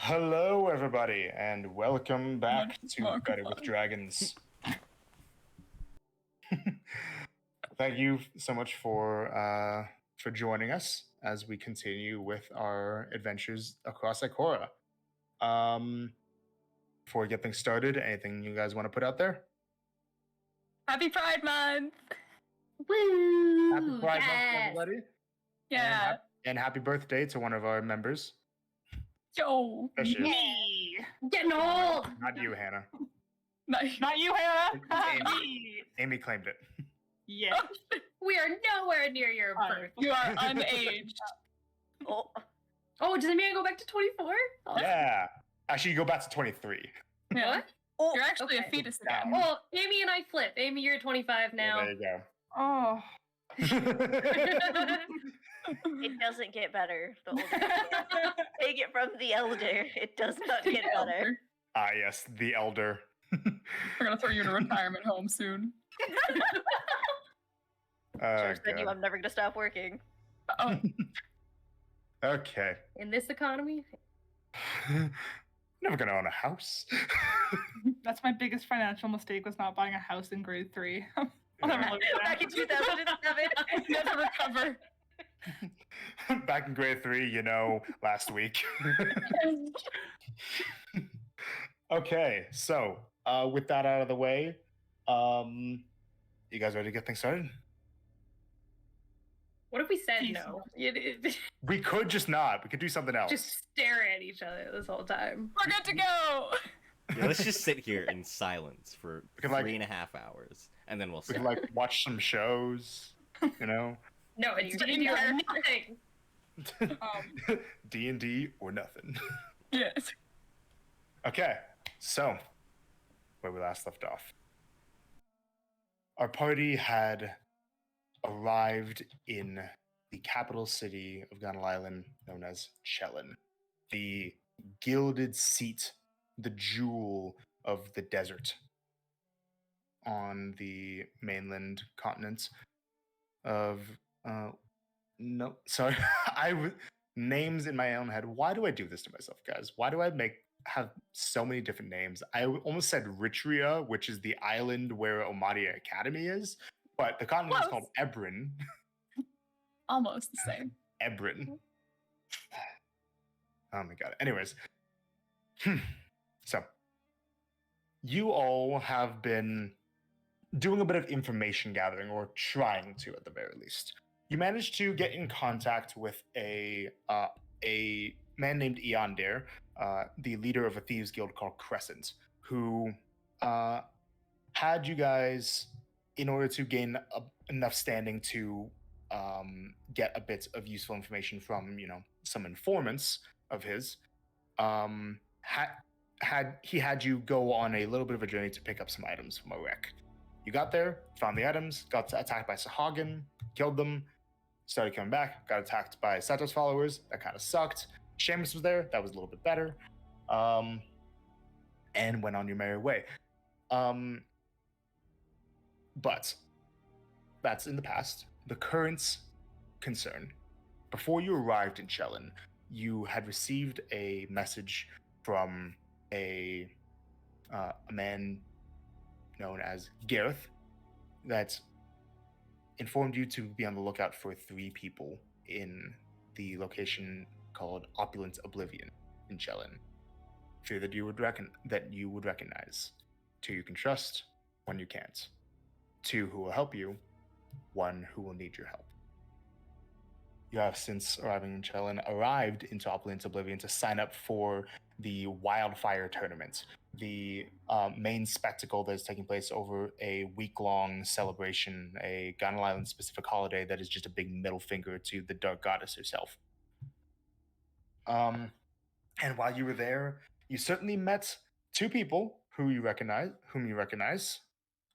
Hello, everybody, and welcome back to Better with Microphone. Dragons. Thank you so much for joining us as we continue with our adventures across Ikora. Before we get things started, anything you guys want to put out there? Happy Pride Month! Woo! Happy Pride Month, Yes! everybody, Yeah. and happy birthday to one of our members. Yo. There she is. Me! I'm getting old! Not you, Hannah. Not you, Hannah. Amy claimed it. Yes. We are nowhere near your birth. You are unaged. Oh, does it mean I go back to 24? Oh. Yeah. Actually, you go back to 23. Yeah. What? Oh, You're actually okay. a fetus Wow. again. Well, Amy and I flip. Amy, you're 25 now. There you go. Oh. it doesn't get better the older you get. Take it from the elder. It does not get better. Ah, yes, the elder. We're gonna throw you in a retirement home soon. Sure said you, God. I'm never gonna stop working. Oh, Okay. In this economy? Never gonna own a house. That's my biggest financial mistake, was not buying a house in grade 3. I'll never look at Back in 2007. never recover. Back in grade 3, last week. Okay, so with that out of the way, you guys ready to get things started? What if we said Jeez. no? We could just not. We could do something else. Just stare at each other this whole time. We're good to go. Yeah, let's just sit here in silence for We could, like- 3.5 hours, and then we'll We start. could watch some shows, No, it's You're D&D or here. nothing. D&D or nothing. Yes. Okay, so where we last left off. Our party had arrived in the capital city of Gunnel Island, known as Chelon, the gilded seat, the jewel of the desert on the mainland continent of no, sorry, names in my own head. Why do I do this to myself, guys? Why do I have so many different names? I almost said Ritria, which is the island where Omadia Academy is, but the continent is called Ebrin. Almost the same. Ebrin. Oh my god. Anyways, so you all have been doing a bit of information gathering, or trying to, at the very least. You managed to get in contact with a man named Eondir, the leader of a thieves guild called Crescent, who had you guys, in order to gain enough standing to get a bit of useful information from, some informants of his, had you go on a little bit of a journey to pick up some items from a wreck. You got there, found the items, got attacked by Sahagin, killed them, started coming back, got attacked by Sato's followers. That kind of sucked. Seamus was there. That was a little bit better. And went on your merry way. But that's in the past. The current concern. Before you arrived in Chelon, you had received a message from a man known as Gareth that informed you to be on the lookout for 3 people in the location called Opulent Oblivion in Chelon. Fear that you would recognize. 2 you can trust, 1 you can't. 2 who will help you, 1 who will need your help. You have, since arriving in Chelon, arrived into Opulent Oblivion to sign up for the Wildfire Tournament, the main spectacle that is taking place over a week-long celebration, a Gunnel Island-specific holiday that is just a big middle finger to the Dark Goddess herself. And while you were there, you certainly met 2 people whom you recognize.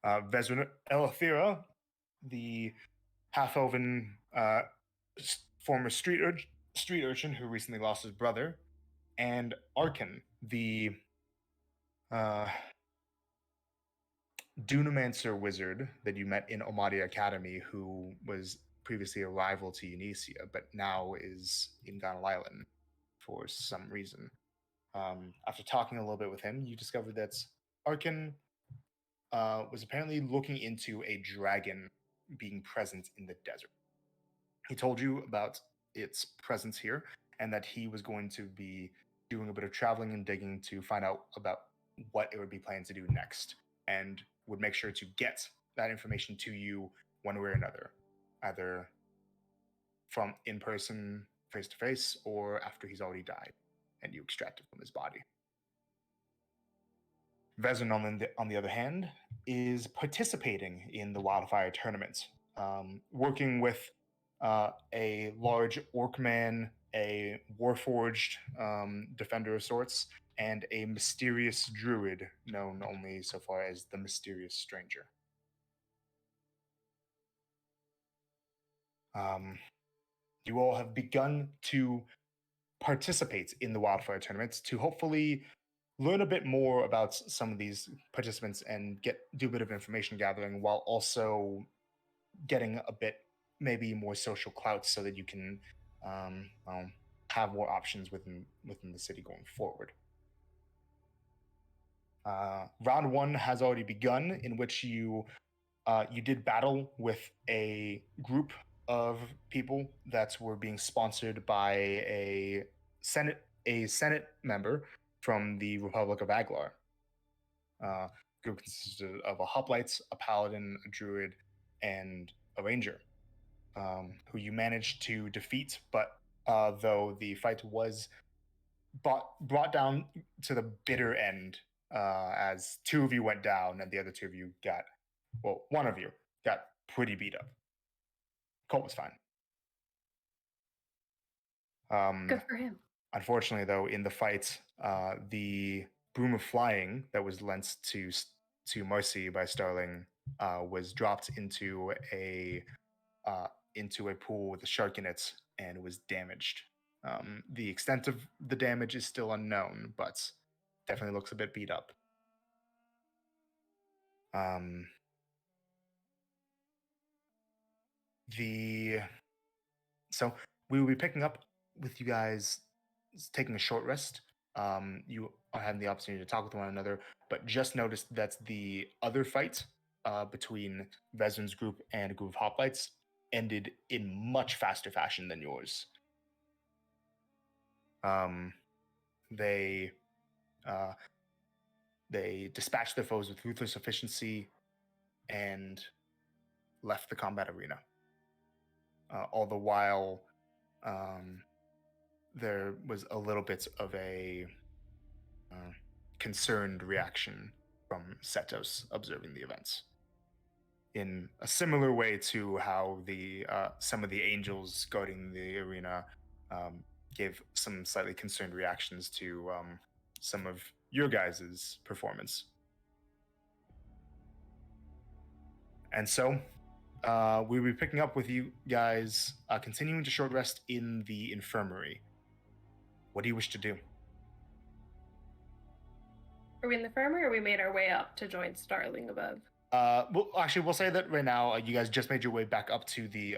Vezran Elethira, the half-elven former street urchin who recently lost his brother, and Arkan, the Dunamancer wizard that you met in Omadia Academy, who was previously a rival to Unicia, but now is in Gunnel Island for some reason. After talking a little bit with him, you discovered that Arkin was apparently looking into a dragon being present in the desert. He told you about its presence here and that he was going to be doing a bit of traveling and digging to find out about what it would be planning to do next, and would make sure to get that information to you one way or another, either from in person, face to face, or after he's already died and you extract it from his body. Vezin, on the other hand, is participating in the wildfire tournament, working with a large orc man, a warforged defender of sorts, and a mysterious druid known only so far as the Mysterious Stranger. You all have begun to participate in the wildfire tournament to hopefully learn a bit more about some of these participants and do a bit of information gathering, while also getting a bit maybe more social clout so that you can have more options within the city going forward. Round one has already begun, in which you did battle with a group of people that were being sponsored by a senate member from the Republic of Aglar. Group consisted of a hoplite, a paladin, a druid, and a ranger, who you managed to defeat. But though the fight was brought down to the bitter end, as two of you went down and the other two of you one of you got pretty beat up. Colt was fine. Good for him. Unfortunately, though, in the fight, the broom of flying that was lent to Marcy by Starling was dropped into a pool with a shark in it and was damaged. The extent of the damage is still unknown, but definitely looks a bit beat up. So we will be picking up with you guys taking a short rest. You are having the opportunity to talk with one another, but just noticed that the other fight between Vezin's group and a group of hoplites ended in much faster fashion than yours. They dispatched their foes with ruthless efficiency and left the combat arena. All the while, there was a little bit of a concerned reaction from Setos observing the events, in a similar way to how some of the angels guarding the arena gave some slightly concerned reactions to some of your guys' performance. And so we'll be picking up with you guys, continuing to short rest in the infirmary. What do you wish to do? Are we in the infirmary, or we made our way up to join Starling above? Well, actually, we'll say that right now you guys just made your way back up to the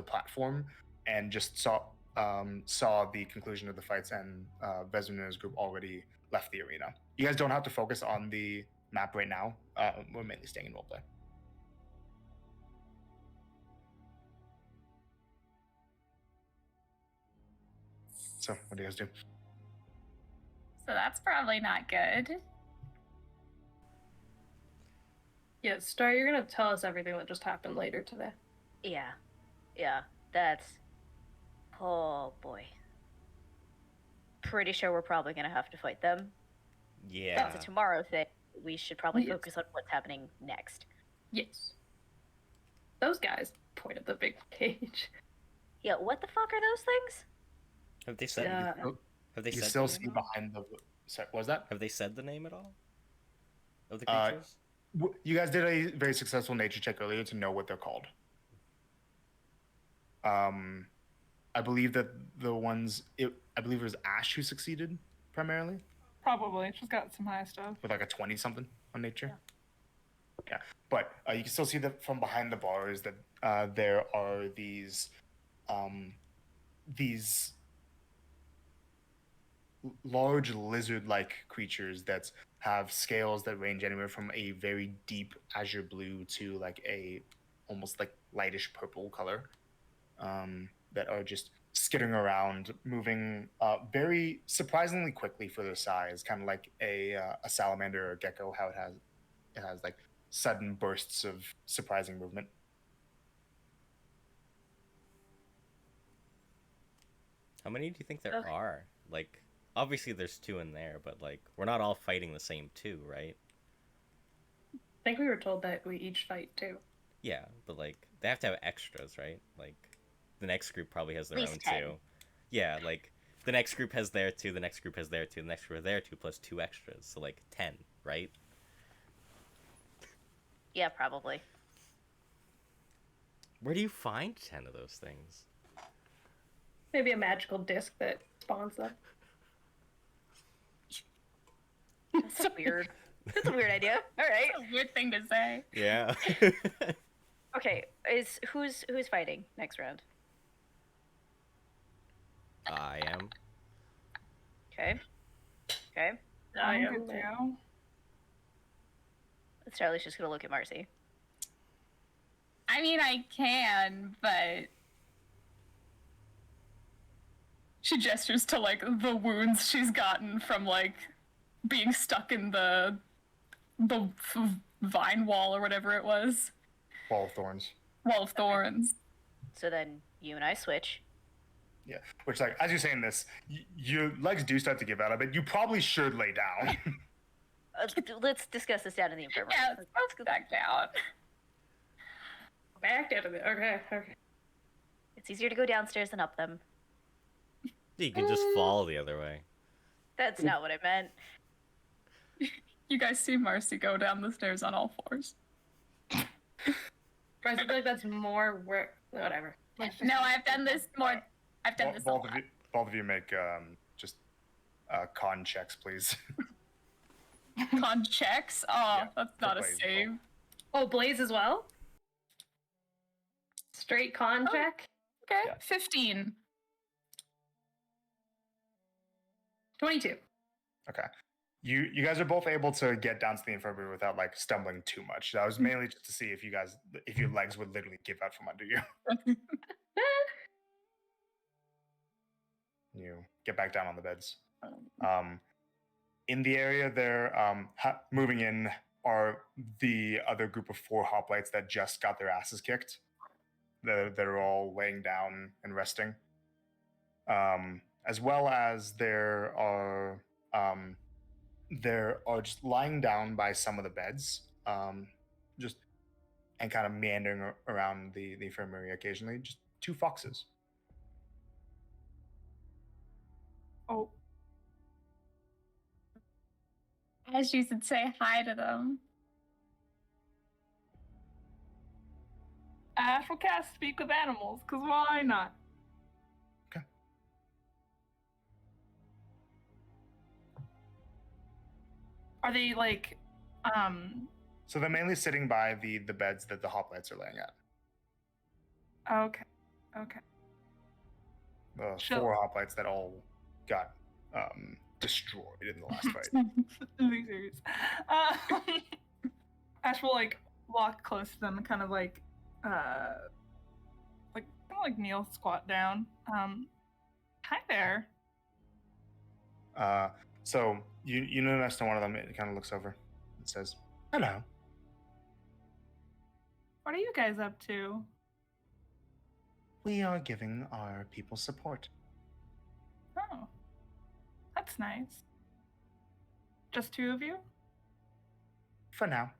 platform and just saw the conclusion of the fights, and Vezin and his group already left the arena. You guys don't have to focus on the map right now. We're mainly staying in roleplay. So, what do you guys do? So that's probably not good. Yeah, Star, you're gonna tell us everything that just happened later today. Yeah, that's... Oh, boy. Pretty sure we're probably gonna have to fight them. Yeah. That's a tomorrow thing. We should probably Yes. focus on what's happening next. Yes. Those guys point at the big cage. Yeah, what the fuck are those things? Have they said? Yeah. Have they You said? still the see name at all? behind the. Sorry, what was that? Have they said the name at all? Of the Uh, creatures? You guys did a very successful nature check earlier to know what they're called. I believe that the ones. I believe it was Ash who succeeded primarily Probably. She's got some high stuff. with like a 20 something on nature. Yeah, but you can still see that from behind the bars that there are these large lizard-like creatures that have scales that range anywhere from a very deep azure blue to like a almost like lightish purple color, that are just skittering around, moving very surprisingly quickly for their size, kind of like a salamander or a gecko. How it has like sudden bursts of surprising movement. How many do you think there Okay. are? Like, obviously there's 2 in there, but like, we're not all fighting the same 2, right? I think we were told that we each fight too. Yeah, but like, they have to have extras, right? Like, the next group probably has their At least own 10. 2. Yeah, like, the next group has their 2, the next group has their 2, the next group has their 2, plus 2 extras. So, like, 10, right? Yeah, probably. Where do you find 10 of those things? Maybe a magical disc that spawns them. That's weird. That's a weird idea. All right. That's a weird thing to say. Yeah. Okay, who's fighting next round? I am. Okay. Okay. I I'm am good too. Charlie's just gonna look at Marcy. I mean, I can, but she gestures to like the wounds she's gotten from like being stuck in the vine wall or whatever it was, Ball of thorns. wall of thorns. So then you and I switch. Yeah, which like as you're saying this, your legs do start to give out a bit. You probably should lay down. Let's discuss this down in the infirmary. Yeah, let's go back down. Back out of it. Okay. It's easier to go downstairs than up them. You can just fall the other way. That's not what I meant. You guys see Marcy go down the stairs on all fours. I feel like that's more work. Whatever. No, I've done this more. I've done this a Both lot. of you make just con checks, please. Con checks. Oh, Yeah, that's for not a Blaze as save. Oh, Blaze as well? Straight con Oh. check? Okay, Yeah. 15. 22. Okay. You guys are both able to get down to the infirmary without like stumbling too much. That was mainly just to see if your legs would literally give out from under you. You get back down on the beds. In the area there, moving in are the other group of 4 hoplites that just got their asses kicked. They're all laying down and resting. As well as there are just lying down by some of the beds, just and kind of meandering around the infirmary occasionally, just 2 foxes. Oh, As you should say hi to them. Ash will cast Speak with Animals, because why not? Okay. Are they like, So they're mainly sitting by the beds that the hoplites are laying at. okay. The Sure. 4 hoplites that all got destroyed in the last fight. Losers. Ash will like walk close to them and kind of like kneel, squat down. Hi there. So you notice to one of them, it kind of looks over and says, "Hello." What are you guys up to? We are giving our people support. Oh, that's nice. Just 2 of you? For now,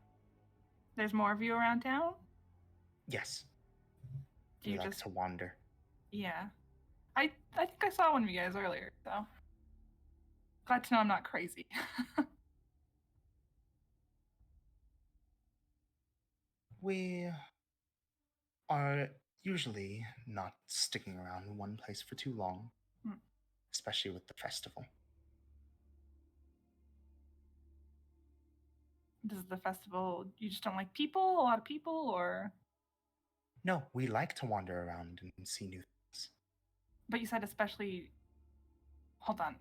There's more of you around town? yes. Do We you like just? to wander. Yeah. I think I saw one of you guys earlier, so glad to know I'm not crazy. We are usually not sticking around in one place for too long, Hmm. especially with the festival. Does the festival, you just don't like people, a lot of people, or? No, we like to wander around and see new things. But you said especially Hold on.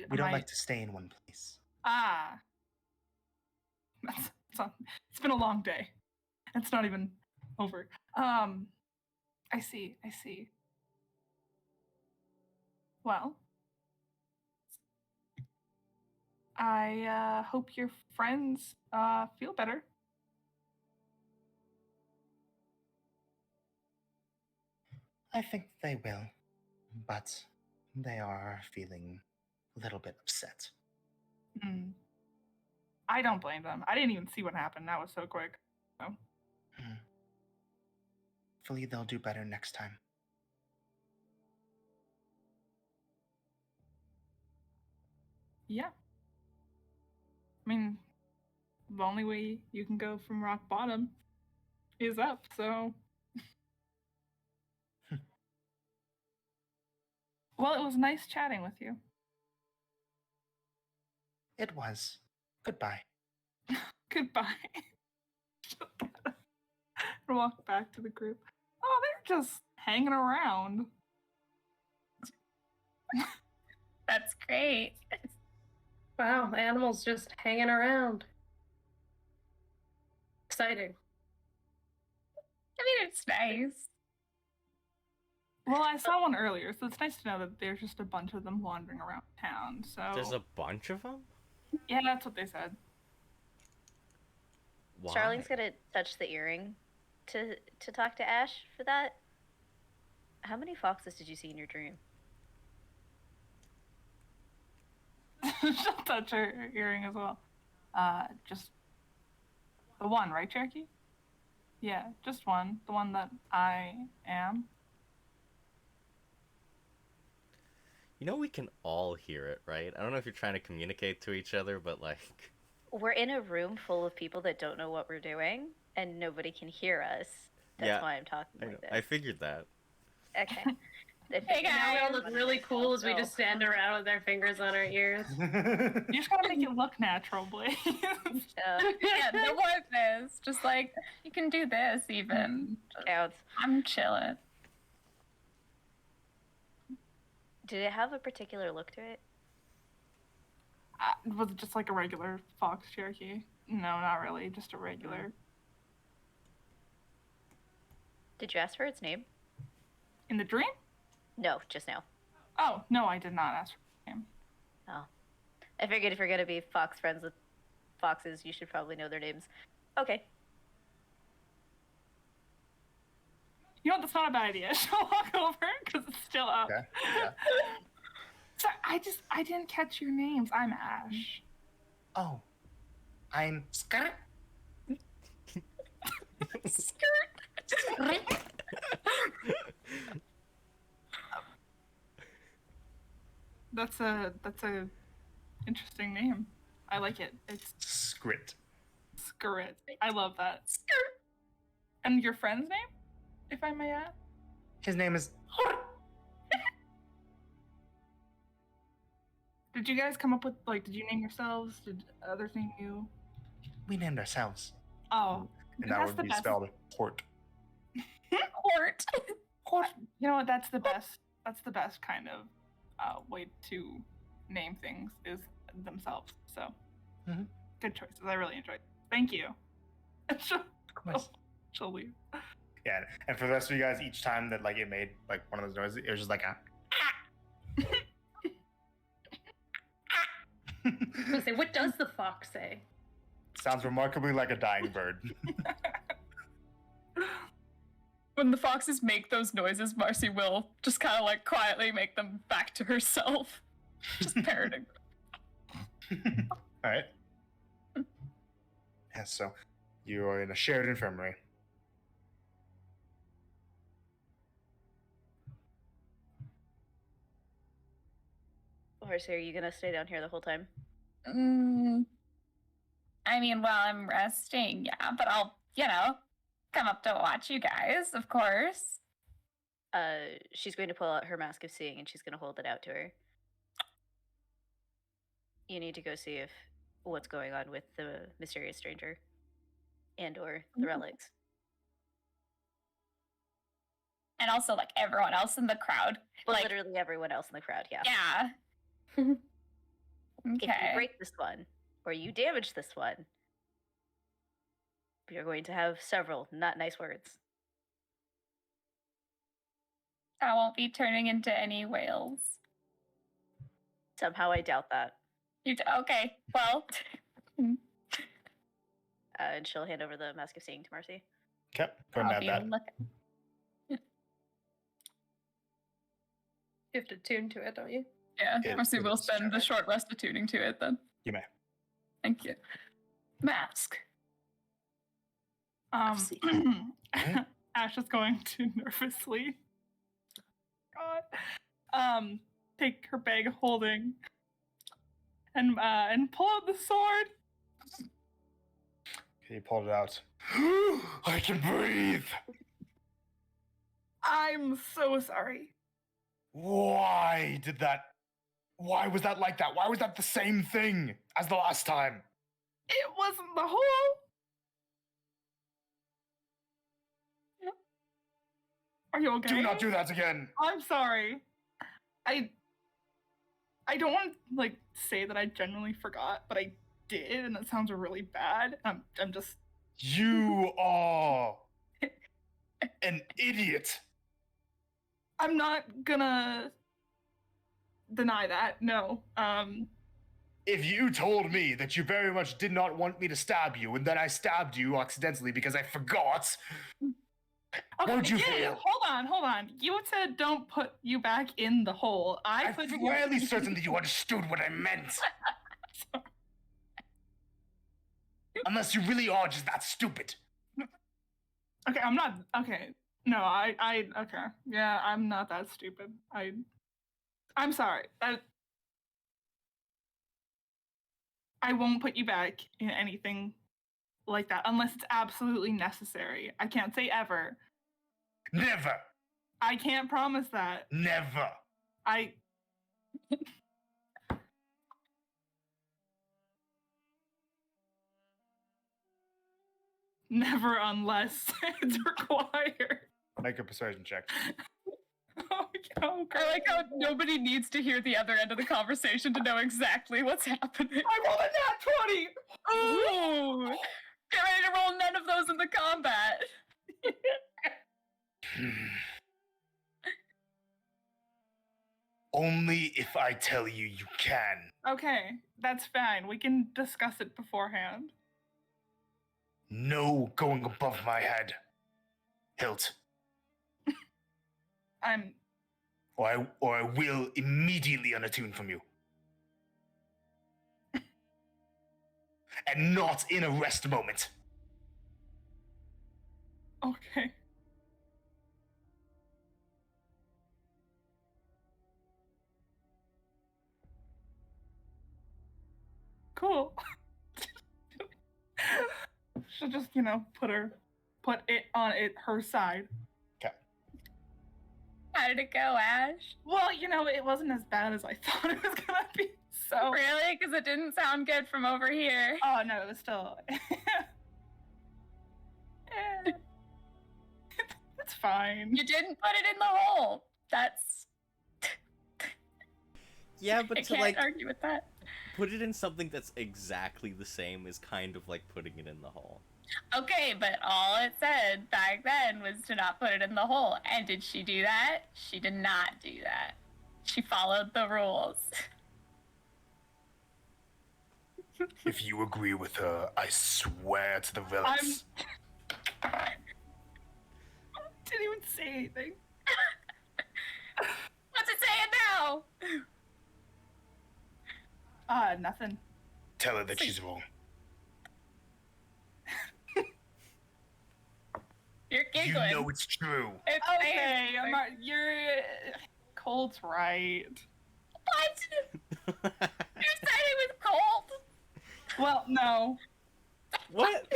We don't like to stay in one place. Ah. It's been a long day. It's not even over. I see. Well, I hope your friends feel better. I think they will, but they are feeling a little bit upset. Hmm. I don't blame them. I didn't even see what happened. That was so quick. So. Hopefully they'll do better next time. Yeah. I mean, the only way you can go from rock bottom is up, so. Well, it was nice chatting with you. It was. Goodbye. Goodbye. Walk back to the group. Oh, they're just hanging around. That's great. Wow, animals just hanging around. Exciting. I mean, it's nice. Well, I saw one earlier, so it's nice to know that there's just a bunch of them wandering around town. So There's a bunch of them? yeah, that's what they said. Why? Starling's gonna touch the earring to talk to Ash for that. How many foxes did you see in your dream? She'll touch her earring as well. Just the one, right, Cherokee? Yeah, just one. The one that I am. You know we can all hear it, right? I don't know if you're trying to communicate to each other, but like... We're in a room full of people that don't know what we're doing, and nobody can hear us. That's Yeah, why I'm talking like this. I figured that. Okay. Hey, Now we all guys. look really cool as we just stand around with our fingers on our ears. You just gotta make it look natural, Blaze. Yeah, there was this. Just like, you can do this even. Counts. I'm chilling. Did it have a particular look to it? Was it just like a regular fox Cherokee? No, not really. Just a regular. Did you ask for its name? In the dream? No, just now. Oh, no, I did not ask for him. Oh. I figured if you're gonna be fox friends with foxes, you should probably know their names. Okay. You know what? That's not a bad idea. She'll walk over because it's still up. Okay, yeah. So I didn't catch your names. I'm Ash. Oh, I'm Skirt. That's a interesting name. I like it. It's Skrit. Skirt. I love that. Skirt. And your friend's name, if I may ask? His name is. Did you guys come up with did you name yourselves? Did others name you? We named ourselves. Oh, And that that's would the be best. spelled Hort. Court. You know what? That's the best. That's the best kind of way to name things is themselves. So, Mhm. good choices. I really enjoyed it. Thank you. she'll, Of course. she'll leave. Yeah, and for the rest of you guys, each time that it made one of those noises, it was just like a. I was gonna say, what does the fox say? Sounds remarkably like a dying bird. When the foxes make those noises, Marcy will just kind of quietly make them back to herself. Just parroting. All right. Yeah, so you are in a shared infirmary. Horsey, are you gonna stay down here the whole time? I mean, while I'm resting, yeah, but I'll, come up to watch you guys, of course. She's going to pull out her mask of seeing and she's gonna hold it out to her. You need to go see if what's going on with the mysterious stranger and or the relics. And also, everyone else in the crowd. Well, literally everyone else in the crowd, yeah. Yeah. If you Okay. break this one, or you damage this one, you're going to have several not nice words. I won't be turning into any whales. Somehow I doubt that. Okay, well. And she'll hand over the Mask of Seeing to Marcy. Okay, go ahead I'll and be add that. looking. You have to tune to it, don't you? Yeah, It Marcy will is spend the short rest attuning to it then. You may. Thank you. Mask. See. Ash is going to nervously God. Take her bag of holding and pull out the sword. Okay, you pulled it out. I can breathe. I'm so sorry. Why was that like that? Why was that the same thing as the last time? It wasn't the hole. Are you okay? Do not do that again. I'm sorry. I don't want to like say that I genuinely forgot, but I did, and that sounds really bad. I'm just You are an idiot. I'm not gonna deny that. No. If you told me that you very much did not want me to stab you, and then I stabbed you accidentally because I forgot, Okay, What'd you yeah, feel? hold on. You said don't put you back in the hole. I'm put you fairly certain that you understood what I meant. Unless you really are just that stupid. Okay, I'm not. Okay, no, okay, yeah, I'm not that stupid. I'm sorry. I won't put you back in anything like that unless it's absolutely necessary. I can't say ever. Never. I can't promise that. Never. I. Never unless it's required. Make a persuasion check. Oh, I like how nobody needs to hear the other end of the conversation to know exactly what's happening. I rolled a nat 20! Ooh! Get ready to roll none of those in the combat. Only if I tell you you can. Okay, that's fine. We can discuss it beforehand. No going above my head. Hilt. I'm. Or I will immediately unattune from you. And not in a rest moment. Okay. Cool. She'll just, put it on her side. Okay. How did it go, Ash? Well, it wasn't as bad as I thought it was gonna be. So. Really? Because it didn't sound good from over here. Oh no, it was still. It's fine. You didn't put it in the hole. That's. Yeah, but I to can't like argue with that. put it in something that's exactly the same is kind of like putting it in the hole. Okay, but all it said back then was to not put it in the hole. And did she do that? She did not do that. She followed the rules. If you agree with her, I swear to the relics. Didn't even say anything. What's it saying now? Nothing. Tell her that she's wrong. You're You giggling. know it's true. It's Okay, saying- you're. Cold's right. What? You're saying it was cold? Well, no. What?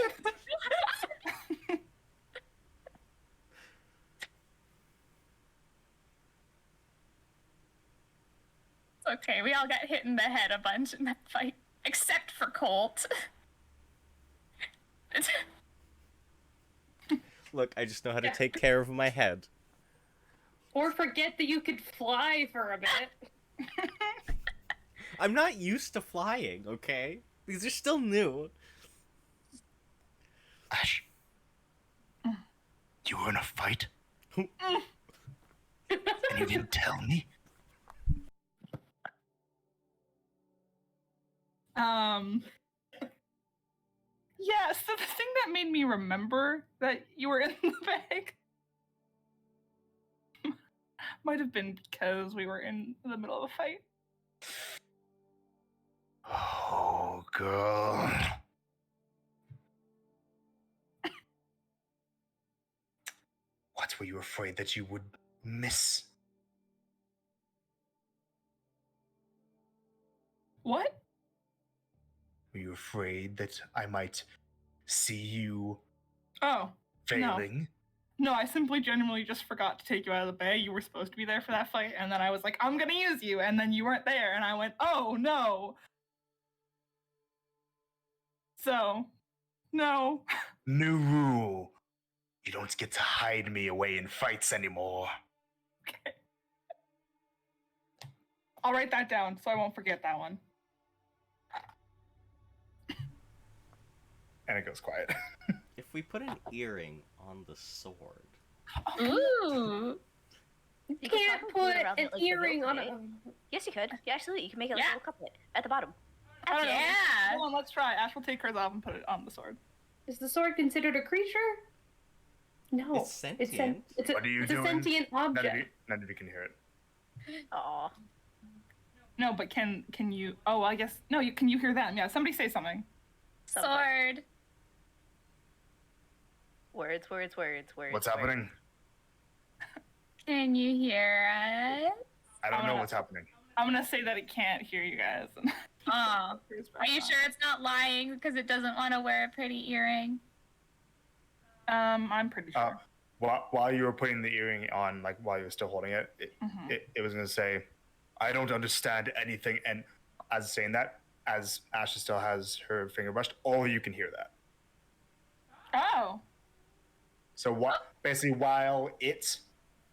Okay, we all got hit in the head a bunch in that fight. Except for Colt. Look, I just know how to take care of my head. Or forget that you could fly for a bit. I'm not used to flying, okay? These are still new. Ash, you were in a fight and you didn't tell me? Yeah, so the thing that made me remember that you were in the bag might have been because we were in the middle of a fight. Oh, girl. What were you afraid that you would miss? What? Were you afraid that I might see you Oh, failing? no, I simply genuinely just forgot to take you out of the bay. You were supposed to be there for that fight, and then I was like, I'm gonna use you, and then you weren't there, and I went, oh no. So, no. New rule. You don't get to hide me away in fights anymore. Okay. I'll write that down so I won't forget that one. And it goes quiet. If we put an earring on the sword, Ooh. You You could can't probably put do it around an the, like, the earring hilt, on right? a. Yes, you could. Yeah, absolutely. You can make it like Yeah. a little couplet at the bottom. I don't know. Yeah. Hold on, let's try. Ash will take hers off and put it on the sword. Is the sword considered a creature? No. It's sentient. It's a, What are you it's a doing? sentient None object. of you can hear it. Aw. No, but can you? Oh, I guess no. Can you hear them? Yeah, somebody say something. Something. Sword. Words. What's words. happening? Can you hear us? I don't know what's happening. I'm gonna say that it can't hear you guys. Oh. Are you sure it's not lying because it doesn't want to wear a pretty earring? I'm pretty sure. While you were putting the earring on, like while you were still holding it, it was going to say, I don't understand anything. And as saying that, as Asha still has her finger brushed, all you can hear that. Oh. So basically, while it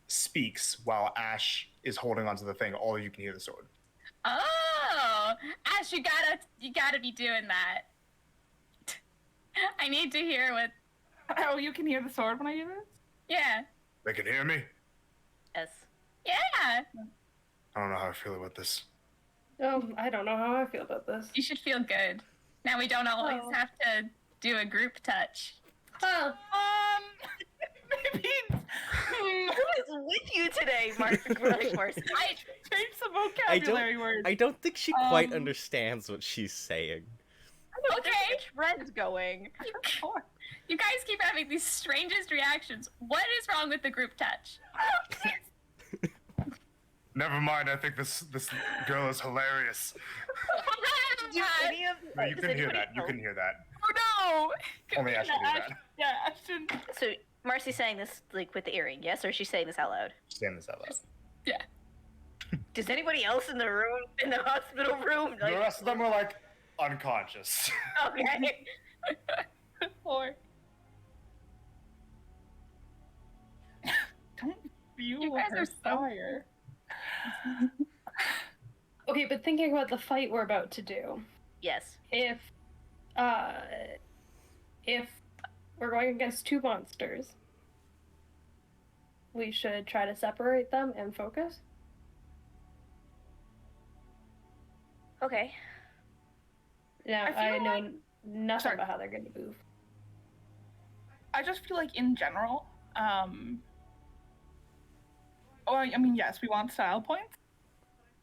speaks, while Ash is holding onto the thing, all you can hear the sword. Oh, Ash, you gotta be doing that. I need to hear what. Oh, you can hear the sword when I do this? Yeah, They can hear me. Yes. yeah. I don't know how I feel about this. I don't know how I feel about this. You should feel good. Now we don't always Oh. have to do a group touch. Huh. Maybe. Who is with you today, Marcy? I Change some vocabulary words. I don't think she quite Um, understands what she's saying. okay. Trend's going. You guys keep having these strangest reactions. What is wrong with the group touch? Never mind. I think this girl is hilarious. Do any of No, you does can hear anybody that. You know? can hear that. Oh no! Only Ash can hear that. Yeah, Ashton. So Marcy's saying this like with the earring, yes, or is she saying this out loud? Saying this out loud. Yeah. Does anybody else in the room, in the hospital room, The like? rest of them are like unconscious. Okay. Or. Don't feel You guys her are so- fire. Okay, but thinking about the fight we're about to do, Yes. if we're going against two monsters, we should try to separate them and focus. Okay. Now, I feel I know like- nothing Sorry. about how they're going to move. I just feel like in general, oh, I mean, yes, we want style points,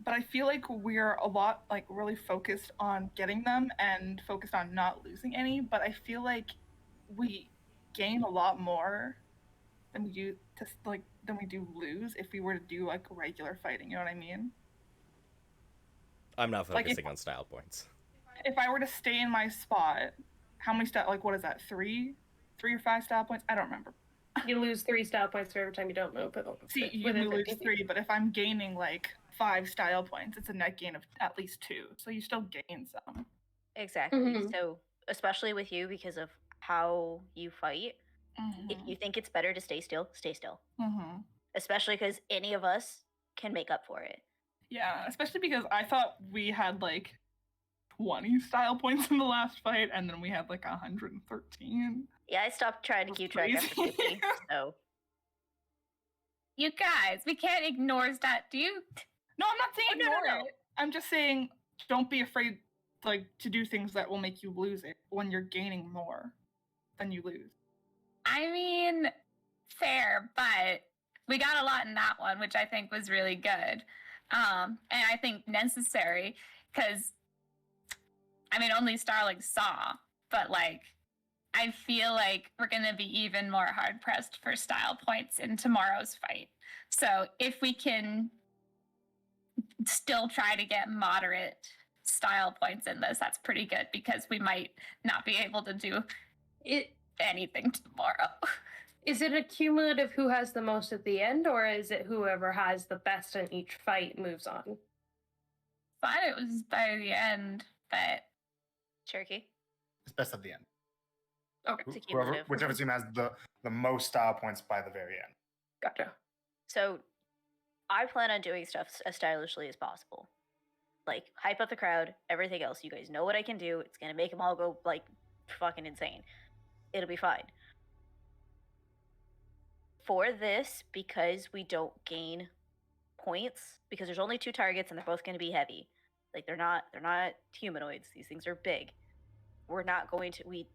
but I feel like we're a lot, like, really focused on getting them and focused on not losing any, but I feel like we gain a lot more than we do than we do lose if we were to do, like, regular fighting, you know what I mean? I'm not Like, focusing on style points. If I were to stay in my spot, how many what is that, 3 or 5 style points? I don't remember. You lose 3 style points for every time you don't move. But See, you within lose 50 feet. 3, but if I'm gaining like 5 style points, it's a net gain of at least 2. So you still gain some. Exactly. Mhm. So, especially with you because of how you fight, if you think it's better to stay still, stay still. Mm-hmm. Especially because any of us can make up for it. Yeah, especially because I thought we had like 20 style points in the last fight, and then we had like 113. Yeah, I stopped trying to That's keep track after crazy. 50, so. You guys, we can't ignore stat. Do you? No, I'm not saying Oh, no, ignore no, no. it. I'm just saying don't be afraid like to do things that will make you lose it when you're gaining more than you lose. I mean, fair, but we got a lot in that one, which I think was really good. And I think necessary because, I mean, only Starling saw, but like, I feel like we're going to be even more hard pressed for style points in tomorrow's fight. So if we can still try to get moderate style points in this, that's pretty good because we might not be able to do It anything tomorrow. is it a cumulative who has the most at the end, or is it whoever has the best in each fight moves on? Thought it was by the end, but Cherokee? It's best at the end. Okay, It's a Whoever, cumulative. whichever team has the most style points by the very end. gotcha. So, I plan on doing stuff as stylishly as possible. Like, hype up the crowd, everything else. You guys know what I can do. It's gonna make them all go, like, fucking insane. It'll be fine. For this, because we don't gain points, because there's only 2 targets and they're both gonna be heavy. Like, they're not humanoids. These things are big. We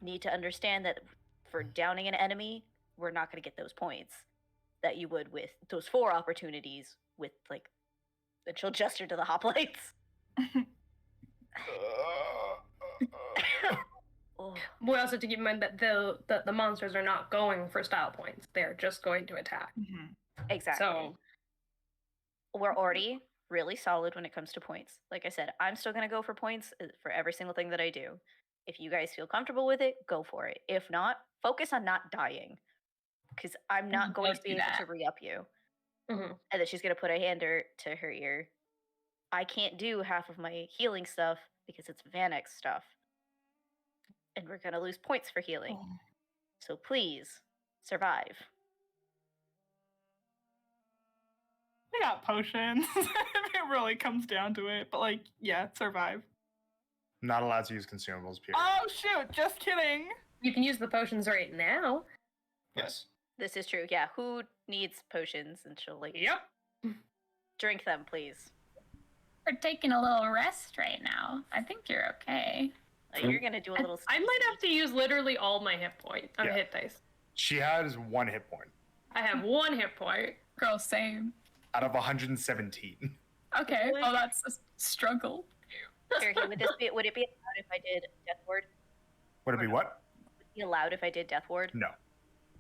need to understand that for downing an enemy, we're not gonna get those points that you would with those 4 opportunities with, like, the she'll gesture to the hoplites. Oh, We also have to keep in mind that the monsters are not going for style points; they're just going to attack. Mhm. exactly. So We're already really solid when it comes to points. Like I said, I'm still going to go for points for every single thing that I do. If you guys feel comfortable with it, go for it. If not, focus on not dying. Because I'm not going Don't to be do able that. to re-up you. mhm. And then she's going to put a hand to her ear. I can't do half of my healing stuff because it's Vanex stuff. And we're going to lose points for healing. Oh. So please, survive. We got potions. It really comes down to it. But like, yeah, survive. Not allowed to use consumables, period. Oh shoot, just kidding. You can use the potions right now. Yes. This is true. Yeah, who needs potions? And she'll, like, Yep. drink them, please. we're taking a little rest right now. I think you're okay. You're going to do a little... I might have to use literally all my hit point Yeah. hit dice. She has 1 hit point I have 1 hit point. Girl, same. out of 117. Okay, What? well that's a struggle. Cherokee, would it be allowed if I did Death Ward? Would it be what? Would it be allowed if I did Death Ward? No.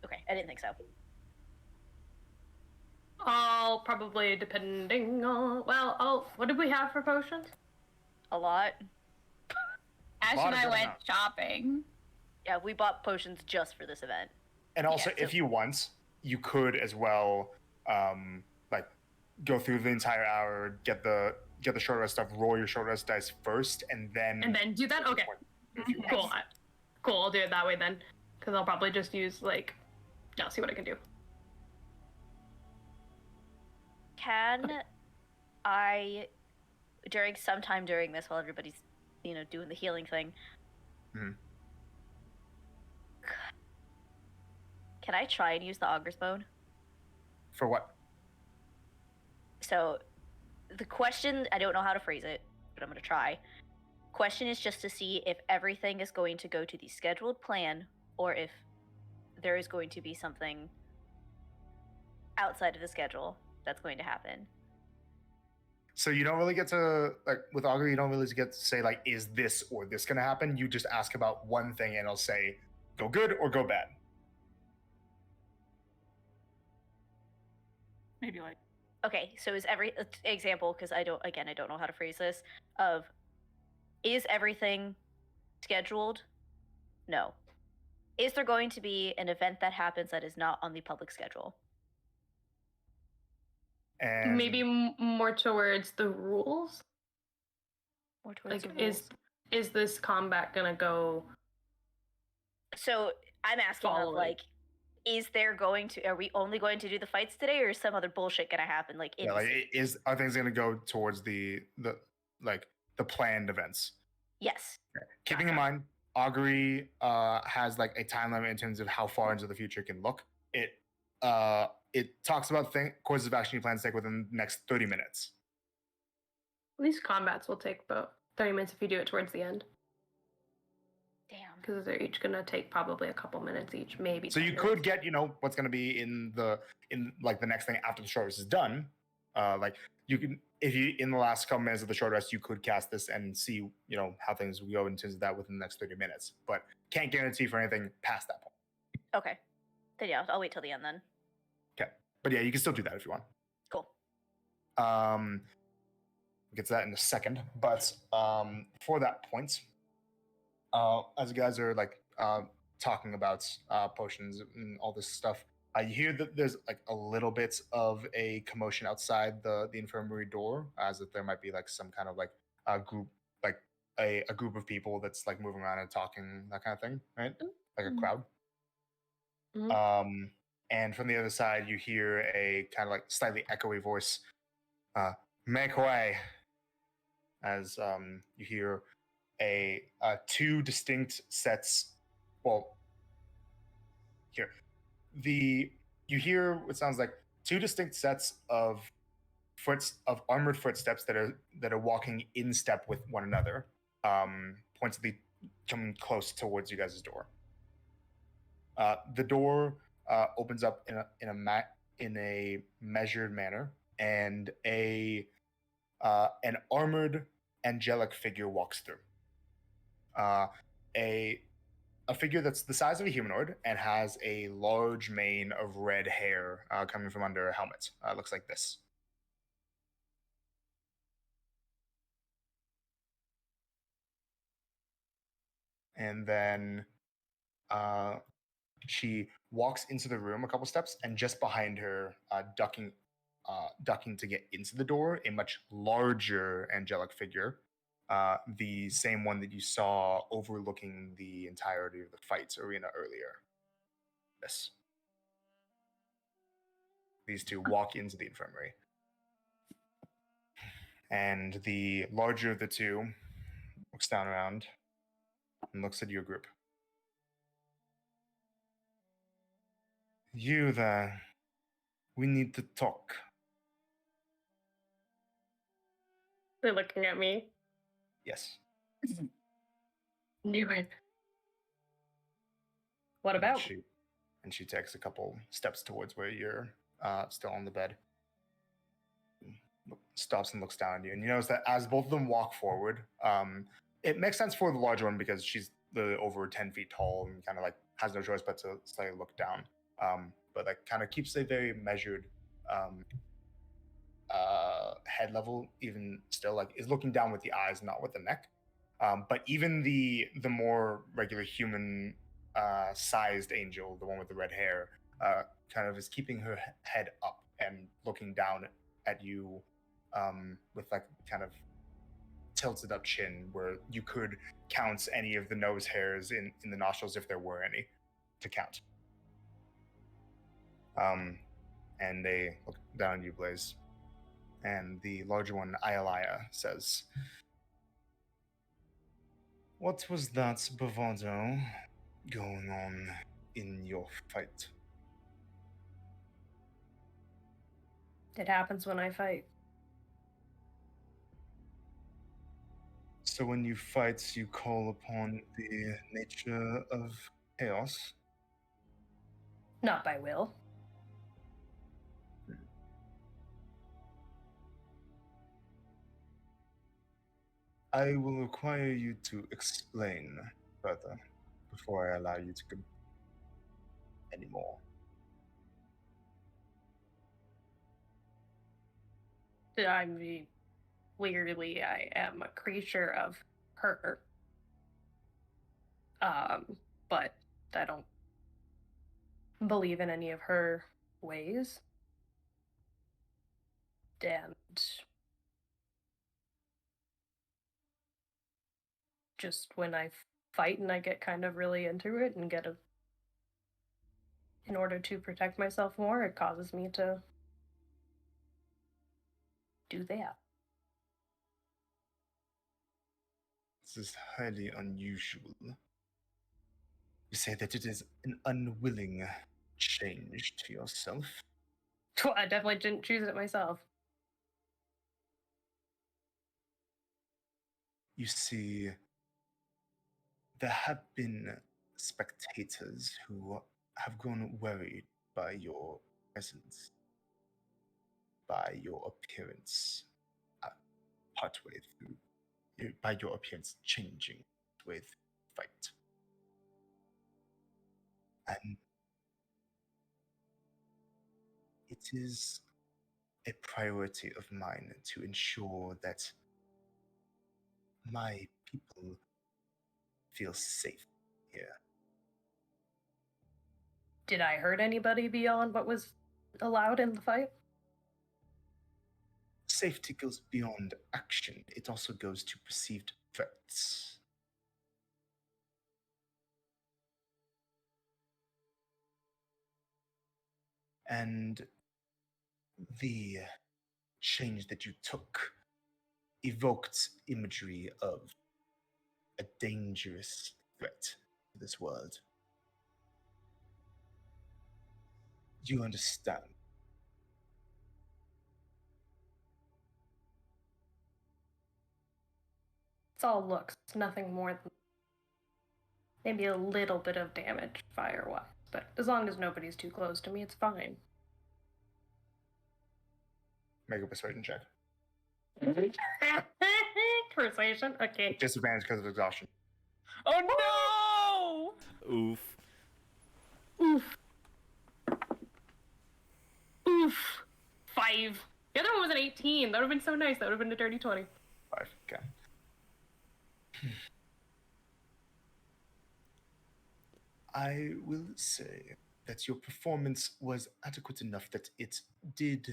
Okay, I didn't think so. I'll probably, depending on... Well, what did we have for potions? A lot. Ash Lot and of I good went amount. shopping. Yeah, we bought potions just for this event. And also, Yeah, if so- you want, you could as well, like, go through the entire hour, get the short rest stuff, roll your short rest dice first, and then And then do that? Okay. if you want. Cool. Cool, I'll do it that way then. Because I'll probably just use, like... I'll see what I can do. Can I, sometime during this, while everybody's, doing the healing thing, Mhm. can I try and use the Auger's Bone? For what? So, the question, I don't know how to phrase it, but I'm going to try. Question is just to see if everything is going to go to the scheduled plan, or if there is going to be something outside of the schedule that's going to happen. So you don't really get to, like, with Augur, you don't really get to say, like, is this or this going to happen? You just ask about one thing and it'll say, go good or go bad. Maybe like Okay, so is every example, because I don't know how to phrase this, of is everything scheduled? No. Is there going to be an event that happens that is not on the public schedule? And Maybe more towards the rules? More towards Like, the rules. is this combat gonna go... So I'm asking of, following? like, is there going to? Are we only going to do the fights today, or is some other bullshit gonna happen? Like, in Yeah, like between? are things going to go towards the planned events? Yes. Keeping in Gotcha. mind, augury has like a time limit in terms of how far into the future it can look. It talks about courses of action you plan to take within the next 30 minutes. These combats will take about 30 minutes if you do it towards the end, Damn. because they're each gonna take probably a couple minutes each, maybe. So 10 you could minutes. get what's going to be in the next thing after the short rest is done. Like you can, if you in the last couple minutes of the short rest, you could cast this and see how things will go in terms of that within the next 30 minutes. But can't guarantee for anything past that point. Okay. Then yeah, I'll wait till the end then. Okay, but yeah, you can still do that if you want. Cool. We'll get to that in a second. But for that point, as you guys are like talking about potions and all this stuff, you hear that there's like a little bit of a commotion outside the infirmary door, as if there might be like some kind of like a group, like a group of people that's like moving around and talking, that kind of thing, right? Like a crowd. Mhm. And from the other side, you hear a kind of like slightly echoey voice, "Make way!" As you hear a two distinct sets. Well, here you hear what sounds like two distinct sets of armored footsteps that are walking in step with one another, pointedly coming close towards you guys' door. The door opens up in a measured manner, and an armored angelic figure walks through. A figure that's the size of a humanoid and has a large mane of red hair coming from under a helmet. Looks like this. And then she walks into the room a couple steps, and just behind her, ducking to get into the door, a much larger angelic figure, the same one that you saw overlooking the entirety of the fight arena earlier. Yes. These two walk into the infirmary. And the larger of the two looks down around and looks at your group. You there, we need to talk. They're looking at me. Yes. Knew it. What And about? she takes a couple steps towards where you're still on the bed. Stops and looks down at you, and you notice that as both of them walk forward, it makes sense for the larger one because she's over 10 feet tall and kind of like has no choice but to slightly look down. But like kind of keeps a very measured head level, even still, like is looking down with the eyes, not with the neck. But even the more regular human sized angel, the one with the red hair, kind of is keeping her head up and looking down at you with like kind of tilted up chin, where you could count any of the nose hairs in the nostrils if there were any to count. And they look down at you, Blaze. And the larger one, Ayalaya, says, "What was that bravado going on in your fight?" It happens when I fight. So when you fight, you call upon the nature of chaos? Not by will. I will require you to explain further before I allow you to go anymore. I mean, clearly I am a creature of her. But I don't believe in any of her ways. And just when I fight and I get kind of really into it and get in order to protect myself more, it causes me to do that. This is highly unusual. You say that it is an unwilling change to yourself. Well, I definitely didn't choose it myself. You see, there have been spectators who have grown worried by your presence, by your appearance partway through, by your appearance changing with fight. And it is a priority of mine to ensure that my people feel safe here. Did I hurt anybody beyond what was allowed in the fight? Safety goes beyond action, it also goes to perceived threats. And the change that you took evoked imagery of a dangerous threat to this world. You understand. It's all looks, nothing more than maybe a little bit of damage fire-wise. But as long as nobody's too close to me, it's fine. Make a persuasion check. Persuasion? Okay. Disadvantage because of exhaustion. Oh no! Oof. Oof. Oof. 5. The other one was an 18. That would have been so nice. That would have been a dirty 20. 5, okay. I will say that your performance was adequate enough that it did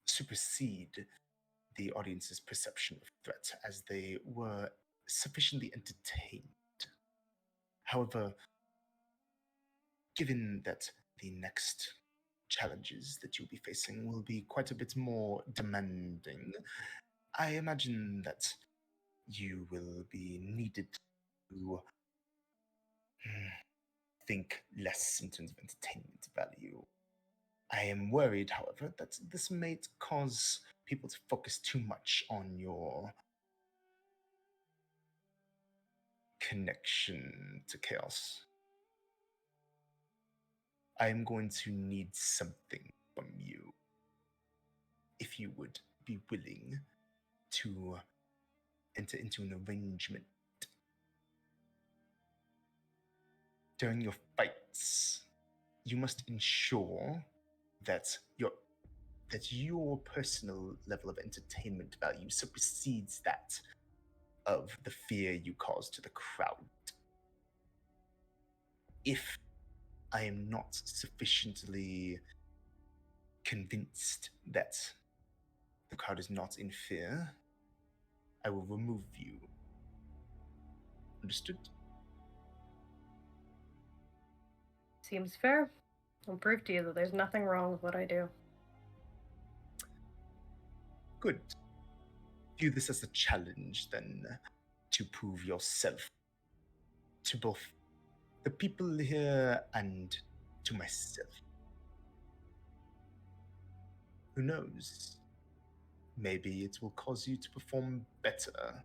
supersede the audience's perception of threat, as they were sufficiently entertained. However, given that the next challenges that you'll be facing will be quite a bit more demanding, I imagine that you will be needed to think less in terms of entertainment value. I am worried, however, that this may cause people to focus too much on your connection to chaos. I am going to need something from you. If you would be willing to enter into an arrangement. During your fights, you must ensure that your personal level of entertainment value supersedes that of the fear you cause to the crowd. If I am not sufficiently convinced that the crowd is not in fear, I will remove you. Understood? Seems fair. I'll prove to you that there's nothing wrong with what I do. Good. View this as a challenge, then, to prove yourself to both the people here and to myself. Who knows? Maybe it will cause you to perform better,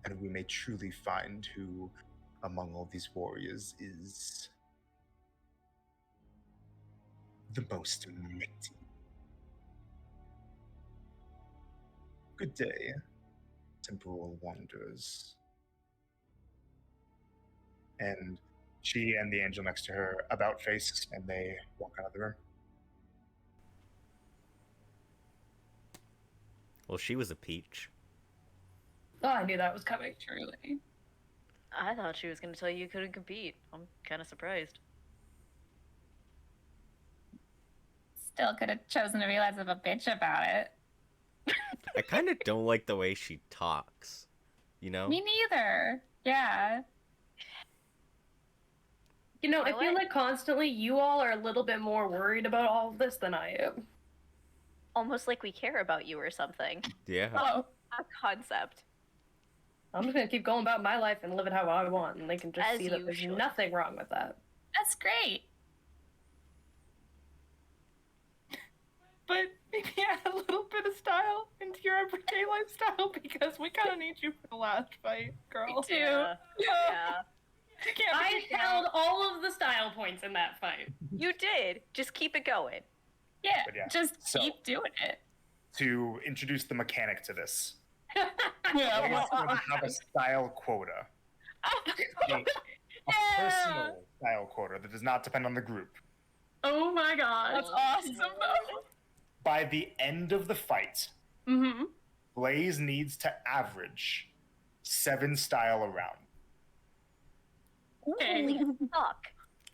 and we may truly find who among all these warriors is the most mighty. Good day, temporal wanderers. And she and the angel next to her about face, and they walk out of the room. Well, she was a peach. Oh, I knew that was coming. Truly. I thought she was going to tell you couldn't compete. I'm kind of surprised. Still could have chosen to be less of a bitch about it. I kind of don't like the way she talks. You know? Me neither. Yeah. You know, You I know feel what? like constantly you all are a little bit more worried about all of this than I am. Almost like we care about you or something. Yeah. Oh, A concept. I'm just gonna keep going about my life and live it how I want, and they can just As see that you there's should. nothing wrong with that. that's great. But maybe add a little bit of style into your everyday lifestyle because we kind of need you for the last fight, girl. too. Yeah. Yeah. You can't I be freaking held out. all of the style points in that fight. You did. Just keep it going. Yeah, But yeah, just so- keep doing it. To introduce the mechanic to this, Yeah, you have a style quota. A personal style quota that does not depend on the group. Oh my god. that's awesome though. By the end of the fight, Mm-hmm. Blaze needs to average 7 style around. Okay. Holy fuck.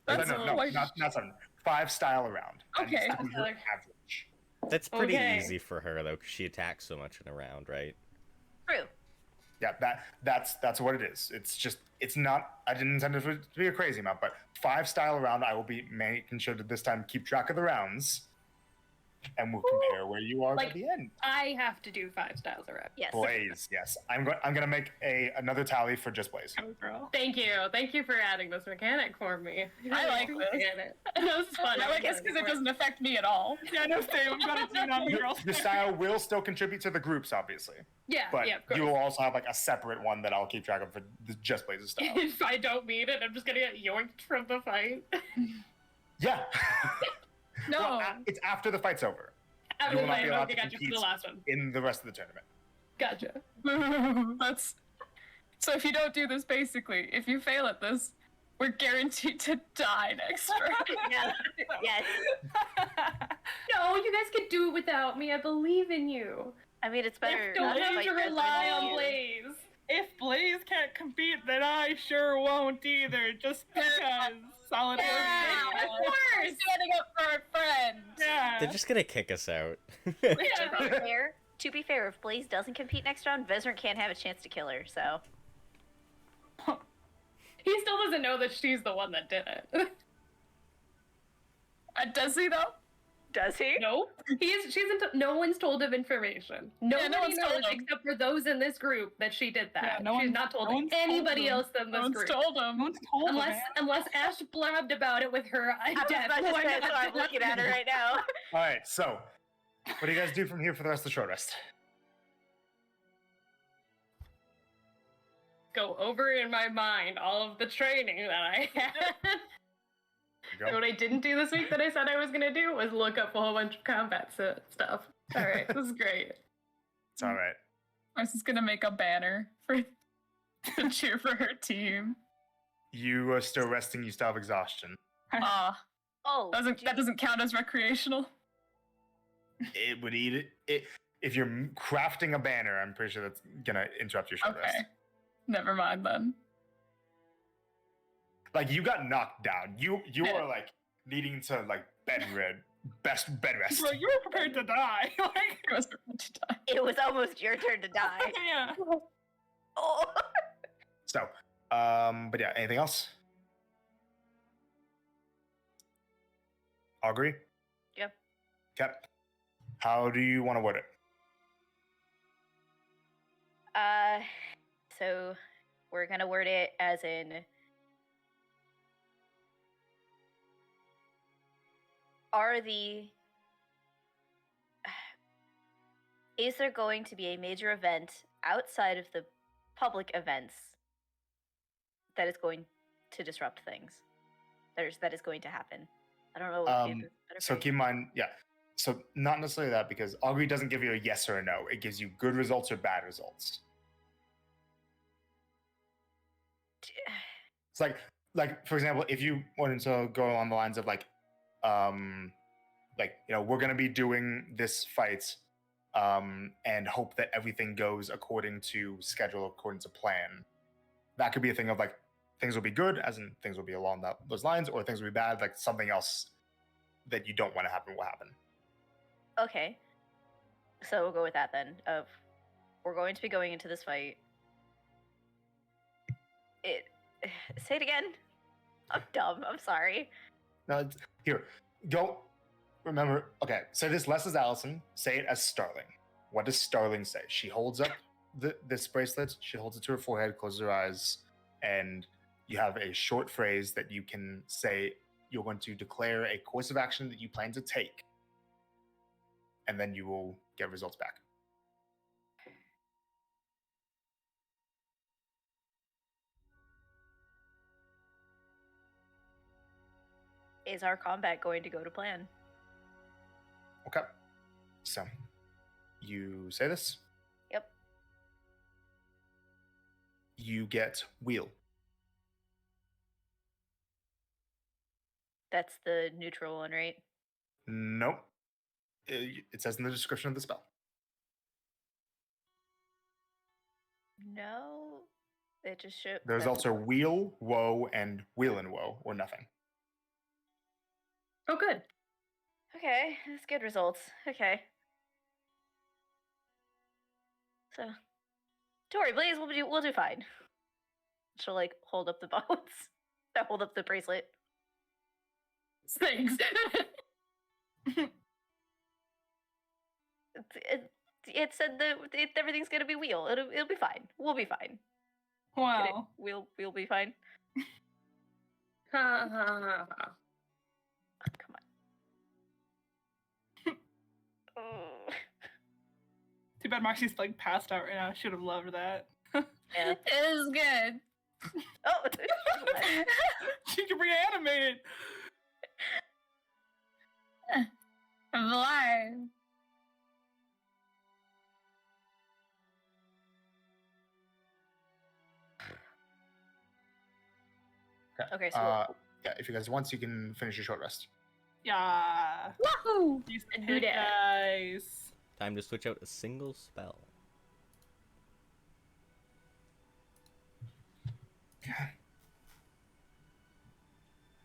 That's no, quite- not 7. 5 style around. That needs Okay. to be her average. That's pretty Okay. easy for her though, because she attacks so much in a round, right? True. Yeah, that's what it is. It's just it's not. I didn't intend it to be a crazy amount, but 5 style around. I will be making sure that this time keep track of the rounds, and we'll compare where you are Like- at the end. I have to do 5 styles around. Yes. Blaze, yes. I'm gonna make another tally for just Blaze. Go, girl. Thank you for adding this mechanic for me. I like this. appreciate it. This is fun. I like this because it doesn't affect me at all. Yeah, no, same. I'm gonna do on the girls. Your style will still contribute to the groups, obviously, Yeah, but yeah, of course. you will also have like a separate one that I'll keep track of for the just Blaze's style. If I don't meet it, I'm just gonna get yoinked from the fight. Yeah. No. Well, it's after the fight's over After will the not fight, be allowed okay, to gotcha for compete. the last one. in the rest of the tournament. Gotcha. That's so. If you don't do this, basically, if you fail at this, we're guaranteed to die next round. Yes. Yes. No, you guys can do it without me. I believe in you. I mean, it's better. Don't us have fight to this rely than on you. Blaze. If Blaze can't compete, then I sure won't either. Just because solidarity. Yeah, Of course. Standing up for our friend. Yeah. They're just gonna kick us out. To be fair, if Blaze doesn't compete next round, Vezrin can't have a chance to kill her. So He still doesn't know that she's the one that did it. Does he though? does he? Nope. No one's told him information. Nobody one's told knows him. except for those in this group that she did that. Yeah, no She's one's- not told no one's told anybody him. else in No this one's group. told No him. one's told him, Unless Ash blabbed about it with her I was death. about to Why say, not so I'm do looking that? at her right now. All right, so what do you guys do from here for the rest of the short rest? Go over in my mind all of the training that I had. You And go. what I didn't do this week that I said I was gonna do was look up a whole bunch of combat stuff. All right, this is great. It's all right. Marcy's gonna make a banner for to cheer for her team. You are still resting. You still have exhaustion. Ah, Oh, that doesn't count as recreational. It would eat it. If you're crafting a banner, I'm pretty sure that's gonna interrupt your short Okay, rest. never mind then. Like you got knocked down. You Yeah. are like needing to like bed rest. Bro, you were prepared to die. Like, It was about to die. it was almost your turn to die. yeah. Oh. So, but yeah, anything else? Augury? Yep. Okay. How do you want to word it? So we're gonna word it as in is there going to be a major event outside of the public events that is going to disrupt things? That is going to happen. I don't know what would be a better So phrase. keep in mind, yeah. So not necessarily that because Augury doesn't give you a yes or a no. It gives you good results or bad results. It's like for example, if you wanted to go along the lines of we're gonna be doing this fight, and hope that everything goes according to schedule, according to plan. That could be a thing of like things will be good, as in things will be along those lines, or things will be bad, like something else that you don't want to happen will happen. Okay. So we'll go with that then. Of we're going to be going into this fight. Say it again. I'm dumb. I'm sorry. No, here, go. Remember, okay, say this less as Allison. Say it as Starling. What does Starling say? She holds up this bracelet. She holds it to her forehead, closes her eyes, and you have a short phrase that you can say. You're going to declare a course of action that you plan to take, and then you will get results back. Is our combat going to go to plan? Okay. So, you say this. Yep. You get wheel. That's the neutral one, right? Nope. It says in the description of the spell. No. It just should. There's also wheel, woe, and wheel and woe, or nothing. Oh, good. Okay, that's good results. Okay. So, Tori, Blaze, we'll do fine. She'll like hold up the bones. Hold up the bracelet. Thanks. It said that everything's gonna be wheel. It'll be fine. We'll be fine. Wow. We'll be fine. Ha ha ha ha. Oh, come on. Oh. Too bad Moxie's like passed out right now. I should have loved that. Yeah. It is good. Oh. She can reanimate it. I'm alive. Okay, so Yeah, if you guys want, you can finish your short rest. Yeah. Woohoo! Use the And do hit that. dice. Time to switch out a single spell.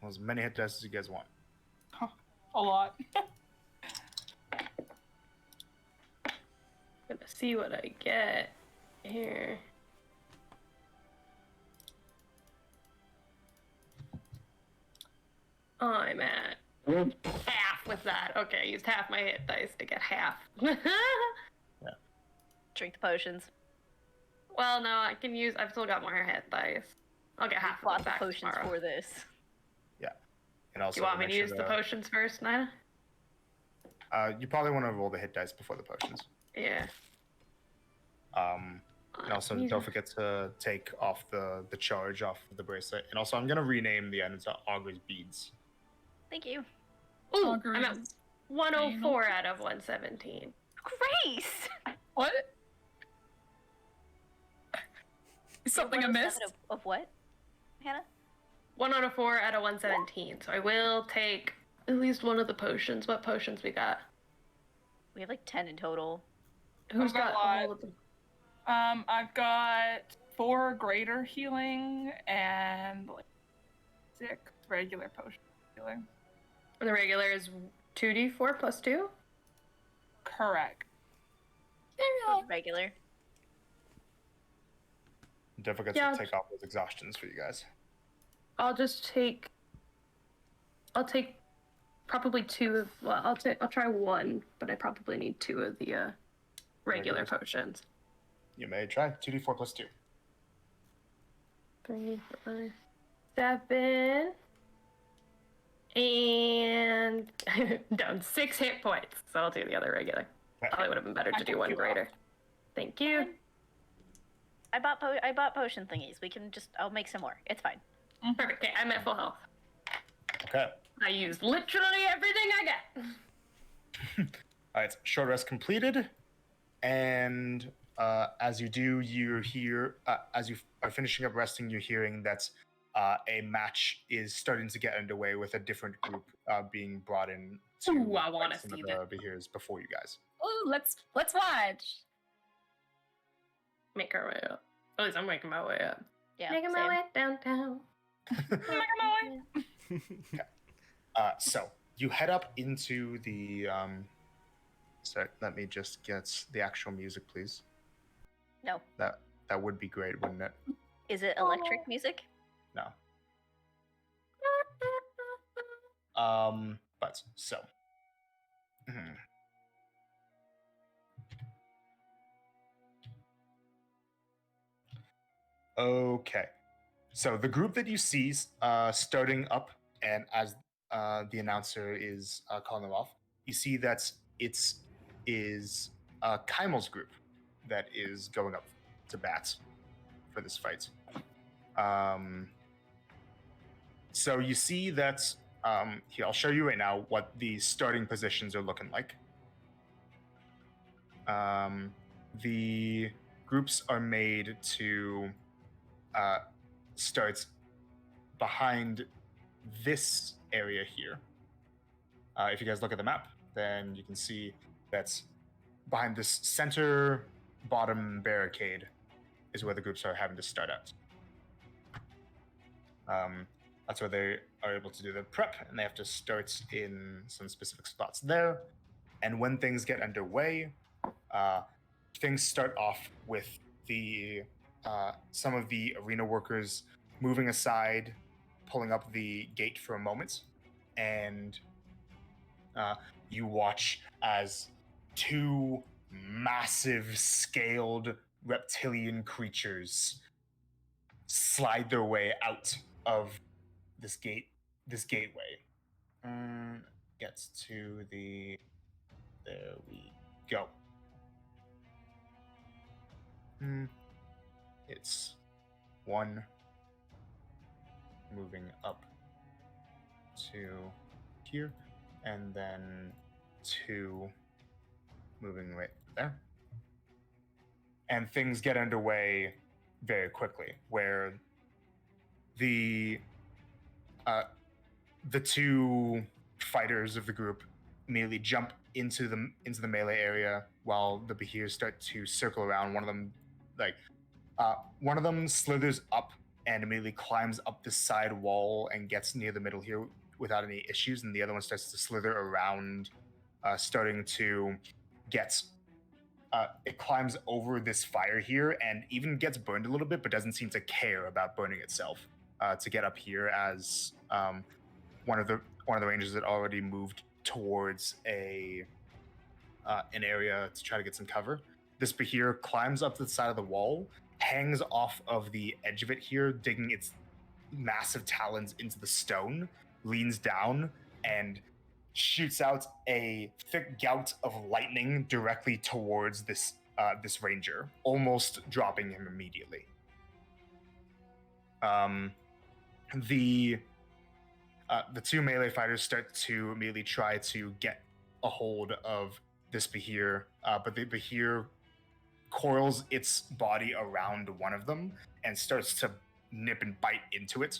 As many hit dice as you guys want. A lot. Gonna see what I get here. I'm at half with that. Okay, I used half my hit dice to get half. drink the potions. Well, no, I can use. I've still got more hit dice. I'll get half of Lots them of back potions tomorrow. for this. And also, Do you want me to make sure use the potions first, Nina? You probably want to roll the hit dice before the potions. Yeah. And also, don't forget to take off the charge off of the bracelet. And also, I'm going to rename the item to Augur's Beads. Thank you. Ooh, Augur I'm at is 104 out of 117. Grace! What? Is something I 107 missed? Of what, Hannah? 104 out of 117. So I will take at least one of the potions. What potions we got? We have like 10 in total. Who's I've got got a lot. all of them? I've got 4 greater healing and like 6 regular potion healing. And the regular is 2d4 plus 2? Correct. Regular. Don't forget Yeah. to take off those exhaustions for you guys. I'll take probably 2 of, well, I'll try 1, but I probably need 2 of the regular Regulars. potions. You may try 2d4 plus 2. 3, 5, 7, and down 6 hit points. So I'll do the other regular. Probably would have been better I to do took 1 you greater. off. Thank you. I bought potion thingies. I'll make some more. It's fine. Perfect. Okay, I'm at full health. Okay. I used literally everything I got. All right, short rest completed. And as you do, you hear, as you are finishing up resting, you're hearing that a match is starting to get underway with a different group being brought in to Ooh, I wanna fight some see of the Behirs before you guys. Oh, let's watch. Make our way up. At least I'm making my way up. Yeah. Making my same. way downtown. So you head up into the. So let me just get the actual music, please. No. That would be great, wouldn't it? Is it electric music? No. But so. Mhm. Okay. So the group that you see starting up, and as the announcer is calling them off, you see that it's Kaimel's group that is going up to bat for this fight. So you see that here, I'll show you right now what the starting positions are looking like. The groups are made to start behind this area here. If you guys look at the map, then you can see that's behind this center bottom barricade is where the groups are having to start out. That's where they are able to do the prep, and they have to start in some specific spots there. And when things get underway, things start off with the some of the arena workers moving aside, pulling up the gate for a moment, and you watch as two massive scaled reptilian creatures slide their way out of this gateway. Gets to the, there we go. It's one moving up to here, and then two moving right there. And things get underway very quickly, where the two fighters of the group immediately jump into the melee area, while the Behirs start to circle around. One of them slithers up and immediately climbs up the side wall and gets near the middle here without any issues, and the other one starts to slither around, starting to get. It climbs over this fire here and even gets burned a little bit, but doesn't seem to care about burning itself to get up here, as one of the rangers had already moved towards an area to try to get some cover. This Behir climbs up the side of the wall, hangs off of the edge of it here, digging its massive talons into the stone, leans down, and shoots out a thick gout of lightning directly towards this ranger, almost dropping him immediately. The two melee fighters start to immediately try to get a hold of this Behir, but the Behir coils its body around one of them and starts to nip and bite into it.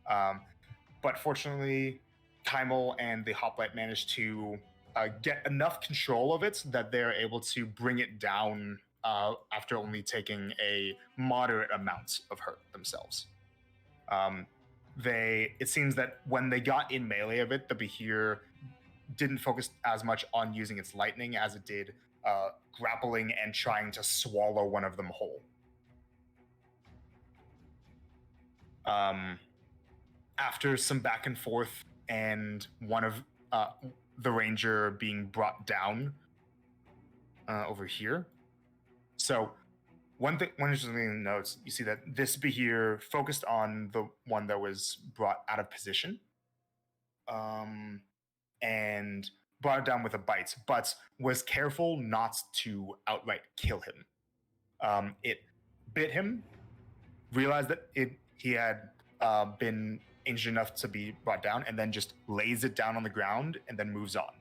But fortunately, Kaimel and the Hoplite manage to get enough control of it that they're able to bring it down after only taking a moderate amount of hurt themselves. It seems that when they got in melee of it, the Behir didn't focus as much on using its lightning as it did grappling and trying to swallow one of them whole. After some back and forth and one of the ranger being brought down over here. So one interesting thing to note, you see that this Behir focused on the one that was brought out of position, and brought it down with a bite, but was careful not to outright kill him. It bit him, realized that he had been injured enough to be brought down, and then just lays it down on the ground and then moves on.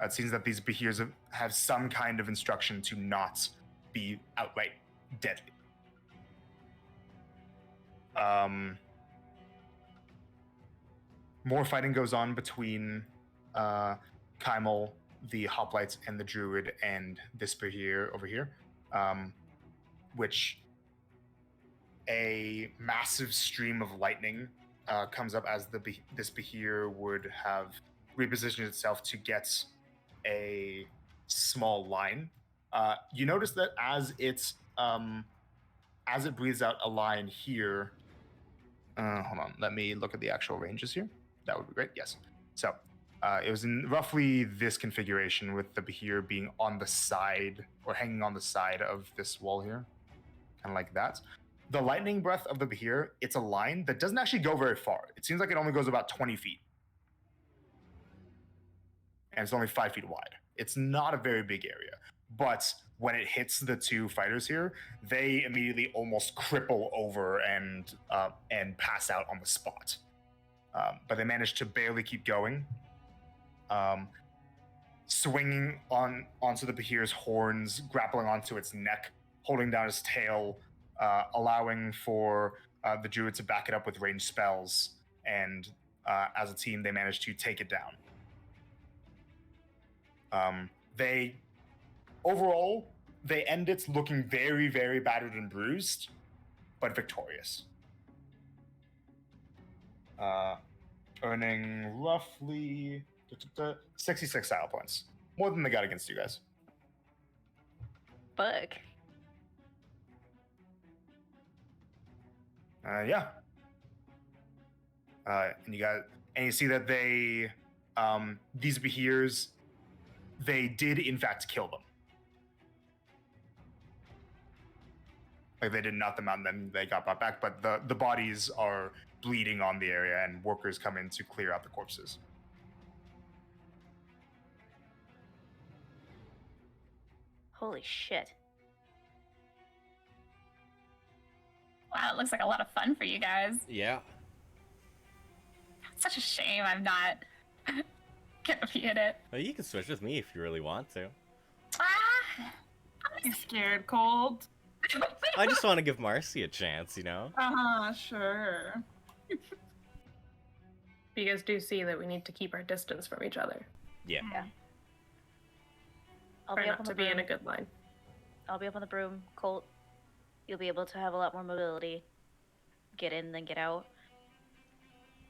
It seems that these Behirs have some kind of instruction to not be outright deadly. More fighting goes on between Kaimel, the Hoplites, and the Druid, and this Behir over here, which a massive stream of lightning comes up as this Behir would have repositioned itself to get a small line. You notice that as it breathes out a line here. Hold on, let me look at the actual ranges here. That would be great. Yes. So it was in roughly this configuration, with the Behir being on the side or hanging on the side of this wall here, kind of like that. The lightning breath of the Behir, it's a line that doesn't actually go very far. It seems like it only goes about 20 feet. And it's only 5 feet wide. It's not a very big area. But when it hits the two fighters here, they immediately almost cripple over and pass out on the spot. But they manage to barely keep going, swinging onto the Behir's horns, grappling onto its neck, holding down its tail, allowing for the druid to back it up with ranged spells, and as a team, they manage to take it down. They end it looking very, very battered and bruised, but victorious. Earning roughly 66 style points. More than they got against you guys. Fuck. Yeah. And you see that they, these Behirs, they did in fact kill them. Like, they did knock them out and then they got brought back, but the bodies are bleeding on the area and workers come in to clear out the corpses. Holy shit. Wow, it looks like a lot of fun for you guys. Yeah. It's such a shame I'm not gonna be in it. Well, you can switch with me if you really want to. Ah, You scared, Cold? I just want to give Marcy a chance, you know? Sure. You guys do see that we need to keep our distance from each other. Yeah. I'll Try be up not on to the be in a broom. good line. I'll be up on the broom. Colt, you'll be able to have a lot more mobility. Get in, then get out.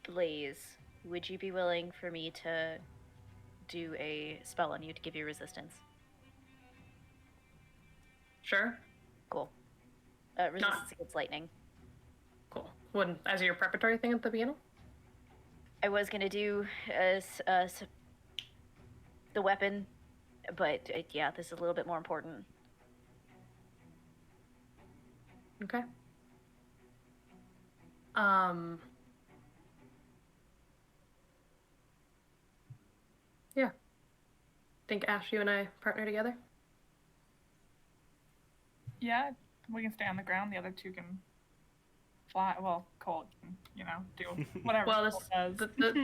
Blaze, would you be willing for me to do a spell on you to give you resistance? Sure. Cool. Resistance against lightning. Cool. When as your preparatory thing at the beginning? I was gonna do the weapon, but yeah, this is a little bit more important. Okay. Yeah. Think Ash, you and I partner together? Yeah, we can stay on the ground. The other two can fly. Well, Colt can, do whatever Well, Colt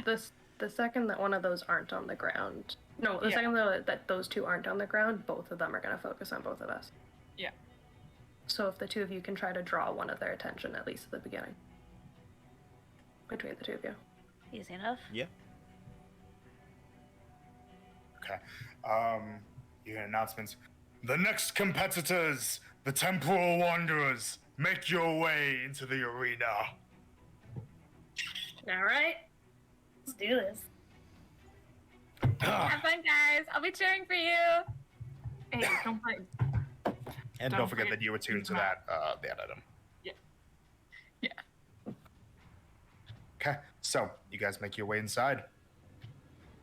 does. the second that one of those aren't on the ground. No, the Yeah. second that those two aren't on the ground, both of them are gonna focus on both of us. Yeah. So if the two of you can try to draw one of their attention at least at the beginning. Between the two of you. Easy enough. Yeah. Okay. You hear announcements. The next competitors, the Temporal Wanderers, make your way into the arena. Alright. Let's do this. have fun, guys. I'll be cheering for you. Hey, don't break. And don't forget that you were tuned to that item. Yeah. Okay, so you guys make your way inside.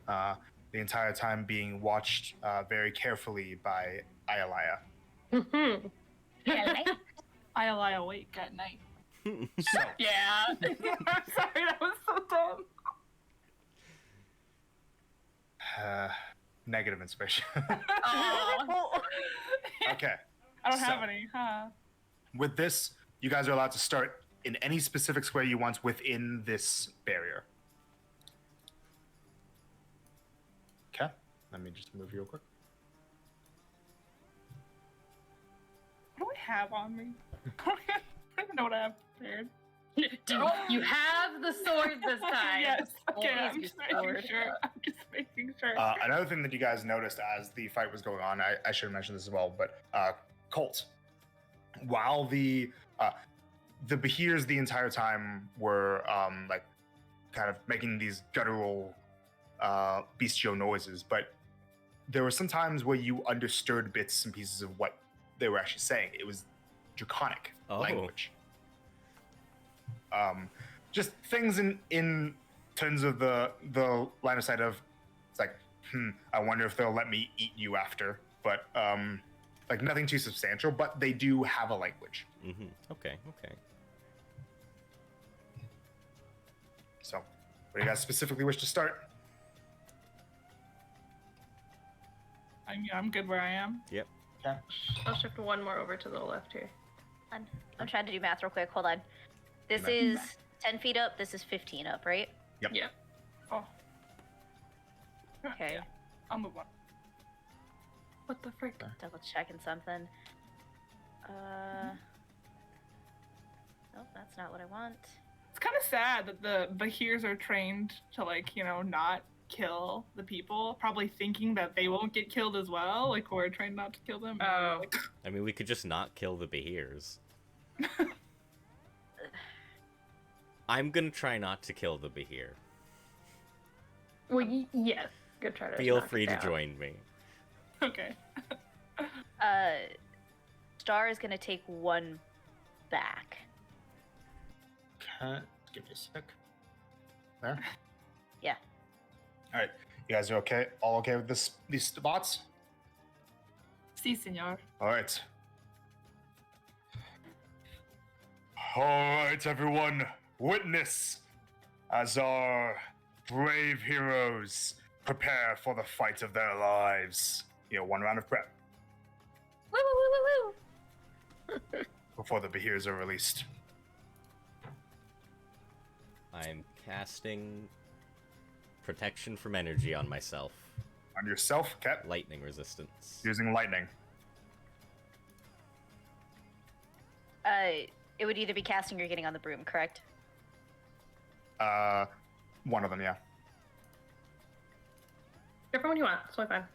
The entire time being watched very carefully by Ayalaya. Mm-hmm. Yeah. I'll lie awake at night. So, Yeah. I'm sorry, that was so dumb. negative inspiration. Oh. Okay. I don't have So- any, huh? With this, you guys are allowed to start in any specific square you want within this barrier. Okay, let me just move you real quick. What do I have on me? I don't even know what I have prepared. You have the sword this time. Yes. Okay, Well, I'm easy just making sword. sure. I'm just making sure. Another thing that you guys noticed as the fight was going on, I should have mentioned this as well, but Colt, while the Behirs the entire time were like kind of making these guttural bestial noises, but there were some times where you understood bits and pieces of what they were actually saying. It was draconic Oh. language. Just things in turns of the line of sight of, it's like, I wonder if they'll let me eat you after. But like nothing too substantial. But they do have a language. Mm-hmm. Okay. So, where do you guys specifically wish to start? I'm good where I am. Yep. Okay. I'll shift one more over to the left here. I'm trying to do math real quick. Hold on. This Math. is 10 feet up. This is 15 up, right? Yep. Yeah. Oh. Okay. Yeah, I'll move on. What the frick? Double checking something. Nope, that's not what I want. It's kind of sad that the Bahirs are trained to, like, not kill the people, probably thinking that they won't get killed as well. Like, we're trained not to kill them. Oh. Like, I mean, we could just not kill the Bahirs. I'm gonna try not to kill the Bahir. Well, yes. Good try to Feel knock it free to down. join me. okay. Star is gonna take one back. Okay. Give me a sec. There. Yeah. All right. You guys are okay? All okay with these spots? Si, senor. All right. All right, everyone. Witness as our brave heroes prepare for the fight of their lives. One round of prep Woo woo woo woo woo! before the Bahirs are released. I'm casting protection from energy on myself. On yourself, Cat, Lightning resistance. using lightning. It would either be casting or getting on the broom, correct? One of them, yeah. Whichever one you want. It's totally fine.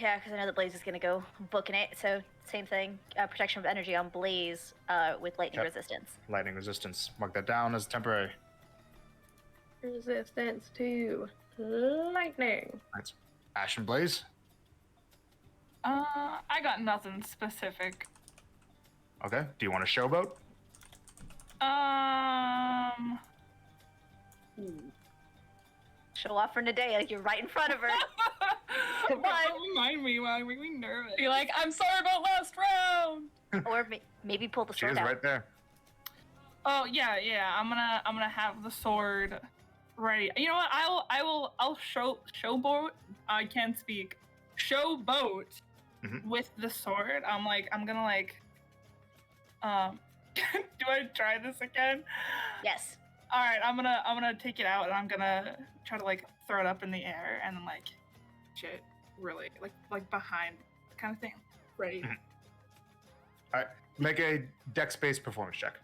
Yeah, because I know that Blaze is gonna go booking it, so same thing. Protection of energy on Blaze, with lightning Okay. resistance. Lightning resistance. Mark that down as temporary. Resistance to lightning. Right. Ash and Blaze. I got nothing specific. Okay. Do you want a showboat? Show off for Nadea, like you're right in front of her. Come on. Don't remind me while you make me nervous. Be like, I'm sorry about last round. Or maybe pull the She sword is out. right there. Oh yeah. I'm gonna have the sword ready. You know what? I'll showboat. I can't speak. Showboat with the sword. I'm gonna do I try this again? Yes. All right, I'm gonna take it out and I'm gonna try to throw it up in the air and then shit, really like behind kind of thing. Ready. All right. Make a dex-based performance check.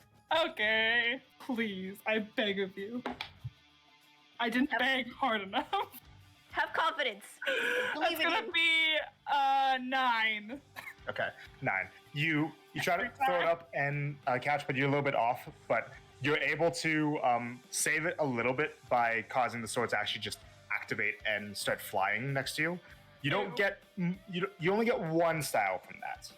Okay, please, I beg of you. I didn't beg hard enough. Have confidence. That's Believe in gonna you. be 9. Okay. 9. You try to throw it up and catch, but you're a little bit off. But you're able to save it a little bit by causing the sword to actually just activate and start flying next to you. You don't get you only get one style from that.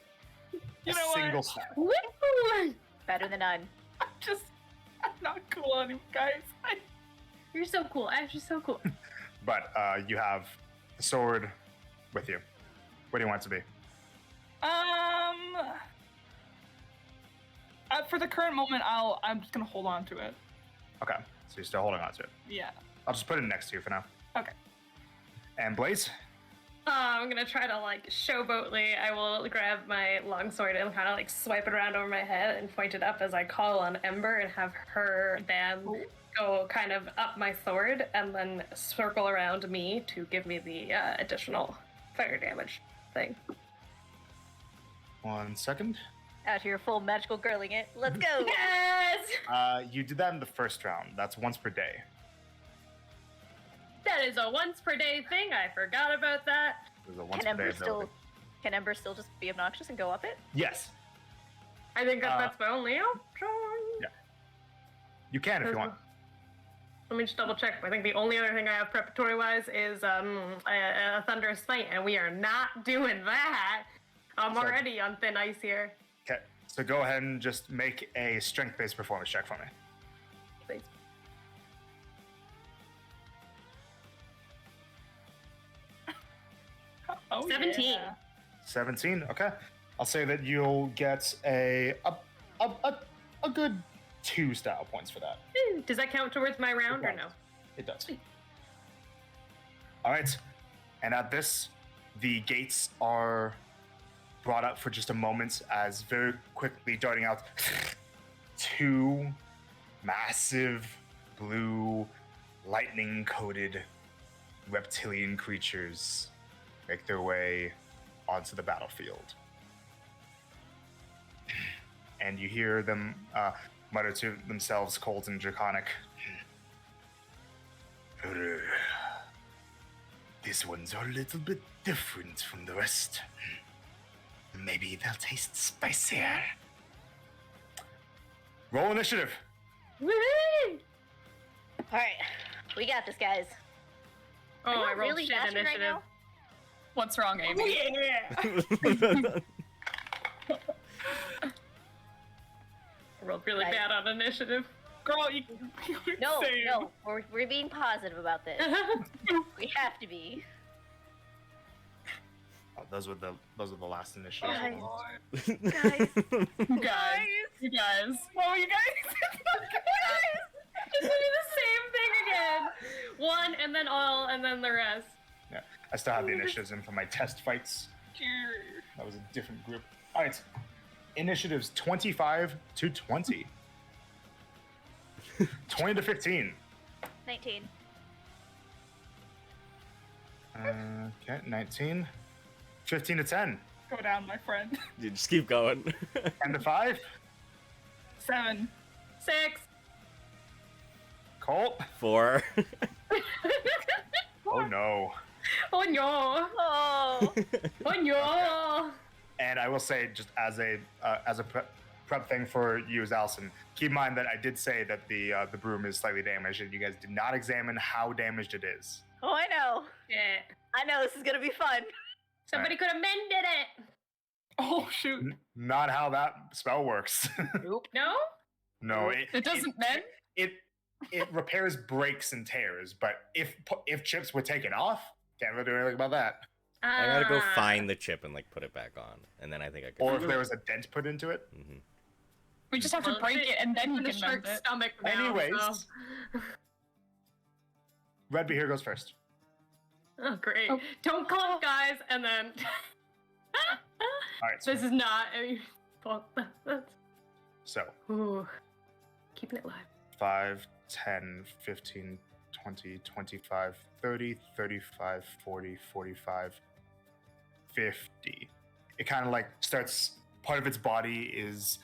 You a know single what? style. Woo! Better than none. I'm not cool on you guys. You're so cool. Ash is so cool. But you have the sword with you. What do you want it to be? For the current moment, I'm just gonna hold on to it. Okay. So you're still holding on to it. Yeah. I'll just put it next to you for now. Okay. And Blaze? I'm gonna try to showboatly. I will grab my longsword and kind of swipe it around over my head and point it up as I call on Ember and have her then go kind of up my sword and then circle around me to give me the additional fire damage thing. 1 second. Out here, full magical girling it. Let's go. Yes! You did that in the first round. That's once per day. That is a once per day thing. I forgot about that. There's a once Can per day ability. Ember still just be obnoxious and go up it? Yes. I think that's my only option. Yeah. You can if you want. Let me just double check. I think the only other thing I have preparatory wise is a thunderous smite, and we are not doing that. I'm So- already on thin ice here. Okay. So go ahead and just make a strength-based performance check for me. Please. Oh, 17. yeah. 17. Okay. I'll say that you'll get a good 2 style points for that. Does that count towards my round or no? It does. All right. And at this, the gates are brought up for just a moment as very quickly darting out 2 massive blue lightning-coated reptilian creatures make their way onto the battlefield. And you hear them mutter to themselves, cold and draconic. These ones are a little bit different from the rest. Maybe they'll taste spicier. Roll initiative. Woo! All right, we got this, guys. Oh, Are you I rolled really shit dashing right initiative. now? What's wrong, Amy? I rolled really Right. bad on initiative. Girl, you No, same. no, we're being positive about this. We have to be. Oh, those were the last initiatives. Guys. Lord. Guys, You guys. You guys. Oh, you guys. Just do the same thing again. One, and then all, and then the rest. Yeah, I still have the initiatives in for my test fights. That was a different group. All right, initiatives 25 to 20, 20 to 15. 19. Okay, 19, 15 to 10, Go down, my friend. You just keep going. 10 to 5. 7. 6. Colt. 4. Oh no. Oh no. Oh, Oh no. And I will say, just as a prep thing for you, as Allison, keep in mind that I did say that the broom is slightly damaged, and you guys did not examine how damaged it is. oh, I know. Yeah. I know this is gonna be fun. Somebody could have mended it. Oh, shoot. Not how that spell works. Nope. No? No, It doesn't mend? It repairs breaks and tears, but if chips were taken off, can't really do anything about that. I gotta go Ah. find the chip and like put it back on, and then I think I could. Or if there was a dent put into it. Mhm. We just have to Well, break it and then in you the can mend shark's it. stomach now, Anyways, so- Red Beer goes first. Oh, great. Oh. Don't clump, guys, and then... All right, so, This is not... so Ooh. Keeping it live. 5, 10, 15, 20, 25, 30, 35, 40, 45, 50. It kind of like starts, part of its body is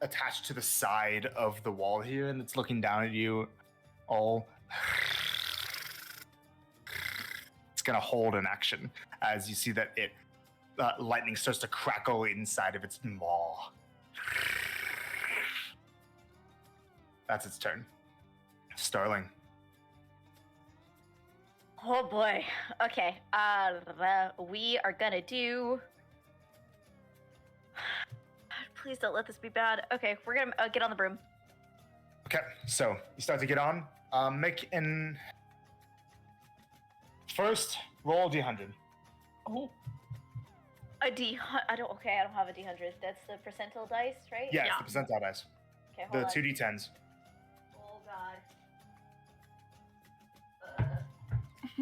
attached to the side of the wall here, and it's looking down at you all. It's gonna hold an action as you see that it lightning starts to crackle inside of its maw. That's its turn. Starling. Oh boy. Okay. We are gonna do. Please don't let this be bad. Okay, we're gonna get on the broom. Okay, so you start to get on. Make an first roll d100. Oh. A D. I don't. Okay, I don't have a D100. That's the percentile dice, right? Yeah, Yeah. it's the percentile dice. Okay, The hold on. 2d10s. Oh god.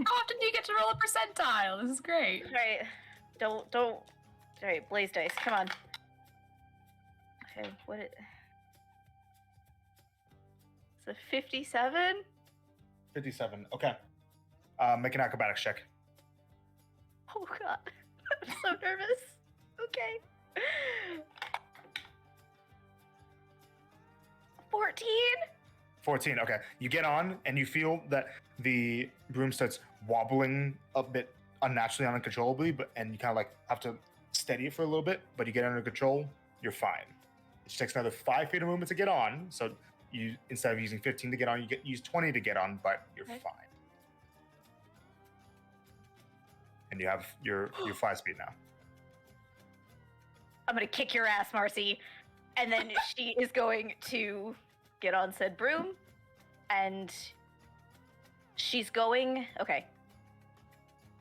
How often do you get to roll a percentile? This is great. Alright. Don't. Alright, blaze dice. Come on. Okay, what it. It's a 57? 57. Okay. Make an acrobatics check. Oh god. I'm so nervous. Okay. 14? 14. Okay. You get on, and you feel that the broom starts wobbling a bit unnaturally, uncontrollably, and you kind of like have to steady it for a little bit. But you get under control. You're fine. It just takes another 5 feet of movement to get on. So you, instead of using 15 to get on, use 20 to get on, but you're Okay. fine. And you have your fly speed now. I'm gonna kick your ass, Marcy. And then she is going to get on said broom. And she's going. Okay.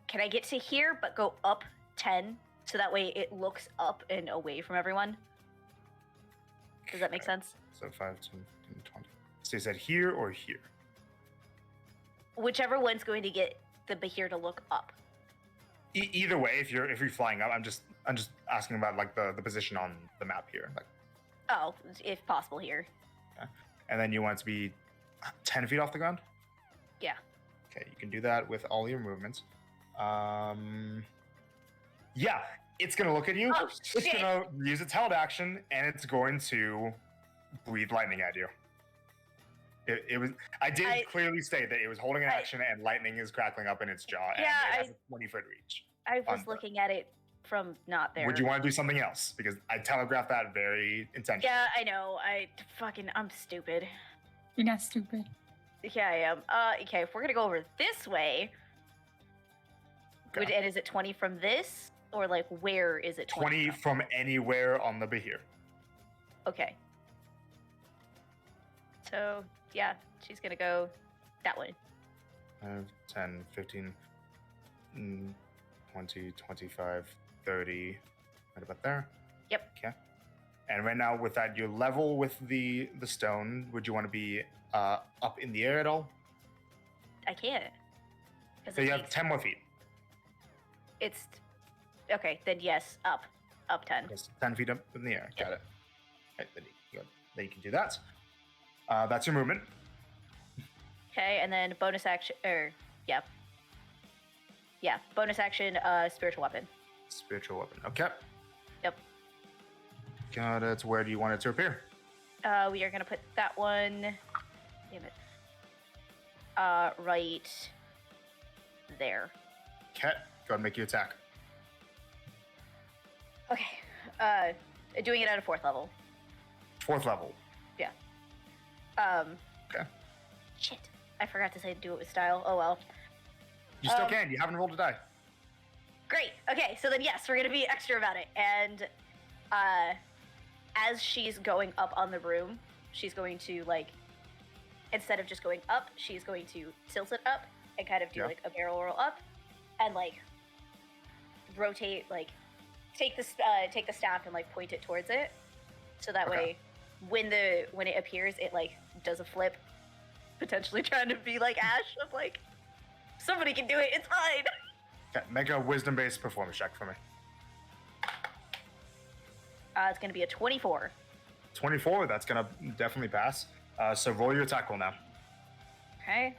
can I get to here but go up 10 so that way it looks up and away from everyone? Does that make Okay. sense? So 5, 10, 15, 20. So you said here or here? Whichever one's going to get the Bahir to look up. Either way, if you're flying up, I'm just asking about like the position on the map here. Like, Oh, if possible here. and then you want it to be 10 feet off the ground? Yeah. Okay, you can do that with all your movements. Yeah, it's gonna look at you. Oh, It's shit! gonna use its held action, and it's going to breathe lightning at you. It was. I did clearly state that it was holding an action, and lightning is crackling up in its jaw, and Yeah, it has a 20-foot reach. I was Under. looking at it from not there. Would you want to do something else? Because I telegraphed that very intentionally. Yeah, I know. I'm stupid. You're not stupid. Yeah, I am. Okay, if we're gonna go over this way, Okay. and is it 20 from this? Or like where is it 20 from anywhere on the Bahir. Okay. So, yeah, she's gonna go that way. 5, 10, 15, 20, 25, 30. Right about there. Yep. Okay. And right now, with that, you're level with the stone. Would you want to be up in the air at all? I can't. 'Cause So it you have takes- 10 more feet. It's okay. Then yes, up 10. Yes, 10 feet up in the air. Got it. Right, then you can do that. That's your movement. Okay, and then bonus action, bonus action, spiritual weapon. Spiritual weapon. Okay. Yep. Got it. Where do you want it to appear? We are gonna put that one. Damn it. Right there. Okay. Go ahead and make your attack. Okay. Doing it at a 4th level. 4th level. Okay. Shit. I forgot to say do it with style. Oh well. You still can. You haven't rolled a die. Great. Okay, so then yes, we're gonna be extra about it. And as she's going up on the room, she's going to like, instead of just going up, she's going to tilt it up and kind of do Yeah. like a barrel roll up, and like rotate, like take the staff and like point it towards it, so that Okay. way when it appears, it like does a flip, potentially trying to be like Ash of like, somebody can do it, it's fine. Okay. Make a wisdom-based performance check for me. It's gonna be a 24. 24. That's gonna definitely pass. So roll your attack roll now, Okay.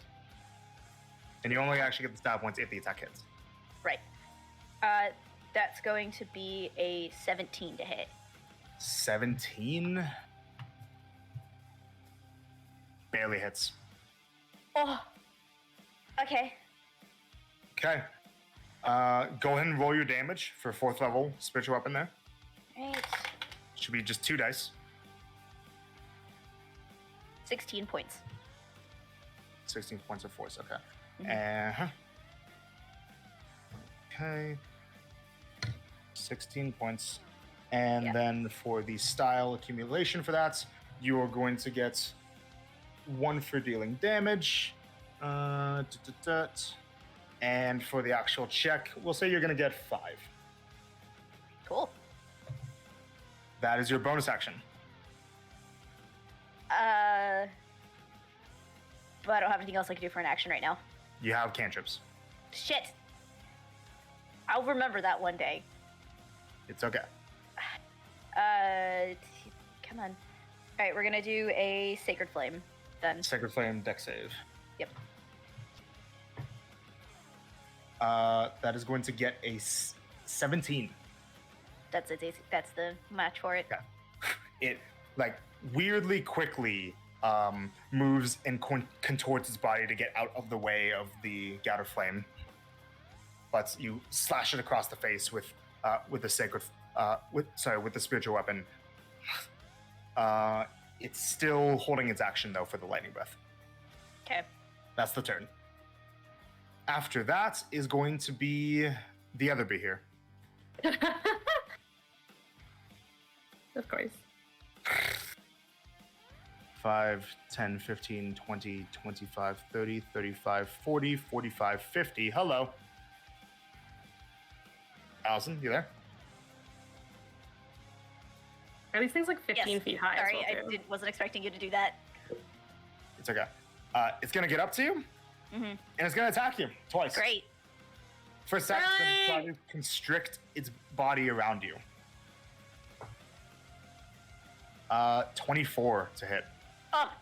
and you only actually get the stab points if the attack hits. Right. That's going to be a 17 to hit. 17. Barely hits. Oh. Okay. Okay. Go ahead and roll your damage for 4th level spiritual weapon there. Right. Should be just 2 dice. 16 points. 16 points of force. Okay. Mhm. Okay. 16 points. And Yeah. then for the style accumulation for that, you are going to get 1 for dealing damage. And for the actual check, we'll say you're going to get 5. Cool. That is your bonus action. But I don't have anything else I can do for an action right now. You have cantrips. Shit. I'll remember that one day. It's okay. Come on. All right, we're gonna do a Sacred Flame then. Sacred Flame deck save. Yep. That is going to get a 17. That's it. That's the match for it. Yeah. It like weirdly quickly moves and contorts its body to get out of the way of the gout of flame. But you slash it across the face with the sacred with the spiritual weapon. It's still holding its action though for the lightning breath. Okay. That's the turn. After that is going to be the other bee here. Of course. 5, 10, 15, 20, 25, 30, 35, 40, 45, 50. Hello. Allison, you there? Are these things like 15 Yes. feet high? as Sorry, well, I too? wasn't expecting you to do that. It's okay. It's gonna get up to you, Hmm. and it's gonna attack you twice. Great. First attack, it's gonna try to constrict its body around you. 24 to hit. Oh.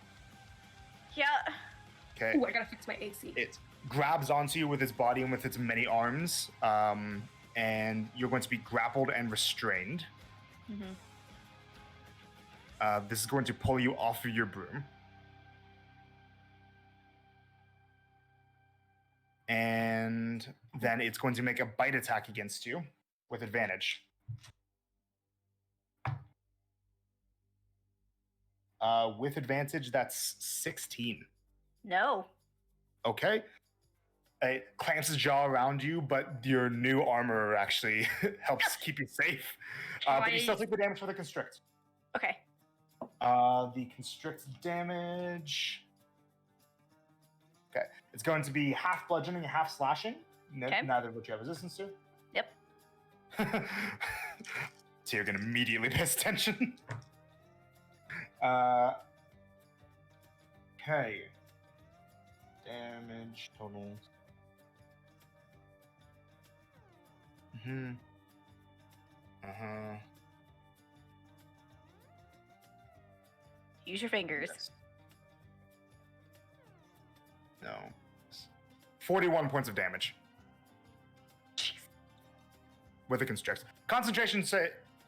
Yeah. Okay. Ooh, I gotta fix my AC. It grabs onto you with its body and with its many arms, and you're going to be grappled and restrained. Hmm. This is going to pull you off of your broom. And then it's going to make a bite attack against you with advantage. With advantage, that's 16. No. Okay. It clamps its jaw around you, but your new armor actually helps keep you safe. But you still take the damage for the constrict. Okay. The constrict damage. Okay. It's going to be half bludgeoning, half slashing. Okay. Neither of which you have resistance to. Yep. So you're going to immediately pay attention. Okay. Damage total. Use your fingers. Yes. No. 41 points of damage. With a constrict. Concentration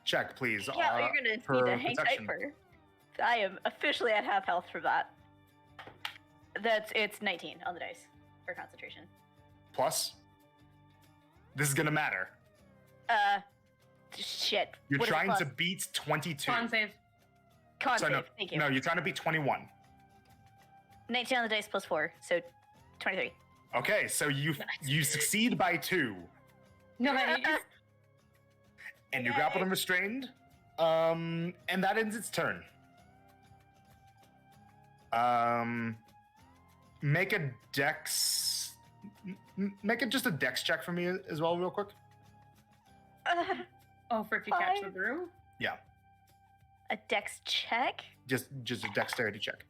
check, please. Yeah, you're gonna need for to hang tight protection. for. I am officially at half health from that. It's 19 on the dice for concentration. Plus. This is gonna matter. Shit. You're What is it trying plus? to beat 22. Con save. Con So save. no, Thank you. no, you're trying to beat 21. 19 on the dice plus 4, so 23. Okay, so you succeed by 2, Nice. and you're grappled and restrained. And that ends its turn. Make a dex. Make it just a dex check for me as well, real quick. Oh, for if you catch the Fine. broom? Yeah, A dex check? just a dexterity check.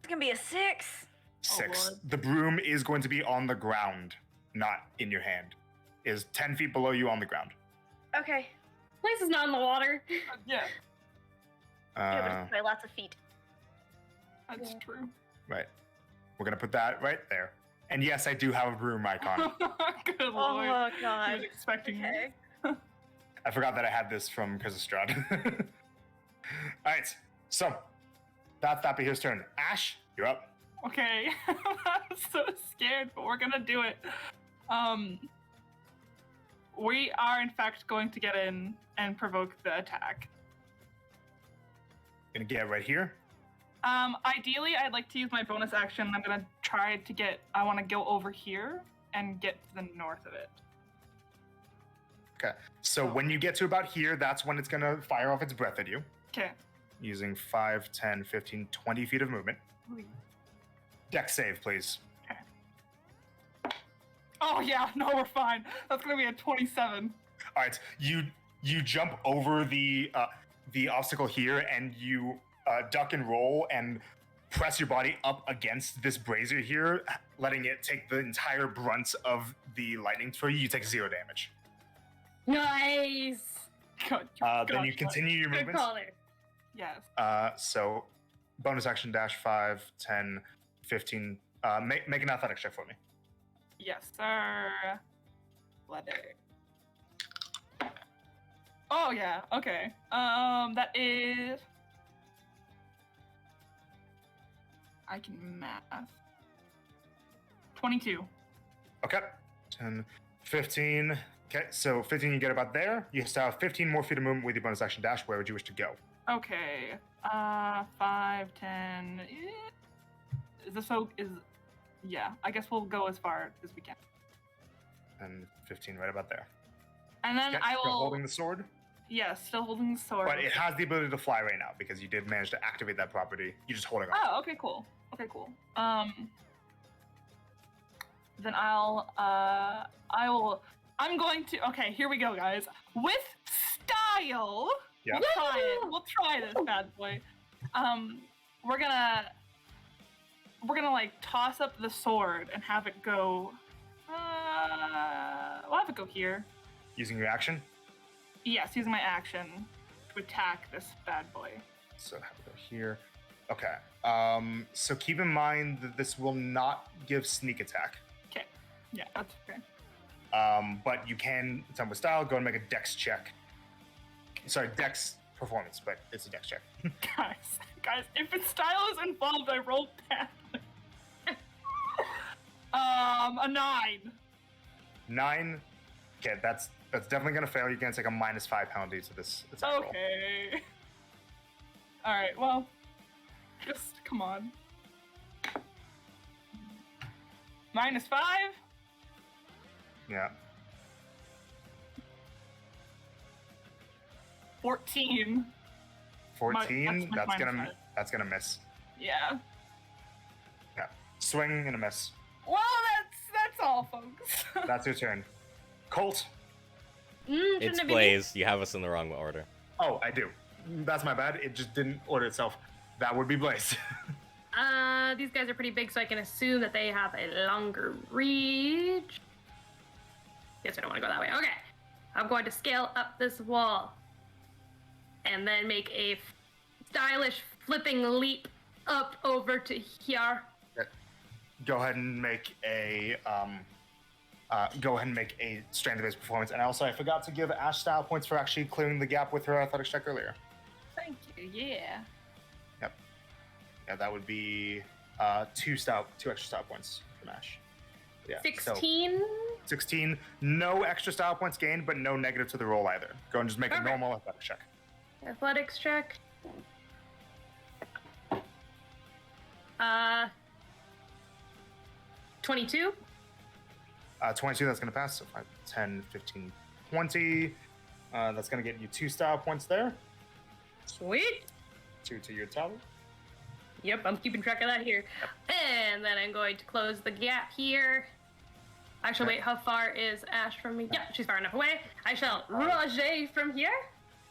It's gonna be a 6. 6. Lord. The broom is going to be on the ground, not in your hand. Is 10 feet below you on the ground. Okay. Place is not in the water. Yeah, Yeah, but it's by lots of feet. that's Yeah. true. Right. We're gonna put that right there. And yes, I do have a broom icon. Good Oh lord. my He god. was expecting me. Okay. I forgot that I had this from Kazastrad. All right, so that's Thapir's turn. Ash, you're up. Okay. I'm so scared, but we're gonna do it. We are in fact going to get in and provoke the attack. Gonna get right here. Ideally, I'd like to use my bonus action. I'm gonna try to get. I want to go over here and get to the north of it. Okay. So when you get to about here, that's when it's gonna fire off its breath at you, Okay. using 5, 10, 15, 20 feet of movement. Dex save, please. Oh yeah, no, we're fine. That's gonna be a 27. All right, you jump over the obstacle here, and you duck and roll and press your body up against this brazier here, letting it take the entire brunt of the lightning for you. You take 0 damage. Nice. Good. Then you Gosh, continue your Good movements. call there. Yes. So bonus action dash 5, 10, 15. Make an athletics check for me. Yes, sir. Athletic. Oh yeah. Okay. That is. I can math. 22. Okay. 10, 15. Okay, so 15 you get about there. You still have 15 more feet of movement with your bonus action dash. Where would you wish to go? Okay. 5, 10. Is this so? Yeah. I guess we'll go as far as we can. And 15 right about there. And then Okay, I still will. holding the sword, Yeah, still holding the sword. but it has the ability to fly right now because you did manage to activate that property. You're just holding on. Oh, okay, cool. Okay, cool. then I'm going to. Okay, here we go, guys. With style. Yeah. We'll try it. We'll try this bad boy. We're gonna like toss up the sword and have it go. We'll have it go here. Using your action. Yes, using my action to attack this bad boy. So have it go here. Okay. So keep in mind that this will not give sneak attack. Okay. Yeah, that's okay. But you can, it's on with style, go and make a dex check. Sorry, dex performance, but it's a dex check. Guys, if its style is involved, I rolled badly. A 9. 9. Okay, that's definitely gonna fail. You're gonna take a -5 penalty to this attack roll. Okay. All right. Well, just come on. -5. Yeah. 14. 14. That's That's gonna miss. Yeah. Yeah. Swing and a miss. Well, that's all, folks. That's your turn. Colt. Shouldn't It's it be me? Blaze. You have us in the wrong order. Oh, I do. That's my bad. It just didn't order itself. That would be Blaze. These guys are pretty big, so I can assume that they have a longer reach. Guess I don't want to go that way. Okay. I'm going to scale up this wall. And then make a stylish flipping leap up over to here. Go ahead and make a strength-based performance. And also, I forgot to give Ash style points for actually clearing the gap with her athletics check earlier. Thank you. Yeah. Yep. Yeah, that would be 2 extra style points from Ash. Yeah. 16. So 16. No extra style points gained, but no negative to the roll either. Go and just make a Okay. normal athletics check. Athletics check. 22. 22, that's going to pass. So 5, 10, 15, 20. That's going to get you 2 style points there. Sweet. 2 to your tally. Yep, I'm keeping track of that here. And then I'm going to close the gap here. Actually, Okay. wait, how far is Ash from me? Yeah, she's far enough away. I shall rage from here.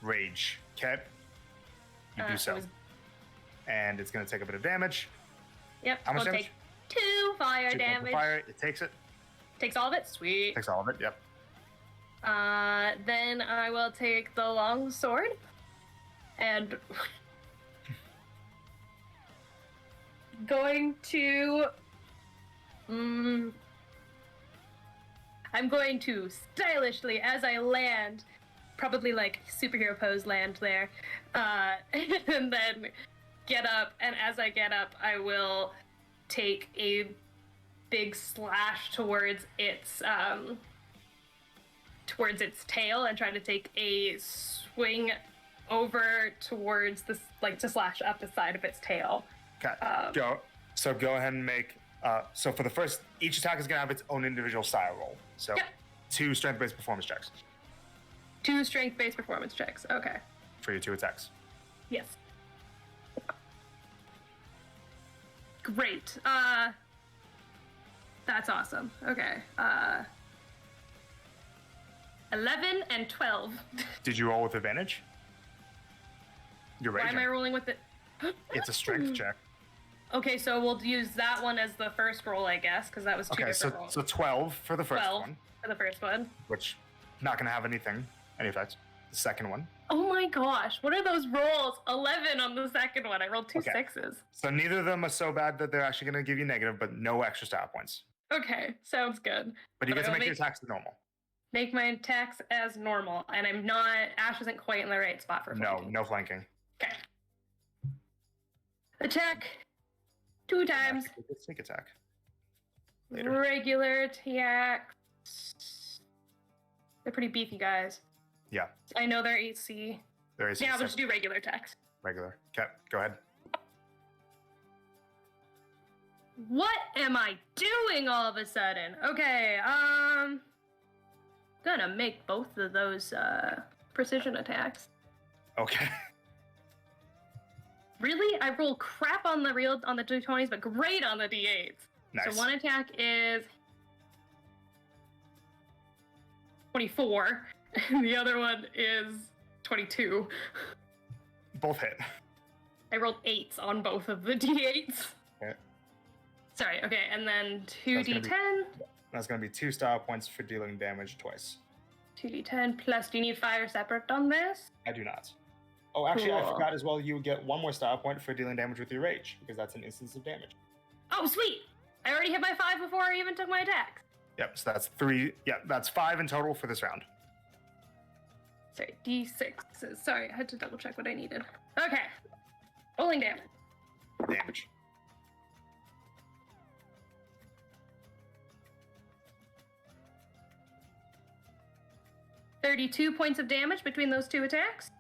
Rage. Okay. You do so. it was- And it's going to take a bit of damage. Yep, How much we'll damage? take 2 fire 2 points of damage. fire. It takes it. Takes all of it? Sweet. Takes all of it. Yep. Then I will take the long sword and going to I'm going to stylishly as I land, probably like superhero pose land there, and then get up, and as I get up I will take a big slash towards its tail and try to take a swing over towards this, like to slash up the side of its tail. Okay. Go ahead and make. So for the first, each attack is going to have its own individual style roll. So Yep. 2 strength-based performance checks 2 strength-based performance checks. Okay. for your 2 attacks. Yes. Great. That's awesome. Okay. 11 and 12. Did you roll with advantage? You're Why raging. am I rolling with it? It's a strength check. Okay, so we'll use that one as the first roll, I guess, because that was 2 Okay, different so rolls. 12 for the first 12 one, for the first one. which not going to have any effect. The second one. Oh my gosh, what are those rolls? 11 on the second one. I rolled 2 Okay. 6s. So neither of them are so bad that they're actually going to give you negative, but no extra style points. Okay, sounds good. But you But get to I will make your attacks normal. Make my attacks as normal, and I'm not. Ash isn't quite in the right spot for No, flanking. no flanking. Okay. Attack 2 times. Take a sneak attack. Later. Regular attacks. They're pretty beefy guys. Yeah, I know they're AC. there is. Yeah, we'll just do regular attacks. regular. Okay, go ahead. What am I doing all of a sudden? Okay, gonna make both of those precision attacks. Okay. Really? I roll crap on the D20s, but great on the D8s. Nice. So one attack is 24, and the other one is 22. Both hit. I rolled 8s on both of the d8s. Okay. Sorry, okay, and then That's gonna 2d10. That's going to be 2 style points for dealing damage twice. 2d10 plus, do you need fire separate on this? I do not. Oh, actually, I Cool. forgot as well. You would get 1 more style point for dealing damage with your rage, because that's an instance of damage. Oh, sweet! I already hit my 5 before I even took my attack. Yep, so that's 3. Yeah, that's 5 in total for this round. Sorry, d6. Sorry, I had to double check what I needed. Okay. Rolling damage. Damage. $32 points of damage between those 2 attacks.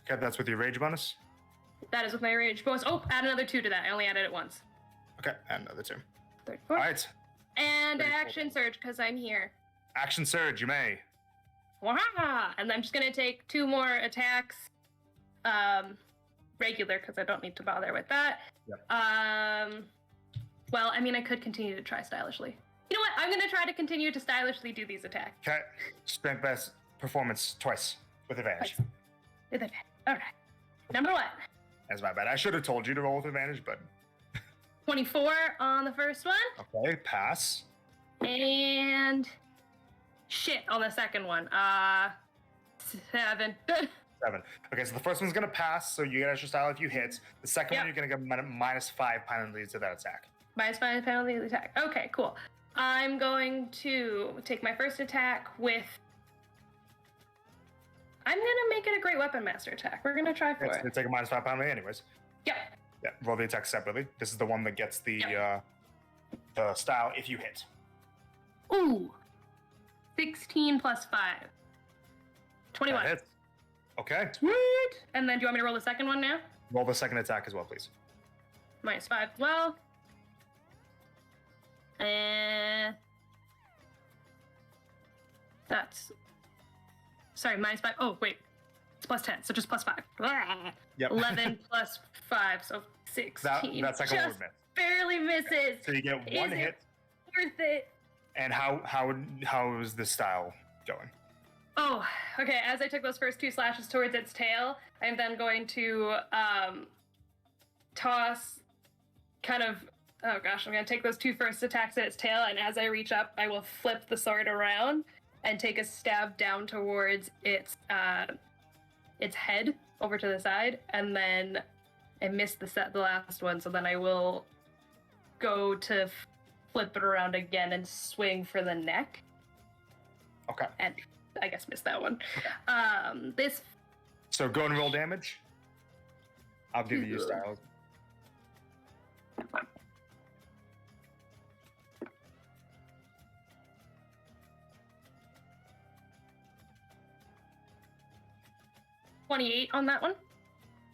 Okay, that's with your rage bonus. That is with my rage bonus. Oh, add another 2 to that. I only added it once. Okay, and another 2. 34. All right, And 34. action surge because I'm here. action surge, you may. Wah! And I'm just gonna take 2 more attacks. Regular because I don't need to bother with that. Yep. Well, I mean, I could continue to try stylishly. You know what? I'm gonna try to continue to stylishly do these attacks. Okay, strength best performance twice with advantage. With advantage. All right. Number 1. That's my bad. I should have told you to roll with advantage, but 24 on the first one, okay, pass. and shit on the second one. 7. 7. Okay, so the first one's gonna pass, so you get extra style if you hit. The second one, Yep. you're gonna get -5 penalty to that attack. Minus 5 penalty attack. Okay, cool. I'm going to take my first attack with. I'm gonna make it a great weapon master attack. We're gonna try for It's it. gonna take a -5 penalty, anyways. Yep. Yeah, roll the attack separately. This is the one that gets the style if you hit. Ooh. 16 plus 5. 21. That hits. Okay, Sweet. And then do you want me to roll the second one now? roll the second attack as well, please. -5 as well. And that's sorry, -5. Oh wait, it's +10, so just +5. Yep. 11 plus 5, so 16. that second one would Just miss. barely misses. So you get Is one it hit. Worth it. And how is this style going? Oh, okay. As I took those first 2 slashes towards its tail, I'm then going to toss kind of. Oh gosh, I'm going to take those 2 first attacks at its tail, and as I reach up, I will flip the sword around and take a stab down towards its head over to the side, and then I missed the last one, so then I will go to flip it around again and swing for the neck, Okay. and I guess missed that one. This So go and roll damage. I'll give you your style. $28 on that one.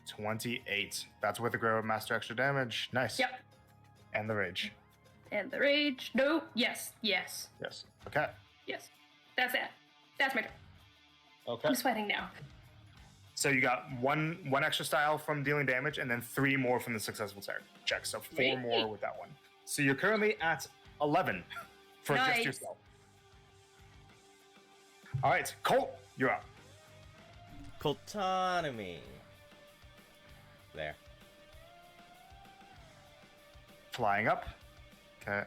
28. That's with the Grove Master extra damage. Nice. Yep. And the rage. And the rage. No. Yes. Yes. Yes. Okay. Yes. That's it. That's my turn. Okay. I'm sweating now. So you got one extra style from dealing damage, and then 3 more from the successful check. So 4 Sweet. more with that one. So you're currently at 11 for just Nice. yourself. All right, Colt, you're up. Coltonomy. There. Flying up. Okay.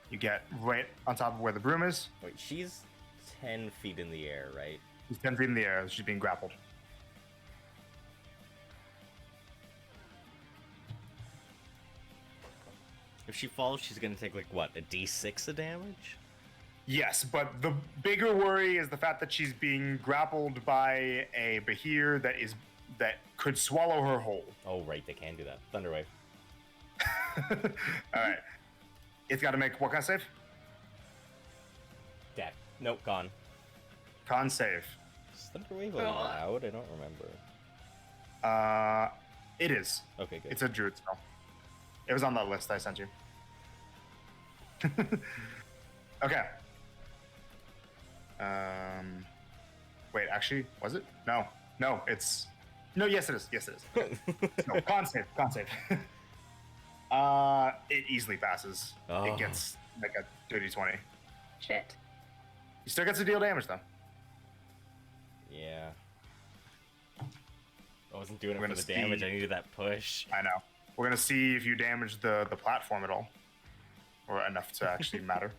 You get right on top of where the broom is. Wait, she's 10 feet in the air, right? She's 10 feet in the air. She's being grappled. If she falls, she's gonna take, like, what, a d6 of damage? Yes, but the bigger worry is the fact that she's being grappled by a Bahir that could swallow her whole. Oh, right, they can do that. Thunderwave. All right. It's got to make what kind of save? Dead. Nope, gone. Con save. Is Thunderwave allowed? I don't remember. It is. Okay, good. It's a druid spell. It was on that list I sent you. Okay. Wait, actually, was it? No, it's no. Yes, it is. Yes, it is. No, con save. It easily passes. Oh. It gets like a dirty 20. Shit. You still get to deal damage though. Yeah. I wasn't doing it We're for gonna the damage. see. I needed that push. I know. We're gonna see if you damage the platform at all, or enough to actually matter.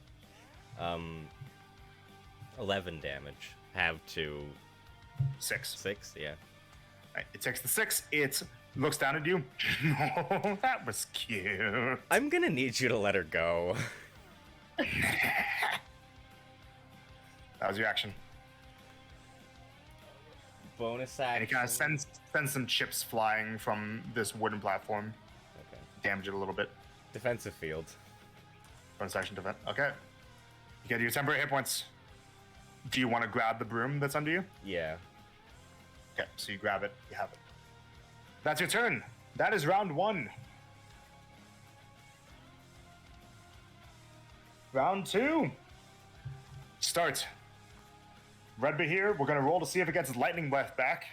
11 damage. Have to 6. 6. Yeah. Right, it takes the 6. It looks down at you. Oh, that was cute. I'm gonna need you to let her go. That was your action. Bonus And action. you kind of send some chips flying from this wooden platform. Okay. Damage it a little bit. Defensive field. Bonus action defense. Okay. You get your temporary hit points. Do you want to grab the broom that's under you? Yeah. Okay, so you grab it. You have it. That's your turn. That is round 1. Round 2. Start. Red Bahir, we're going to roll to see if it gets its lightning breath back.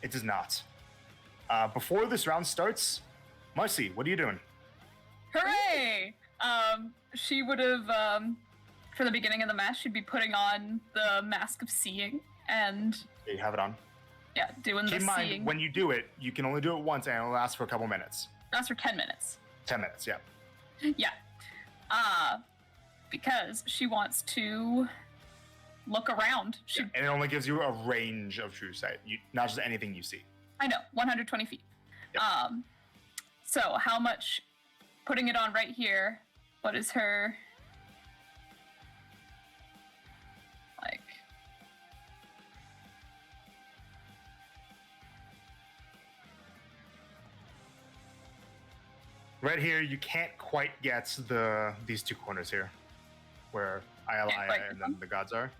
It does not. Before this round starts, Marcy, what are you doing? Hooray! She would have, for the beginning of the match, she'd be putting on the Mask of Seeing and, You have it on. yeah, doing Keep the in mind, seeing. when you do it, you can only do it once and it'll last for a couple minutes. That's for 10 minutes. 10 minutes, yeah. Yeah. Because she wants to look around. She, And it only gives you a range of true sight, not just anything you see. I know, 120 feet. Yep. So how much, putting it on right here, what is her, like, Right here, you can't quite get these two corners here, where Can't quite Ayalaya get and then the gods are.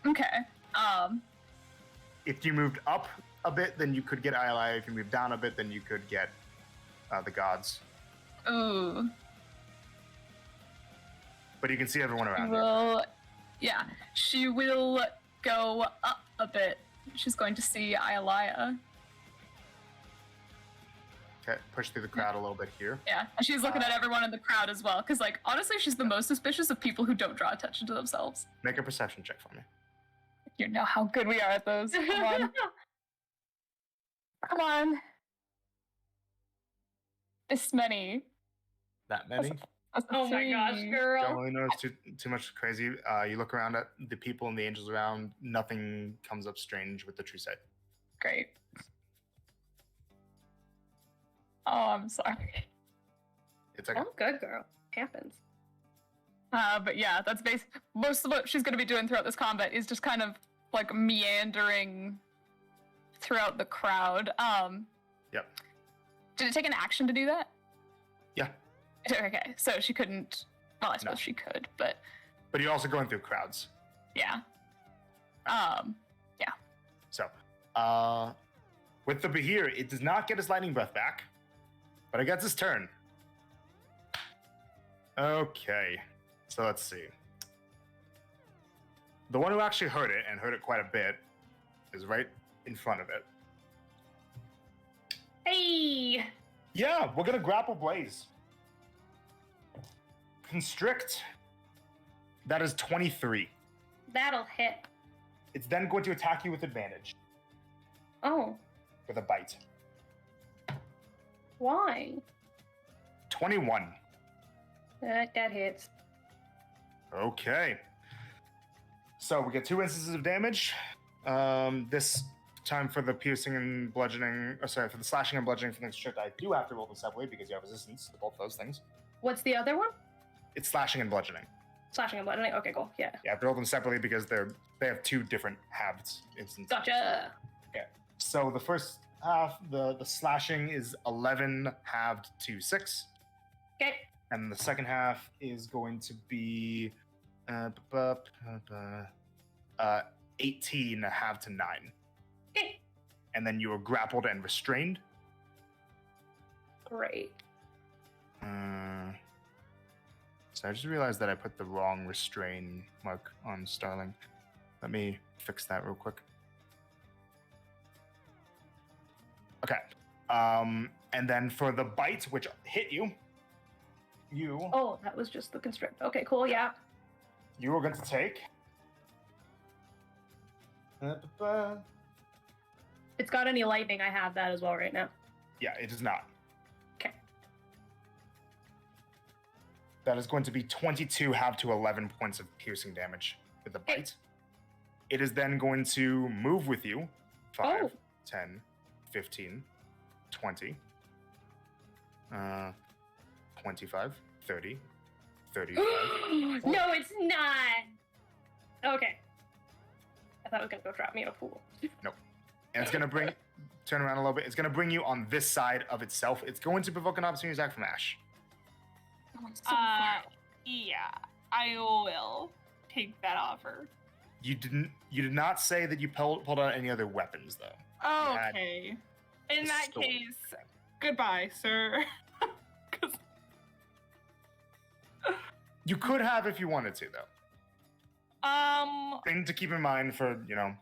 okay. If you moved up a bit, then you could get Ayalaya. If you moved down a bit, then you could get the gods. Ooh. But you can see everyone She around you. will, yeah, she will go up a bit. She's going to see Ayalaya. Okay, push through the crowd a little bit here. Yeah, and she's looking at everyone in the crowd as well, because, like, honestly, she's the most suspicious of people who don't draw attention to themselves. Make a perception check for me. You know how good we are at those. Come on. Come on. This many. That many? That's a Oh my gosh, 3. girl. Don't really notice too much crazy. You look around at the people and the angels around. Nothing comes up strange with the true sight. Great. Oh, I'm sorry. It's like Oh, good girl. Happens. But yeah, that's most of what she's going to be doing throughout this combat is just kind of like meandering throughout the crowd. Yep. Did it take an action to do that? Yeah. Okay, so she couldn't. Well, I suppose No. she could, but But you're also going through crowds. yeah. So, with the Bahir, it does not get its lightning breath back, but it gets its turn. Okay, so let's see. The one who actually heard it, and heard it quite a bit, is right in front of it. Hey! Yeah, we're gonna grapple Blaze. Constrict. That is 23. That'll hit. It's then going to attack you with advantage, Oh, with a bite. why? 21. That hits. Okay. So we get 2 instances of damage. This time for the piercing and bludgeoning, for the slashing and bludgeoning for the constrict, I do have to roll them separately because you have resistance to both those things. What's the other one? It's slashing and bludgeoning. Slashing and bludgeoning. Okay, cool. Yeah. You have to roll them separately because they have 2 different halved instances. Gotcha. So the first half, the slashing is 11 halved to 6. Okay. And the second half is going to be 18 halved to 9. Okay. And then you are grappled and restrained. Great. So I just realized that I put the wrong restrain mark on Starling. Let me fix that real quick. Okay. And then for the bite, which hit you, you Oh, that was just the constrict. Okay, cool. Yeah. you are going to take. It's got any lightning. I have that as well right now. Yeah, it is not. Okay. That is going to be 22 half to 11 points of piercing damage with the bite. It is then going to move with you 5, Oh. 10, 15, 20, 25, 30, 35. No, it's not. Okay. I thought it was gonna go drop me in a pool. And it's going to turn around a little bit. It's going to bring you on this side of itself. It's going to provoke an opportunity attack from Ash. Yeah, I will take that offer. You did not say that you pulled out any other weapons, though. had Okay. In the that sword. case, goodbye, sir. 'Cause- You could have if you wanted to, though. Thing to keep in mind for, yeah.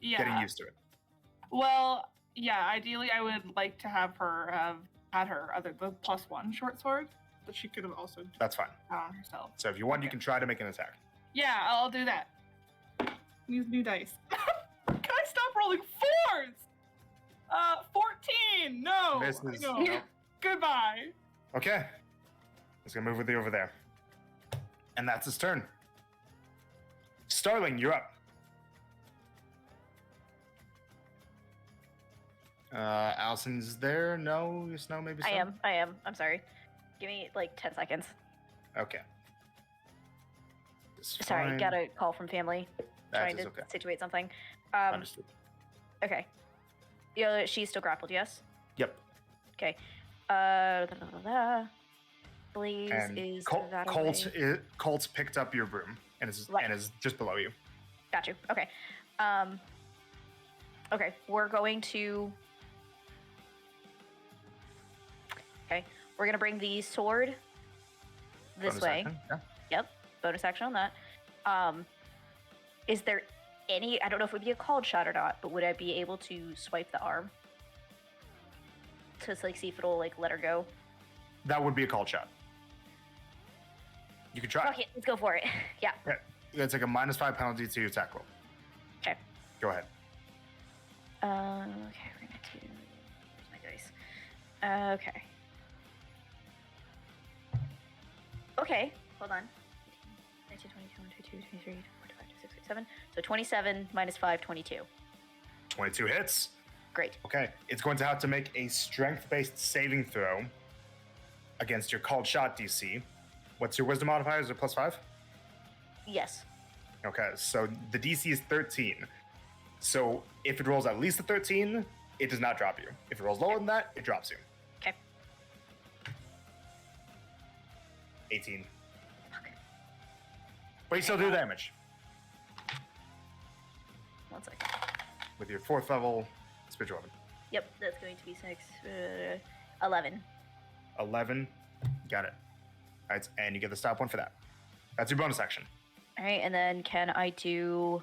getting used to it. Well, yeah, ideally I would like to have her have had her the +1 short sword that she could have also That's fine. had on herself. So if you want, you Okay. can try to make an attack. Yeah, I'll do that. Use new dice. Can I stop rolling 4s? 14. No. Misses. No. Nope. Goodbye. Okay. It's going to move with you over there. And that's his turn. Starling, you're up. Allison's there? No? Yes, no, maybe so? I am. I'm sorry. Give me like 10 seconds. Okay. It's Sorry, fine. got a call from family. That Trying is to okay. situate something. Understood. Okay. Yeah, she's still grappled, yes? Yep. Okay. Blaze And is that Colt, away. Colt's picked up your broom and is Right. just below you. Got you. Okay. Okay, we're going to. Okay, we're gonna bring the sword this Bonus way. action, yeah. Yep, bonus action on that. Is there any? I don't know if it would be a called shot or not, but would I be able to swipe the arm to like see if it'll like let her go? That would be a called shot. You could try. Okay, let's go for it. Yeah. Yeah. It's like a -5 penalty to your attack roll. Okay. Go ahead. Okay, we're gonna do. Where's my dice? Okay. Okay, hold on. 19, 22, 22, 23, 25, 26, 27. So 27 minus 5, 22. 22 hits. Great. Okay. It's going to have to make a strength-based saving throw against your called shot DC. What's your wisdom modifier? Is it +5? Yes. Okay, so the DC is 13. So if it rolls at least a 13, it does not drop you. If it rolls lower than that, it drops you. Okay. 18. Fuck. But you still do damage 1 second. with your 4th level spiritual weapon. Yep, that's going to be 6. 11. 11. Got it. All right, and you get the stop one for that. That's your bonus action. All right, and then can I do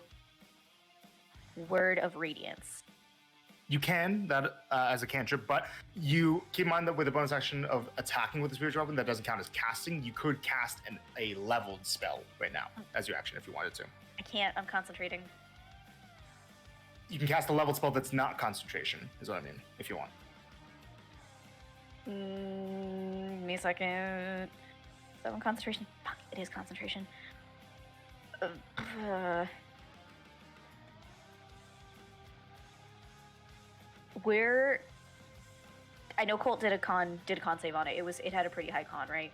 Word of Radiance? You can that as a cantrip, but you keep in mind that with the bonus action of attacking with the spiritual weapon, that doesn't count as casting. You could cast a leveled spell right now as your action if you wanted to. I can't. I'm concentrating. You can cast a leveled spell that's not concentration, is what I mean, if you want. Give me a second. 7 concentration. Fuck, it is concentration. Where I know Colt did a con save on it. It had a pretty high con, right?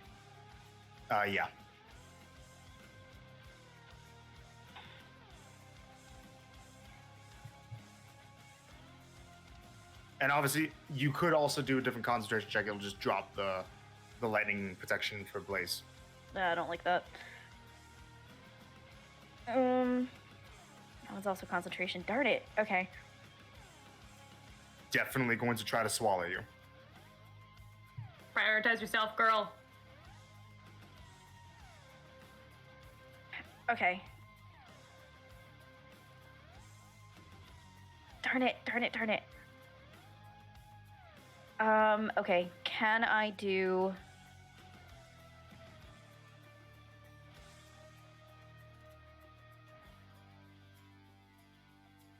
Yeah. And obviously, you could also do a different concentration check. It'll just drop the lightning protection for Blaze. I don't like that. That one's also concentration. Darn it. Okay. Definitely going to try to swallow you. Prioritize yourself, girl. Okay. Darn it. Okay. Can I do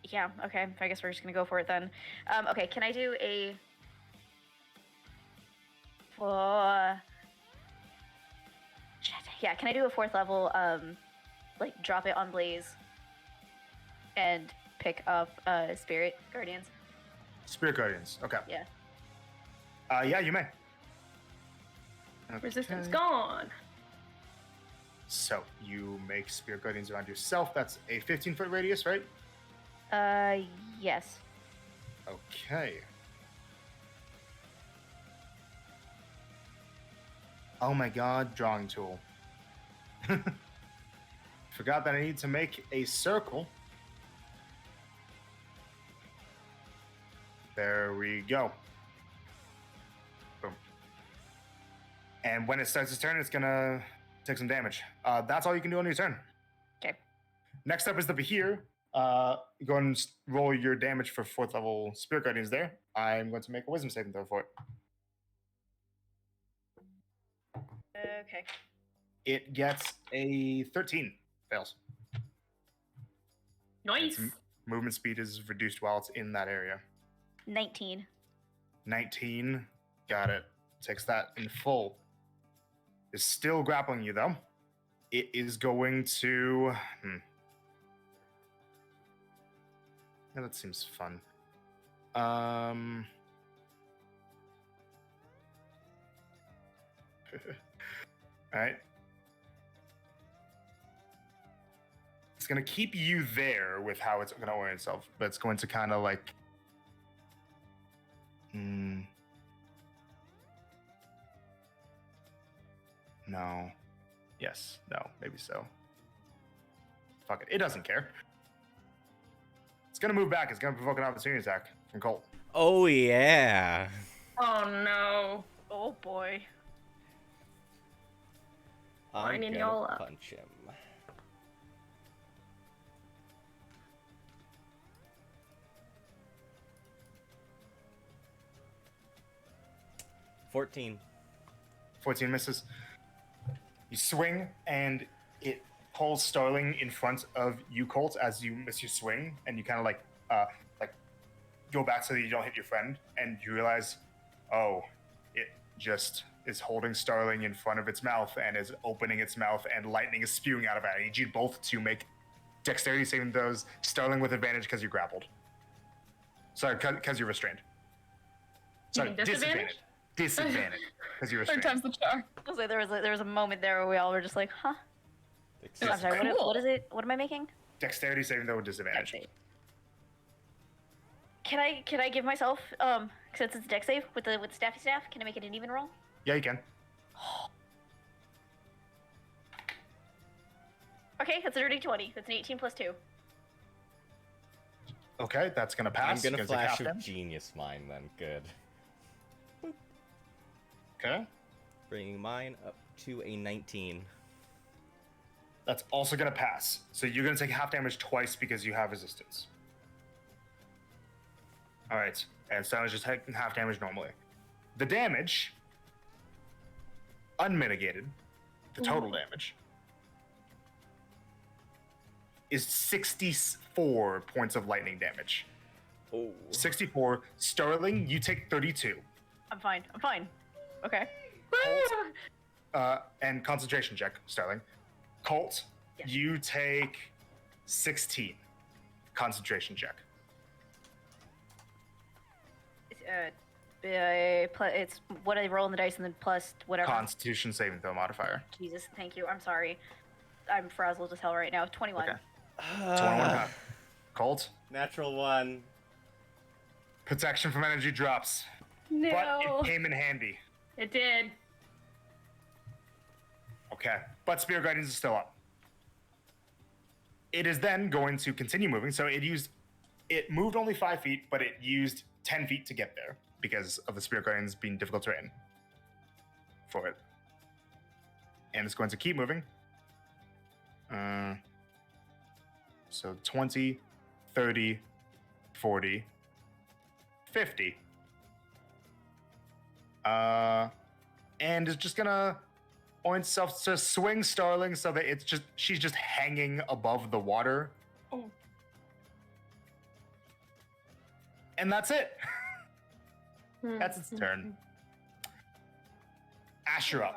Yeah, okay. I guess we're just gonna go for it then. Okay, can I do a... Shit. Yeah, can I do a 4th level, like, drop it on Blaze and pick up, Spirit Guardians? Spirit Guardians. Okay. Yeah. Yeah, you may. Resistance Okay. gone. So you make Spirit Guardians around yourself. That's a 15-foot radius, right? Yes. Okay. Oh my god, drawing tool. Forgot that I need to make a circle. There we go. Boom. And when it starts its turn, it's gonna take some damage. That's all you can do on your turn. Okay. Next up is the Bahir. Go and roll your damage for 4th level Spirit Guardians there. I'm going to make a Wisdom saving throw for it. Okay. It gets a 13. Fails. Nice. Its movement speed is reduced while it's in that area. 19. 19. Got it. Takes that in full. Is still grappling you, though. It is going to... Yeah, that seems fun. Alright. It's going to keep you there with how it's going to orient itself, but it's going to kind of like... No. Yes. No. Maybe so. Fuck it. It doesn't care. It's going to move back. It's going to provoke an opportunity attack from Colt. Oh yeah. Oh no. Oh boy. I'm Lining gonna y'all up. punch him. $14. 14 misses. You swing, and it pulls Starling in front of you, Colt, as you miss your swing, and you kind of like go back so that you don't hit your friend, and you realize, oh, it just is holding Starling in front of its mouth and is opening its mouth, and lightning is spewing out of it. I need you both to make dexterity saving throws, Starling with advantage because you grappled. Sorry, because you're restrained. Sorry, mean disadvantage? Disadvantage, because you're Third restrained. time's the charm. I was like, there was a moment there where we all were just like, huh? I'm sorry, Cool. what is it? What am I making? Dexterity saving throw with disadvantage. Dex save. Can I give myself since it's dex save with the staffy staff? Can I make it an even roll? Yeah, you can. Okay, that's a dirty 20. That's an 18 plus 2. Okay, that's gonna I'm pass. gonna You're take half flash a damage. genius mine then. Good. Okay, Bringing mine up to a 19. that's also gonna pass. So you're gonna take half damage twice because you have resistance. All right, and Stanley's just taking half damage normally. The damage, unmitigated, the total damage, is 64 points of lightning damage. Oh. 64. Starling, you take 32. I'm fine. Okay. And concentration check, Starling. Colt, Yes. you take 16. Concentration check. It's what I roll in the dice and then plus whatever. Constitution saving throw modifier. Jesus, thank you. I'm sorry. I'm frazzled as hell right now. 21. Okay. 21 pound. Colt, Natural 1. protection from energy drops. No. But it came in handy. It did. Okay. But Spirit Guardians is still up. It is then going to continue moving. So it moved only 5 feet, but it used 10 feet to get there because of the Spirit Guardians being difficult terrain for it. And it's going to keep moving. So 20, 30, 40, 50. And is just gonna point itself to swing Starling so that she's just hanging above the water. Oh. And that's it. That's its turn. Ash, you're up.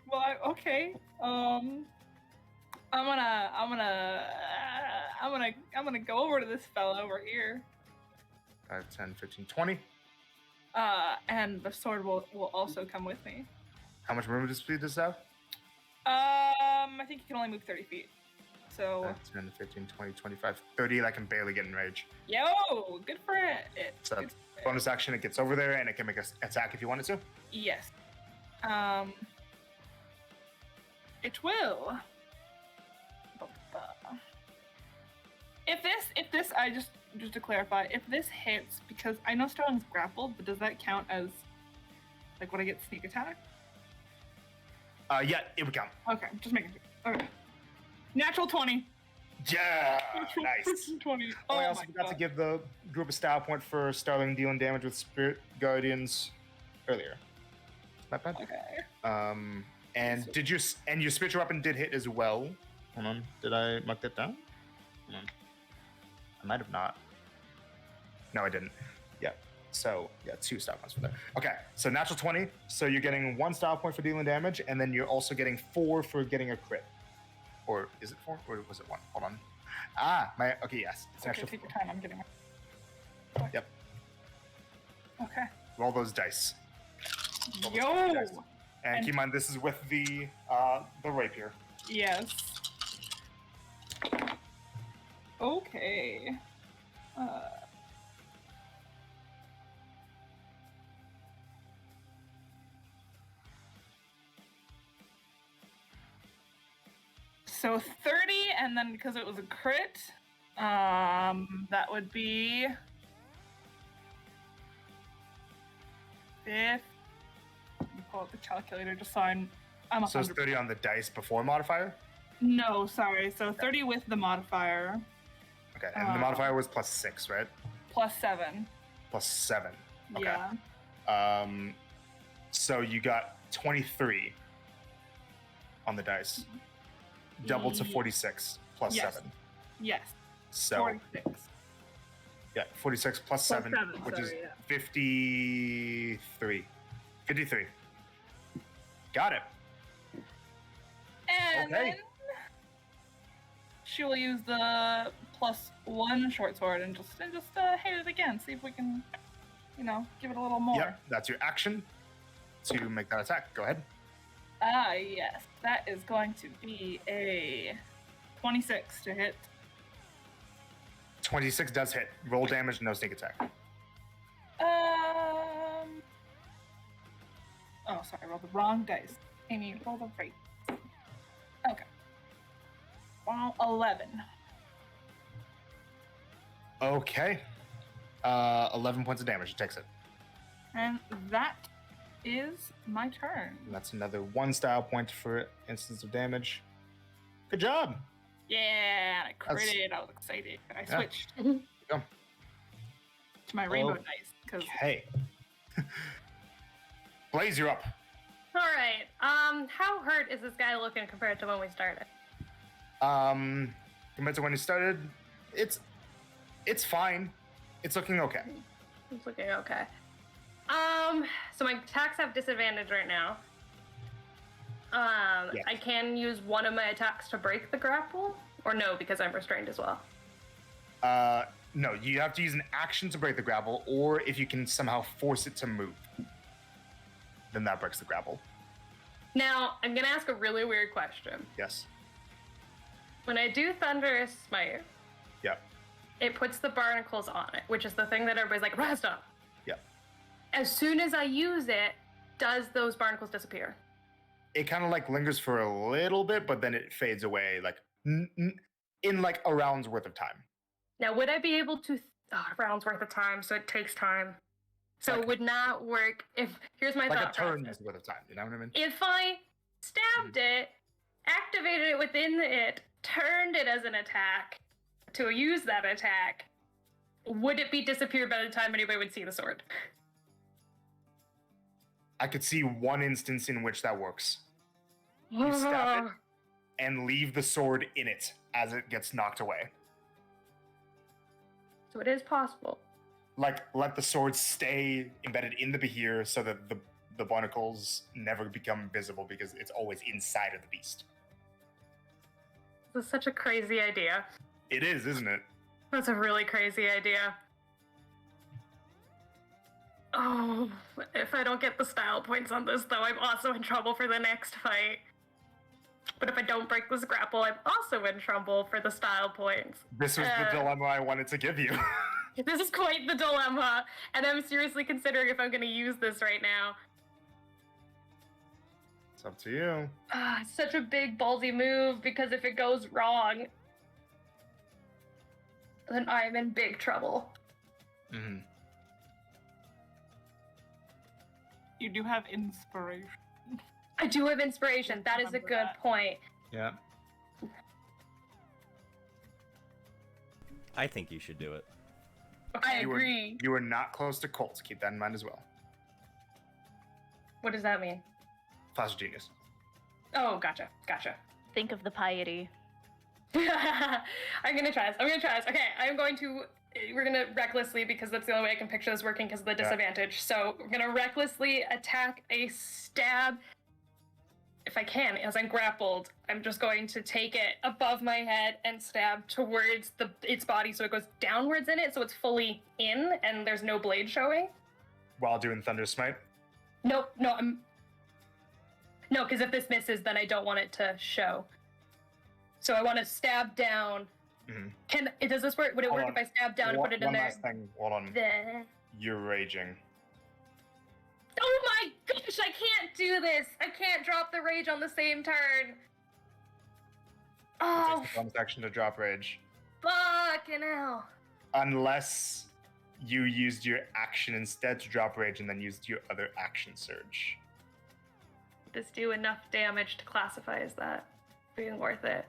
Well, okay. I'm gonna go over to this fella over here. 5, 10, 15, 20. And the sword will also come with me. How much movement speed does it have? I think you can only move 30 feet. So 5, 10, 15, 20, 25, 30. I can barely get in range. yo, good for it. So Good for it. bonus action, it gets over there and it can make an attack if you want it to. Yes. It will. If this, I just to clarify, if this hits, because I know Sterling's grappled, but does that count as like when I get sneak attack? Yeah, it would count. Okay, just making sure. Okay. Natural 20. Yeah, Natural nice. freaking 20. Oh, I Oh also my forgot to God. give the group a style point for Starling dealing damage with Spirit Guardians earlier. Not bad. Okay. And did you and your spiritual weapon did hit as well? Hold on, did I mark that down? Hold on. I might have not. No, I didn't. Yeah. So yeah, 2 style points for that. Okay, so natural 20. So you're getting 1 style point for dealing damage, and then you're also getting 4 for getting a crit. Or is it 4? Or was it 1? Hold on. Okay, yes. It's an Okay, extra take your 4. time. I'm getting my. Yep. Okay. Roll those dice. Roll those Yo. dice. And And- keep in mind, this is with the rapier. Yes. Okay. So 30, and then because it was a crit, that would be 5. Let me pull out the calculator just so I'm So it's 30 on the dice before modifier? No, sorry. So 30 with the modifier, Okay, and the modifier was plus 6, right? plus 7. Plus 7. Okay. Yeah. So you got 23 on the dice. Doubled to 46 plus Yes. 7. Yes. So 46. yeah, 46 plus 7, which is sorry, yeah. 53. 53. Got it. And Okay. then she will use the +1 short sword and just hit it again. See if we can, give it a little more. Yep, that's your action to make that attack. Go ahead. Ah, yes. That is going to be a 26 to hit. 26 does hit. Roll damage, no sneak attack. Oh, sorry, I rolled the wrong dice. Amy, roll the right. Okay. Wow, 11. Okay. 11 points of damage. It takes it. And that is my turn. And that's another 1 style point for instance of damage. Good job. Yeah, I That's- critted. I was excited. I Yeah. switched Go. to my rainbow dice because Okay. Blaze, you're up. All right. How hurt is this guy looking compared to when we started? Compared to when you started, it's fine. It's looking okay. It's looking okay. So my attacks have disadvantage right now. Yes. I can use one of my attacks to break the grapple, or no, because I'm restrained as well. No, you have to use an action to break the grapple, or if you can somehow force it to move, then that breaks the grapple. Now, I'm gonna ask a really weird question. Yes. When I do Thunderous Smite, Yep. it puts the barnacles on it, which is the thing that everybody's like, rest up. Yep. As soon as I use it, does those barnacles disappear? It kind of like lingers for a little bit, but then it fades away, like in like a round's worth of time. Now, would I be able to a round's worth of time? So it takes time. So Like- it would not work if. Here's my Like a thought turn's process. worth of time. You know what I mean? If I stabbed it, activated it within it, turned it as an attack to use that attack, would it be disappeared by the time anybody would see the sword? I could see one instance in which that works. You stab it and leave the sword in it as it gets knocked away. So it is possible. Like, let the sword stay embedded in the behir so that the barnacles never become visible because it's always inside of the beast. This is such a crazy idea. It is, isn't it? That's a really crazy idea. Oh, if I don't get the style points on this, though, I'm also in trouble for the next fight. But if I don't break this grapple, I'm also in trouble for the style points. This was the dilemma I wanted to give you. This is quite the dilemma, and I'm seriously considering if I'm going to use this right now. It's up to you. It's such a big ballsy move, because if it goes wrong, then I'm in big trouble. Mm-hmm. You do have inspiration. I do have inspiration. That is a Remember good that. point. Yeah. I think you should do it. I You were- agree. You are not close to Colt. Keep that in mind as well. What does that mean? Flash of Genius. Oh, gotcha. Think of the piety. I'm gonna try this. Okay, we're gonna recklessly, because that's the only way I can picture this working because of the Yeah. disadvantage. So we're gonna recklessly attack a stab. If I can, as I'm grappled, I'm just going to take it above my head and stab towards its body so it goes downwards in it, so it's fully in and there's no blade showing. While doing Thunder Smite. No, because if this misses, then I don't want it to show. So I want to stab down. Mhm. Does this work? Would it Hold work on. if I stab down and One- put it in one there? last thing. Hold on. There. You're raging. Oh my gosh, I can't do this. I can't drop the rage on the same turn. It Oh, takes the bonus action to drop rage. fucking hell. Unless you used your action instead to drop rage and then used your other action surge. Does this do enough damage to classify as that being worth it?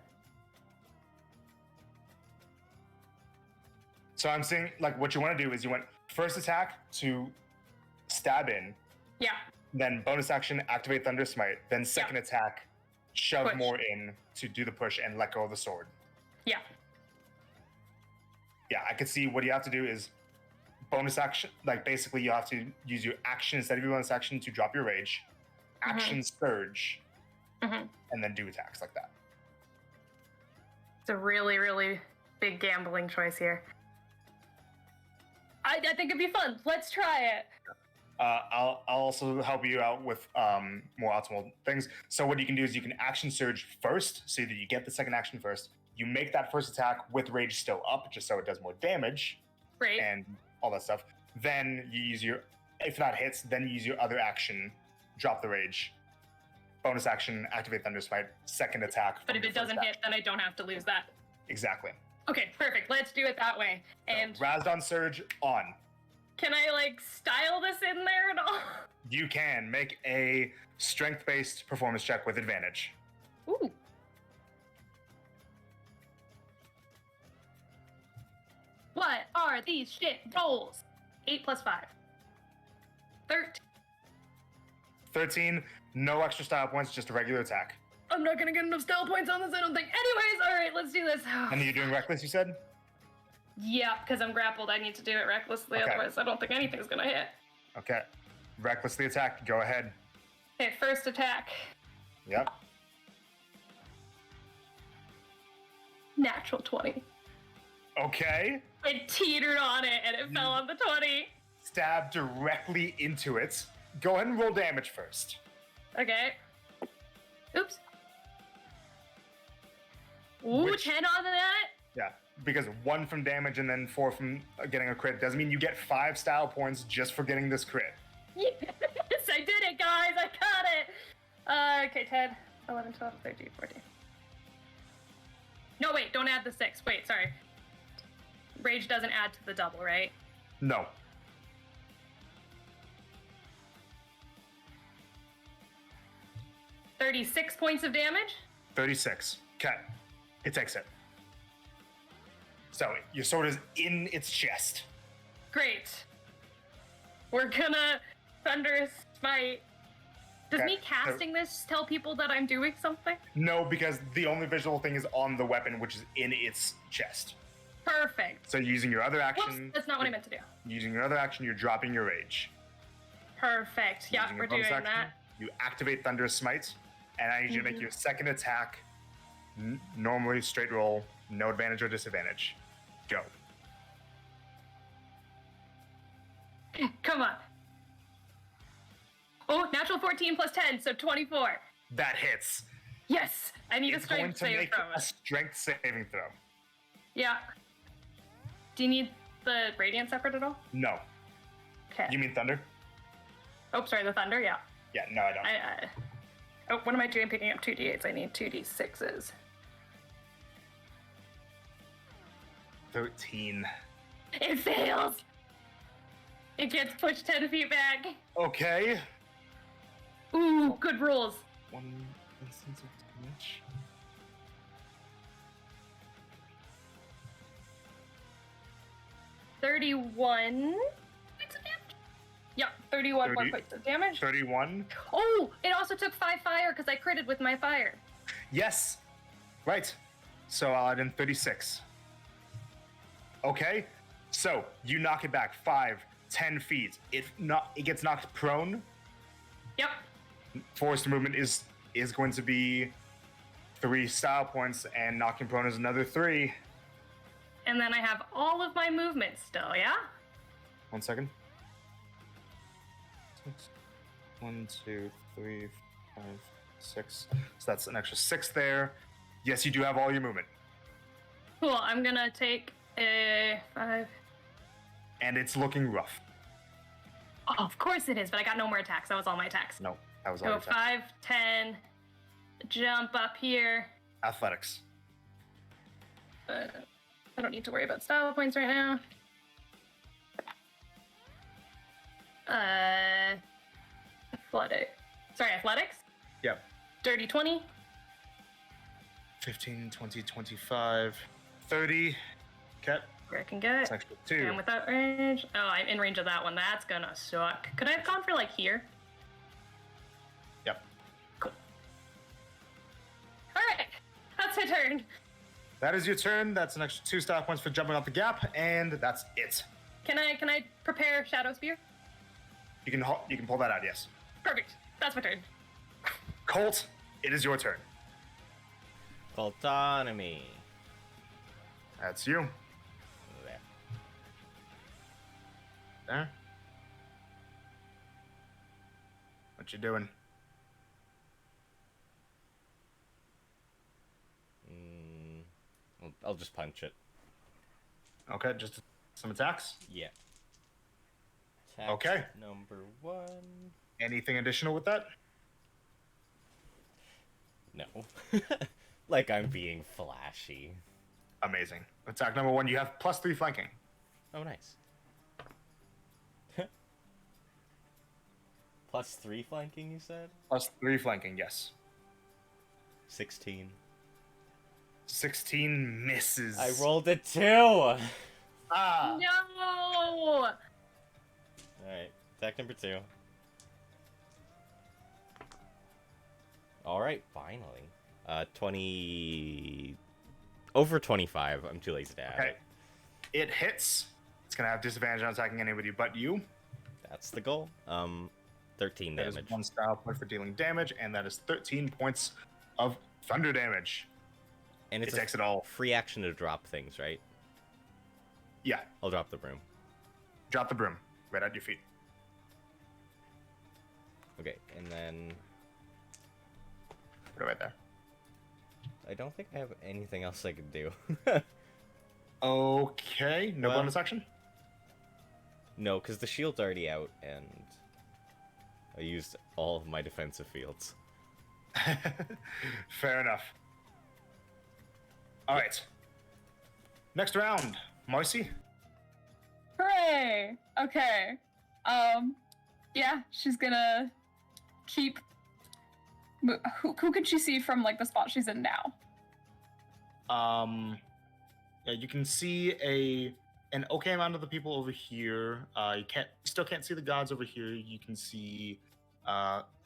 So I'm saying, like, what you want to do is you want first attack to stab in, Yeah. then bonus action, activate Thunder Smite, then second attack, shove Push. more in to do the push and let go of the sword. Yeah. Yeah, I could see what you have to do is bonus action, like basically you have to use your action instead of your bonus action to drop your rage, action surge, Mhm. and then do attacks like that. It's a really, really big gambling choice here. I think it'd be fun. Let's try it. I'll also help you out with more optimal things. So what you can do is you can action surge first, so that you get the second action first. You make that first attack with rage still up, just so it does more damage Right. and all that stuff. Then you use if that hits, then you use your other action, drop the rage. Bonus action, activate Thunder Smite, second attack. But from if your it doesn't first hit, then I don't have to lose that. action. Exactly. Okay, perfect. Let's do it that way. And So, Razdon Surge on. can I, style this in there at all? You can make a strength-based performance check with advantage. Ooh. What are these shit rolls? 8 plus 5. 13. 13, no extra style points, just a regular attack. I'm not gonna get enough style points on this, I don't think. Anyways, alright, let's do this. And you're doing reckless, you said? Yeah, because I'm grappled, I need to do it recklessly, Okay. otherwise I don't think anything's gonna hit. Okay. Recklessly attack, go ahead. Okay, first attack. Yep. Natural 20. Okay. It teetered on it and it fell on the 20. Stab directly into it. Go ahead and roll damage first. Okay. Oops. Ooh, Which- 10 on that? Yeah. Because 1 from damage and then 4 from getting a crit doesn't mean you get 5 style points just for getting this crit. Yes, I did it, guys. I got it. Okay, 10, 11, 12, 13, 14. No, wait, don't add the 6. Wait, sorry. Rage doesn't add to the double, right? No. $36 points of damage? 36. Okay. It takes it. So your sword is in its chest. Great. We're gonna Thunder Smite. Does Okay, me casting this tell people that I'm doing something? No, because the only visual thing is on the weapon, which is in its chest. Perfect. So using your other Whoops, action, that's not what I meant to do. using your other action, you're dropping your rage. Perfect. Yeah, Using your we're doing bonus action, that. You activate Thunderous Smite, and I need you to make your second attack. Normally straight roll, no advantage or disadvantage. Go. Come on. Oh, natural 14 plus 10, so 24. That hits. Yes, I need a It's going strength to save make from a it. strength saving throw. Yeah. Do you need the radiant separate at all? No. Okay. You mean Thunder? Oh, sorry, the thunder. Yeah. Yeah, no, I don't. Oh, what am I doing? Picking up 2d8s. I need 2d6s. 13. It fails. It gets pushed 10 feet back. Okay. Ooh, good rolls. 1 instance of damage. $31 points of damage. Yeah, 31 more 30. points of damage. 31. Oh, it also took 5 fire because I critted with my fire. Yes. Right. So I'll add in 36. Okay. So you knock it back 5, 10 feet. It gets knocked prone. Yep. Forced movement is going to be 3 style points, and knocking prone is another 3. And then I have all of my movement still, yeah? 1 second. 1, 2, 3, 5, 6. So that's an extra 6 there. Yes, you do have all your movement. Cool, I'm gonna take a 5. And it's looking rough. Oh, of course it is, but I got no more attacks. That was all my attacks. No, that was all Go your attack. 5, 10, jump up here. Athletics. I don't need to worry about style points right now. Athletics. Yep. Dirty 20. 15, 20, 25, 30. Okay. Where I can get. That's extra 2. And without range. Oh, I'm in range of that one. That's gonna suck. Could I have gone for like here? Yep. Cool. Alright. That's my turn. That is your turn. That's an extra 2 style points for jumping off the gap, and that's it. Can I prepare Shadow Spear? You can pull that out, yes. Perfect. That's my turn. Colt, it is your turn. Autonomy. That's you. There. There. What you doing? I'll just punch it. Okay, just some attacks. Yeah. Attack Okay. Number 1. Anything additional with that? No. Like I'm being flashy. Amazing. Attack number 1, you have +3 flanking. Oh, nice. +3 flanking, you said? +3 flanking, yes. 16. 16 misses. I rolled a 2! Ah! No! Alright, attack number 2. Alright, finally. 20... Over 25. I'm too lazy to add Okay. it. It hits. It's gonna have disadvantage on attacking anybody but you. That's the goal. 13 That is damage. 1 style point for dealing damage, and that is 13 points of thunder damage. And it's It takes it all. free action to drop things, right? Yeah, I'll drop the broom. drop the broom right at your feet. Okay, and then... Put it right there. I don't think I have anything else I could do. Okay, no Well- bonus action? No, because the shield's already out, and I used all of my defensive fields. Fair enough. All right. Next round, Marcy. Hooray! Okay. Yeah, she's gonna keep. Who can she see from like the spot she's in now? Yeah, you can see an okay amount of the people over here. You still can't see the gods over here. You can see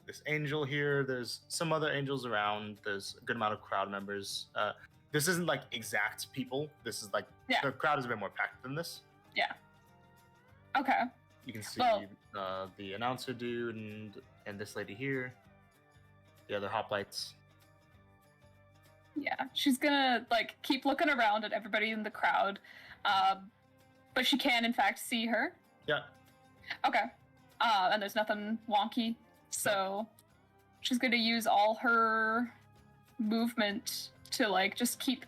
this angel here. There's some other angels around. There's a good amount of crowd members. this isn't like exact people. This is like Yeah. the crowd is a bit more packed than this. Okay. You can see Well- the announcer dude and this lady here. The other hoplites. Yeah, she's gonna like keep looking around at everybody in the crowd, but she can in fact see her. Yeah. Okay, and there's nothing wonky, so she's gonna use all her movement to like just keep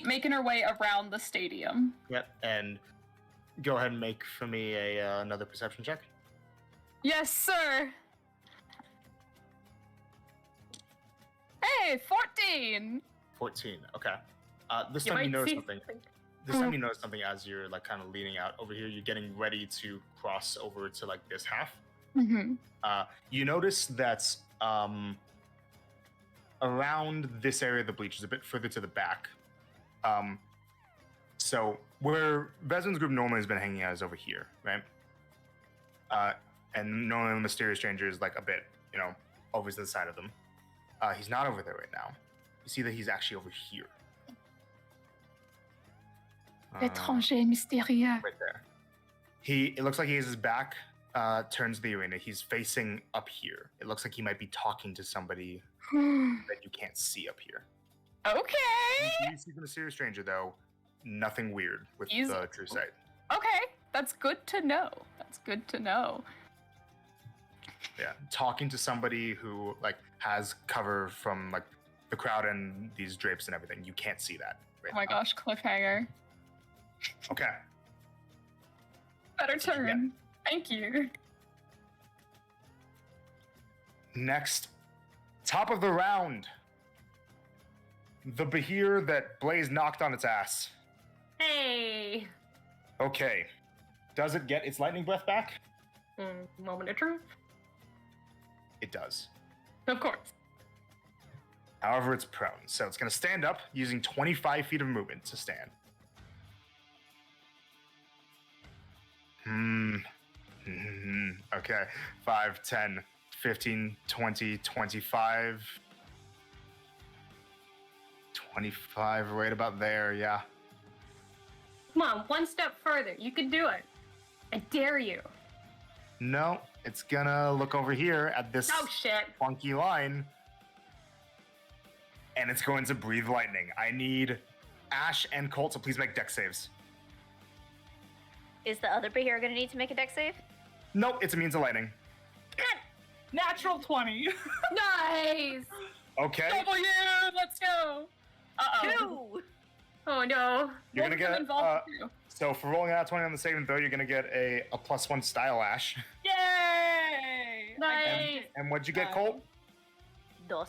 making her way around the stadium. Yep. And go ahead and make for me another perception check. Yes, sir. Hey, 14. 14. Okay. This You time you might notice see something. This time you notice something as you're like kind of leaning out over here. You're getting ready to cross over to like this half. Mm-hmm. You notice that around this area of the bleachers, a bit further to the back. So where Vezman's group normally has been hanging out is over here, right? And normally the mysterious stranger is like a bit, over to the side of them. He's not over there right now. You see that he's actually over here. Étranger mystérieux. Right there. It looks like he has his back turns to the arena. He's facing up here. It looks like he might be talking to somebody that you can't see up here. Okay. You see the mysterious stranger though, nothing weird with He's- the true sight. Okay, that's good to know. That's good to know. Yeah, talking to somebody who like has cover from like the crowd and these drapes and everything. You can't see that. Right Oh my now. gosh, cliffhanger. Okay. Better That's what you turn. Thank you. Next, top of the round. The Bahir that Blaze knocked on its ass. Hey. Okay. Does it get its lightning breath back? Moment of truth. It does. Of course. However, it's prone, so it's going to stand up using 25 feet of movement to stand. Okay. 5, 10, 15, 20, 25. 25, right about there, yeah. Come on, one step further. You can do it. I dare you. No, it's gonna look over here at this Oh shit. funky line. And it's going to breathe lightning. I need Ash and Colt to please make dex saves. Is the other Bahir gonna need to make a dex save? Nope, it's immune to lightning. Natural 20. Nice. Okay, W, let's go. Uh-oh. 2! Oh no. you're gonna Both of them get. involved too. So for rolling out 20 on the saving throw, you're gonna get a +1 style Ash. Yay! Nice. And what'd you get, Colt? Dos.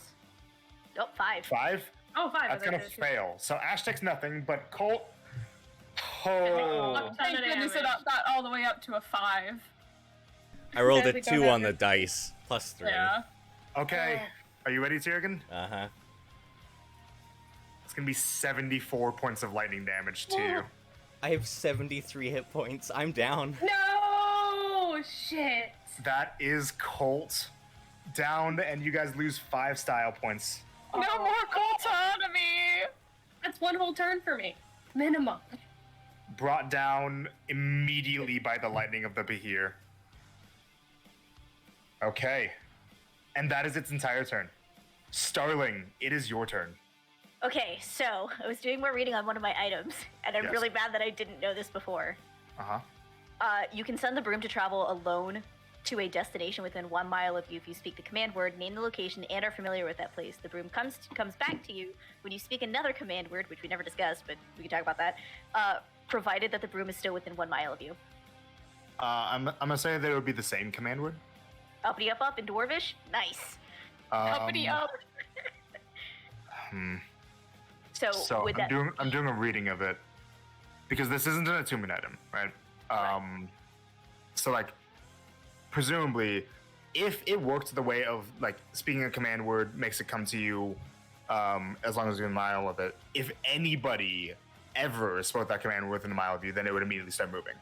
Nope, 5. 5? Oh, 5. That's I gonna thought it was fail. So Ash takes nothing, but Colt. Oh. Oh. Thank goodness it got all the way up to a 5. I rolled a Sadly don't 2 have on the it. dice, +3. Yeah. Okay, are you ready, Tiergan? Uh-huh. It's gonna be 74 points of lightning damage to you. I have 73 hit points. I'm down. No shit. That is Colt down, and you guys lose 5 style points. No more autonomy. That's one whole turn for me. Minimum. Brought down immediately by the lightning of the Bahir. Okay. And that is its entire turn. Starling, it is your turn. Okay, so I was doing more reading on one of my items, and I'm Yes. really mad that I didn't know this before. Uh-huh. You can send the broom to travel alone to a destination within 1 mile of you if you speak the command word, name the location, and are familiar with that place. The broom comes back to you when you speak another command word, which we never discussed, but we can talk about that, provided that the broom is still within 1 mile of you. I'm gonna say that it would be the same command word. Uppity up in Dwarvish? Nice. Uppity up. So with I'm doing a reading of it because this isn't an attunement item, right? So like presumably if it worked the way of like speaking a command word makes it come to you as long as you're in a mile of it, if anybody ever spoke that command within a mile of you, then it would immediately start moving.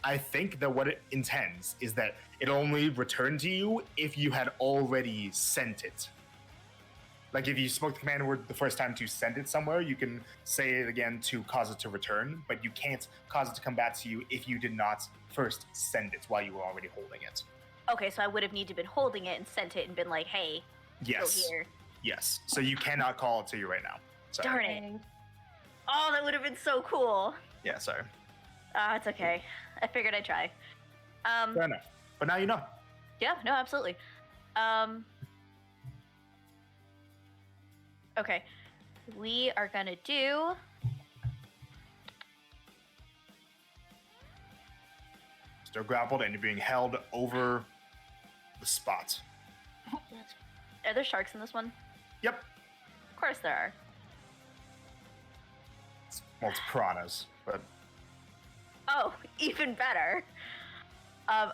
I think that what it intends is that it'll only return to you if you had already sent it. Like if you spoke the command word the first time to send it somewhere, you can say it again to cause it to return, but you can't cause it to come back to you if you did not first send it while you were already holding it. Okay, so I would have needed to been holding it and sent it and been like, hey, Yes. go here. Yes. So you cannot call it to you right now. Sorry. Darn it. Oh, that would have been so cool. Yeah, sorry. It's okay. I figured I'd try. Fair enough. But now you know. Yeah, no, absolutely. Okay. We are gonna do... Still grappled and you're being held over the spot. Are there sharks in this one? Yep. Of course there are. Well, it's piranhas, but Oh, even better.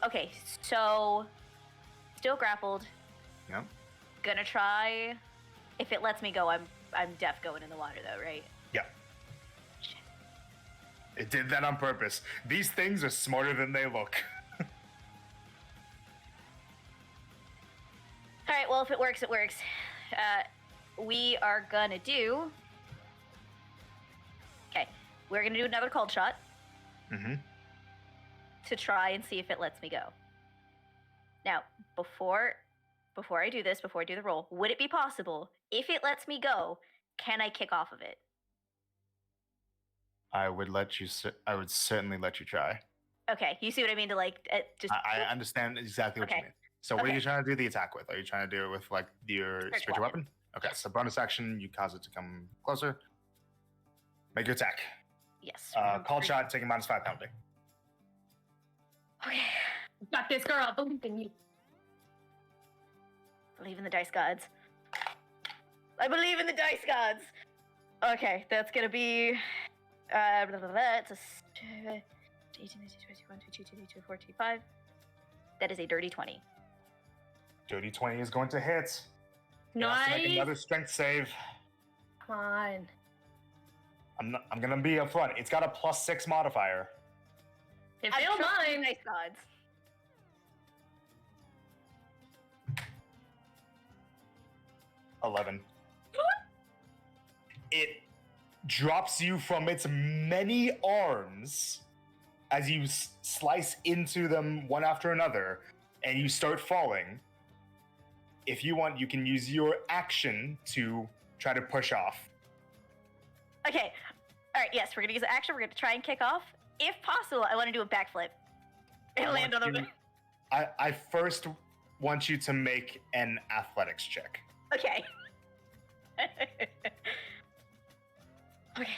Okay, so still grappled. yeah. Gonna try. If it lets me go, I'm def going in the water though, right? Yeah. Shit. It did that on purpose. These things are smarter than they look. All right. Well, if it works, it works. We are gonna do. Okay, we're gonna do another cold shot Mm-hmm. to try and see if it lets me go. Now, before I do this, before I do the roll, would it be possible, if it lets me go, can I kick off of it? I would let you. I would certainly let you try. Okay, you see what I mean? To like, just I understand exactly what Okay. you mean. So, what are Okay. you trying to do the attack with? Are you trying to do it with like your Spiritual spiritual weapon? Okay, so bonus action, you cause it to come closer. Make your attack. yes. Called shot, taking -5 penalty. Okay, Got this, girl. Believe in you. believe in the dice gods. I believe in the dice gods. Okay, that's gonna be. Blah, blah, blah, it's a 18, 19, 21, 22, 23, 24, 25. That is a dirty 20. Dirty 20 is going to hit. It has to make Nice. another strength save. Come on. I'm gonna be upfront. It's got a +6 modifier. If I they don't trust the mind. dice gods. 11. It drops you from its many arms as you slice into them one after another, and you start falling. If you want, you can use your action to try to push off. Okay, all right, yes, we're gonna use the action. We're gonna try and kick off. If possible, I want to do a backflip and I land on want the. you- I first want you to make an athletics check. Okay. Okay.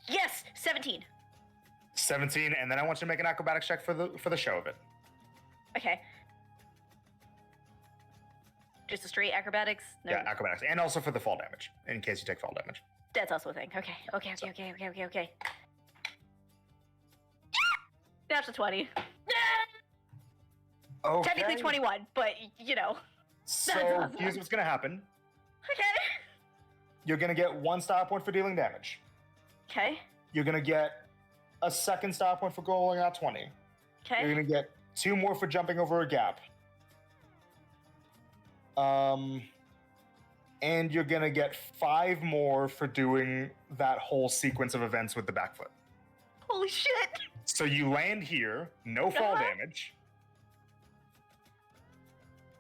Yes, 17. 17, and then I want you to make an acrobatics check for the show of it. Okay. Just a straight acrobatics? No, Yeah, acrobatics, and also for the fall damage, in case you take fall damage. that's also a thing. Okay. That's a 20. Okay. Technically 21, but you know. So awesome. here's what's gonna happen. Okay. You're gonna get 1 star point for dealing damage. Okay. You're gonna get a 2nd star point for rolling out 20. You're Okay. gonna get 2 more for jumping over a gap. And you're gonna get 5 more for doing that whole sequence of events with the backflip. Holy shit. So you land here, no fall Uh-huh. damage.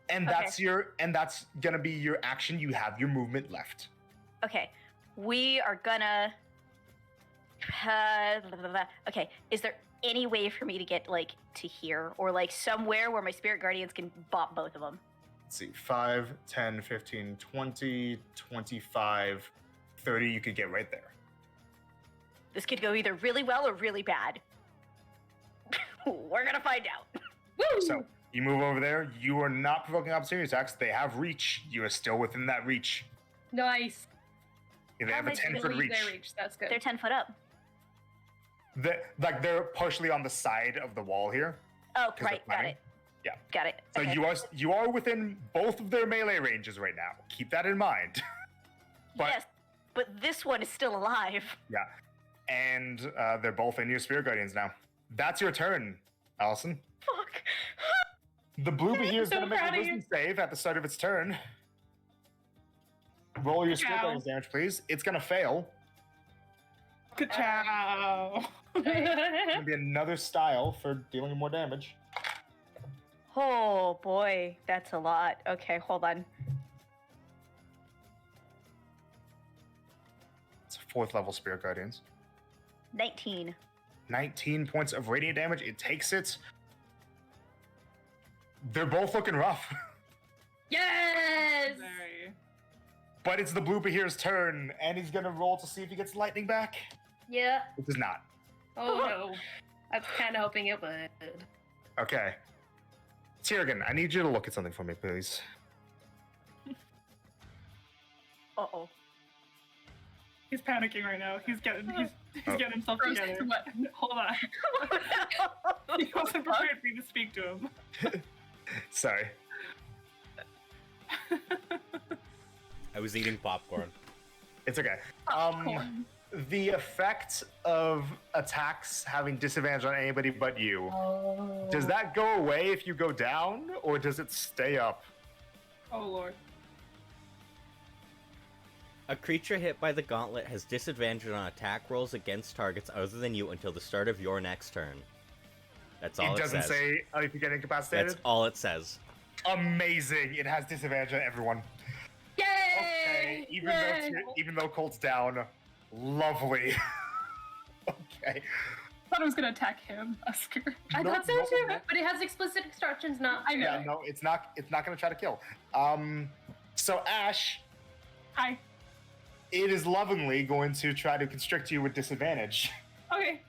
And Okay. that's gonna be your action. You have your movement left. Okay. We are gonna. Okay. Is there any way for me to get like to here or like somewhere where my spirit guardians can bop both of them? Let's see, 5, 10, 15, 20, 25, 30, you could get right there. This could go either really well or really bad. We're gonna find out. Woo! So you move over there. You are not provoking opportunity attacks. They have reach. You are still within that reach. Nice. They How have a much 10-foot Believe reach. their reach. That's good. They're 10 foot up. They're partially on the side of the wall here. Oh, 'Cause they're right. Got climbing? it. Yeah. Got it. So Okay. you are within both of their melee ranges right now. Keep that in mind. but- Yes, but this one is still alive. Yeah. And they're both in your spirit guardians now. That's your turn, Allison. Fuck. The blue here is So going to make proud a of you. wisdom save at the start of its turn. Roll your spirit Ciao. guardian's damage, please. It's going to fail. Ka-chow. It's going to be another style for dealing more damage. Oh boy, that's a lot. Okay, hold on. It's a 4th level spirit guardians. 19. 19 points of radiant damage. It takes it. They're both looking rough. Yes. Very. But it's the blue here's turn, and he's going to roll to see if he gets lightning back. Yeah. It does not. Oh no. I was kind of hoping it would. Okay. Tiergan, I need you to look at something for me, please. Uh-oh. He's panicking right now. He's getting getting himself Frozen together. what? Hold on. He wasn't prepared for me to speak to him. Sorry. I was eating popcorn. It's okay. Popcorn. The effect of attacks having disadvantage on anybody but you, does that go away if you go down, or does it stay up? Oh lord. A creature hit by the gauntlet has disadvantage on attack rolls against targets other than you until the start of your next turn. That's all It it doesn't says. say if you get incapacitated? That's all it says. Amazing. It has disadvantage on everyone. Yay! Okay, even though Colt's down, lovely. Okay. I thought I was gonna attack him, Oscar. I Nope, thought so nope, too, nope. but it has explicit instructions not. I know. Yeah, no, it's not gonna try to kill. So Ash, Hi. it is lovingly going to try to constrict you with disadvantage. Okay.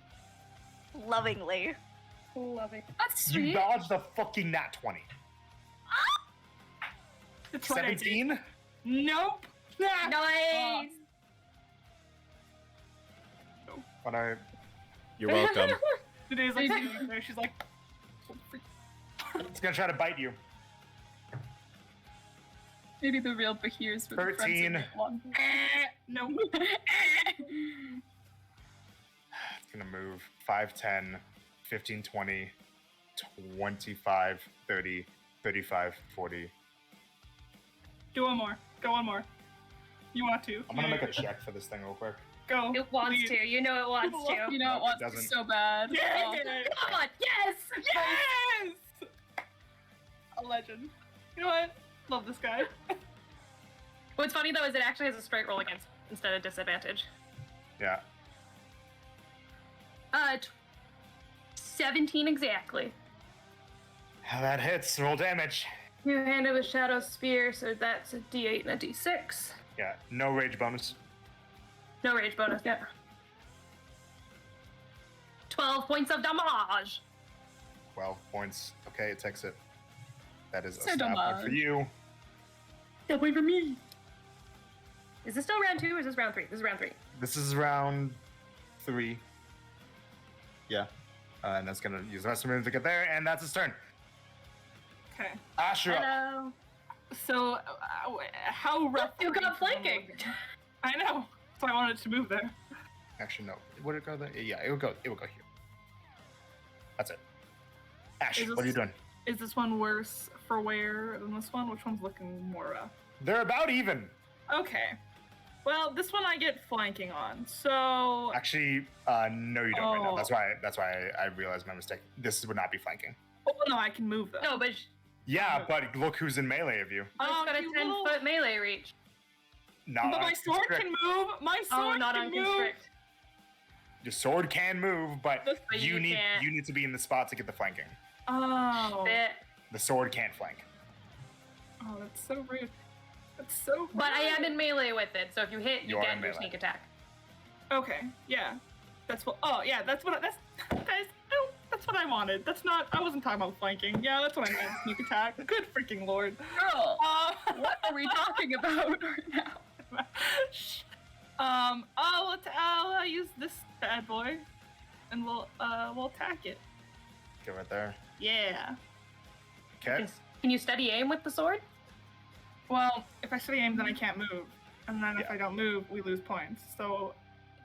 Lovingly. Love it. That's You sweet. dodged a fucking nat 20. That's what I did. 17? Nope. Ah. Nice. When I You're welcome. Today's like sitting there. She's like, "Oh, freak." it's gonna try to bite you. Maybe the real Bahirs were the friends 13. of one. Nope. It's gonna move 5, 10, 15, 20, 25, 30, 35, 40. Do one more. Go one more. You want to? I'm gonna make a check for this thing real quick. Go. It wants please. to. You know it wants to. You know, No, it wants it to doesn't. so bad. Yeah, Oh. it did. Come on. Yes. Yes! A legend. You know what? Love this guy. What's funny though is it actually has a straight roll against instead of disadvantage. Yeah. 17 exactly. That hits. Roll damage. You hand him a shadow spear, so that's a D8 and a D6. Yeah. No rage bonus. No rage bonus yet. 12 points of damage. 12 points. Okay, it takes it. That is a So stat point for damage. you. That way for me. Is this still round 2 or is this round 3? This is round 3. This is round 3. Yeah. And that's gonna use the rest of the move to get there, and that's his turn. Okay. Ash, you're up. Hello. So, how rough? You are got to flanking. move? I know. So I wanted to move there. Actually, no. Would it go there? Yeah, it would go. It would go here. That's it. Ash, Is what are you this- doing? Is this one worse for wear than this one? Which one's looking more rough? They're about even. Okay. Well, this one I get flanking on. So Actually, no, you don't right now. Oh. That's why I realized my mistake. This would not be flanking. oh no, I can move though. No, but Yeah, but look who's in melee of you. it's got a you 10-foot melee reach. Not But my on sword constrict. can move. My sword Oh, not can on move. constrict. Your sword can move, but But you you need can't. you need to be in the spot to get the flanking. Oh. Bit. The sword can't flank. Oh, that's so rude. That's so rude. But I am in melee with it, so if you hit, You you are get in your melee. sneak attack. Okay, yeah. That's what. Oh, yeah. That's what. That's guys. That's what I wanted. That's not. I wasn't talking about flanking. Yeah, that's what I meant. Sneak attack. Good freaking lord. Girl, what are we talking about right now? I'll use this bad boy, and we'll attack it. Get right there. Yeah. Okay. Can you steady aim with the sword? Well, if I steady aim, then I can't move, and then if Yeah. I don't move, we lose points. So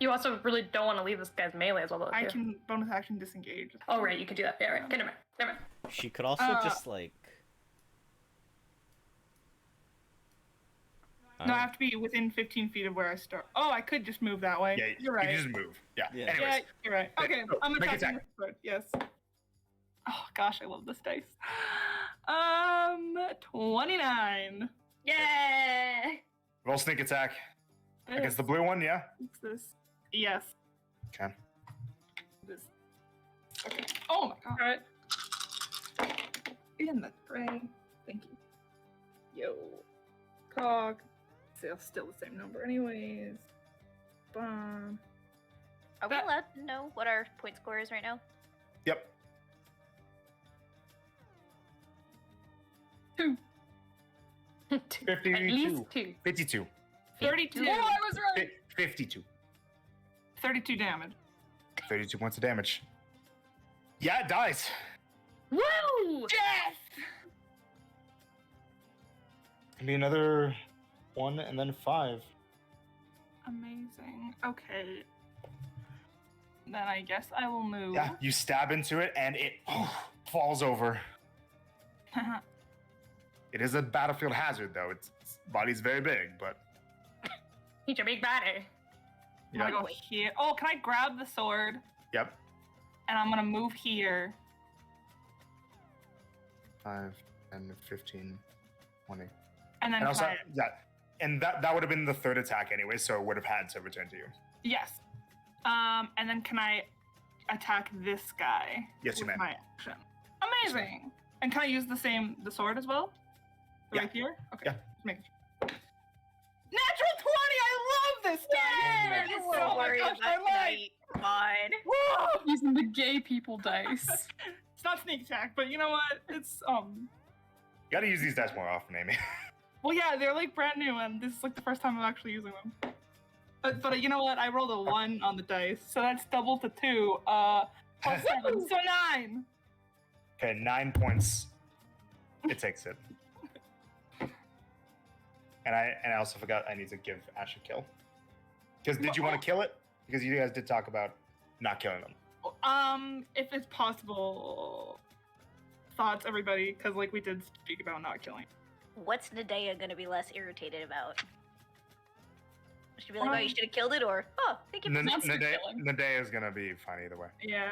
You also really don't want to leave this guy's melee as well, though. I too. can bonus action disengage. Oh right, you can do that. Yeah, right. Okay, never mind. Never mind. She could also just like No, I have to be within 15 feet of where I start. Oh, I could just move that way. Yeah, you're you right. can just move. Yeah. Yeah. Anyways, Yeah, you're right. Okay, go. I'm Make attacking attack. this sword. Yes. Oh gosh, I love this dice. 29. Yeah. Roll sneak attack Yes. against the blue one. Yeah. What's this? Yes. Okay. This. Okay. Oh my god. All right. In the gray. Thank you. Yo. Cog. Still the same number, anyways. Bomb. Are we That- allowed to know what our point score is right now? Yep. 2. 52. At least 2. 52. 32. Oh, I was right. 52. 32 damage. 32 points of damage. Yeah, it dies. Woo! Yes! Can be another 1 and then 5. Amazing. Okay. Then I guess I will move. Yeah, you stab into it and it falls over. It is a battlefield hazard, though. Its body's very big, but He's a big body. I'm gonna go here. Oh, can I grab the sword? Yep. And I'm gonna move here. 5, 10, 15, 20. And then And also, can I... yeah, and that would have been the third attack anyway, so it would have had to return to you. Yes. And then can I attack this guy? Yes, you with may. my action. Amazing. And can I use the sword as well? Yeah. Right here? Okay. Yeah. Just making sure. Natural 20! I love this dice! Yes! Oh Don't my worry gosh, about I like- tonight. Come on. Whoa! Using the gay people dice. It's not sneak attack, but you know what? It's You gotta use these dice more often, Amy. well, yeah, they're like brand new, and this is like the first time I'm actually using them. But you know what? I rolled a 1 on the dice, so that's double to 2. Plus 7, so 9. Okay, 9 points. It takes it. And I also forgot I need to give Ash a kill. Because did you want to kill it? Because you guys did talk about not killing them. If it's possible, thoughts, everybody, because like we did speak about not killing. What's Nadea gonna be less irritated about? She'll be like, oh, you should have killed it, or oh, thank you for Monster killing. Nadea is gonna be fine either way. Yeah.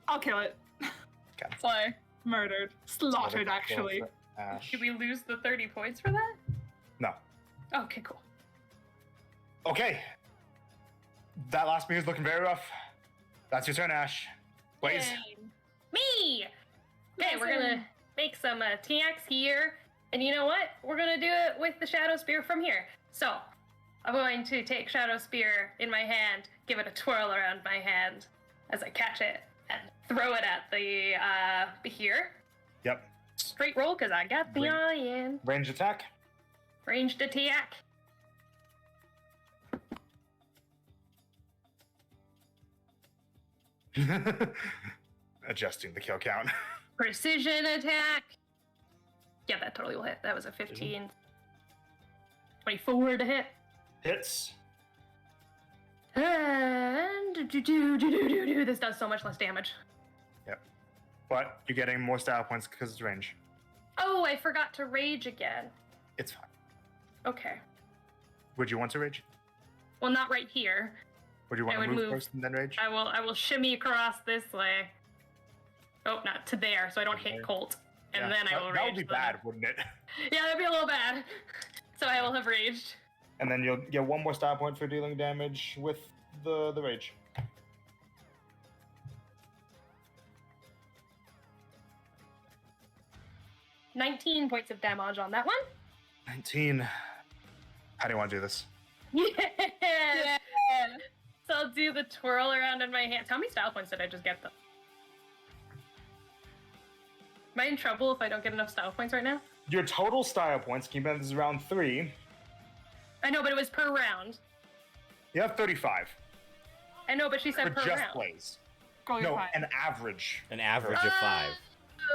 I'll kill it. So, Murdered. Slaughtered, actually. Ash. Did we lose the 30 points for that? No. Okay, cool. Okay. That last meal is looking very rough. That's your turn, Ash. Blaze. Yay. Me! Okay, we're gonna make some attacks here. And you know what? We're gonna do it with the Shadow Spear from here. So, I'm going to take Shadow Spear in my hand, give it a twirl around my hand as I catch it, and throw it at the here. Yep. Straight roll, because I got the iron. Ranged attack. Ranged attack. Adjusting the kill count. Precision attack. Yeah, that totally will hit. That was a 15. 24 to hit. Hits. And this does so much less damage. Yep. But you're getting more style points because it's range. Oh, I forgot to rage again. It's fine. Okay. Would you want to rage? Well, not right here. Would you want I to would move move. first and then rage? I will shimmy across this way. Oh, not to there, so I don't Okay. hit Colt. And Yeah. then I will That rage. would be bad, wouldn't it? Yeah, that'd be a little bad. So I will have raged. And then you'll get one more style point for dealing damage with the rage. $19 points of damage on that one. 19. How do you want to do this? Yeah. So I'll do the twirl around in my hands. How many style points did I just get though? Am I in trouble if I don't get enough style points right now? Your total style points, keep in mind this is round 3. I know, but it was per round. You have 35 I know, but she for said per just round. Blaze. Go, you're No, fine. an average. An average of 5.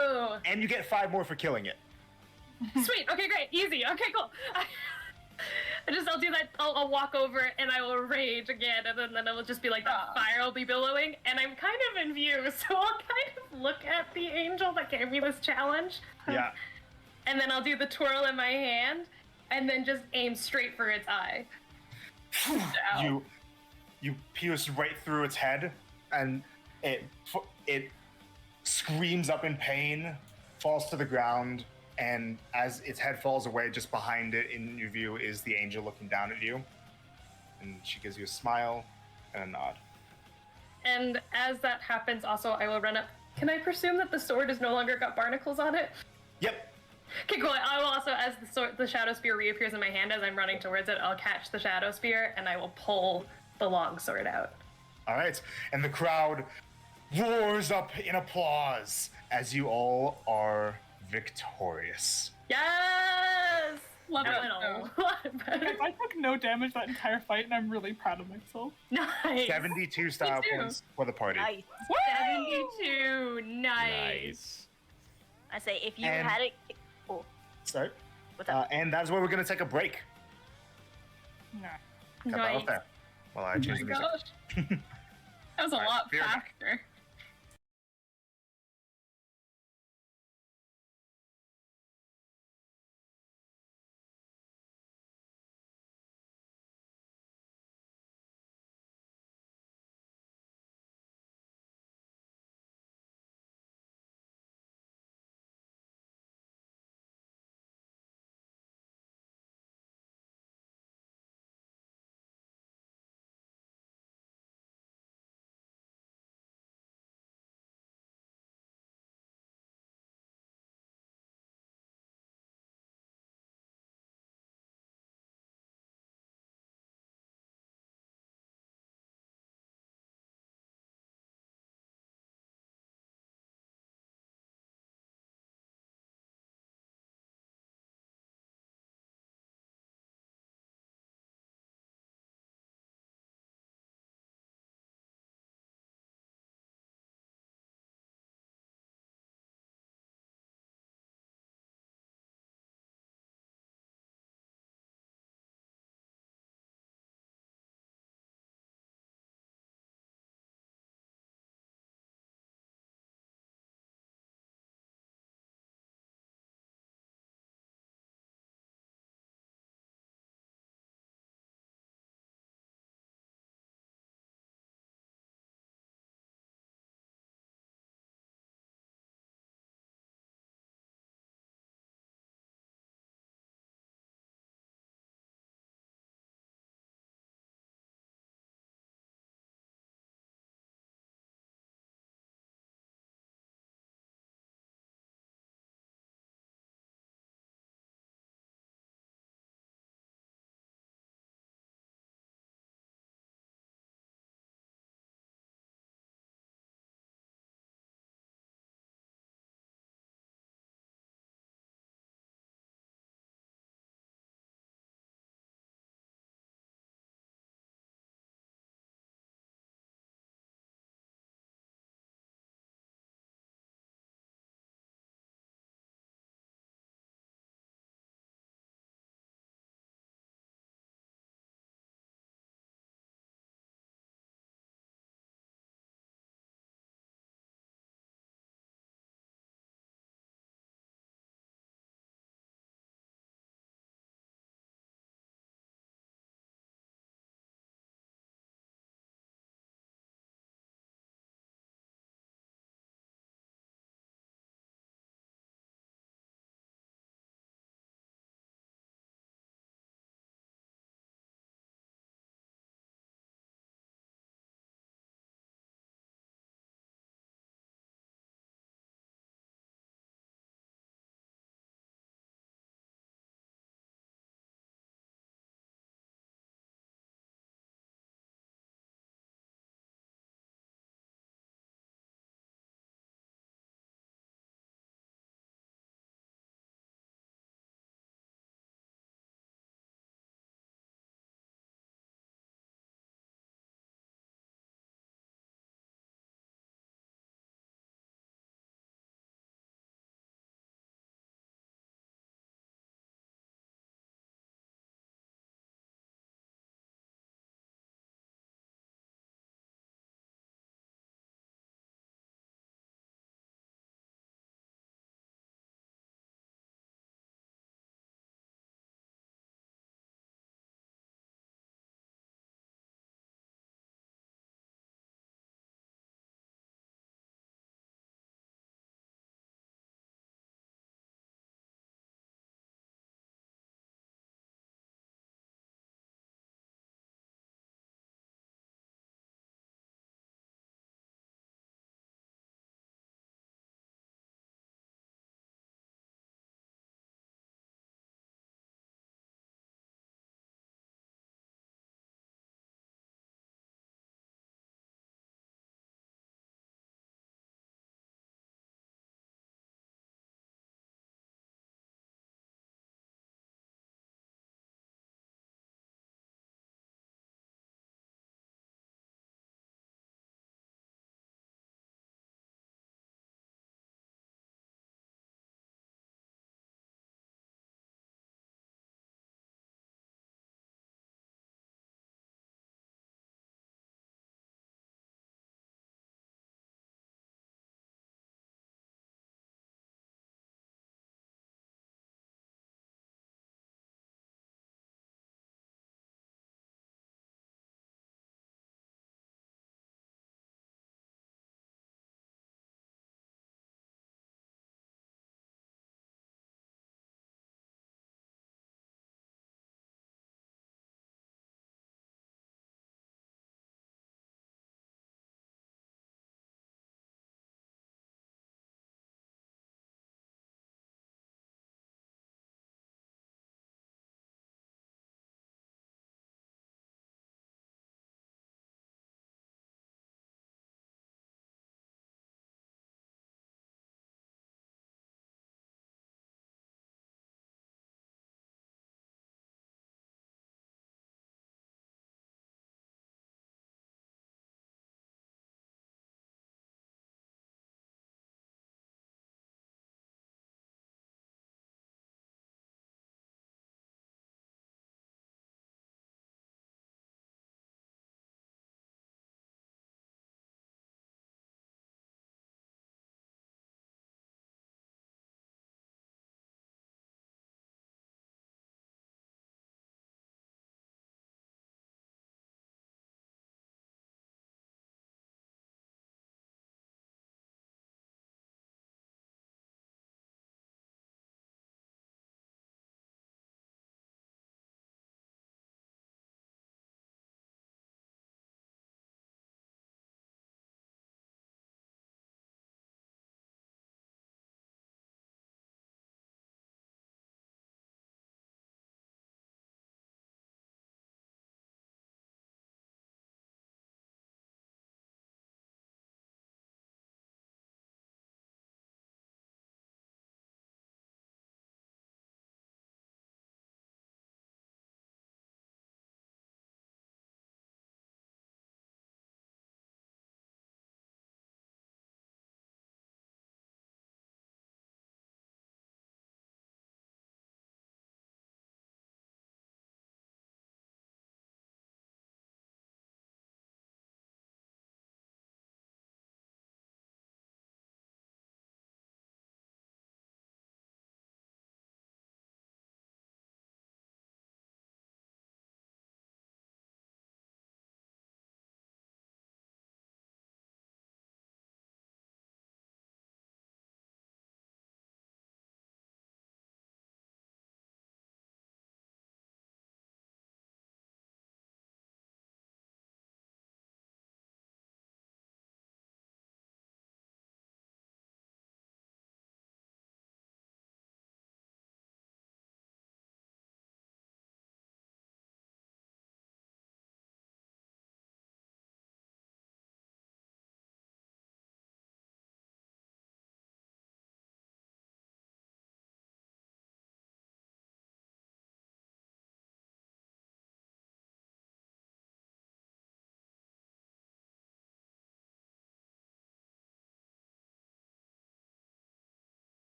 Oh, And you get 5 more for killing it. sweet. Okay, great. Easy. Okay, cool. I'll do that. I'll walk over and I will rage again, and then it will just be like that fire will be billowing, and I'm kind of in view, so I'll kind of look at the angel that gave me this challenge. Yeah. and then I'll do the twirl in my hand, and then just aim straight for its eye. You pierce right through its head, and it screams up in pain, falls to the ground, and as its head falls away, just behind it in your view is the angel looking down at you, and she gives you a smile and a nod. And as that happens, also I will run up. Can I presume that the sword has no longer got barnacles on it? Yep. Okay, cool. I will also, as the shadow spear reappears in my hand as I'm running towards it, I'll catch the shadow spear and I will pull the long sword out. All right, and the crowd roars up in applause as you all are victorious. Yes! Love That it. went a lot better. I took no damage that entire fight, and I'm really proud of myself. Nice. 72 style too. points for the party. Nice. 72. Nice. Nice. I say if you And- had it. Oh, Sorry. what's up? And that's where we're going to take a break. Nah. Cut that Nice. off there. Well, I Oh changed my the music. gosh. That was a Alright, lot fear back. faster.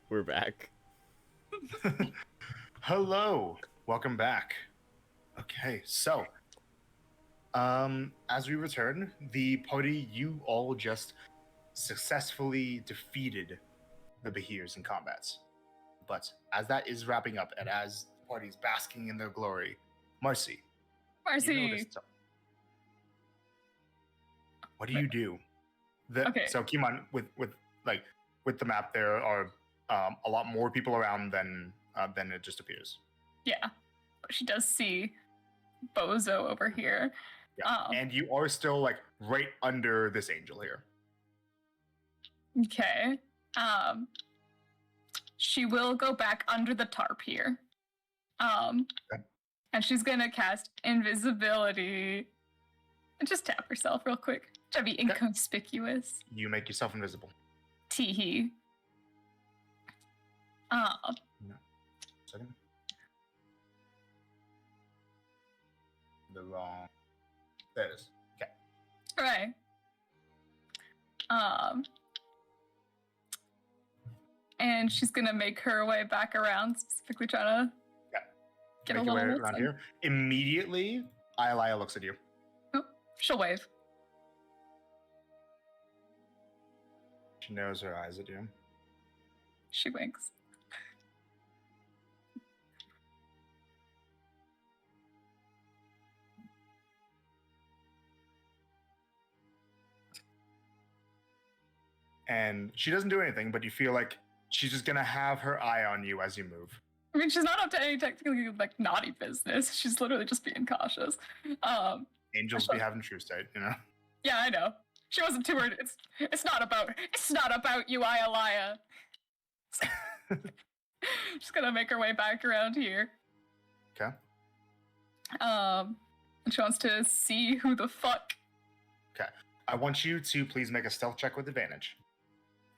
We're back. Hello, welcome back. Okay, so as we return, the party, you all just successfully defeated the Behirs in combats. But as that is wrapping up, and as the party is basking in their glory, Marcy, Marcy. you noticed something. What do you do? Okay. So keep on with the map. There are a lot more people around than it just appears. Yeah. But she does see Bozo over here. Yeah. And you are still like right under this angel here. Okay. She will go back under the tarp here. Okay. And she's gonna cast invisibility and just tap herself real quick. Try to be inconspicuous. You make yourself invisible. Teehee. Second. The wrong. There it is. Okay. Right. And she's gonna make her way back around, specifically trying to get Make a your way little around here. Immediately, Ayalaya looks at you. Oh, she'll wave. She narrows her eyes at you. She winks. And she doesn't do anything, but you feel like she's just gonna have her eye on you as you move. I mean, she's not up to any technically like naughty business. She's literally just being cautious. Angels be having true state, you know. Yeah, I know. She wasn't too worried. It's not about you, Ayalaya. She's gonna make her way back around here. Okay. And she wants to see who the fuck. Okay. I want you to please make a stealth check with advantage.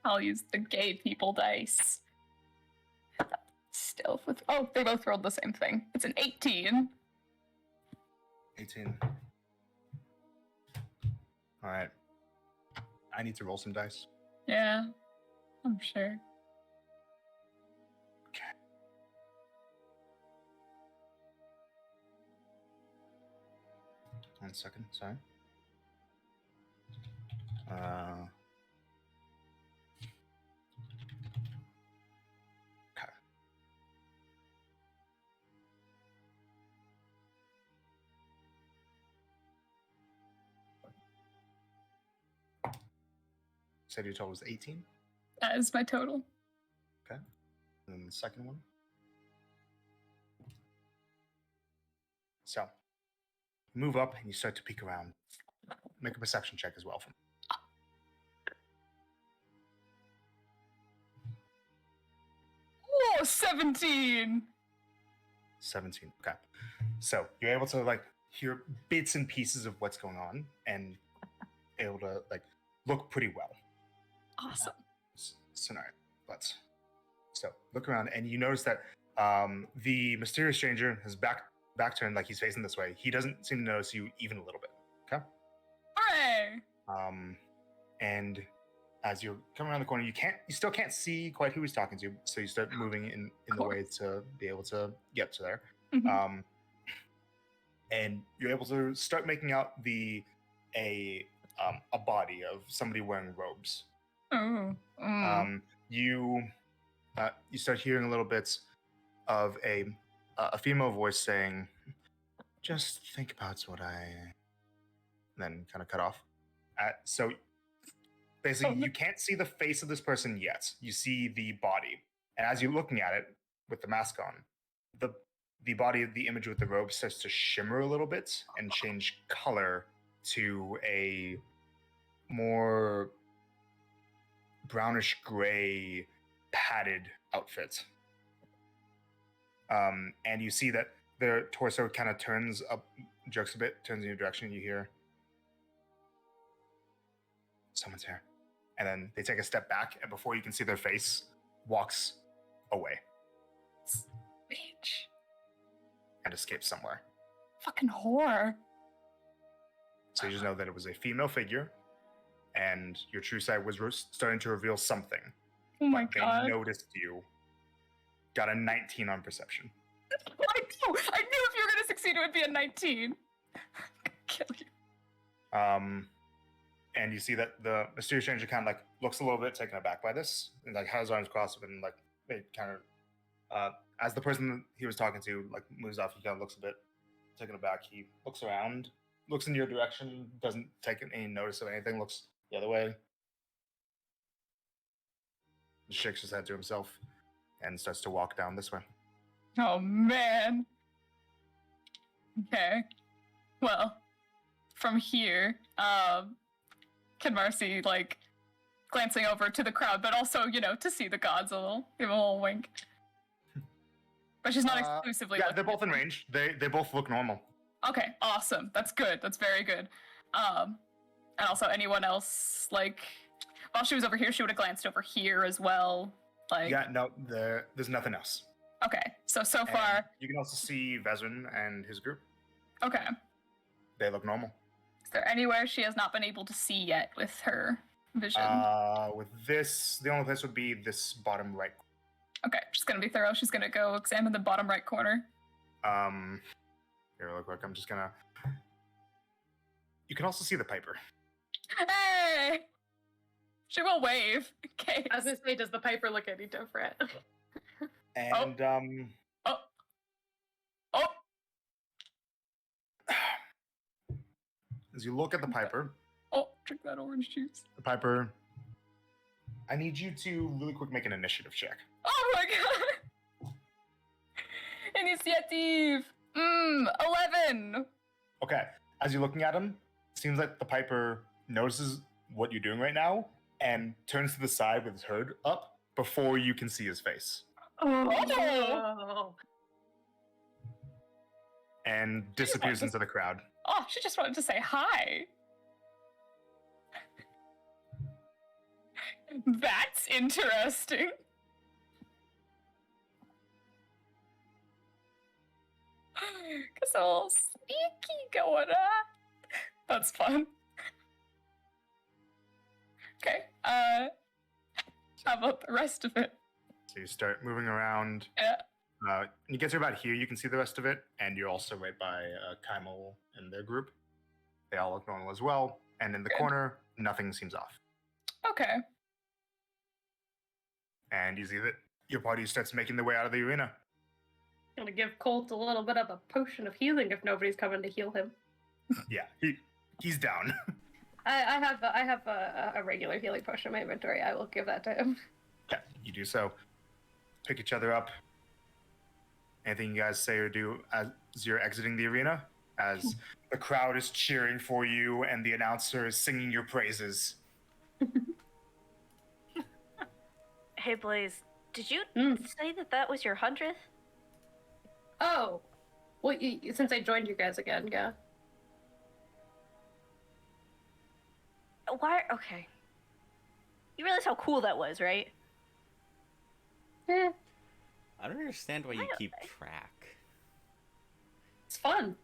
I'll use the gay people dice. Stealth with. Oh, they both rolled the same thing. It's an 18. 18. All right. I need to roll some dice. Yeah, I'm sure. Okay. One second, sorry. Okay. Said your total was 18? That is my total. Okay. And then the second one. So, you move up and you start to peek around. Make a perception check as well. Oh, 17! 17. Okay. So you're able to like hear bits and pieces of what's going on and able to like look pretty well. Awesome. Scenario. But so look around and you notice that the mysterious stranger has back turned, like he's facing this way. He doesn't seem to notice you even a little bit. Okay. Hooray! And as you're coming around the corner, you still can't see quite who he's talking to, so you start moving in the way to be able to get to there. Mhm. And you're able to start making out a body of somebody wearing robes. Oh. You start hearing a little bits of a female voice saying, "Just think about what I," then kind of cut off. So basically, you can't see the face of this person yet. You see the body, and as you're looking at it with the mask on, the body of the image with the robe starts to shimmer a little bit and change color to a more brownish gray padded outfit. And you see that their torso kind of turns up, jerks a bit, turns in your direction. You hear, "Someone's here." And then they take a step back, and before you can see their face, walks away Bitch. and escapes somewhere. Fucking whore. So you just know that it was a female figure, and your true sight was starting to reveal something. Oh my but god. they noticed you. Got a 19 on perception. I knew if you were gonna succeed, it would be a 19. Kill you. And you see that the mysterious stranger kind of like looks a little bit taken aback by this, and like has his arms crossed, and like they kind of, as the person he was talking to like moves off, he kind of looks a bit taken aback. He looks around, looks in your direction, doesn't take any notice of anything, looks the other way, shakes his head to himself, and starts to walk down this way. Oh man. Okay. Well, from here, can Marcy like glancing over to the crowd, but also, to see the gods a little, give a little wink. But she's not exclusively. Yeah, looking they're both at in them. range. They both look normal. Okay, awesome. That's good. That's very good. And also anyone else, like, while she was over here, she would have glanced over here as well. Like, Yeah, no, there's nothing else. okay. So And far, you can also see Vezrin and his group. okay. They look normal. Is there anywhere she has not been able to see yet with her vision? With this, the only place would be this bottom right. Okay, she's gonna be thorough. She's gonna go examine the bottom right corner. Here, real quick. I'm just gonna. You can also see the Piper. Hey! She will wave. Okay. I was gonna say, does the Piper look any different? And Oh. Oh. as you look at the Piper, Oh, drink that orange juice. I need you to really quick make an initiative check. Oh my god! Initiative! 11! Okay. As you're looking at him, it seems like the Piper notices what you're doing right now and turns to the side with his hood up before you can see his face. Oh. And disappears into the crowd. Oh, she just wanted to say hi. That's interesting. Cause a little sneaky going on. That's fun. Okay. How about the rest of it? So you start moving around. Yeah. When you get to about here, you can see the rest of it, and you're also right by Kaimal and their group. They all look normal as well. And in the Good. corner, nothing seems off. Okay. And you see that your party starts making their way out of the arena. Gonna give Colt a little bit of a potion of healing if nobody's coming to heal him. Yeah, he's down. I have a regular healing potion in my inventory. I will give that to him. Yeah, you do so. Pick each other up. Anything you guys say or do as you're exiting the arena? As the crowd is cheering for you and the announcer is singing your praises. Hey, Blaze, did you Mm. say that was your 100th? Oh, well, since I joined you guys again, yeah. Why? Okay. You realize how cool that was, right? Eh, I don't understand why you I- keep track. it's fun.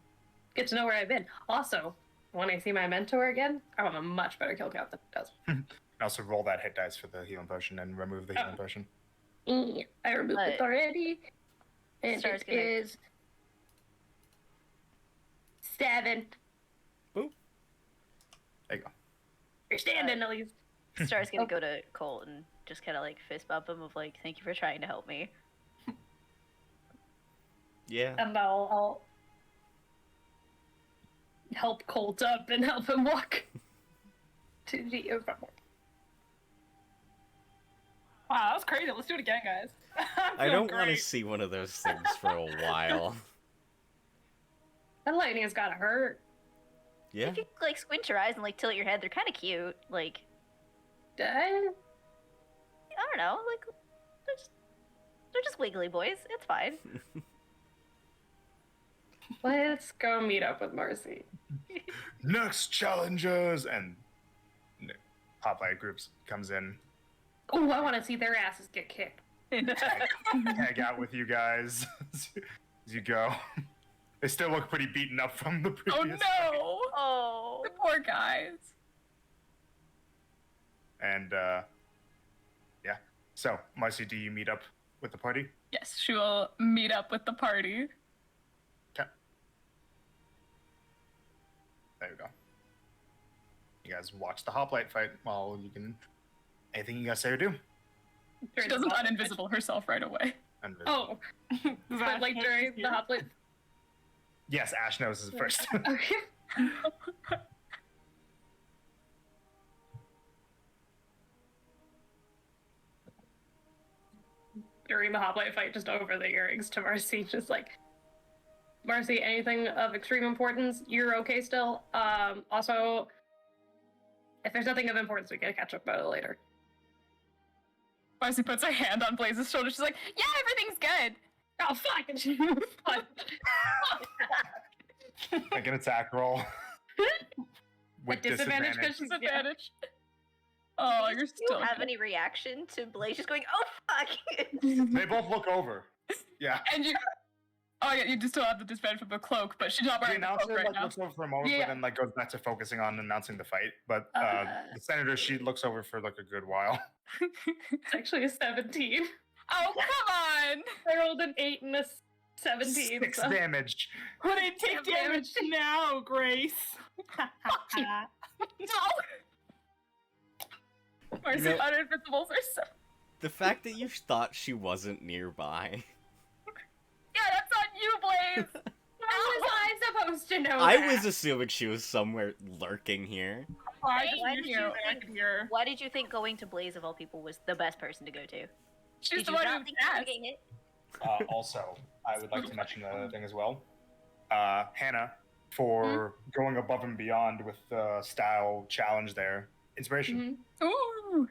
Get to know where I've been. Also, when I see my mentor again, I want a much better kill count than it does. Also roll that hit dice for the healing potion and remove the healing potion. I removed it already. And Star's it gonna- is 7. There you go. You're standing at least. Star's gonna go to Colt and just kind of like fist bump him of like, thank you for trying to help me. Yeah. And I'll help Colt up and help him walk to the overboard. Wow, that was crazy. Let's do it again, guys. I don't want to see one of those things for a while. That lightning has gotta hurt. Yeah. If you like squint your eyes and like tilt your head, they're kind of cute. Like, I don't know, like they're just wiggly boys. It's fine. Let's go meet up with Marcy. Next challengers! And Popeye Groups comes in. Oh, I want to see their asses get kicked. Hang out with you guys as you go. They still look pretty beaten up from the Oh previous no! Oh. The poor guys. And So, Marcy, do you meet up with the party? Yes, she will meet up with the party. Okay. There you go. You guys watch the hoplite fight while you can. Anything you guys say or do? She doesn't uninvisible herself right away. Oh, but like during the hoplite. Yes, Ash knows is first. Okay. During the hoplite fight, just over the earrings to Marcy, just like, Marcy, anything of extreme importance? You're okay still? Also, if there's nothing of importance, we can catch up about it later. Marcy puts her hand on Blaze's shoulder. She's like, yeah, everything's good. Oh, fuck! And she Make an attack roll. With disadvantage because she's Disadvantage. Oh, Do you're you still have good. any reaction to Blaze just going, oh fuck? They both look over. Yeah. And you. Oh yeah, you just still have the disadvantage from the cloak, but she's not The wearing the announcer cloak right like now. looks over for a moment, Yeah. but then like goes back to focusing on announcing the fight. But the senator, she looks over for like a good while. It's actually a 17. Oh come on! I rolled an 8 and a 17. 6 so- damage. When I take damage now, Grace. No. Marcy, You know- uninvisibles are so. The fact that you thought she wasn't nearby. Yeah, that's on you, Blaze. How was I supposed to know I that? was assuming she was somewhere lurking here. I just Why wish did you you that I could hear. Why did you think going to Blaze of all people was the best person to go to? She's Did the you one not who think you were asked. getting hit? Also, I would like to mention another thing as well. Hannah, for going above and beyond with the style challenge there. Inspiration Mhm. Ooh.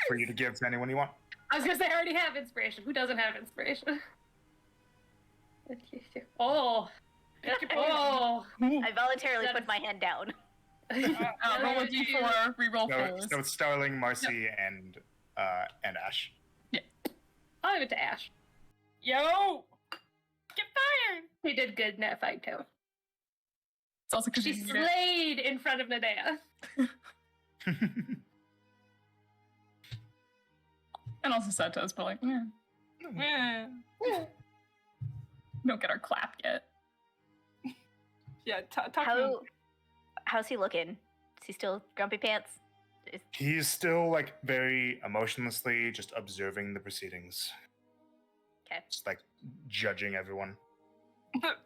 for you to give to anyone you want. I was gonna say I already have inspiration. Who doesn't have inspiration? Oh. Oh. I voluntarily That put is- my hand down. Roll a d4, reroll So, fours. so it's Starling, Marcy, and Ash. I'll give it to Ash. Yo! Get fired! She did good in that fight too. It's also because She she's slayed in front of Nadea. and also Seto's, but like, yeah, Yeah. we don't get our clap yet. Yeah, talk to How's he looking? Is he still grumpy pants? He's still like very emotionlessly just observing the proceedings. 'Kay. Just like judging everyone. It's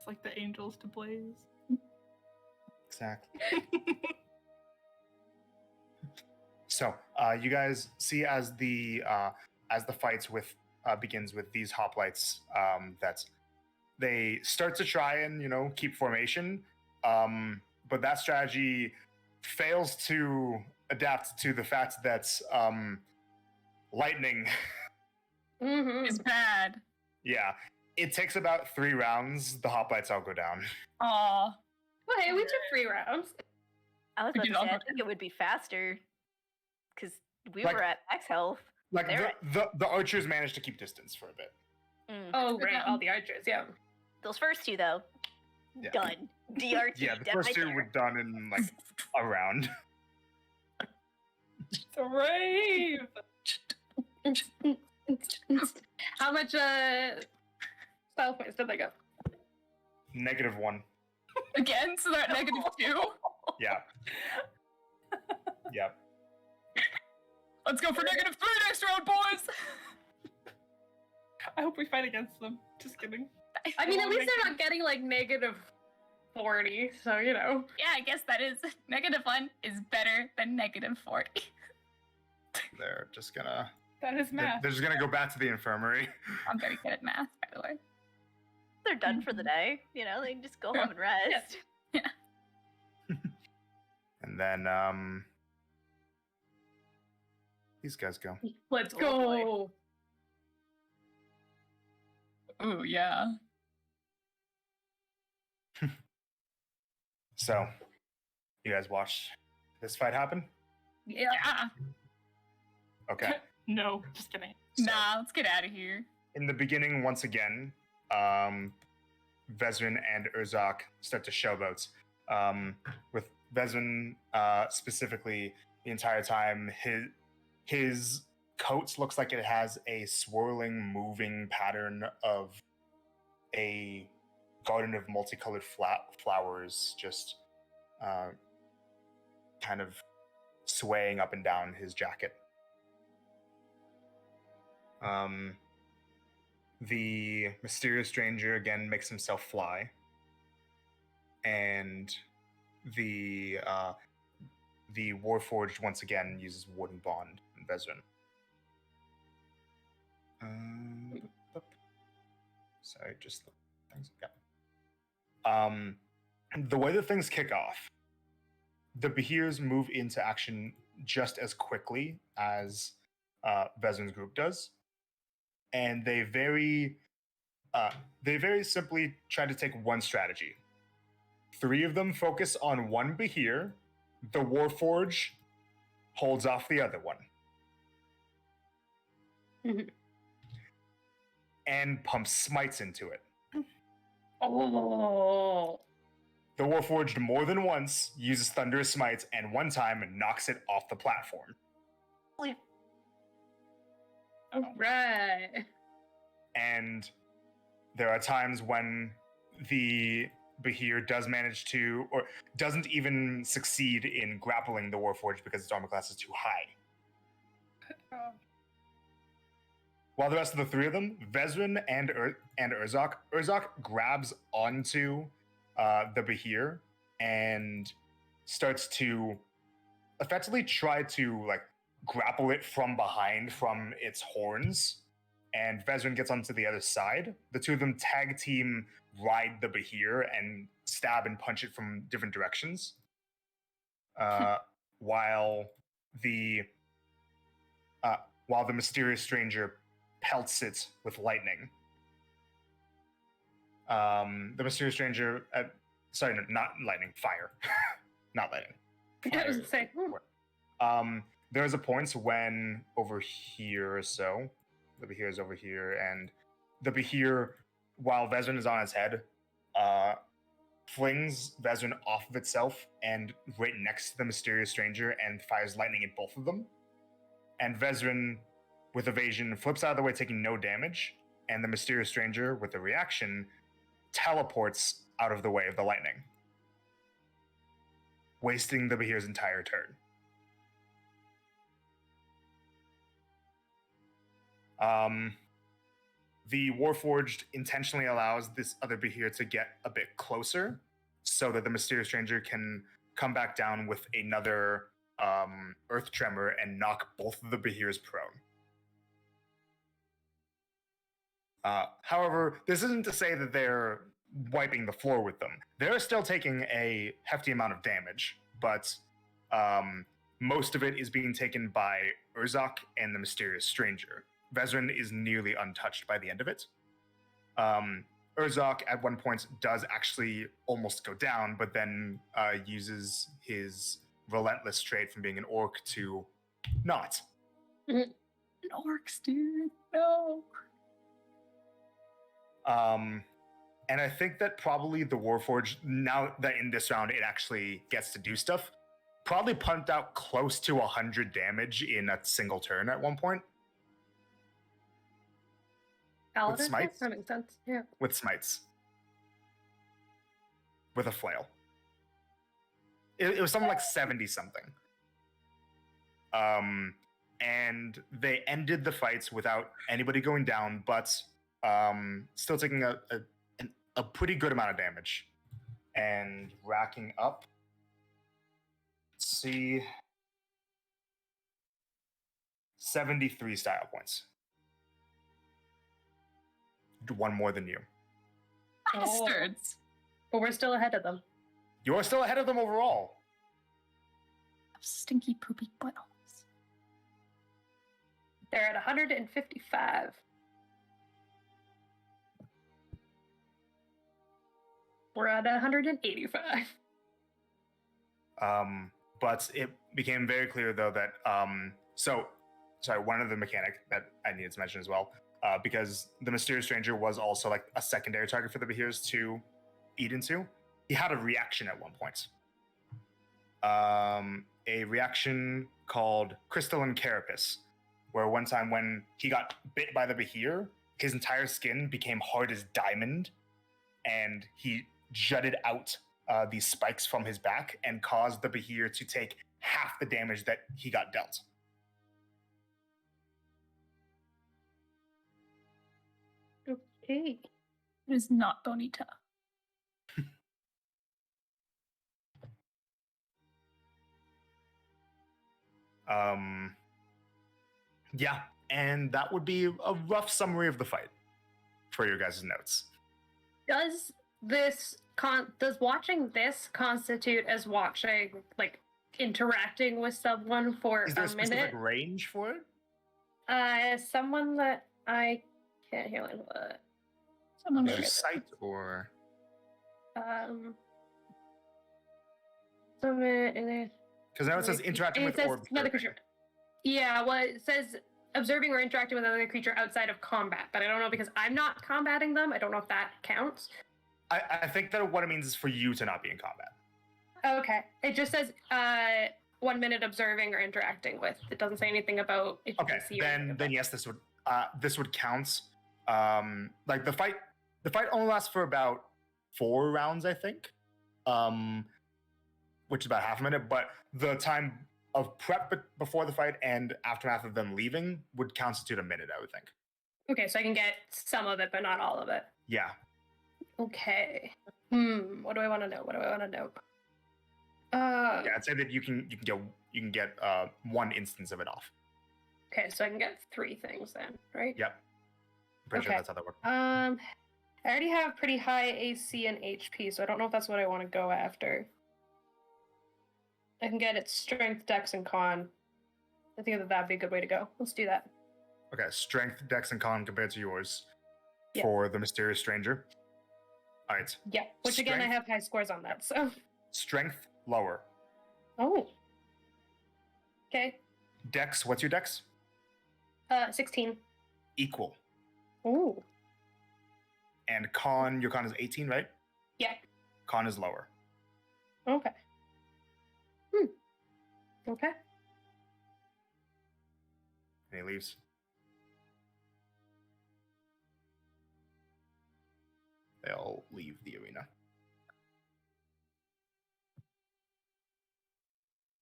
like the angels to Blaze. Exactly. So, you guys see as the fights with begins with these hoplites, that they start to try and keep formation, but that strategy fails to adapt to the fact that lightning. Mm-hmm. It's bad. Yeah, it takes about 3 rounds. The hoplites all go down. Aw. Well, hey, we took 3 rounds. I was We about did to say, all I think it would be faster. Because we Like- were at max health. Like They're- the archers managed to keep distance for a bit. Mm. Oh, for right, them. all the archers, yeah. Those first two, though, Yeah. done. DRT, Yeah, the dead first right 2 there. were done in like a round. Brave! How much style points did they go? -1. Again, so they're at -2. Yeah. Yeah. Let's go for -3 next round, boys. I hope we fight against them. Just kidding. I mean, at won't least make they're not getting like -40, so Yeah, I guess that is -1 is better than -40. They're just gonna That is they're, math. they're just gonna go back to the infirmary. I'm very good at math, by the way. They're done for the day. You know, they can just go Yeah. home and rest. And then these guys go. let's Oh, go. Ooh, yeah. So you guys watch this fight happen? Yeah. Okay. No, just kidding. So, Nah, let's get out of here. in the beginning, once again, Vezrin and Urzak start to showboat. With Vezrin specifically the entire time. His coat looks like it has a swirling, moving pattern of a garden of multicolored flowers, just kind of swaying up and down his jacket. The mysterious stranger again makes himself fly, and the Warforged once again uses Wooden Bond and Vezrin. Sorry, just the things. Yeah. The way that things kick off, the Behirs move into action just as quickly as Vezrin's group does, and they very simply try to take one strategy. 3 of them focus on one Behir. The Warforge holds off the other one. Mhm. And pumps smites into it. Oh. The Warforged more than once uses Thunderous Smites, and one time knocks it off the platform. Right. And there are times when the Behir does manage to, or doesn't even succeed in grappling the Warforged because its armor class is too high. While the rest of the 3 of them, Vezrin and Urzok grabs onto the Behir and starts to effectively try to like grapple it from behind from its horns. And Vezrin gets onto the other side. The 2 of them tag team ride the Behir and stab and punch it from different directions. While the mysterious stranger pelts it with lightning. The mysterious stranger, sorry, no, not lightning, fire. Not lightning. I was saying. There's a point when over here or so, the Behir is over here, and the Behir, while Vezrin is on its head, flings Vezrin off of itself and right next to the mysterious stranger and fires lightning at both of them. And Vezrin, with evasion, flips out of the way, taking no damage, and the mysterious stranger, with a reaction, teleports out of the way of the lightning, wasting the Behir's entire turn. The Warforged intentionally allows this other Behir to get a bit closer so that the mysterious stranger can come back down with another earth tremor and knock both of the Behirs prone. However, this isn't to say that they're wiping the floor with them. They're still taking a hefty amount of damage, but most of it is being taken by Urzok and the mysterious stranger. Vezrin is nearly untouched by the end of it. Urzok at one point does actually almost go down, but then uses his relentless trait from being an orc to not. Orcs, dude. No. And I think that probably the Warforged, now that in this round it actually gets to do stuff, probably pumped out close to 100 damage in a single turn at one point. Paladin? smites? That makes sense. Yeah. With smites. With a flail. It was something like 70 something. And they ended the fights without anybody going down, but still taking a pretty good amount of damage. And racking up. Let's see. 73 style points. One more than you. Bastards. But we're still ahead of them. You're still ahead of them overall. Stinky poopy buttholes. They're at 155. We're at 185. But it became very clear though that one other mechanic that I needed to mention as well. Because the mysterious stranger was also like a secondary target for the Behirs to eat into. He had a reaction at one point. a reaction called Crystalline Carapace, where one time when he got bit by the Behir, his entire skin became hard as diamond, and he jutted out these spikes from his back and caused the Behir to take half the damage that he got dealt. Okay. It is not Bonita. Yeah, and that would be a rough summary of the fight for your guys' notes. Does watching this constitute as watching, like, interacting with someone for Is there a a specific minute? range for it? Someone that I can't hear what. Someone Is where it is it? sight or Someone in there. because now it says interacting with says or another observing. creature. Yeah, well, it says observing or interacting with another creature outside of combat, but I don't know because I'm not combating them. I don't know if that counts. I think that what it means is for you to not be in combat. Okay, it just says 1 minute observing or interacting with. It doesn't say anything about if you Okay, can see or anything then about- yes, this would count. Like the fight only lasts for about 4 rounds, I think, which is about half a minute. But the time of prep before the fight and aftermath of them leaving would constitute a minute, I would think. Okay, so I can get some of it, but not all of it. Yeah. Okay. What do I want to know? Yeah, I'd say that you can get 1 instance of it off. Okay, so I can get 3 things then, right? Yep. I'm pretty sure Okay. that's how that works. I already have pretty high AC and HP, so I don't know if that's what I want to go after. I can get its strength, dex, and con. I think that'd be a good way to go. Let's do that. Okay, strength, dex, and con compared to yours Yeah. for the mysterious stranger. All right, Yeah, which again, I Strength? have high scores on that, so. strength lower. Oh. Okay. Dex, what's your dex? 16. Equal. Ooh. And con, your con is 18, right? Yeah. Con is lower. Okay. Okay. And he leaves. They all leave the arena.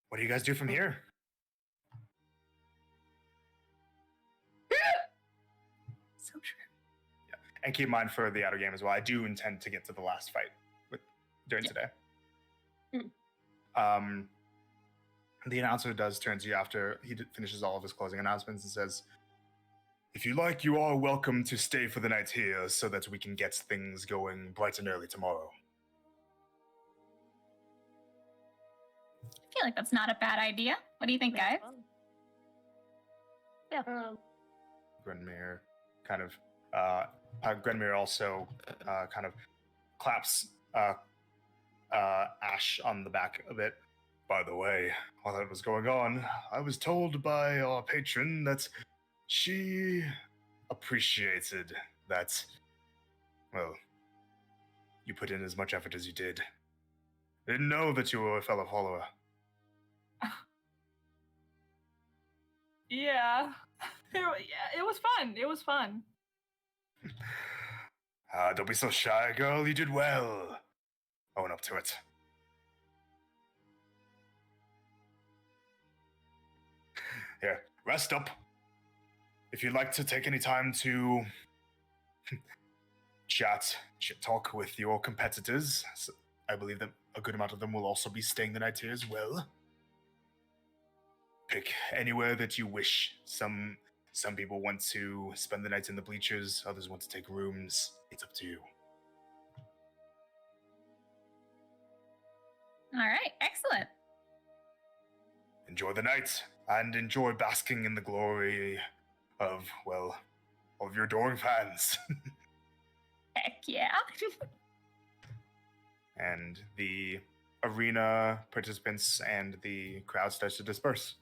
What do you guys do from here? So true. And keep in mind for the outer game as well, I do intend to get to the last fight during today. The announcer does turn to you after he finishes all of his closing announcements and says, "If you like, you are welcome to stay for the night here so that we can get things going bright and early tomorrow." I feel like that's not a bad idea. What do you think, guys? Grenmere kind of Grenmere also kind of claps Ash on the back a bit. "By the way, while that was going on, I was told by our patron that she appreciated that, well, you put in as much effort as you did. I didn't know that you were a fellow follower." Yeah. It was fun. It was fun. Don't be so shy, girl. You did well. Own up to it. Here, rest up. If you'd like to take any time to chat, talk with your competitors, I believe that a good amount of them will also be staying the night here as well. Pick anywhere that you wish. Some people want to spend the night in the bleachers, others want to take rooms. It's up to you. All right, excellent. Enjoy the night, and enjoy basking in the glory of, well, of your adoring fans. Heck yeah. And the arena participants and the crowd starts to disperse.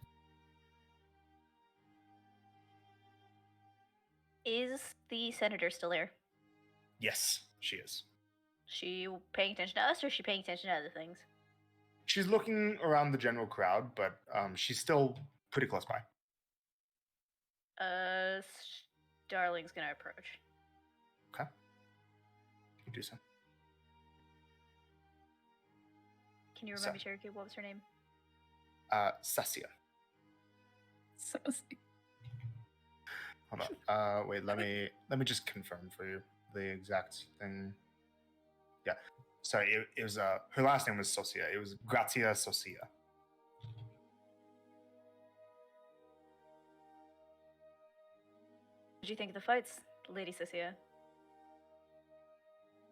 Is the senator still there? Yes, she is. She paying attention to us, or is she paying attention to other things? She's looking around the general crowd, but she's still pretty close by. Darling's gonna approach. Okay. You do so. Can you remember, Cherokee? What was her name? Sasia. So Hold on. Wait, let me just confirm for you the exact thing. Yeah. Sorry, it was her last name was Sosia. It was Grazia Sosia. What did you think of the fights, Lady Cecilia?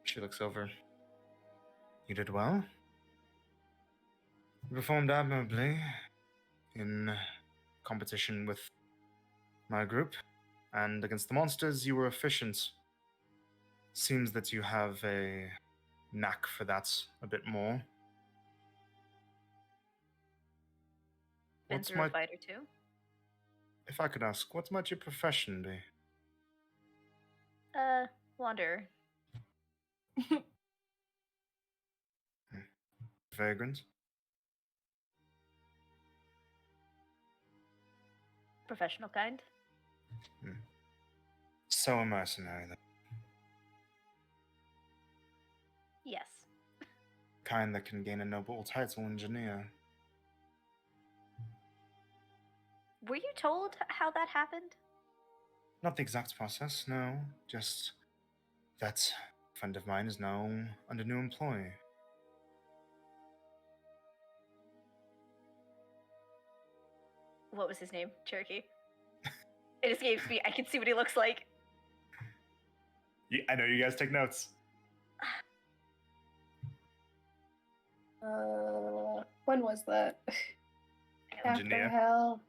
She looks over. You did well. You performed admirably in competition with my group, and against the monsters you were efficient. Seems that you have a knack for that a bit more. Been What's through a fight or two. if I could ask, what might your profession be? Wanderer. Vagrant? Professional kind. So a mercenary, then. Yes. Kind that can gain a noble title engineer. Were you told how that happened? Not the exact process, no. Just that a friend of mine is now under new employ. What was his name? Cherokee. It escapes me. I can see what he looks like. Yeah, I know you guys take notes. When was that? After Engineer. hell.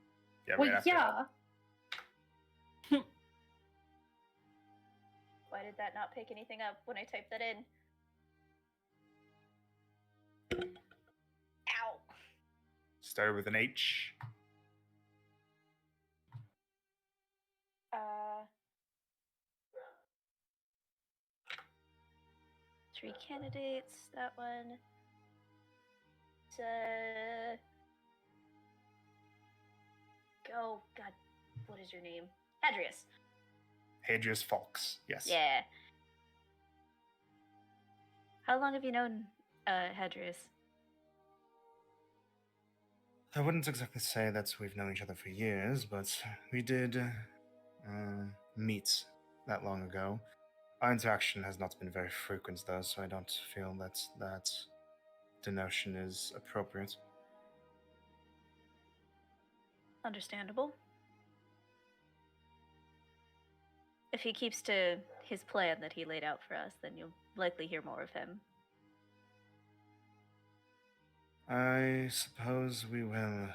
Yeah, Well, right after yeah. Why did that not pick anything up when I typed that in? Ow. Started with an H. Three candidates. That one. Oh God, what is your name? Hadrius. Hadrius Falks, yes. Yeah. How long have you known Hadrius? I wouldn't exactly say that we've known each other for years, but we did meet that long ago. Our interaction has not been very frequent, though, so I don't feel that that denotion is appropriate. Understandable. If he keeps to his plan that he laid out for us, then you'll likely hear more of him. I suppose we will,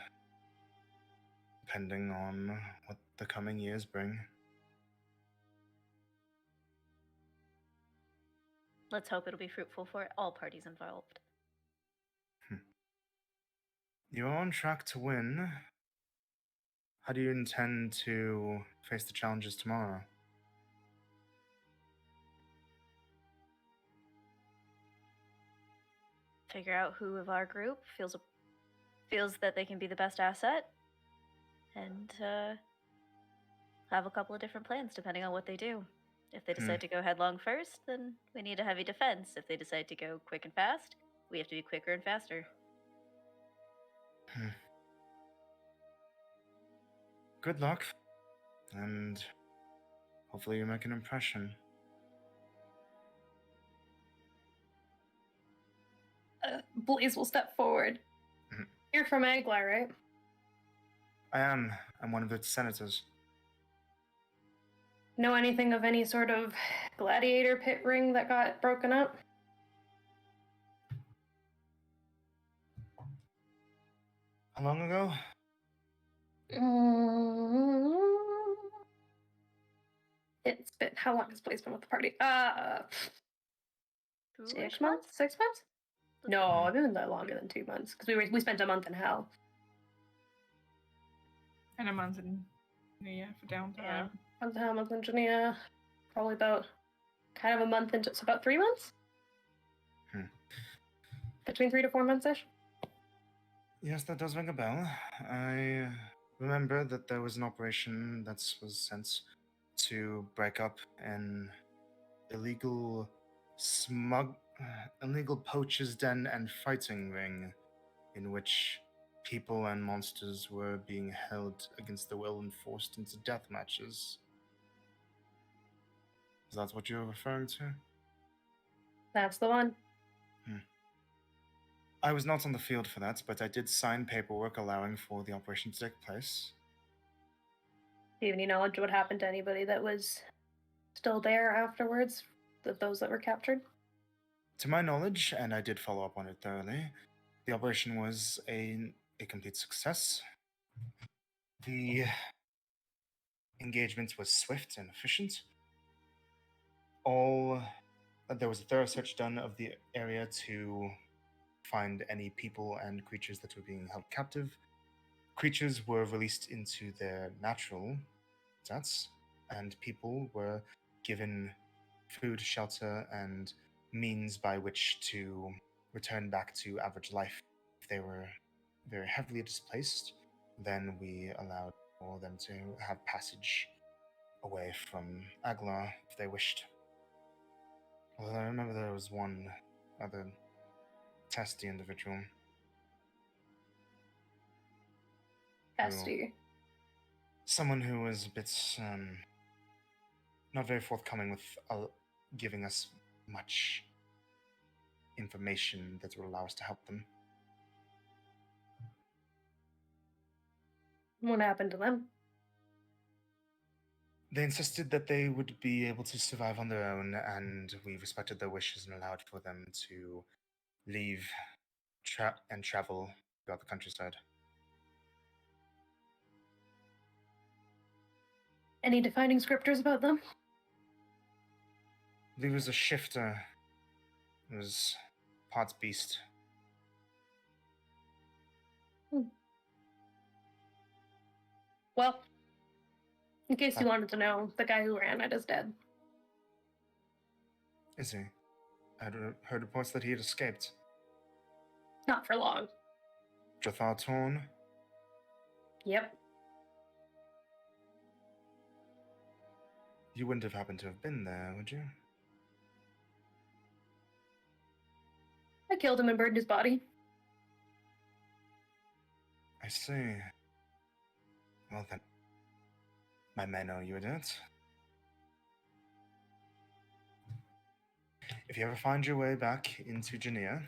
depending on what the coming years bring. Let's hope it'll be fruitful for all parties involved. You are on track to win. How do you intend to face the challenges tomorrow? Figure out who of our group feels that they can be the best asset, and have a couple of different plans depending on what they do. If they decide to go headlong first, then we need a heavy defense. If they decide to go quick and fast, we have to be quicker and faster. Good luck, and hopefully you make an impression. Blaze will step forward. Mhm. You're from Aglar, right? I am. I'm one of its senators. Know anything of any sort of gladiator pit ring that got broken up? How long ago? It's been, how long has Blaze been with the party? 6 2-ish months? 6 months? No, Hmm. I've been there longer than 2 months because we spent a month in hell. And a month in for downtime. Yeah. A month in Geneva, probably about kind of a month into, so about 3 months. Hmm. Between 3 to 4 months ish. Yes, that does ring a bell. I remember that there was an operation that was sent to break up an illegal illegal poacher's den and fighting ring in which people and monsters were being held against their will and forced into death matches. Is that what you're referring to? That's the one. I was not on the field for that, but I did sign paperwork allowing for the operation to take place. Do you have any knowledge of what happened to anybody that was still there afterwards? Those that were captured? To my knowledge, and I did follow up on it thoroughly, the operation was a complete success. The engagement was swift and efficient. There was a thorough search done of the area to find any people and creatures that were being held captive. Creatures were released into their natural habitats, and people were given food, shelter, and means by which to return back to average life. If they were very heavily displaced, then we allowed for them to have passage away from Aglar if they wished. Although I remember there was one other testy individual. Testy. Someone who was a bit not very forthcoming with giving us much information that would allow us to help them. What happened to them? They insisted that they would be able to survive on their own, and we respected their wishes and allowed for them to leave and travel throughout the countryside. Any defining scriptures about them? I believe it was a shifter. It was parts beast. Well, in case you wanted to know, the guy who ran it is dead. Is he? I heard reports that he had escaped. Not for long. Jothar Torn? Yep. You wouldn't have happened to have been there, would you? I killed him and burned his body. I see. Well then, my men owe you a debt. If you ever find your way back into Genea,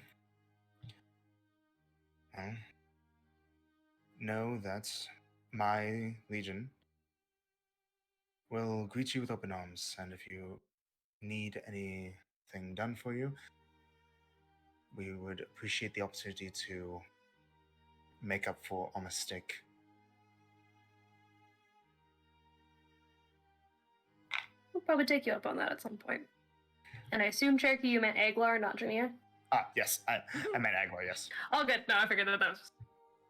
well, know that my legion will greet you with open arms, and if you need anything done for you, we would appreciate the opportunity to make up for our mistake. We'll probably take you up on that at some point. And I assume, Cherokee, you meant Aglar, not Jania? Yes, I meant Aglar, yes. All good. No, I figured that was...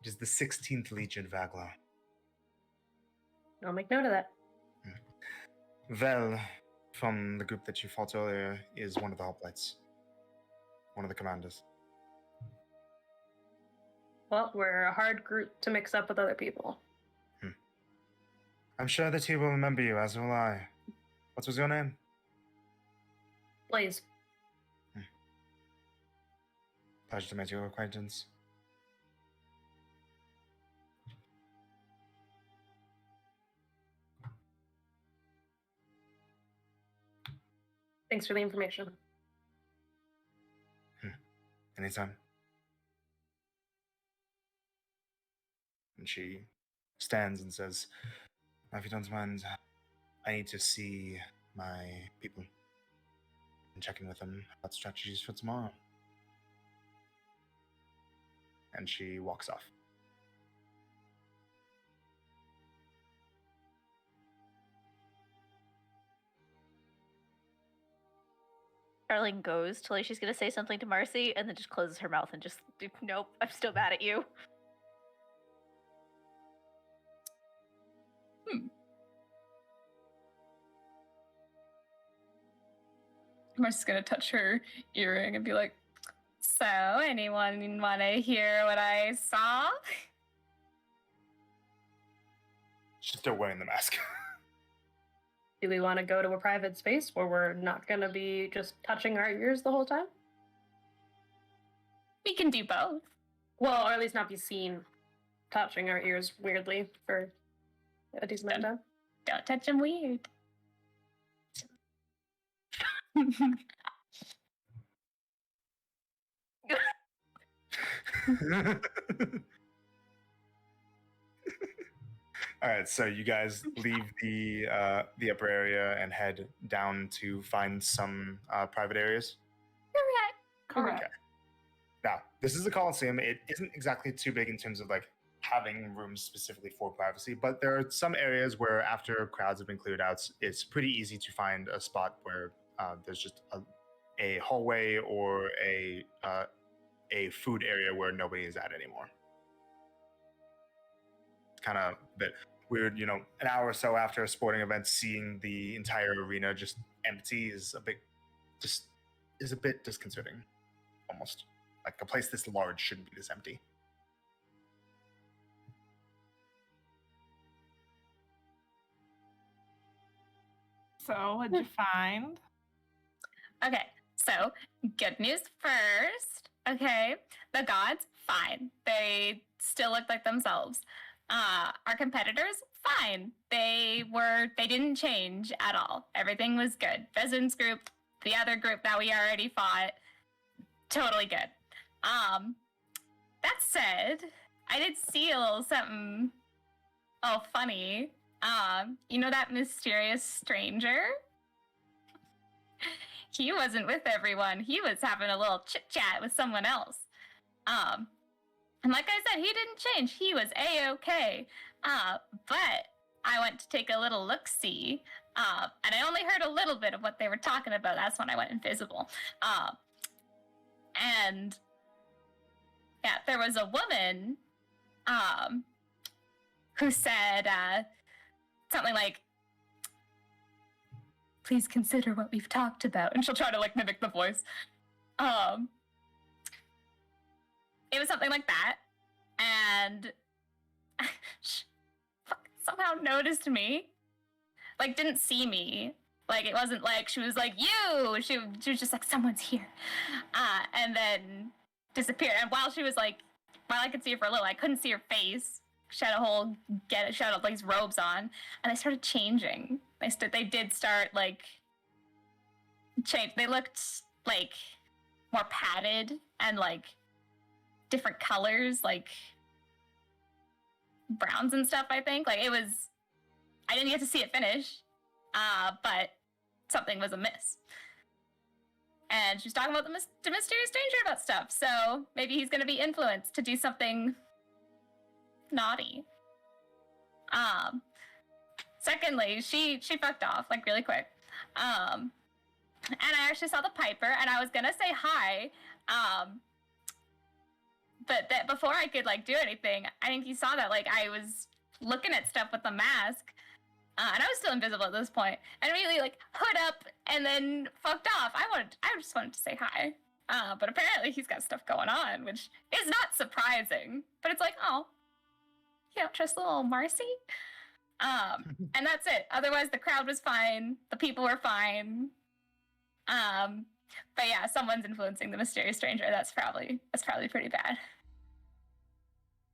It is the 16th Legion of Aglar. I'll make note of that. Vel, from the group that you fought earlier, is one of the hoplites. One of the commanders. Well, we're a hard group to mix up with other people. I'm sure that he will remember you, as will I. What was your name? Blaze. Pleasure to make your acquaintance. Thanks for the information. Anytime. And she stands and says, "If you don't mind, I need to see my people and check in with them about strategies for tomorrow." And she walks off. Darling goes till like she's gonna say something to Marcy and then just closes her mouth and just, nope, I'm still mad at you. Marcy's gonna touch her earring and be like, So, anyone want to hear what I saw? She's still wearing the mask. Do we want to go to a private space where we're not going to be just touching our ears the whole time? We can do both. Well, or at least not be seen touching our ears weirdly for a decent amount of time. Don't touch them weird. All right, so you guys leave the upper area and head down to find some private areas. Correct. Okay. Now, this is a Coliseum. It isn't exactly too big in terms of like having rooms specifically for privacy, but there are some areas where after crowds have been cleared out, it's pretty easy to find a spot where there's just a hallway or a food area where nobody is at anymore. Kind of a bit weird, an hour or so after a sporting event, seeing the entire arena just empty is a bit disconcerting. Almost like a place this large shouldn't be this empty. So, what'd you find? Okay, so good news first. Okay, the gods, fine. They still look like themselves. Our competitors, fine. They didn't change at all. Everything was good. Residence group, the other group that we already fought, totally good. That said, I did see a little something funny. You know that mysterious stranger? He wasn't with everyone. He was having a little chit-chat with someone else. And like I said, he didn't change. He was A-okay. But I went to take a little look-see, and I only heard a little bit of what they were talking about. That's when I went invisible. And yeah, there was a woman who said something like, "Please consider what we've talked about." And she'll try to like mimic the voice. It was something like that. And she somehow noticed me. Like, didn't see me. Like, it wasn't like she was like, "You!" She was just like, "Someone's here." And then disappeared. And while I could see her for a little, I couldn't see her face. She had she had like these robes on. And they started changing. They did start like change. They looked like more padded and like different colors, like browns and stuff. I think like I didn't get to see it finish, but something was amiss. And she was talking about the mysterious stranger about stuff. So maybe he's going to be influenced to do something naughty. Secondly, she fucked off like really quick. And I actually saw the Piper, and I was gonna say hi. But that before I could like do anything, I think you saw that like I was looking at stuff with the mask, and I was still invisible at this point, and immediately like hood up and then fucked off. I just wanted to say hi. But apparently he's got stuff going on, which is not surprising. But it's like, oh, you don't trust little Marcy? And that's it. Otherwise, the crowd was fine. The people were fine. But yeah, someone's influencing the mysterious stranger. That's probably pretty bad.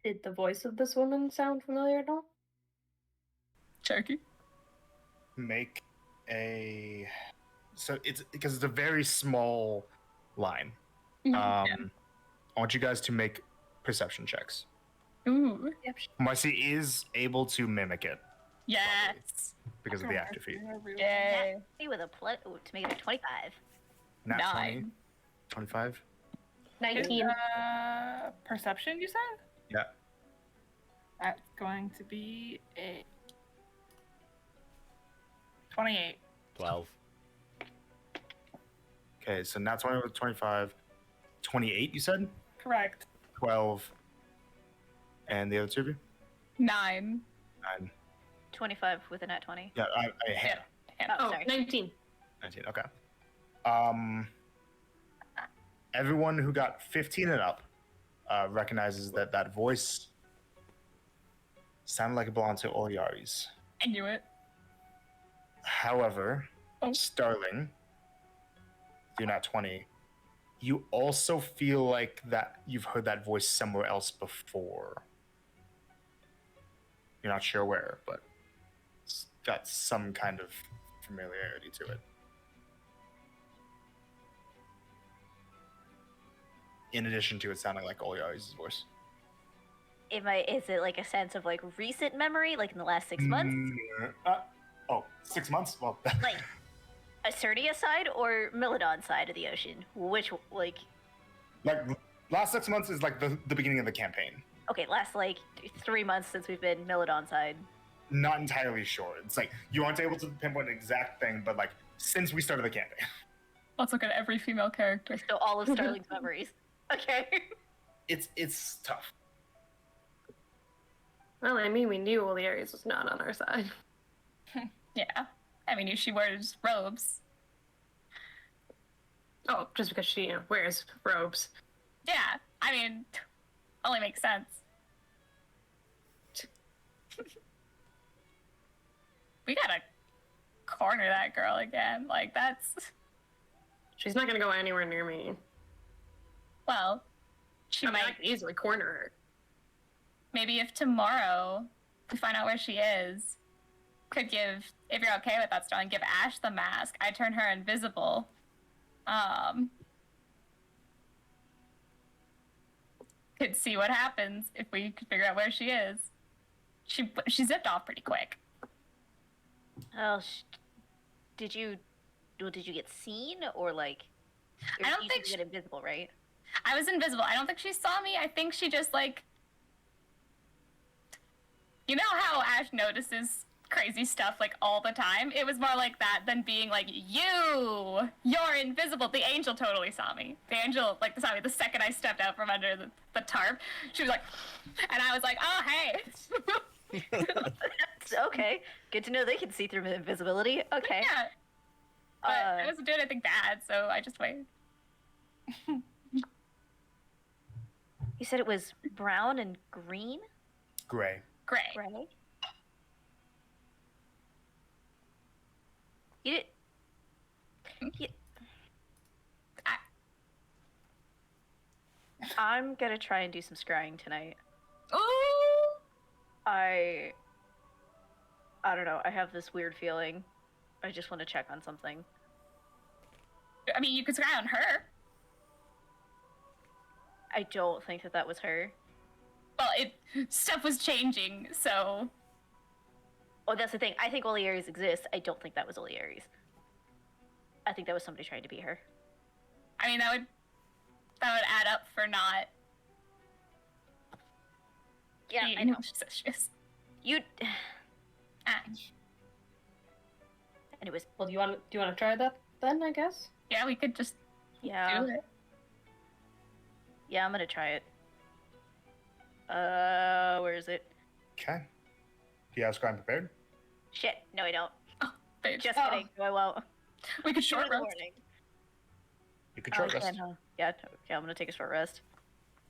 Did the voice of this woman sound familiar at all? Cherokee? Make so it's because it's a very small line. I want you guys to make perception checks. Ooh. Marcy is able to mimic it Yes. because of the active feat. Yay. See with a to make it a 25. Nat 20, 9. 25. 19. Perception, you said? Yeah. That's going to be a 28. 12. Okay, so nat 20 with 25. 28, you said? Correct. 12. And the other two of you? 9. 9. 25 with a nat 20. Yeah, I hit. Oh, Oh, sorry. 19. 19, okay. everyone who got 15 and up recognizes that that voice sounded like it belonged to Oliari's. I knew it. However, Oh. Starling, you're not 20. You also feel like that you've heard that voice somewhere else before. You're not sure where, but it's got some kind of familiarity to it. In addition to it sounding like Oliari's voice. Is it like a sense of like recent memory, like in the last 6 months? 6 months? Well, Like Acernia side or Milodon side of the ocean? Which, like, like last 6 months is like the beginning of the campaign. okay, last like 3 months since we've been Milodon side. Not entirely sure. It's like you aren't able to pinpoint an exact thing, but like since we started the campaign. Let's look at every female character. So all of Starling's memories. Okay. It's tough. Well, I mean, we knew Oliares was not on our side. Yeah. I mean, she wears robes. Oh, just because she, wears robes. Yeah. I mean, only makes sense. We gotta corner that girl again. Like, that's. She's not gonna go anywhere near me. Well, she I mean, I might. can easily corner her. Maybe if tomorrow we find out where she is, could give, if you're okay with that, Starling, give Ash the mask. I turn her invisible. Could see what happens if we could figure out where she is. She zipped off pretty quick. Oh, did you get seen or like? I don't you think get invisible, right? I was invisible. I don't think she saw me. I think she just like. You know how Ash notices crazy stuff like all the time? It was more like that than being like, you're invisible. The angel totally saw me. The angel like saw me the second I stepped out from under the tarp. She was like, and I was like, oh hey. Okay, good to know they can see through invisibility. Okay. Yeah. But I wasn't doing anything bad, so I just waited. You said it was brown and green. Gray. Gray. Gray. You did. I'm gonna try and do some scrying tonight. Ooh. I don't know. I have this weird feeling. I just want to check on something. I mean, you could scry on her. I don't think that was her. Well, stuff was changing, so. Oh, that's the thing. I think Oliares exists. I don't think that was Oliares. I think that was somebody trying to be her. I mean, that would add up for not. Yeah, being I know. suspicious. You. Ah. And it was. Well, do you want to try that then? I guess. Yeah, we could just Yeah. do it. Yeah, I'm gonna try it. Where is it? Okay. Do you have Scrying prepared? Shit. No, I don't. Bitch. Just Oh, kidding. No, I won't. we could short Do it in the rest. morning. You could short Yeah, rest. no. Yeah, okay, I'm gonna take a short rest.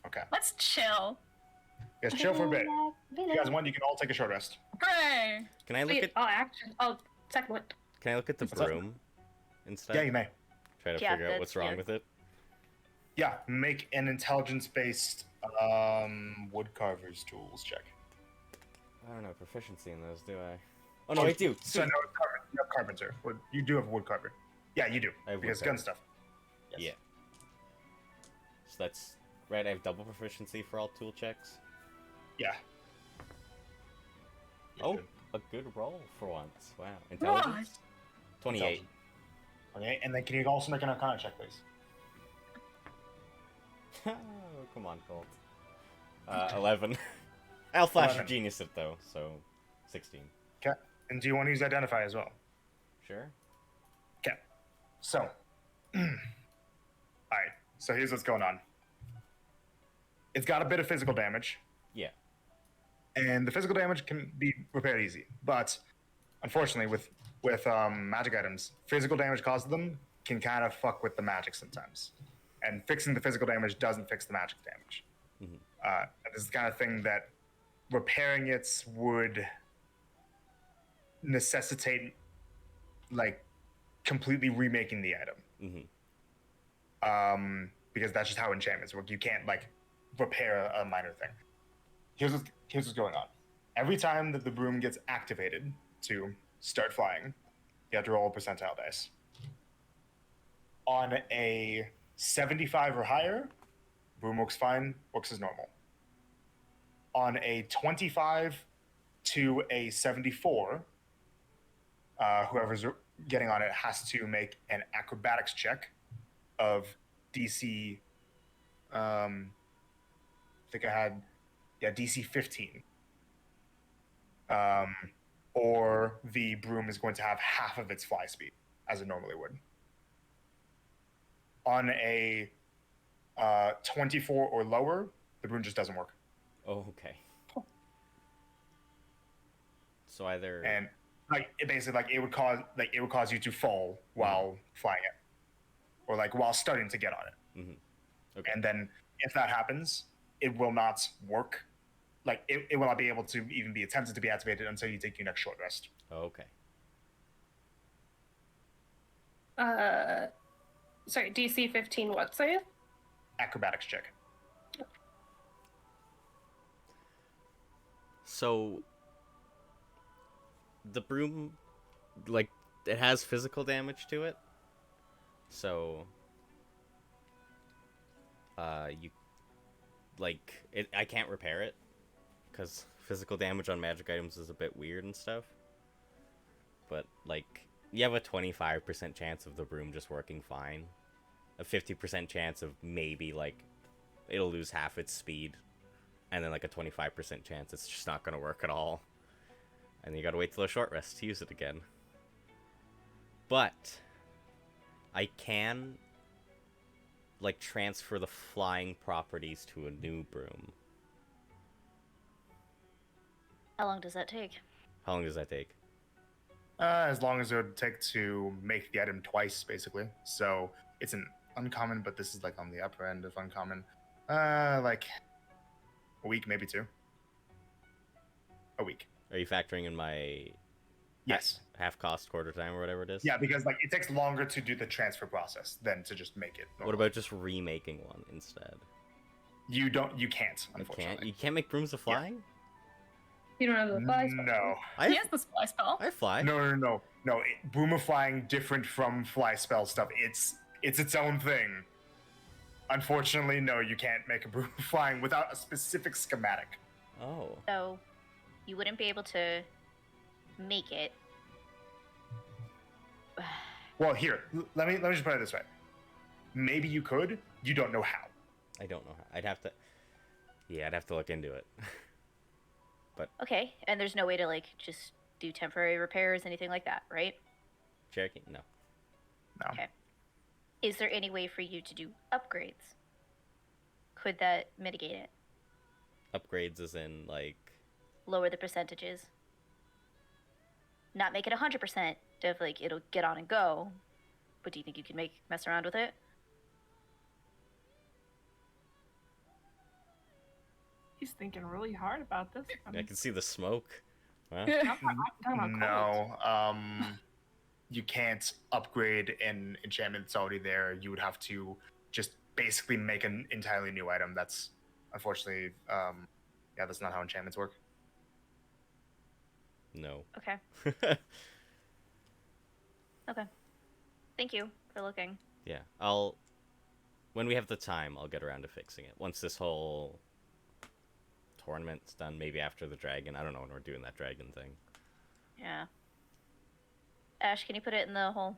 Okay. Let's chill. You guys chill for a bit. If you guys want, you can all take a short rest. Hooray! Can I look Wait, at second one. Can I look at the What's that? broom instead? Yeah, you may. Try to Yeah, figure out what's that's- wrong yeah. with it. Yeah, make an intelligence-based woodcarver's tools check. I don't know proficiency in those, do I? Oh no, I do. So no, you have carpenter. Or you do have a woodcarver. Yeah, you do. I have Because woodcarver. gun stuff. Yeah. So that's right. I have double proficiency for all tool checks. Yeah. Oh, a good roll for once. Wow. Intelligence. 28. Okay, and then can you also make an Arcana check, please? Oh, come on, Colt. 11. I'll flash 11. genius it though, so 16. Okay. And do you want to use Identify as well? Sure. Okay. So, alright. So here's what's going on. It's got a bit of physical damage, Yeah. and the physical damage can be repaired easy. But unfortunately, with magic items, physical damage caused to them can kind of fuck with the magic sometimes. and fixing the physical damage doesn't fix the magic damage. Mhm. And this is the kind of thing that repairing it would necessitate like completely remaking the item. Mhm. Because that's just how enchantments work. You can't like repair a minor thing. Here's what's going on. Every time that the broom gets activated to start flying, you have to roll a percentile dice. On a 75 or higher, broom works fine, works as normal. On a 25 to a 74, whoever's getting on it has to make an acrobatics check of DC. I think I had, DC 15. Or the broom is going to have half of its fly speed as it normally would. On a 24 or lower, the broom just doesn't work. Oh, okay. So either And like it basically it would cause you to fall while flying it, or like while starting to get on it. Mm-hmm. Okay. And then if that happens, it will not work. Like it will not be able to even be attempted to be activated until you take your next short rest. Okay. Sorry, DC 15. What save? Acrobatics check. So the broom, like, it has physical damage to it. So you like it. I can't repair it because physical damage on magic items is a bit weird and stuff. But like, you have a 25% chance of the broom just working fine, a 50% chance of maybe like it'll lose half its speed, and then like a 25% chance it's just not gonna work at all. And you gotta wait till a short rest to use it again. But I can like transfer the flying properties to a new broom. How long does that take? How long does that take? As long as it would take to make the item twice, basically. So it's an uncommon, but this is like on the upper end of uncommon. Like a week, maybe 2. A week. Are you factoring in my Yes. half cost, quarter time, or whatever it is? Yeah, because like it takes longer to do the transfer process than to just make it. What normally. about just remaking one instead? You can't, You unfortunately. You can't make brooms of flying? You don't have the fly spell. No. He has the fly spell. I fly. No. Broom of flying different from fly spell stuff. It's its own thing. Unfortunately, no, you can't make a broom of flying without a specific schematic. Oh. So, you wouldn't be able to make it. Well, here, let me just put it this way. Maybe you could. You don't know how. I don't know how. I'd have to look into it. Okay, and there's no way to like just do temporary repairs, anything like that, right? Cherokee? No. No. Okay. Is there any way for you to do upgrades? Could that mitigate it? Upgrades as in like Lower the percentages? Not make it 100%, if like it'll get on and go. But do you think you can mess around with it? He's thinking really hard about this. I can see the smoke. Huh? I'm talking about No. You can't upgrade an enchantment that's already there. You would have to just basically make an entirely new item. That's unfortunately, that's not how enchantments work. No. Okay. Okay. Thank you for looking. Yeah. When we have the time, I'll get around to fixing it. Once this whole tournament's done, maybe after the dragon. I don't know when we're doing that dragon thing. Yeah. Ash, can you put it in the hole?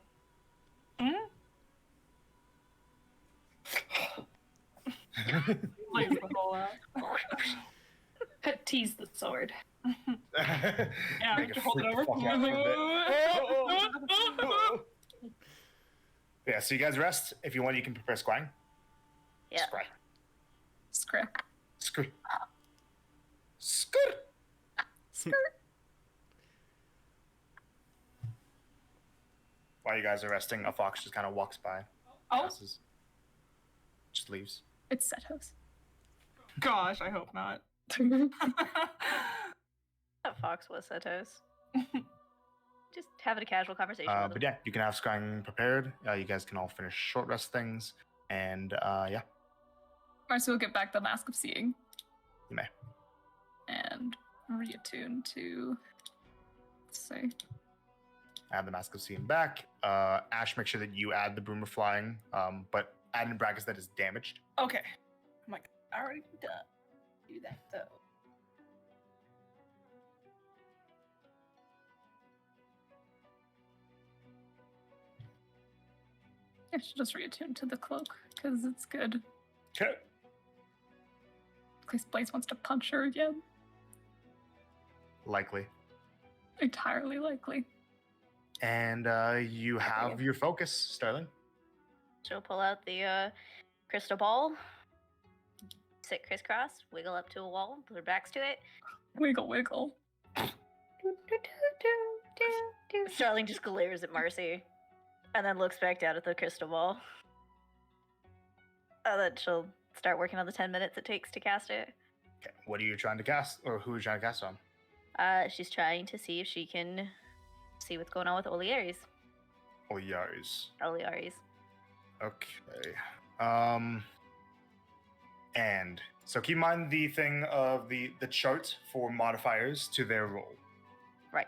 Lays the whole out. Tease the sword. Yeah, Make it hold it freak over. the fuck out for a bit. Yeah, so you guys rest. If you want, you can prepare scrying. Yeah. Scry. Script. Scry. Scry. Skirt. While you guys are resting, a fox just kind of walks by. Oh, Passes. Just leaves. It's Setos. Gosh, I hope not. That fox was Setos. Just having a casual conversation with But him. yeah, you can have scrying prepared. You guys can all finish short rest things, and yeah, Marcy will get back the Mask of Seeing. you may. And reattune to, let's see. Add the Mask of Seeing back. Ash, make sure that you add the Broom of Flying, but add in brackets that is damaged. Okay. I'm like, I already done. Do that though. I should just reattune to the cloak because it's good. Okay. In case Blaze wants to punch her again. Likely. Entirely likely. And you have your focus, Sterling. She'll pull out the crystal ball, sit crisscross, wiggle up to a wall, put her backs to it. Wiggle, wiggle. Starling just glares at Marcy, and then looks back down at the crystal ball. And then she'll start working on the 10 minutes it takes to cast it. Okay. What are you trying to cast, or who are you trying to cast on? She's trying to see if she can see what's going on with Oliares. Oliares. Oliares. Okay. And so keep in mind the thing of the chart for modifiers to their role. Right.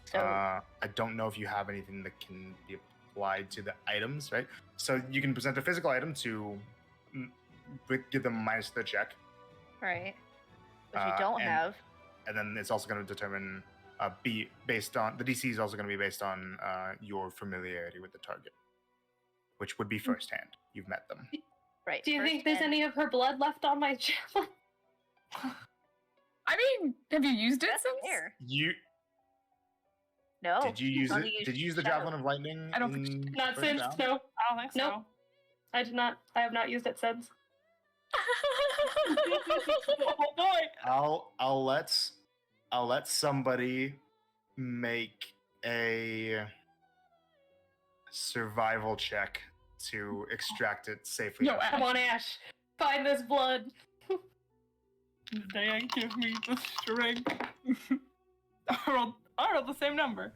So I don't know if you have anything that can be applied to the items, right? So you can present a physical item to give them a minus to the check, right. Which you don't and- have. and then it's also going to determine be based on the DC is also going to be based on your familiarity with the target, which would be first hand. You've met them. Right. Do you first think there's hand. any of her blood left on my javelin? I mean, have you used it That's since? fair. You No. did you use only it? used Did you use the shadow. javelin of lightning? I don't think she in did. Not first since, round? no. I don't think so. Nope. I did not. I have not used it since. Oh boy. I'll let somebody make a survival check to extract it safely. Yo, out. Come on, Ash. Find this blood. They give me the strength. I rolled the same number.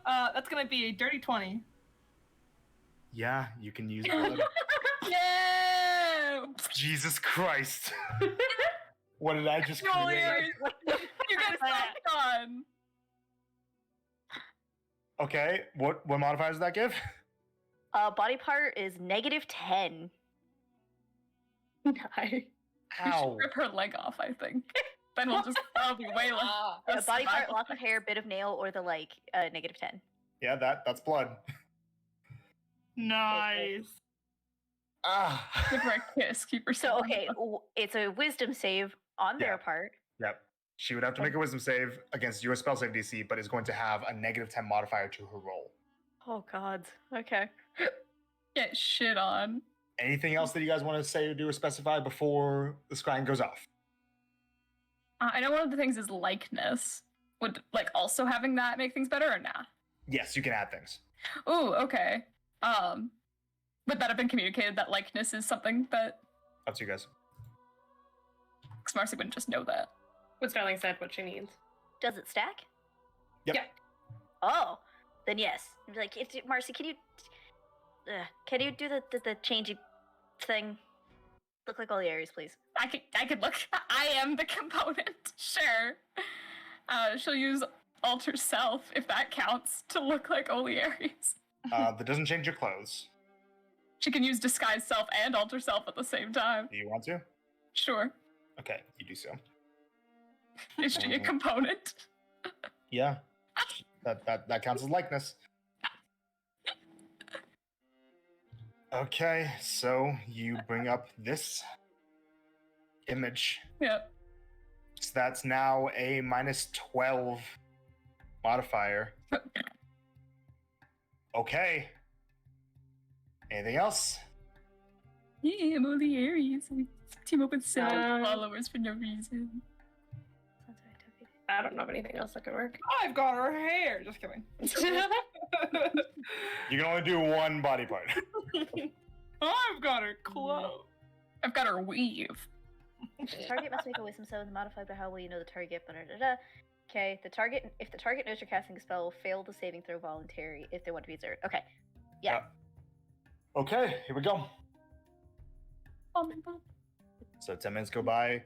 That's gonna be a dirty 20. Yeah, you can use blood. Yeah! Jesus Christ! What did I just No, create? Larry. You guys got done. Okay, what modifiers does that give? Body part is -10. Nice. We Ow. should rip her leg off, I think. Then we'll just, that'll be way less. A body part, survival lock of checks. hair, bit of nail, or the like, -10. Yeah, that's blood. Nice. Ah. Give her a kiss. Keep her So okay, it's a wisdom save on their Yeah. part. Yep. She would have to make a wisdom save against your spell save DC, but is going to have a -10 modifier to her roll. Oh god. Okay. Get shit on. Anything else that you guys want to say or do or specify before the scrying goes off? I know one of the things is likeness. Would like also having that make things better or not? Yes, you can add things. Ooh, okay. Would that have been communicated that likeness is something that Up to you guys. because Marcy wouldn't just know that. What Starling said what she needs. Does it stack? Yep. Yeah. Oh, then yes. I'd be like, Marcy, can you do the changing thing? Look like Oliares, please. I could look. I am the component. Sure. She'll use alter self if that counts to look like Oliares. That doesn't change your clothes. She can use disguise self and alter self at the same time. Do you want to? Sure. Okay, you do so. Is she a component? Yeah. That counts as likeness. Okay, so you bring up this image. Yep. So that's now a -12 modifier. Okay. Anything else? Yeah, I'm Oliares. We team up with 7 Um, followers for no reason. I don't know of anything else that could work. I've got her hair. Just kidding. You can only do one body part. I've got her close. I've got her weave. The target must make a wisdom saving modified by how well you know the target. Okay, if the target knows you're casting a spell, will fail the saving throw voluntary if they want to be observed. Okay. Yeah. Okay, here we go. So 10 minutes go by.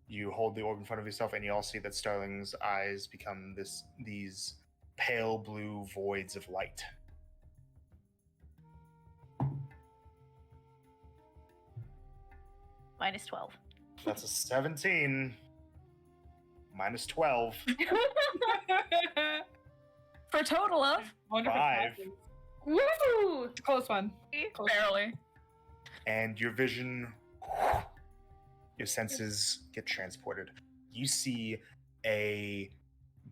You hold the orb in front of yourself, and you all see that Starling's eyes become these pale blue voids of light. Minus 12. That's a 17. Minus 12. For a total of Wonderful 5. happens. Woo! Close one. Close barely. And your vision, your senses get transported. You see a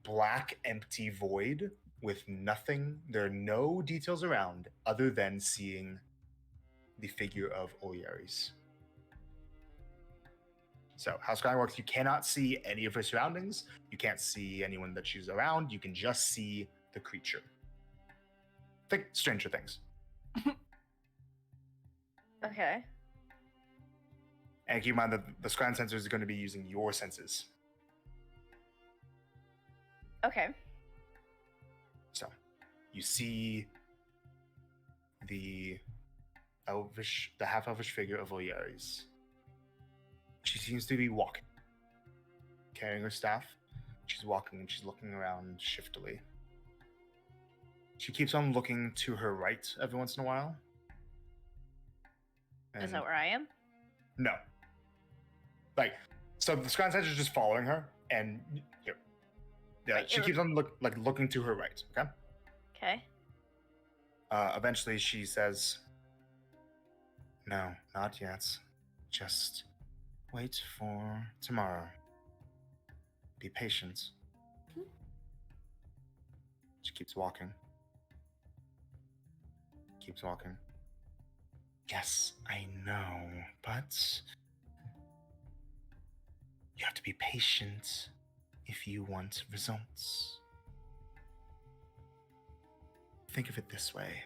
black, empty void with nothing. There are no details around other than seeing the figure of Oliares. So, how Sky works, you cannot see any of her surroundings. You can't see anyone that she's around. You can just see the creature. Think Stranger Things. Okay. And keep in mind that the Scrying sensor is going to be using your senses. Okay. So, you see the half-elvish figure of Oliares. She seems to be walking, carrying her staff. She's walking and she's looking around shiftily. She keeps on looking to her right every once in a while. Is that where I am? No. So the Scrying sensor is just following her, and Right, she keeps on looking to her right. Okay. Okay. Eventually, she says, "No, not yet. Just wait for tomorrow. Be patient." She keeps walking. Keeps walking. Yes, I know, but you have to be patient if you want results. Think of it this way.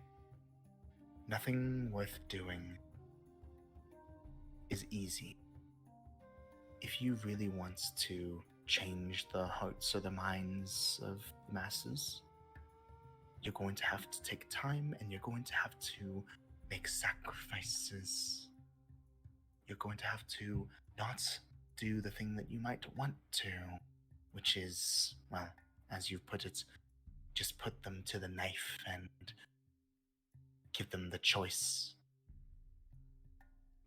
Nothing worth doing is easy. If you really want to change the hearts or the minds of the masses, you're going to have to take time and you're going to have to make sacrifices. You're going to have to not do the thing that you might want to, which is, well, as you put it, just put them to the knife and give them the choice.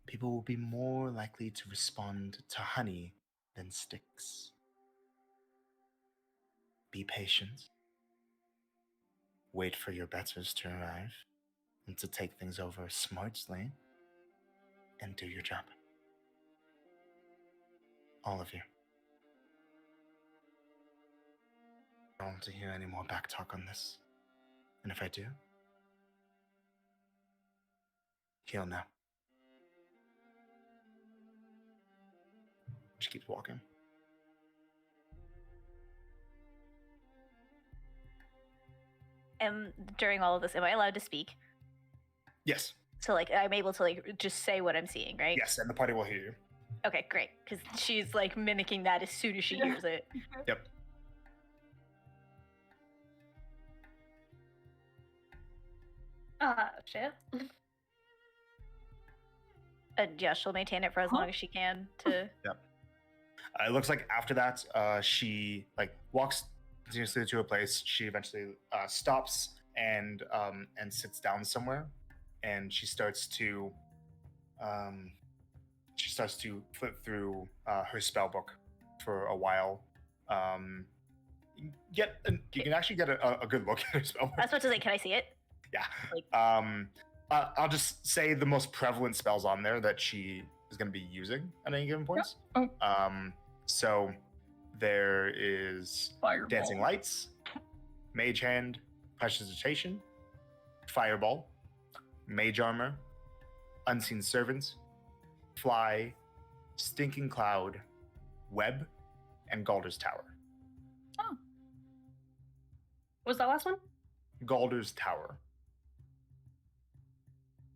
People will be more likely to respond to honey than sticks. Be patient. Wait for your betters to arrive and to take things over smartly and do your job. All of you. I don't want to hear any more back talk on this. And if I do, he'll know. She keeps walking. During all of this, am I allowed to speak? Yes. So, I'm able to, just say what I'm seeing, right? Yes, and the party will hear you. Okay, great. Because she's, mimicking that as soon as she hears it. Yep. Shit. Yeah, she'll maintain it for as long as she can to... Yep. It looks like after that, she walks continuously to a place. She eventually stops and sits down somewhere, and she starts to flip through her spell book for a while. You can actually get a good look at her spell book. I was about to say, can I see it? Yeah. I'll just say the most prevalent spells on there that she is going to be using at any given point. Oh. So there is Fireball. Dancing Lights, Mage Hand, Prestidigitation, Fireball, Mage Armor, Unseen Servant, Fly, Stinking Cloud, Web, and Galder's Tower. Oh. What was that last one? Galder's Tower.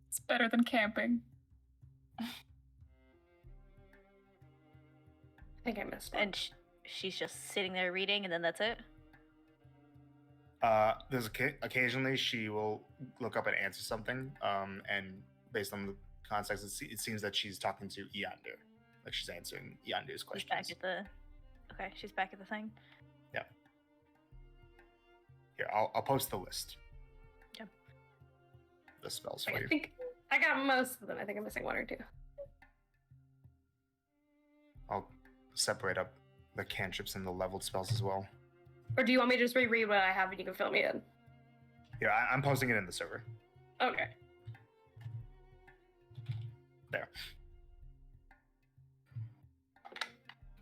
It's better than camping. I think I missed one. And she's just sitting there reading, and then that's it. There's occasionally she will look up and answer something, and based on the context, it seems that she's talking to Eander, like she's answering Eander's She's questions. back at the. Okay, she's back at the thing. Here, I'll post the list. Yep. The spells for I you. think I got most of them. I think I'm missing one or two. I'll separate up the cantrips and the leveled spells as well. Or do you want me to just reread what I have and you can fill me in? Here, I'm posting it in the server. Okay. There.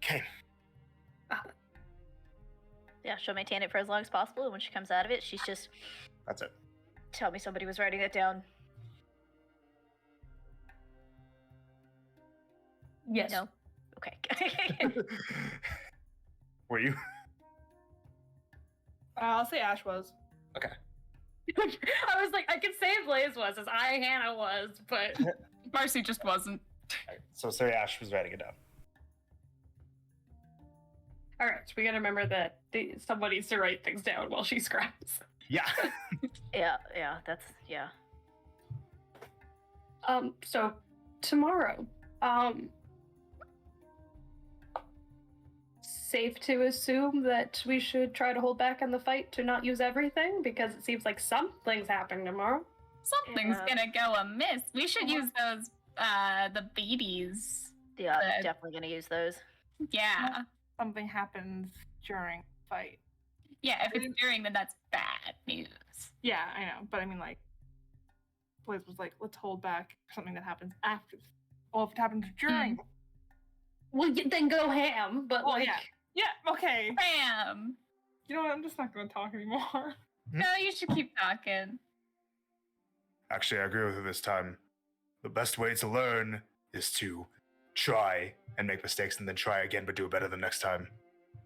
Okay. Yeah, she'll maintain it for as long as possible, and when she comes out of it, she's just That's it. tell me somebody was writing that down. Yes. No. Okay. Were you? I'll say Ash was. Okay. I was like, I could say Blaze was, as Hannah was, but Marcy just wasn't. Alright, so Sarah Ash was writing it down. all right. So we gotta remember that someone needs to write things down while she scribes. Yeah. yeah, yeah. So tomorrow, safe to assume that we should try to hold back on the fight to not use everything because it seems like something's happening tomorrow. Something's Yeah. gonna go amiss. We should use those, the babies. Yeah, I'm Good. definitely gonna use those. Yeah. Something happens during the fight. Yeah, if it's during, then that's bad news. Yeah, I know, but I mean, like, Blaze was like, let's hold back for something that happens after. Well, if it happens during. Well, then go ham, but Well, like, Yeah, okay. Bam! You know what? I'm just not going to talk anymore. No, you should keep talking. Actually, I agree with her this time. The best way to learn is to try and make mistakes and then try again, but do it better the next time.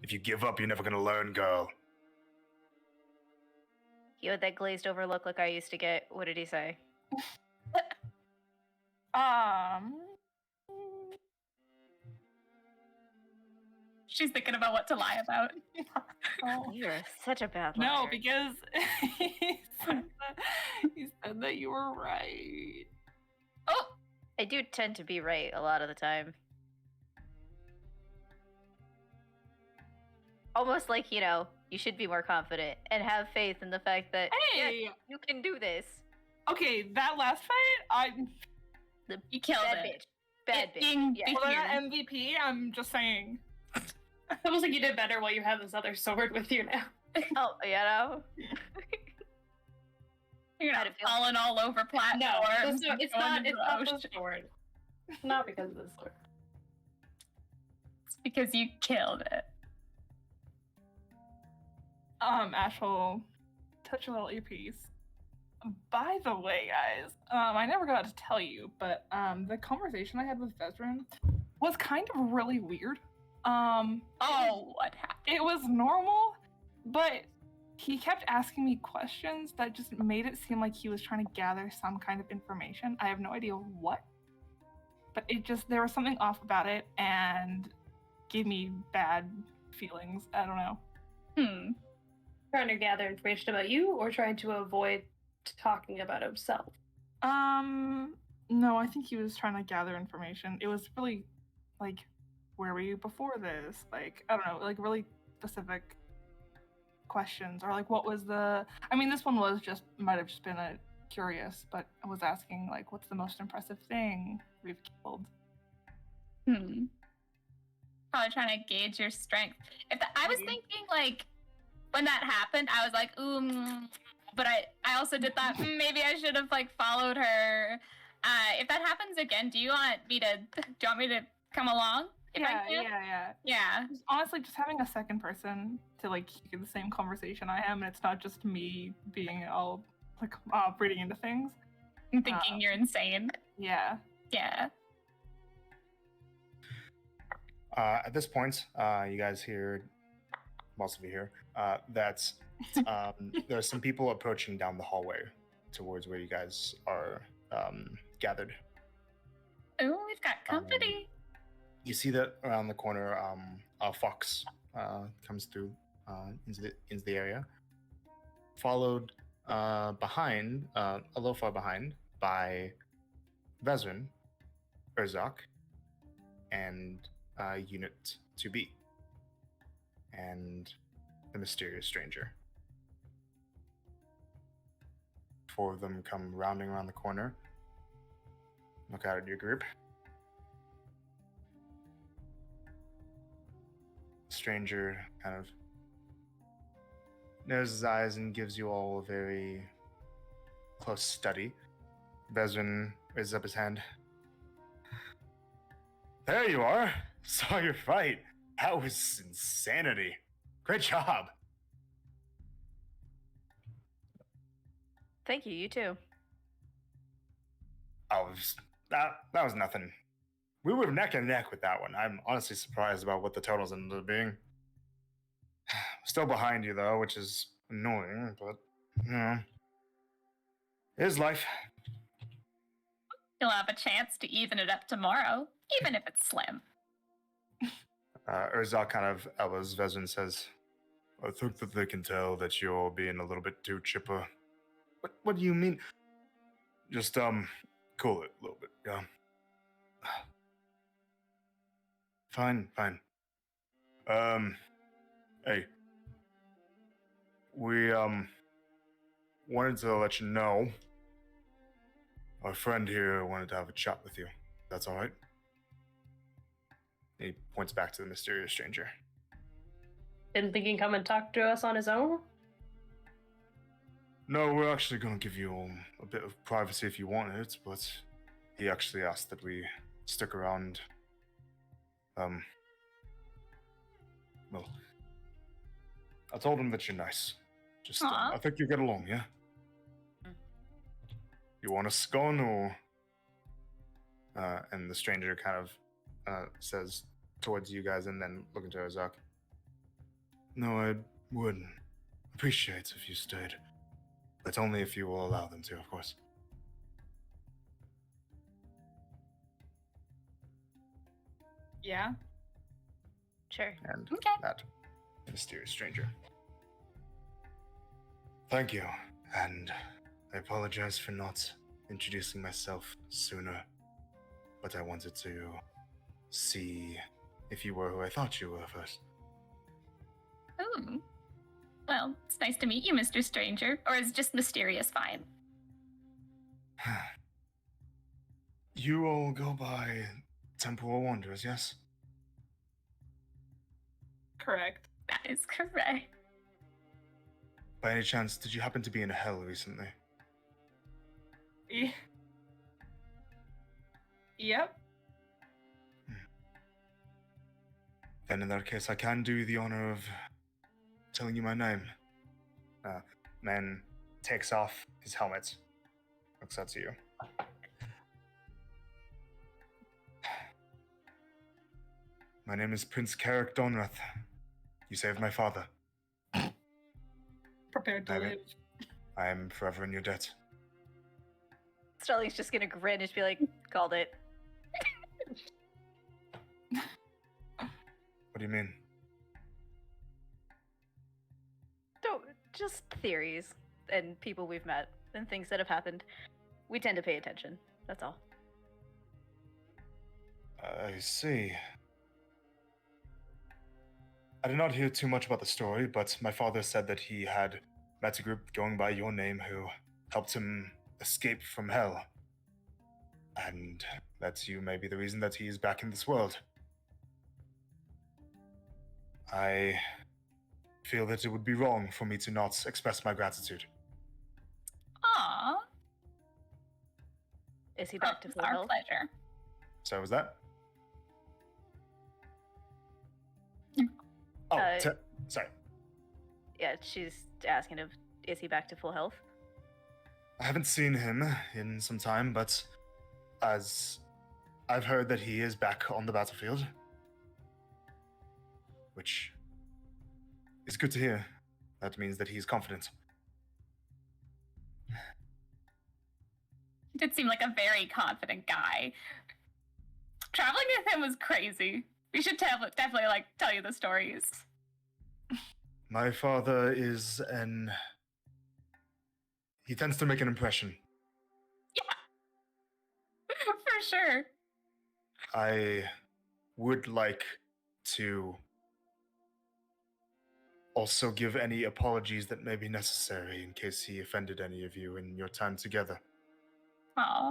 If you give up, you're never gonna learn, girl. You had that glazed over look like I used to get. What did he say? She's thinking about what to lie about. Oh. You're such a bad No, liar. because he said that you were right. Oh! I do tend to be right a lot of the time. Almost like, you should be more confident and have faith in the fact that yes, Hey! you can do this. Okay, that last fight, You killed Bad it. bitch. Bad bitch. Ding, Yeah. ding. well, that MVP, I'm just saying. it's almost like you did better while you have this other sword with you now. Oh, You're How'd not it feel? falling all over platforms. No, it's and it's going not. into It's the not the ocean. sword. Not because of the sword. It's because you killed it. Ash will touch a little earpiece. By the way, guys, I never got to tell you, but the conversation I had with Vezrin was kind of really weird. Oh, what happened? It was normal, but he kept asking me questions that just made it seem like he was trying to gather some kind of information. I have no idea what, but there was something off about it and gave me bad feelings. I don't know. Trying to gather information about you, or trying to avoid talking about himself. No, I think he was trying to gather information. It was really like, where were you before this? Like, I don't know, like really specific questions, or like, what was this one might have just been a curious, but I was asking like, what's the most impressive thing we've killed? Probably trying to gauge your strength. I was Maybe. thinking, like, when that happened, I was like, but I also did that, maybe I should have, like, followed her. If that happens again, do you want me to come along? If I can? Yeah. Just honestly, just having a second person to like hear the same conversation I am, and it's not just me being all like reading into things. I'm thinking you're insane. Yeah. Yeah. At this point, you guys hear, most of you hear, that there are some people approaching down the hallway towards where you guys are gathered. Oh, we've got company. You see that around the corner, a fox comes through into the area, followed behind, a little far behind, by Vezrin, Urzak, and Unit 2B, and the mysterious stranger. Four of them come rounding around the corner, look out at your group. Stranger kind of narrows his eyes and gives you all a very close study. Vezrin raises up his hand. There you are! Saw your fight. That was insanity. Great job. Thank you. You too. Oh, that was nothing. We were neck and neck with that one. I'm honestly surprised about what the totals ended up being. Still behind you though, which is annoying, but you know, it is life. You'll have a chance to even it up tomorrow, even if it's slim. Urzak kind of elbows Vezrin and says, I think that they can tell that you're being a little bit too chipper. What do you mean? Just, cool it a little bit, yeah. Fine. Hey. We, wanted to let you know our friend here wanted to have a chat with you. That's alright? He points back to the mysterious stranger. Didn't think he'd come and talk to us on his own? No, we're actually going to give you a bit of privacy if you want it, but he actually asked that we stick around. Well, I told him that you're nice. Just, Aw. I think you get along, yeah? You want a scone or? And the stranger kind of says towards you guys and then looking to Urzak. No, I would appreciate if you stayed. But only if you will allow them to, of course. Yeah. Sure. And Okay. that mysterious stranger. Thank you, and I apologize for not introducing myself sooner, but I wanted to see if you were who I thought you were first. Ooh. Well, it's nice to meet you, Mr. Stranger. Or is just mysterious fine? You all go by Temporal Wanderers, yes? Correct. That is correct. By any chance, did you happen to be in hell recently? Yep. Then in that case, I can do the honor of telling you my name. Man takes off his helmet, looks out to you. My name is Prince Carrick Donrath. You saved my father. Prepared to Maybe. live. I am forever in your debt. Starling's just gonna grin and just be like, called it. What do you mean? Don't just theories and people we've met and things that have happened. We tend to pay attention. That's all. I see. I did not hear too much about the story, but my father said that he had met a group going by your name who helped him escape from hell. And that you may be the reason that he is back in this world. I feel that it would be wrong for me to not express my gratitude. Aw. Is he back to It's full our health? pleasure. So was that? Mm. Oh, Uh, sorry. Yeah, she's asking if is he back to full health? I haven't seen him in some time, but as I've heard that he is back on the battlefield, which is good to hear. That means that he's confident. He did seem like a very confident guy. Traveling with him was crazy. We should definitely like tell you the stories. My father is he tends to make an impression. For sure. I would like to also give any apologies that may be necessary in case he offended any of you in your time together. Aw.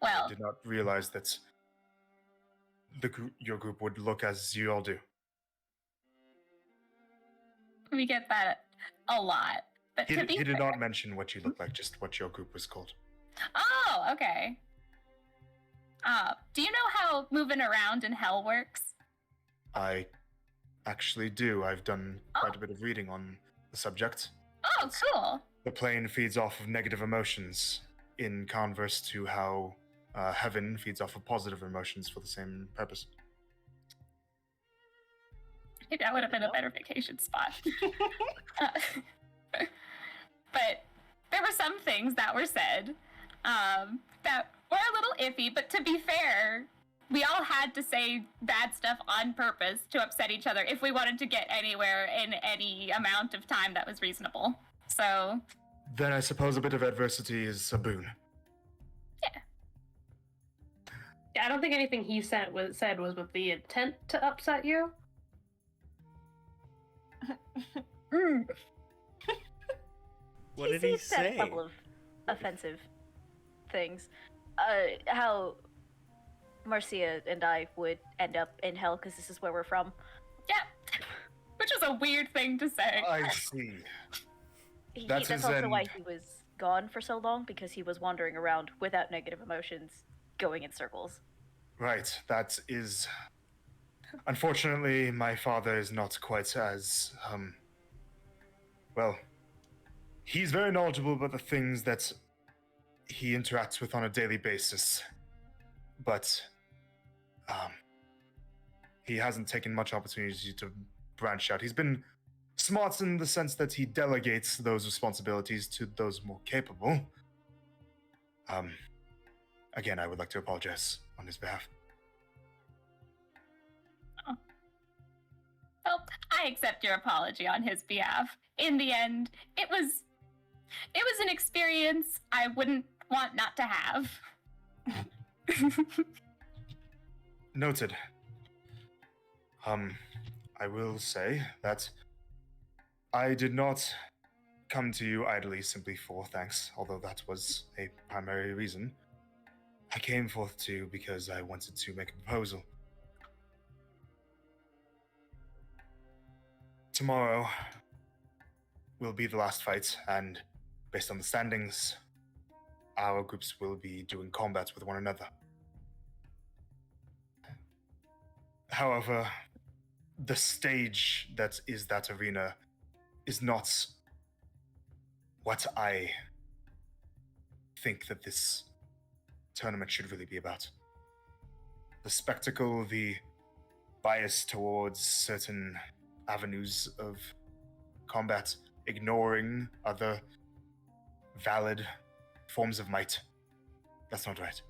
Well, I did not realize that your group would look as you all do. we get that a lot. But He to be did fair- not mention what you look like, just what your group was called. Oh, okay. Do you know how moving around in hell works? I actually do. I've done quite a bit of reading on the subject. Oh, cool. The plane feeds off of negative emotions, in converse to how heaven feeds off of positive emotions for the same purpose. Maybe that would have been a better vacation spot. But there were some things that were said that were a little iffy, but to be fair, we all had to say bad stuff on purpose to upset each other if we wanted to get anywhere in any amount of time that was reasonable. So, Then I suppose a bit of adversity is a boon. Yeah, I don't think anything he said was with the intent to upset you. What did he said a say? couple of offensive things. How Marcia and I would end up in hell because this is where we're from. yeah. Which was a weird thing to say. I see. That's That's that's his also why end. he was gone for so long, because he was wandering around without negative emotions, going in circles. Right, that is. Unfortunately, my father is not quite as. Well, he's very knowledgeable about the things that he interacts with on a daily basis. But. He hasn't taken much opportunity to branch out. He's been smart in the sense that he delegates those responsibilities to those more capable. Again, I would like to apologize on his behalf. Well, I accept your apology on his behalf. In the end, it was an experience I wouldn't want not to have. Noted. I will say that I did not come to you idly simply for thanks, although that was a primary reason. I came forth to you because I wanted to make a proposal. Tomorrow will be the last fight, and based on the standings, our groups will be doing combat with one another. However, the stage that is that arena is not what I think that this tournament should really be about. The spectacle, the bias towards certain avenues of combat, ignoring other valid forms of might. That's not right.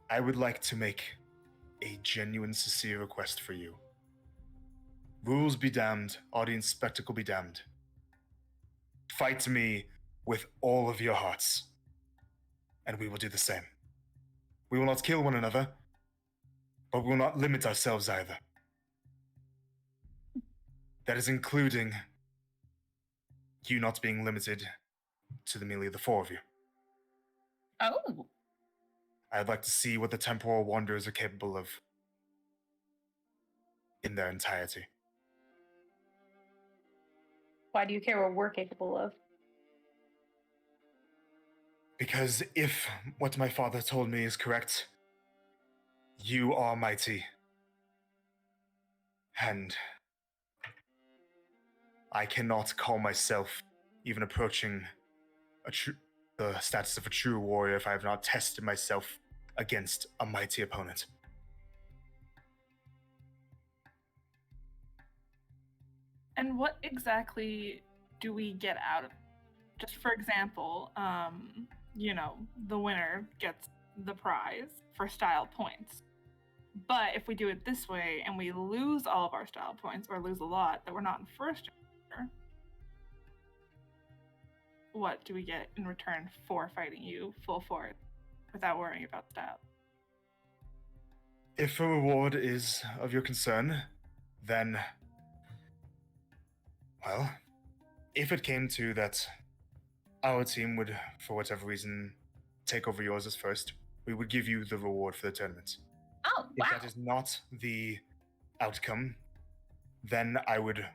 I would like to make a genuine, sincere request for you. Rules be damned, audience spectacle be damned. Fight me with all of your hearts, and we will do the same. We will not kill one another, but we will not limit ourselves either. That is including you not being limited to merely the four of you. Oh. I'd like to see what the temporal wanderers are capable of in their entirety. Why do you care what we're capable of? Because if what my father told me is correct, you are mighty. And I cannot call myself even approaching the status of a true warrior if I have not tested myself against a mighty opponent. And what exactly do we get out of it? just for example, the winner gets the prize for style points. But if we do it this way and we lose all of our style points or lose a lot that we're not in first order, what do we get in return for fighting you full force without worrying about style? If a reward is of your concern, then, well, if it came to that our team would, for whatever reason, take over yours as first, we would give you the reward for the tournament. Oh, wow. If that is not the outcome, then I would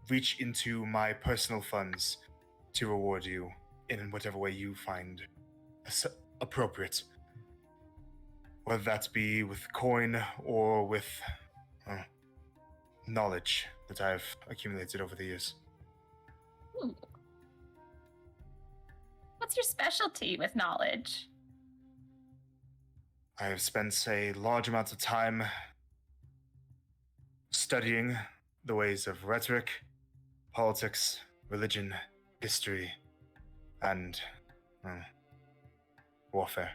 reach into my personal funds to reward you in whatever way you find appropriate. Whether that be with coin or with knowledge that I've accumulated over the years. Ooh. What's your specialty with knowledge? I have spent a large amount of time studying the ways of rhetoric, politics, religion, history, and warfare.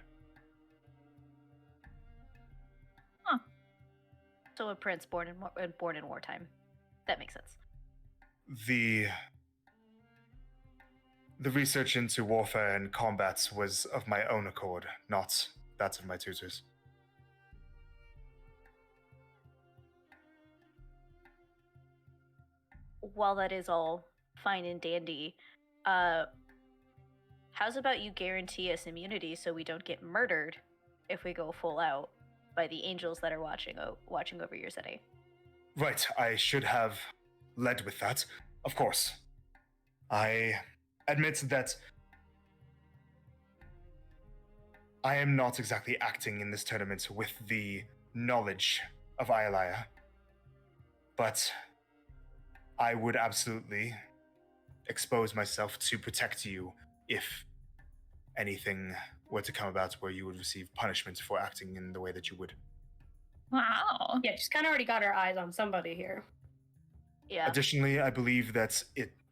So a prince born in wartime. That makes sense. The research into warfare and combat was of my own accord, not that of my tutors. While that is all fine and dandy, how's about you guarantee us immunity so we don't get murdered if we go full out by the angels that are watching over your city? Right, I should have led with that. Of course. I admit that I am not exactly acting in this tournament with the knowledge of Ayalaya, but I would absolutely expose myself to protect you if anything were to come about where you would receive punishment for acting in the way that you would. Wow. Yeah, she's kind of already got her eyes on somebody here. Yeah. Additionally, I believe that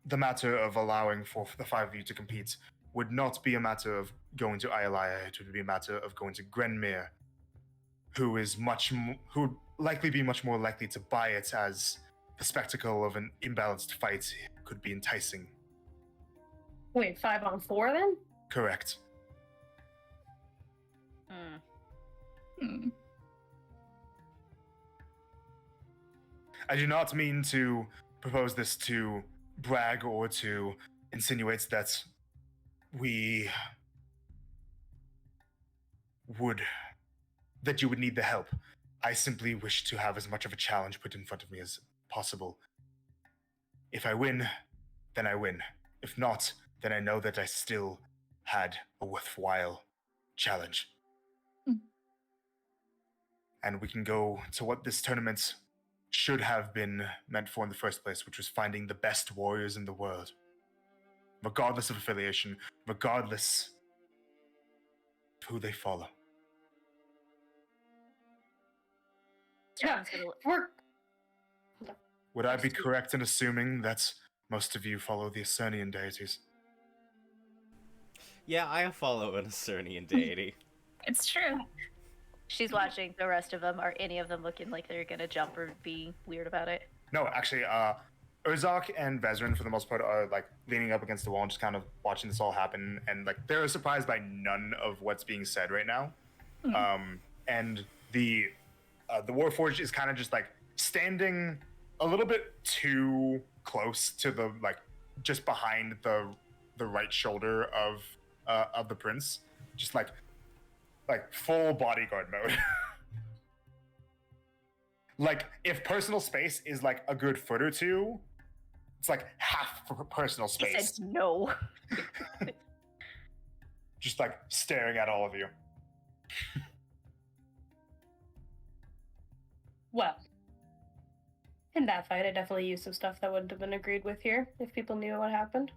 the matter of allowing for the five of you to compete would not be a matter of going to Ayalaya. It would be a matter of going to Grenmere, who would likely be much more likely to buy it, as the spectacle of an imbalanced fight could be enticing. Wait, 5-on-4 then? Correct. Hmm. I do not mean to propose this to brag or to insinuate that that you would need the help. I simply wish to have as much of a challenge put in front of me as possible. If I win, then I win. If not, then I know that I still had a worthwhile challenge. And we can go to what this tournament should have been meant for in the first place, which was finding the best warriors in the world. Regardless of affiliation, regardless of who they follow. Yeah, Would I be correct in assuming that most of you follow the Acernian deities? Yeah, I follow an Acernian deity. It's true. She's watching the rest of them. Are any of them looking like they're gonna jump or be weird about it? No, actually, Urzak and Vezrin, for the most part, are like leaning up against the wall and just kind of watching this all happen, and like they're surprised by none of what's being said right now. And the Warforged is kind of just like standing a little bit too close to the like just behind the right shoulder of the prince, just like full bodyguard mode. Like if personal space is like a good foot or two, it's like half personal He space. said no. Just like staring at all of you. Well, in that fight, I definitely used some stuff that wouldn't have been agreed with here if people knew what happened.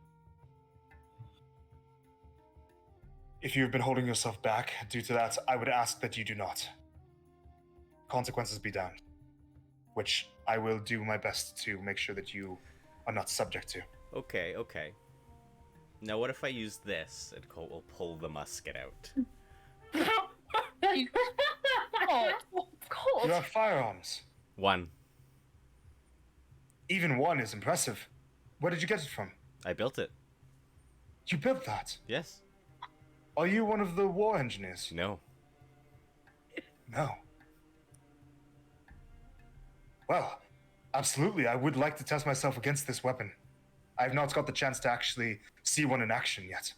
If you've been holding yourself back due to that, I would ask that you do not. Consequences be damned. Which I will do my best to make sure that you are not subject to. Okay. Now, what if I use this? And Colt will pull the musket out. Oh, You have firearms. One. Even one is impressive. Where did you get it from? I built it. You built that. Yes. Are you one of the war engineers? No. No. Well, absolutely. I would like to test myself against this weapon. I have not got the chance to actually see one in action yet.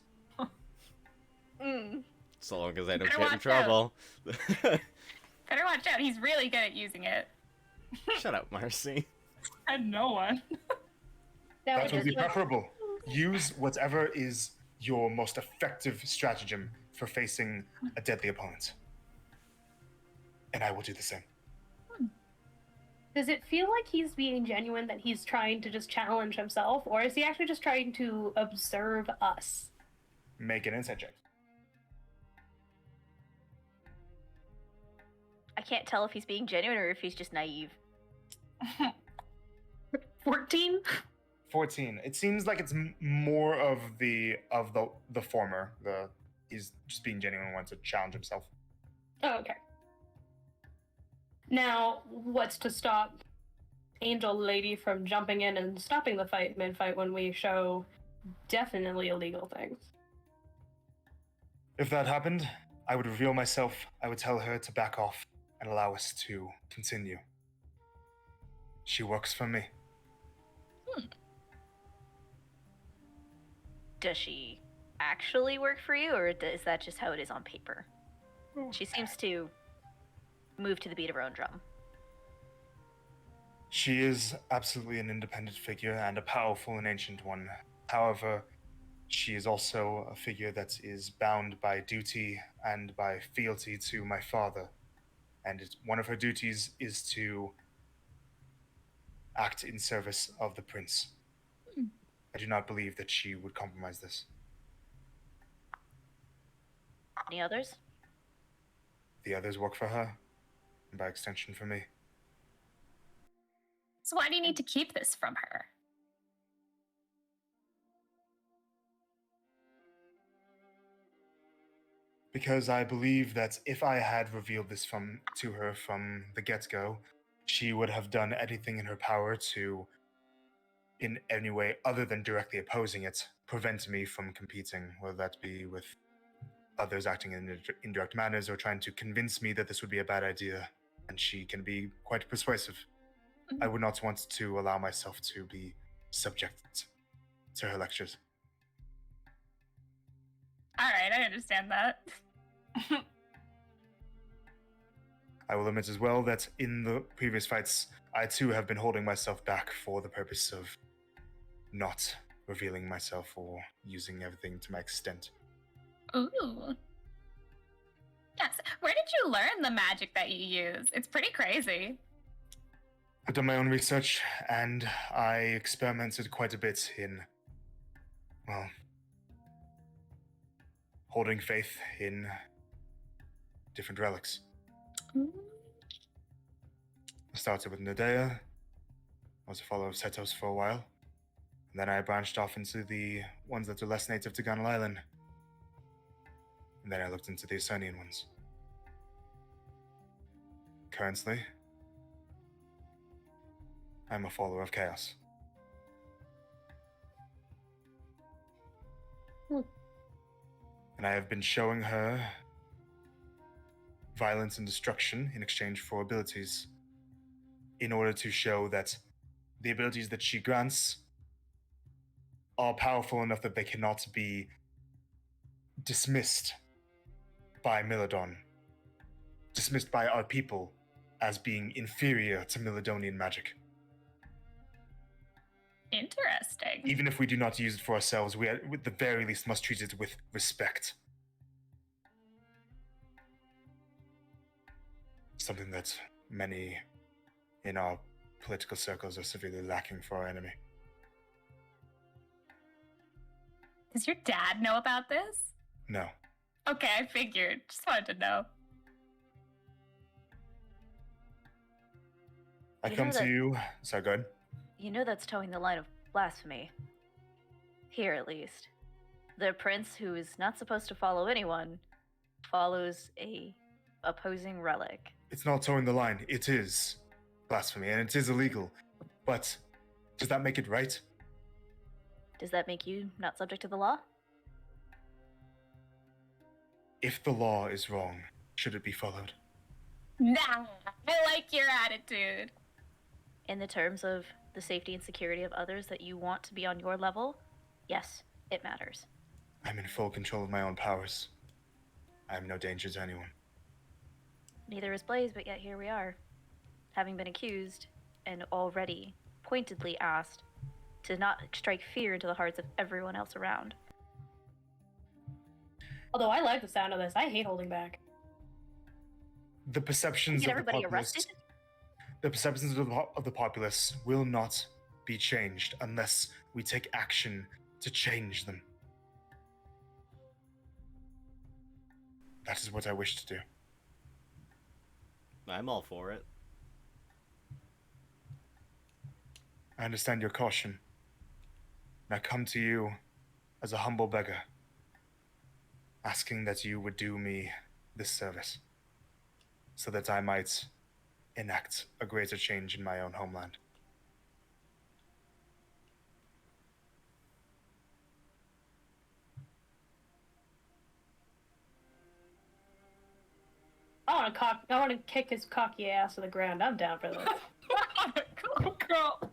So long as I don't Better get in watch trouble. better watch out. He's really good at using it. Shut up, Marcy. And no one. Now, That would be just like- preferable. Use whatever is your most effective stratagem for facing a deadly opponent. And I will do the same. Does it feel like he's being genuine, that he's trying to just challenge himself, or is he actually just trying to observe us? Make an insight check. I can't tell if he's being genuine or if he's just naive. 14? 14. It seems like it's more of the former. He's just being genuine and wants to challenge himself. Oh, okay. Now, what's to stop Angel Lady from jumping in and stopping the fight mid-fight when we show definitely illegal things? If that happened, I would reveal myself. I would tell her to back off and allow us to continue. She works for me. Does she actually work for you, or is that just how it is on paper? She seems to move to the beat of her own drum. She is absolutely an independent figure and a powerful and ancient one. However, she is also a figure that is bound by duty and by fealty to my father. And one of her duties is to act in service of the prince. I do not believe that she would compromise this. Any others? The others work for her, and by extension for me. So why do you need to keep this from her? Because I believe that if I had revealed this to her from the get-go, she would have done anything in her power to, in any way other than directly opposing it, prevent me from competing, whether that be with others acting in indirect manners or trying to convince me that this would be a bad idea, and she can be quite persuasive. I would not want to allow myself to be subject to her lectures. All right, I understand that. I will admit as well that in the previous fights, I too have been holding myself back for the purpose of not revealing myself or using everything to my extent. Ooh. Yes. Where did you learn the magic that you use? It's pretty crazy. I've done my own research, and I experimented quite a bit in, well, holding faith in different relics. I started with Nadea. I was a follower of Setos for a while. And then I branched off into the ones that are less native to Gunnel Island. And then I looked into the Ecernian ones. Currently, I'm a follower of Chaos. And I have been showing her violence and destruction in exchange for abilities, in order to show that the abilities that she grants are powerful enough that they cannot be dismissed by Milodon, dismissed by our people as being inferior to Milodonian magic. Interesting. Even if we do not use it for ourselves, we at the very least must treat it with respect. Something that many in our political circles are severely lacking for our enemy. Does your dad know about this? No. Okay, I figured. Just wanted to know. I You come know to that- you. Sorry, go ahead. You know that's towing the line of blasphemy. Here, at least. the prince, who is not supposed to follow anyone, follows a opposing relic. It's not towing the line. It is blasphemy, and it is illegal. But does that make it right? Does that make you not subject to the law? If the law is wrong, should it be followed? Nah, I like your attitude. In the terms of the safety and security of others that you want to be on your level, yes, it matters. I'm in full control of my own powers. I am no danger to anyone. Neither is Blaze, but yet here we are, having been accused and already pointedly asked to not strike fear into the hearts of everyone else around. Although I like the sound of this, I hate holding back. The perceptions Get of the everybody populace, arrested? the perceptions of the populace will not be changed unless we take action to change them. That is what I wish to do. I'm all for it. I understand your caution. And I come to you as a humble beggar, asking that you would do me this service, so that I might enact a greater change in my own homeland. I want to kick his cocky ass to the ground. I'm down for this. Cool girl.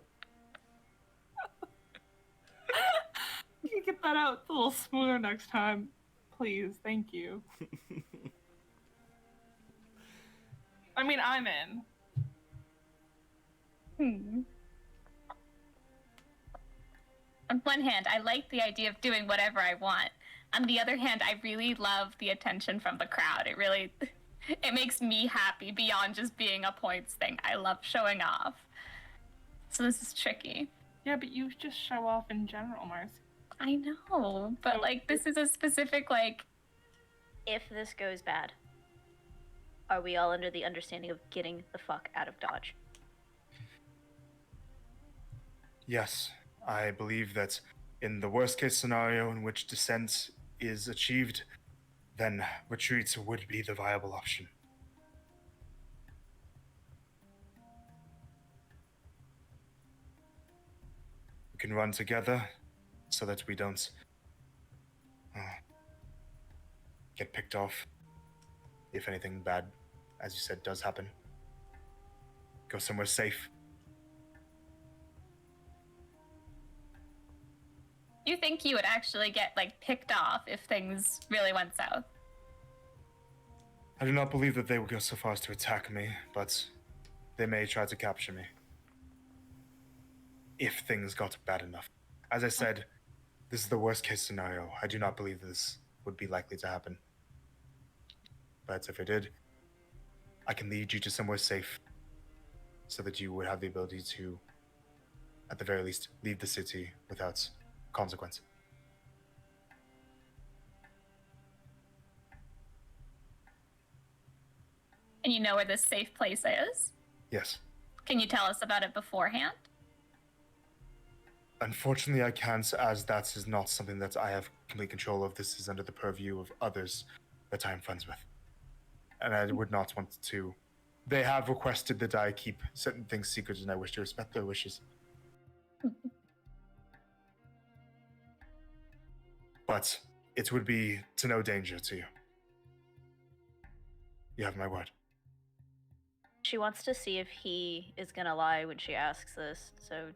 You can get that out a little smoother next time. Please, thank you. I mean, I'm in. On one hand, I like the idea of doing whatever I want. On the other hand, I really love the attention from the crowd. It makes me happy beyond just being a points thing. I love showing off. So this is tricky. Yeah, but you just show off in general, Marcy. I know, but like this is a specific If this goes bad, are we all under the understanding of getting the fuck out of Dodge? Yes, I believe that in the worst case scenario in which dissent is achieved, then retreat would be the viable option. We can run together so that we don't get picked off if anything bad, as you said, does happen. Go somewhere safe. You think you would actually get picked off if things really went south? I do not believe that they will go so far as to attack me, but they may try to capture me. If things got bad enough. As I said, this is the worst case scenario. I do not believe this would be likely to happen. But if it did, I can lead you to somewhere safe so that you would have the ability to, at the very least, leave the city without consequence. And you know where this safe place is? Yes. Can you tell us about it beforehand? Unfortunately, I can't, as that is not something that I have complete control of. This is under the purview of others that I am friends with. And I would not want to. They have requested that I keep certain things secret, and I wish to respect their wishes. But it would be to no danger to you. You have my word. She wants to see if he is gonna lie when she asks this, so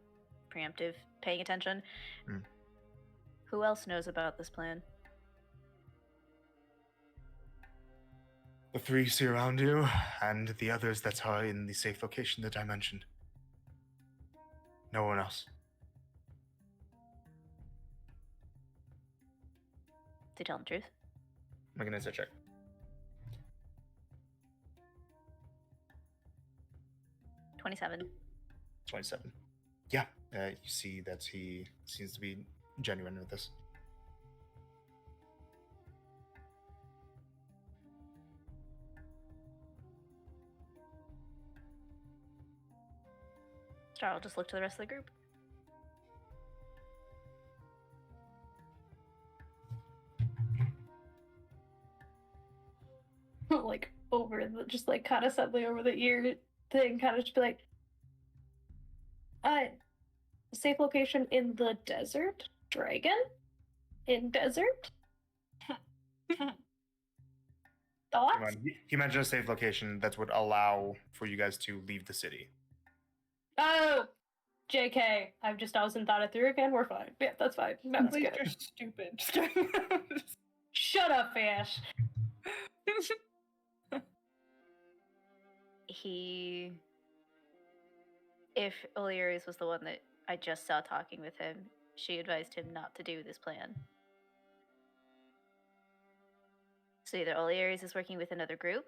preemptive, paying attention. Who else knows about this plan? The three you see around you, and the others that are in the safe location that I mentioned. No one else. To tell the truth. Make an insight check. 27. 27. Yeah, you see that he seems to be genuine with this. Star will just look to the rest of the group. like over the, just like kind of suddenly over the ear thing, kind of just be like, safe location in the desert? Dragon? In desert? Thoughts? He mentioned a safe location that would allow for you guys to leave the city. Oh, JK. I wasn't thought it through again. We're fine. Yeah, that's fine. That's Like, good. you're stupid. Just kidding. Shut up, Ash. If O'Leary's was the one that I just saw talking with him, she advised him not to do this plan. So either O'Leary's is working with another group,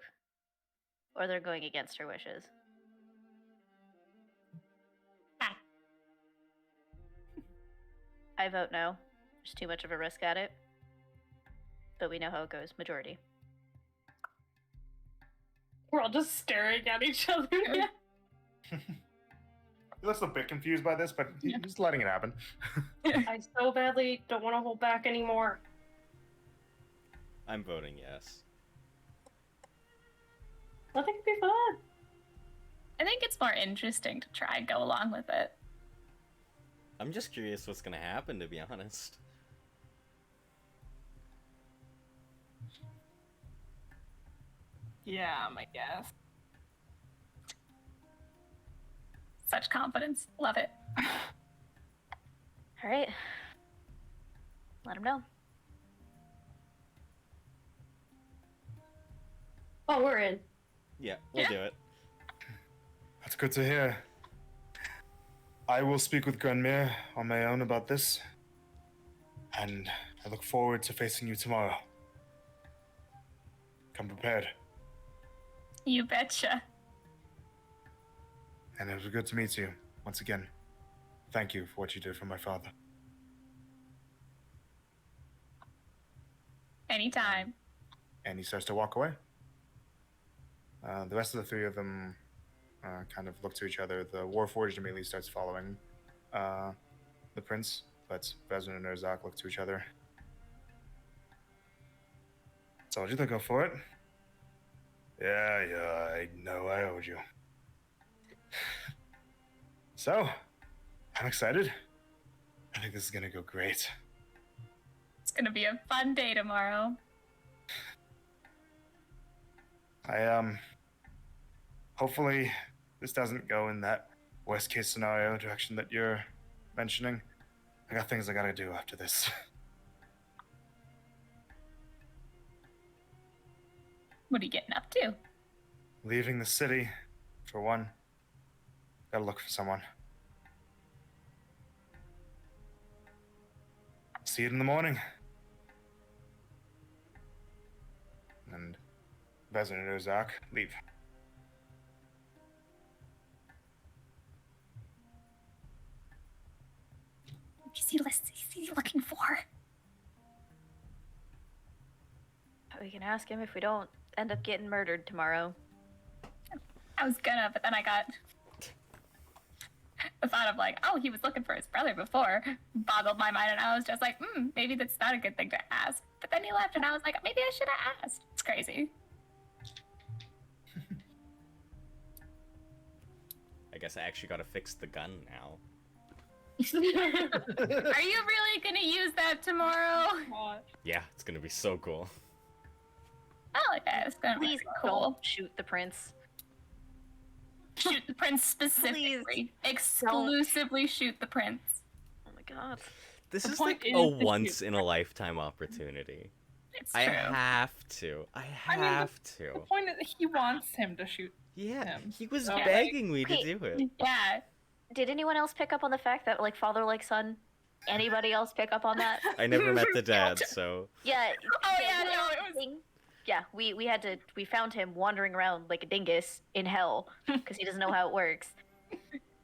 or they're going against her wishes. I vote no. There's too much of a risk at it. But we know how it goes. Majority. We're all just staring at each other. He looks a bit confused by this, but he's letting it happen. I so badly don't want to hold back anymore. I'm voting yes. I think it'd be fun. I think it's more interesting to try and go along with it. I'm just curious what's gonna happen, to be honest. Yeah, I guess. Such confidence. Love it. All right. Let him know. Oh, we're in. Yeah, we'll do it. That's good to hear. I will speak with Grenmere on my own about this, and I look forward to facing you tomorrow. Come prepared. You betcha. And it was good to meet you once again. Thank you for what you did for my father. Anytime. And he starts to walk away. The rest of the three of them kind of look to each other. The Warforged immediately starts following the prince, but Vezin and Urzak look to each other. Told you to go for it. Yeah, I know I owed you. So, I'm excited. I think this is gonna go great. It's gonna be a fun day tomorrow. Hopefully this doesn't go in that worst case scenario direction that you're mentioning. I got things I gotta do after this. What are you getting up to? Leaving the city, for one. Gotta look for someone. See it in the morning. And Vezin and Urzak leave. Is he looking for? We can ask him if we don't end up getting murdered tomorrow. I was gonna, but then I got the thought of like, oh, he was looking for his brother before, boggled my mind, and I was just like, maybe that's not a good thing to ask. But then he left, and I was like, maybe I should have asked. It's crazy. I guess I actually gotta fix the gun now. Are you really gonna use that tomorrow? Yeah, it's gonna be so cool. Oh, okay, it's gonna Please be cool. don't shoot the prince. Shoot the prince specifically. Exclusively shoot the prince. Oh my god. This The is point like is a to shoot. once in a lifetime opportunity. It's I true. have to. I have The to. point is he wants him to shoot. Yeah, him. he was So, like, begging me to hey, do it. Yeah. Did anyone else pick up on the fact that like father like son? Anybody else pick up on that? I never met the dad, so Yeah. Oh yeah, no, it was. Yeah, we found him wandering around like a dingus in hell because he doesn't know how it works,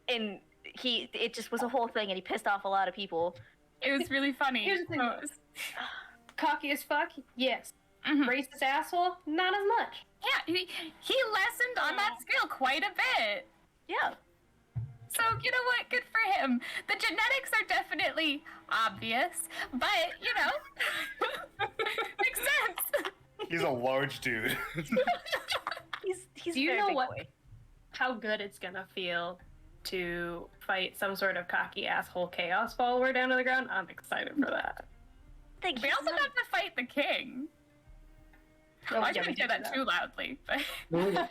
and it just was a whole thing, and he pissed off a lot of people. It was really funny. Here's the thing. Oh, it was- Cocky as fuck? Yes. Mhm. Racist asshole? Not as much. Yeah, he lessened on that scale quite a bit. Yeah. So, you know what? Good for him. The genetics are definitely obvious, but, you know, makes sense. He's a large dude. He's Do you very know big what- boy. How good it's gonna feel to fight some sort of cocky asshole chaos follower down to the ground. I'm excited for that. Thank We you. also have to fight the king. Oh, I yeah, we shouldn't say did that too loudly, but Well,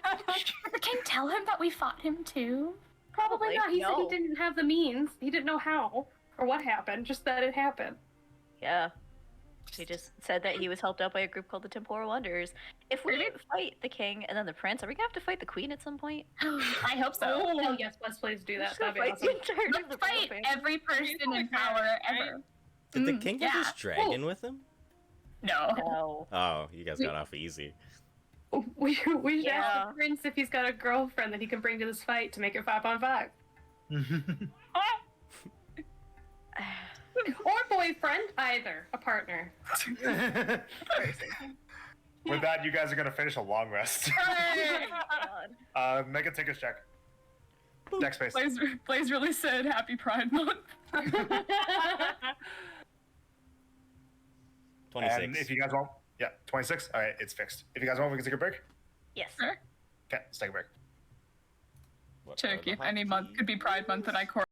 can tell him that we fought him too. Probably not. He said No. he didn't have the means. He didn't know how or what happened. Just that it happened. Yeah. He just said that he was helped out by a group called the Temporal Wonders. If we fight the king and then the prince, are we gonna have to fight the queen at some point? I hope so. Oh yes, let's please do We're that. just gonna That'd be fight awesome. the entirety of Let's the royal fight family. every person in Okay, power right? ever. Did the Mm, king have yeah. his dragon with him? No. No. Oh, you guys got off easy. We should Yeah. ask the prince if he's got a girlfriend that he can bring to this fight to make it 5-on-5. Or boyfriend, either. A partner. With that, you guys are gonna finish a long rest. God. Make a tickets check. Next space. Blaze really said Happy Pride Month. 26. And if you guys want, 26. All right, it's fixed. If you guys want, we can take a break. Yes. Sure. Okay, let's take a break. What are Cherokee, the if any month could be Pride Month, and Ikora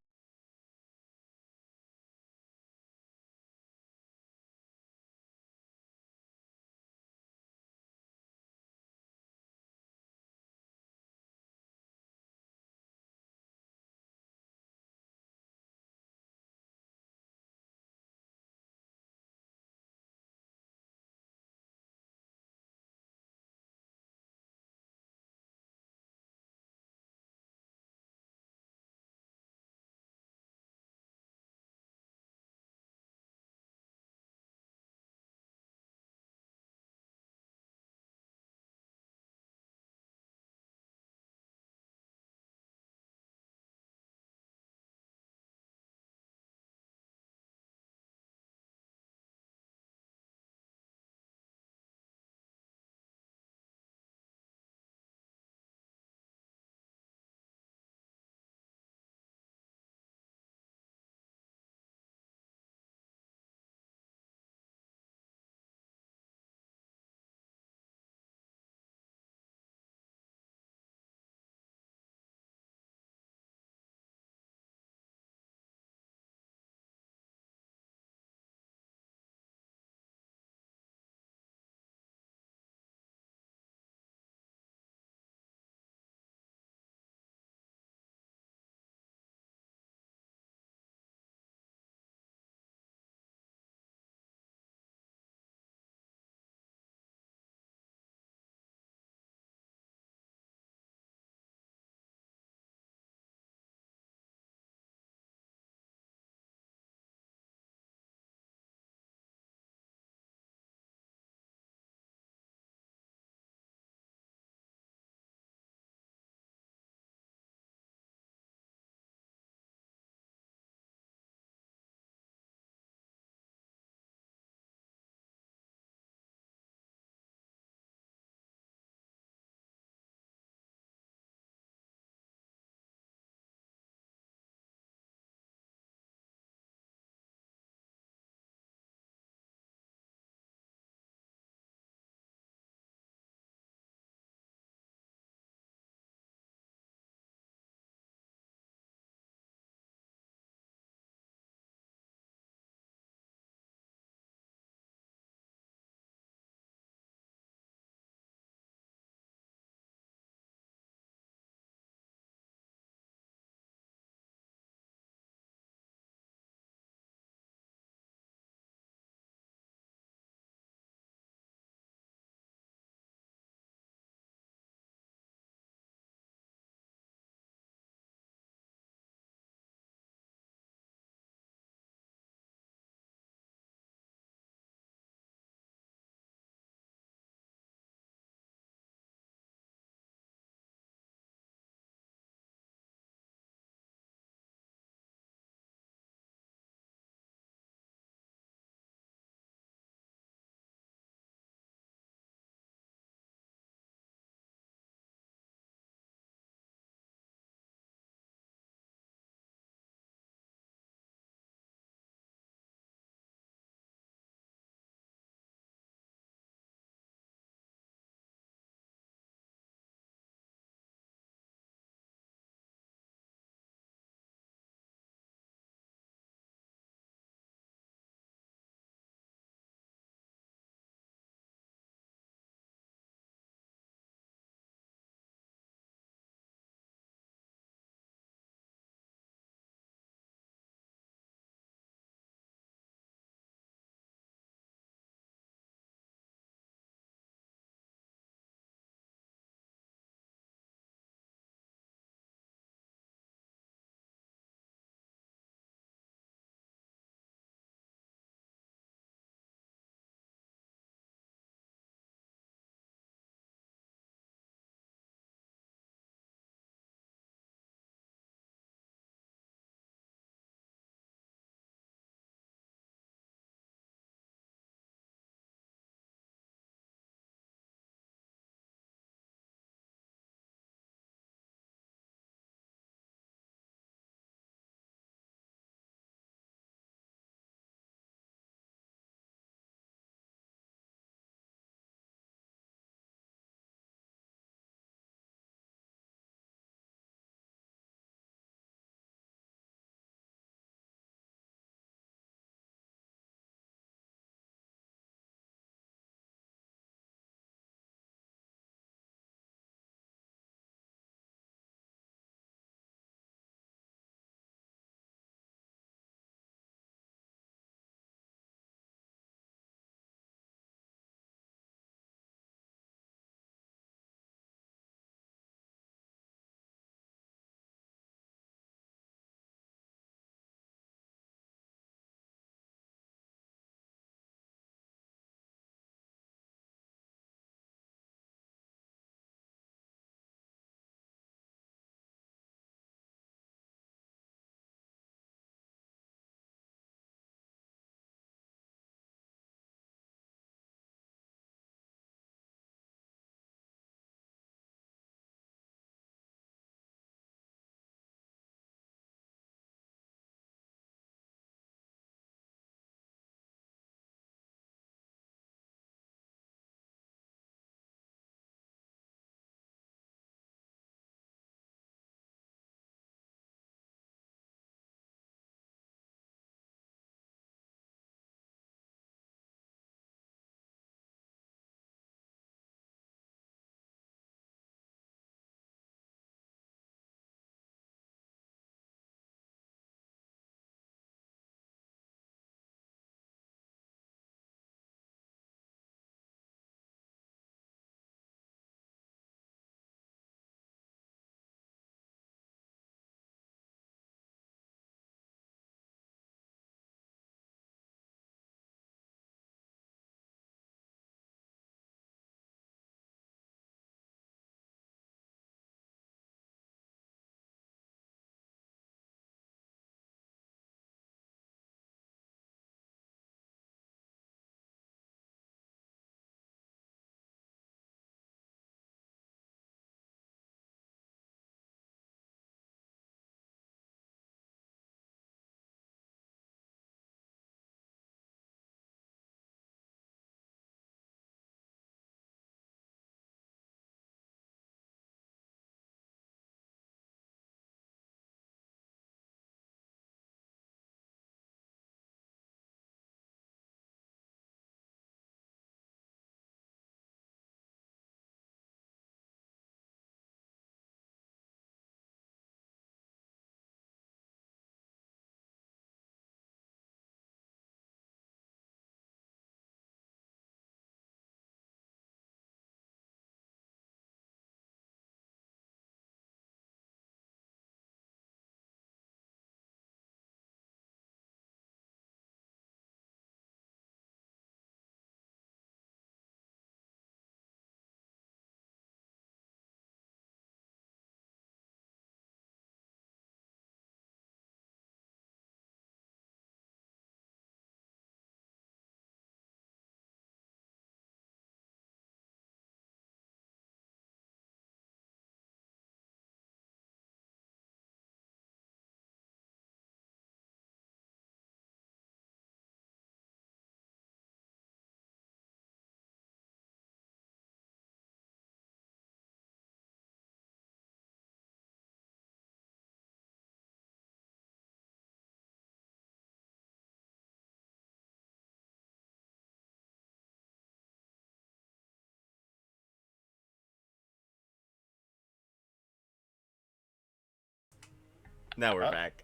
Now we're back.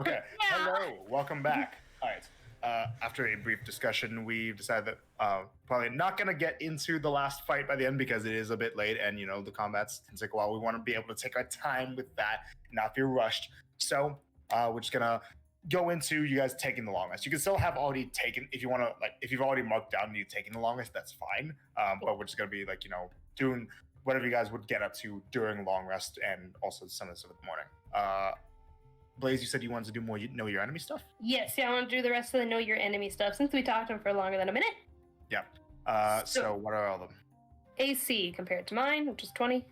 Okay. Yeah. Hello. Welcome back. All right. After a brief discussion, we've decided that probably not going to get into the last fight by the end because it is a bit late and, the combat's can take a while. We want to be able to take our time with that, not be rushed. So we're just going to go into you guys taking the longest. You can still have already taken, if you want to, if you've already marked down you taking the longest, that's fine. But we're just going to be doing whatever you guys would get up to during long rest and also some of the stuff in the morning. Blaze, you said you wanted to do more know your enemy stuff? Yes, yeah, I want to do the rest of the know your enemy stuff since we talked to him for longer than a minute. Yep. So So- what are all of them? AC compared to mine, which is 20.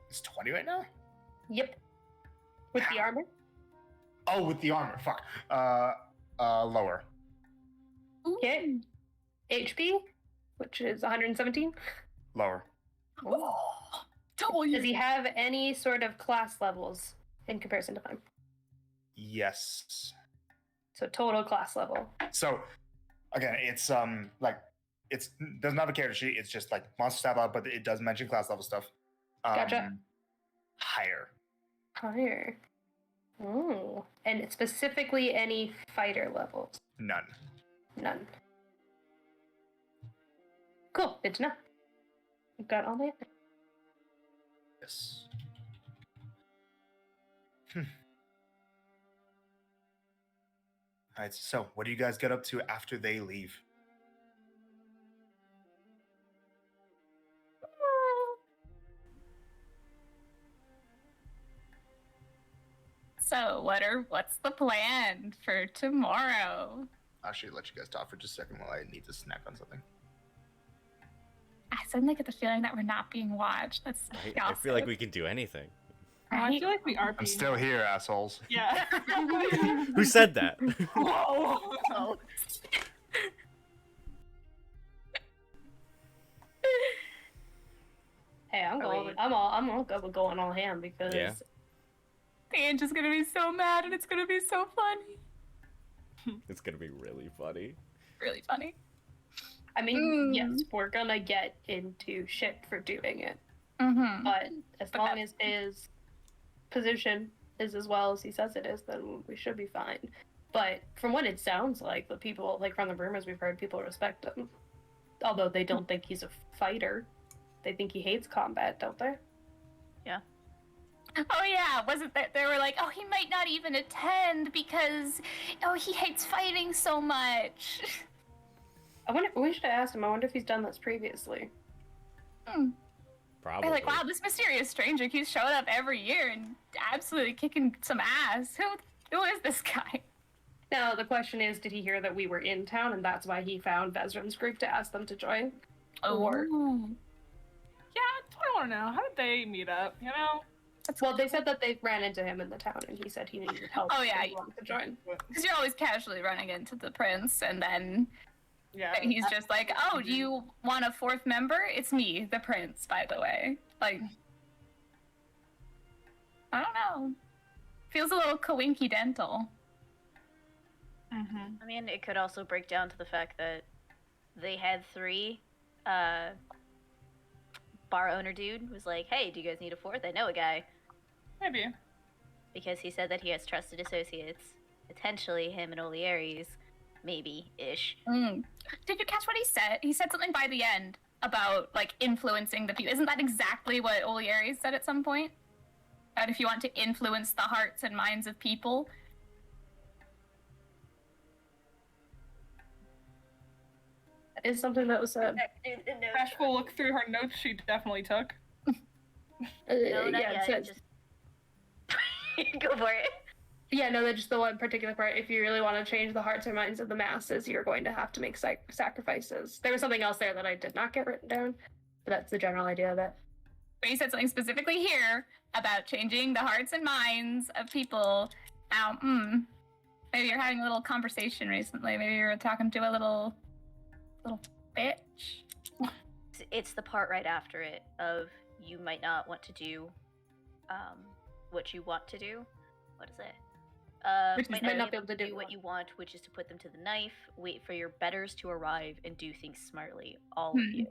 It's 20 right now? Yep. With the armor. Oh, with the armor. Fuck. Lower. Okay. HP, which is 117. Lower. Double Does he have any sort of class levels in comparison to mine? Yes. So total class level. So again, it's it's doesn't have a character sheet. It's just like monster stab out, but it does mention class level stuff. Gotcha. Higher. Higher. Oh. And specifically any fighter levels? None. None. Cool. Good to know. We've got all that. Yes. All right. So, what do you guys get up to after they leave? So what's the plan for tomorrow? I'll actually let you guys talk for just a second while I need to snack on something. I suddenly get the feeling that we're not being watched. That's I feel like we can do anything. I feel like we are. I'm being- still here, assholes. Yeah. Who said that? Whoa. Hey, I'm Are going. we- I'm all good with going all ham because Yeah. Angel's gonna be so mad and it's gonna be so funny. It's gonna be really funny. Really funny. I mean, Mm. yes, we're gonna get into shit for doing it, Mm-hmm. but as But long that- as his position is as well as he says it is, then we should be fine. But from what it sounds like, the people, like from the rumors we've heard, people respect him. Although they don't think he's a fighter. They think he hates combat, don't they? Oh yeah, wasn't that they were like, oh, he might not even attend because he hates fighting so much. I wonder. We should have asked him. I wonder if he's done this previously. Probably. They're like, wow, this mysterious stranger keeps showing up every year and absolutely kicking some ass. Who is this guy? Now the question is, did he hear that we were in town, and that's why he found Vezran's group to ask them to join? Or Ooh. Yeah, that's what I want to know. How did they meet up? well, they said that they ran into him in the town, and he said he needed help. Oh, yeah. and he wanted to join. Because you're always casually running into the prince, and then Yeah. he's just like, oh, do you want a fourth member? It's me, the prince, by the way. Like, I don't know. Feels a little coincidental. Mm-hmm. I mean, it could also break down to the fact that they had 3. Bar owner dude was like, hey, do you guys need a 4th? I know a guy. Maybe. Because he said that he has trusted associates. Potentially him and Olieri's. Maybe-ish. Did you catch what he said? He said something by the end about, like, influencing the people. Isn't that exactly what Olieri said at some point? That if you want to influence the hearts and minds of people, That is something that was said. Ash will look through her notes she definitely took. No, not yeah, it yet. says, Just go for it. yeah, no, that's just the one particular part. If you really want to change the hearts and minds of the masses, you're going to have to make sacrifices. There was something else there that I did not get written down, but that's the general idea of it. but he said something specifically here about changing the hearts and minds of people. Now, maybe you're having a little conversation recently. Maybe you were talking to a little bitch. It's the part right after it of you might not want to do what you want to do. What is it? Which is might not be able to do what what- you want, which is to put them to the knife, wait for your betters to arrive, and do things smartly. All of Hmm. you.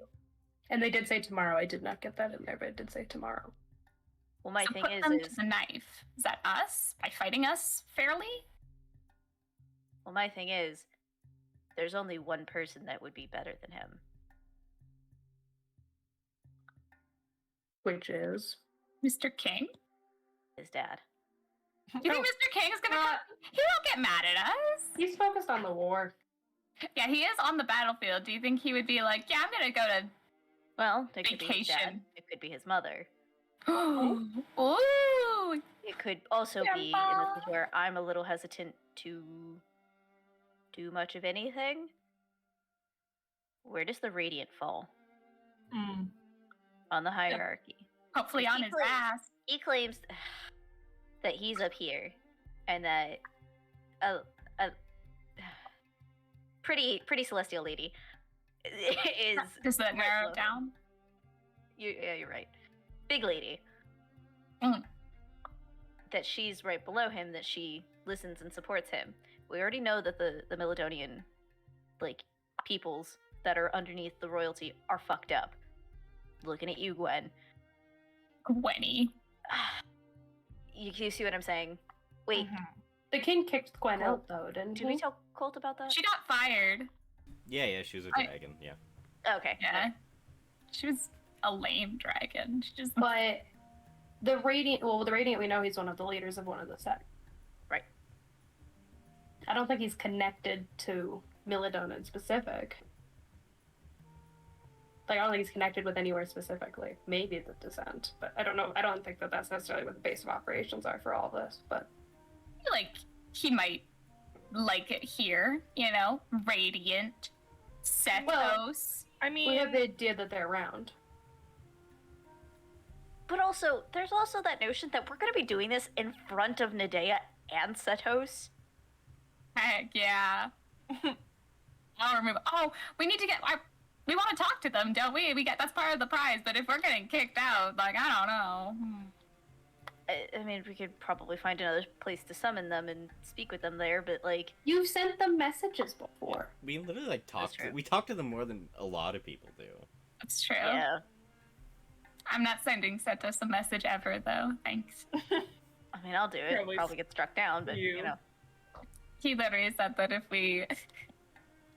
And they did say tomorrow. I did not get that in there, but it did say tomorrow. Well, my So thing put is, them to the knife. Is that us? By fighting us fairly? there's only one person that would be better than him. Which is Mr. King? His dad. Do you think Mr. King is gonna come? He won't get mad at us. he's focused on the war. Yeah, he is on the battlefield. Do you think he would be like, yeah, I'm gonna go to Well, it could be his dad. Vacation. It could be his mother. Ooh. It could also be, and this is where I'm a little hesitant to do much of anything. Where does the Radiant fall Mm. on the hierarchy? Hopefully on his Secret. ass. He claims that he's up here, and that a pretty celestial lady is Does that right narrow below it down? Yeah, you're right. Big lady. Mm. That she's right below him, that she listens and supports him. We already know that the Melodonian, like, peoples that are underneath the royalty are fucked up. Looking at you, Gwen. Gwenny. You see what I'm saying? Wait, Mhm. The king kicked Gwen Colt. out, though, didn't did he? we tell Colt about that? She got fired. Yeah, she was a I- dragon. Yeah. Okay. Yeah. She was a lame dragon. She just But the Radiant, we know he's one of the leaders of one of the sects. Right. I don't think he's connected to Milidon in specific. Like, I don't think he's connected with anywhere specifically. Maybe the Descent, but I don't know. I don't think that that's necessarily what the base of operations are for all this. But feel like he might like it here, you know? Radiant, Sethos. I mean, we have the idea that they're around. But also, there's also that notion that we're going to be doing this in front of Nadea and Setos. Heck yeah. I'll remove. Oh, we need to get. We want to talk to them, don't we? That's part of the prize. But if we're getting kicked out, like, I don't know. I mean, we could probably find another place to summon them and speak with them there, but, like... You've sent them messages before. We literally like talk. true. We talk to them more than a lot of people do. That's true. Yeah. I'm not sending Setos a message ever, though. Thanks. I mean, I'll do it. Probably Probably get struck down, but, you you. know. He literally said that if we,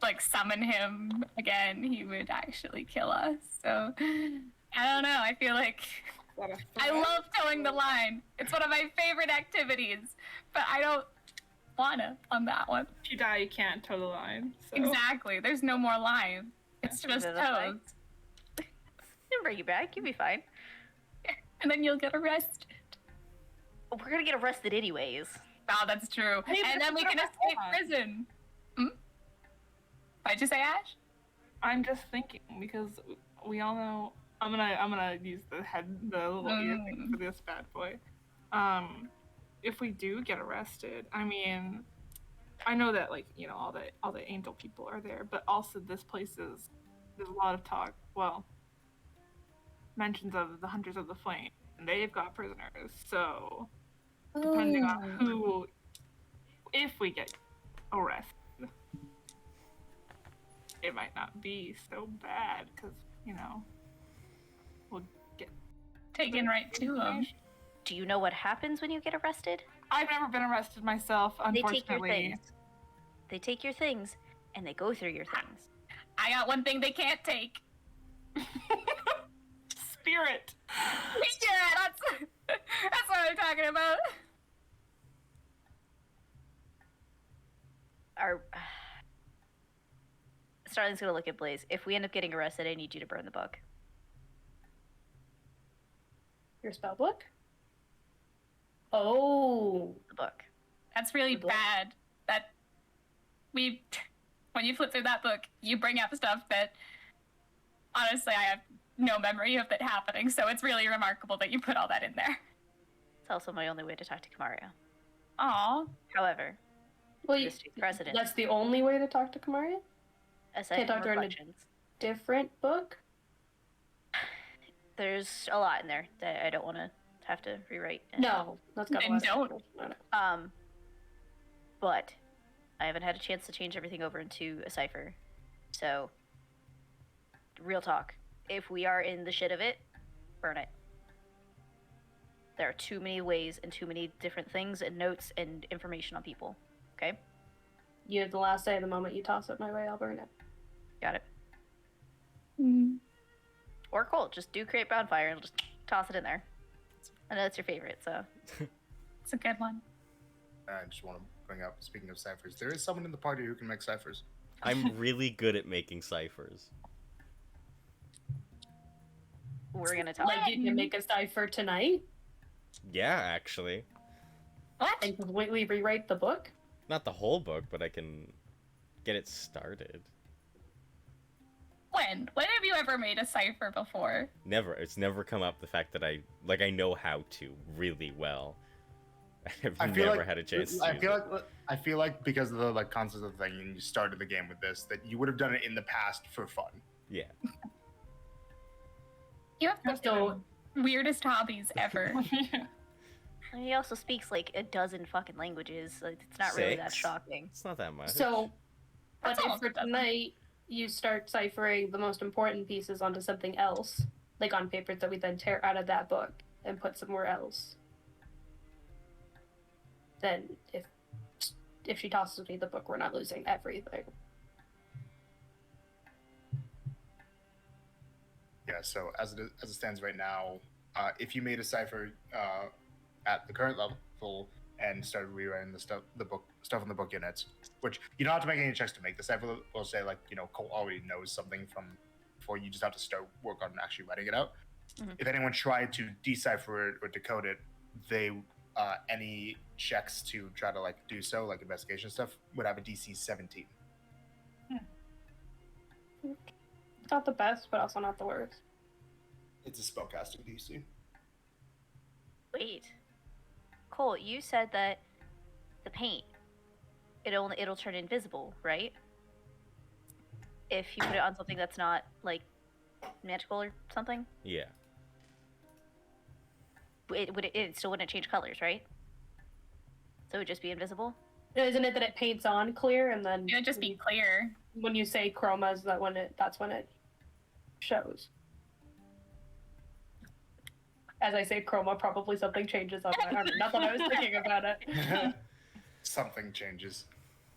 like, summon him again, he would actually kill us. So, I don't know. I feel like I love towing the line. It's one of my favorite activities, but I don't wanna on that one. If you die, you can't toe the line. So. Exactly. There's no more line. It's Yeah, just that's fine. toes. I'll bring you back. You'll be fine. And then you'll get arrested. We're gonna get arrested anyways. Oh, that's true. Hey, but And then we it's can not escape fun. prison. What'd you say, Ash? I'm just thinking because we all know. I'm gonna use the little ear thing for this bad boy. If we do get arrested, I mean, I know that, like, you know, all the angel people are there, but also this place is, there's a lot of talk. Well, mentions of the Hunters of the Flame, and they've got prisoners. So depending on who, if we get arrested, it might not be so bad because, you know, we'll get Taken right to him. Do you know what happens when you get arrested? I've never been arrested myself, They take your unfortunately. things. They take your things, and they go through your things. I got one thing they can't take. Spirit. Yeah, that's what I'm talking about. Starling's gonna look at Blaze. If we end up getting arrested, I need you to burn the book. Your spell book? Oh. The book. That's really bad. That when you flip through that book, you bring out the stuff that honestly I have no memory of that happening. So it's really remarkable that you put all that in there. It's also my only way to talk to Kamaria. Aw. However, Well, this takes precedence. that's the only way to talk to Kamaria? Aside Can't from talk to her in a- reflections, Different book? there's a lot in there that I don't want to have to rewrite. No, that's got a Then lot of don't. information on it. But I haven't had a chance to change everything over into a cipher. So, real talk. If we are in the shit of it, burn it. There are too many ways and too many different things and notes and information on people. Okay? You have the last say. The moment you toss it my way, I'll burn it. Got it. Mm. Or Colt, just do create bonfire and just toss it in there. I know that's your favorite, so. It's a good one. I just want to bring up, speaking of ciphers, there is someone in the party who can make ciphers. I'm really good at making ciphers. We're gonna talk. Like, you can make a cipher tonight Yeah, actually. What? and completely rewrite the book. Not the whole book, but I can get it started. When? When have you ever made a cipher before? Never. It's never come up the fact that I know how to really well. I've I feel never like- had a chance to I use feel it. like I feel like because of the like concept of the thing, and you started the game with this, that you would have done it in the past for fun. Yeah. You have the So, weirdest hobbies ever. And he also speaks like a dozen fucking languages. Like, it's not really that 6? shocking. It's not that much. so, but That's if almost for a dozen. tonight you start ciphering the most important pieces onto something else, like on papers that we then tear out of that book and put somewhere else, then if she tosses me the book, we're not losing everything. Yeah. So as it stands right now, if you made a cipher at the current level and started rewriting stuff in the book units, which you don't have to make any checks to make the cipher. We'll say like Cole already knows something from before. You just have to start work on actually writing it out. Mhm. If anyone tried to decipher it or decode it, they any checks to try to like do so, like investigation stuff, would have a DC 17. It's not the best, but also not the worst. It's a spellcasting DC. Wait. Cole, you said that the paint, it'll turn invisible, right? If you put it on something that's not, like, magical or something? Yeah. It still wouldn't change colors, right? So it would just be invisible? Isn't it that it paints on clear and then It would just be clear. when you say chromas, that's when it shows. As I say chroma, probably something changes on my armor. Not that I was thinking about it. Something changes.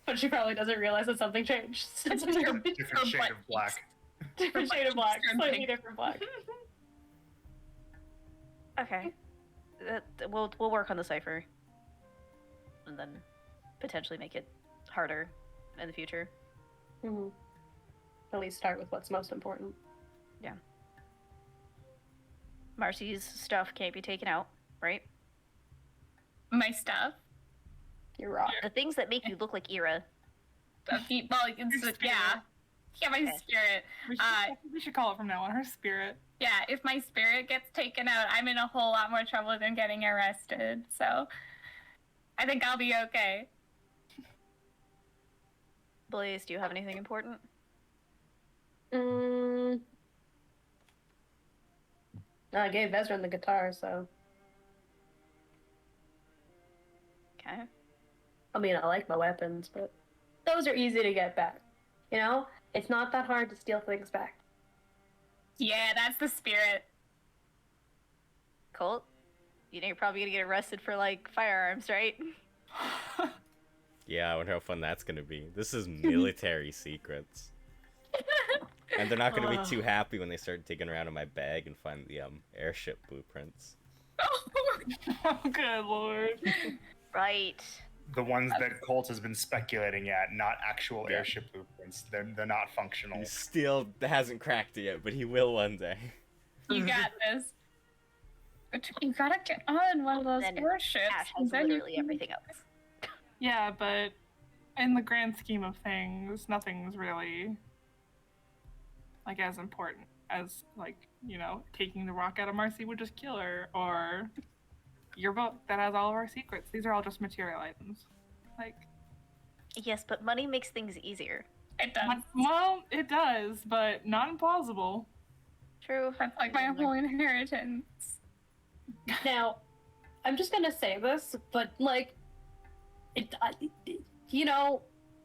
But she probably doesn't realize that something changed. It's a Different Her shade butt of black. different shade of black. Turn Slightly pink. different black. Okay. We'll work on the cipher. And then potentially make it harder in the future. Mm-hmm. At least start with what's most important. Marcy's stuff can't be taken out, right? My stuff. You're wrong. The things that make you look like Ira. Well, it's, yeah. Yeah, my Okay. spirit. We should call it from now on her spirit. Yeah, if my spirit gets taken out, I'm in a whole lot more trouble than getting arrested. So I think I'll be okay. Blaze, do you have anything important? I gave Vezran the guitar, so Okay. I mean I like my weapons, but those are easy to get back. It's not that hard to steal things back. Yeah, that's the spirit. Colt, you know you're probably gonna get arrested for, like, firearms, right? Yeah, I wonder how fun that's gonna be. This is military secrets. And they're not gonna be too happy when they start digging around in my bag and find the airship blueprints. Oh, good lord. Right. The ones that Colt has been speculating at, not actual Yeah. airship blueprints. They're not functional. He still hasn't cracked it yet, but he will one day. You got this. But you gotta get on one of those Then airships. Ash and has then you literally can- everything else. Yeah, but in the grand scheme of things, nothing's really like as important as taking the rock out of Marcy would just kill her, or your book that has all of our secrets. These are all just material items. Like, Yes, but money makes things easier. It does. well, it does, but not implausible. True. That's like my whole inheritance. Now, I'm just gonna say this, but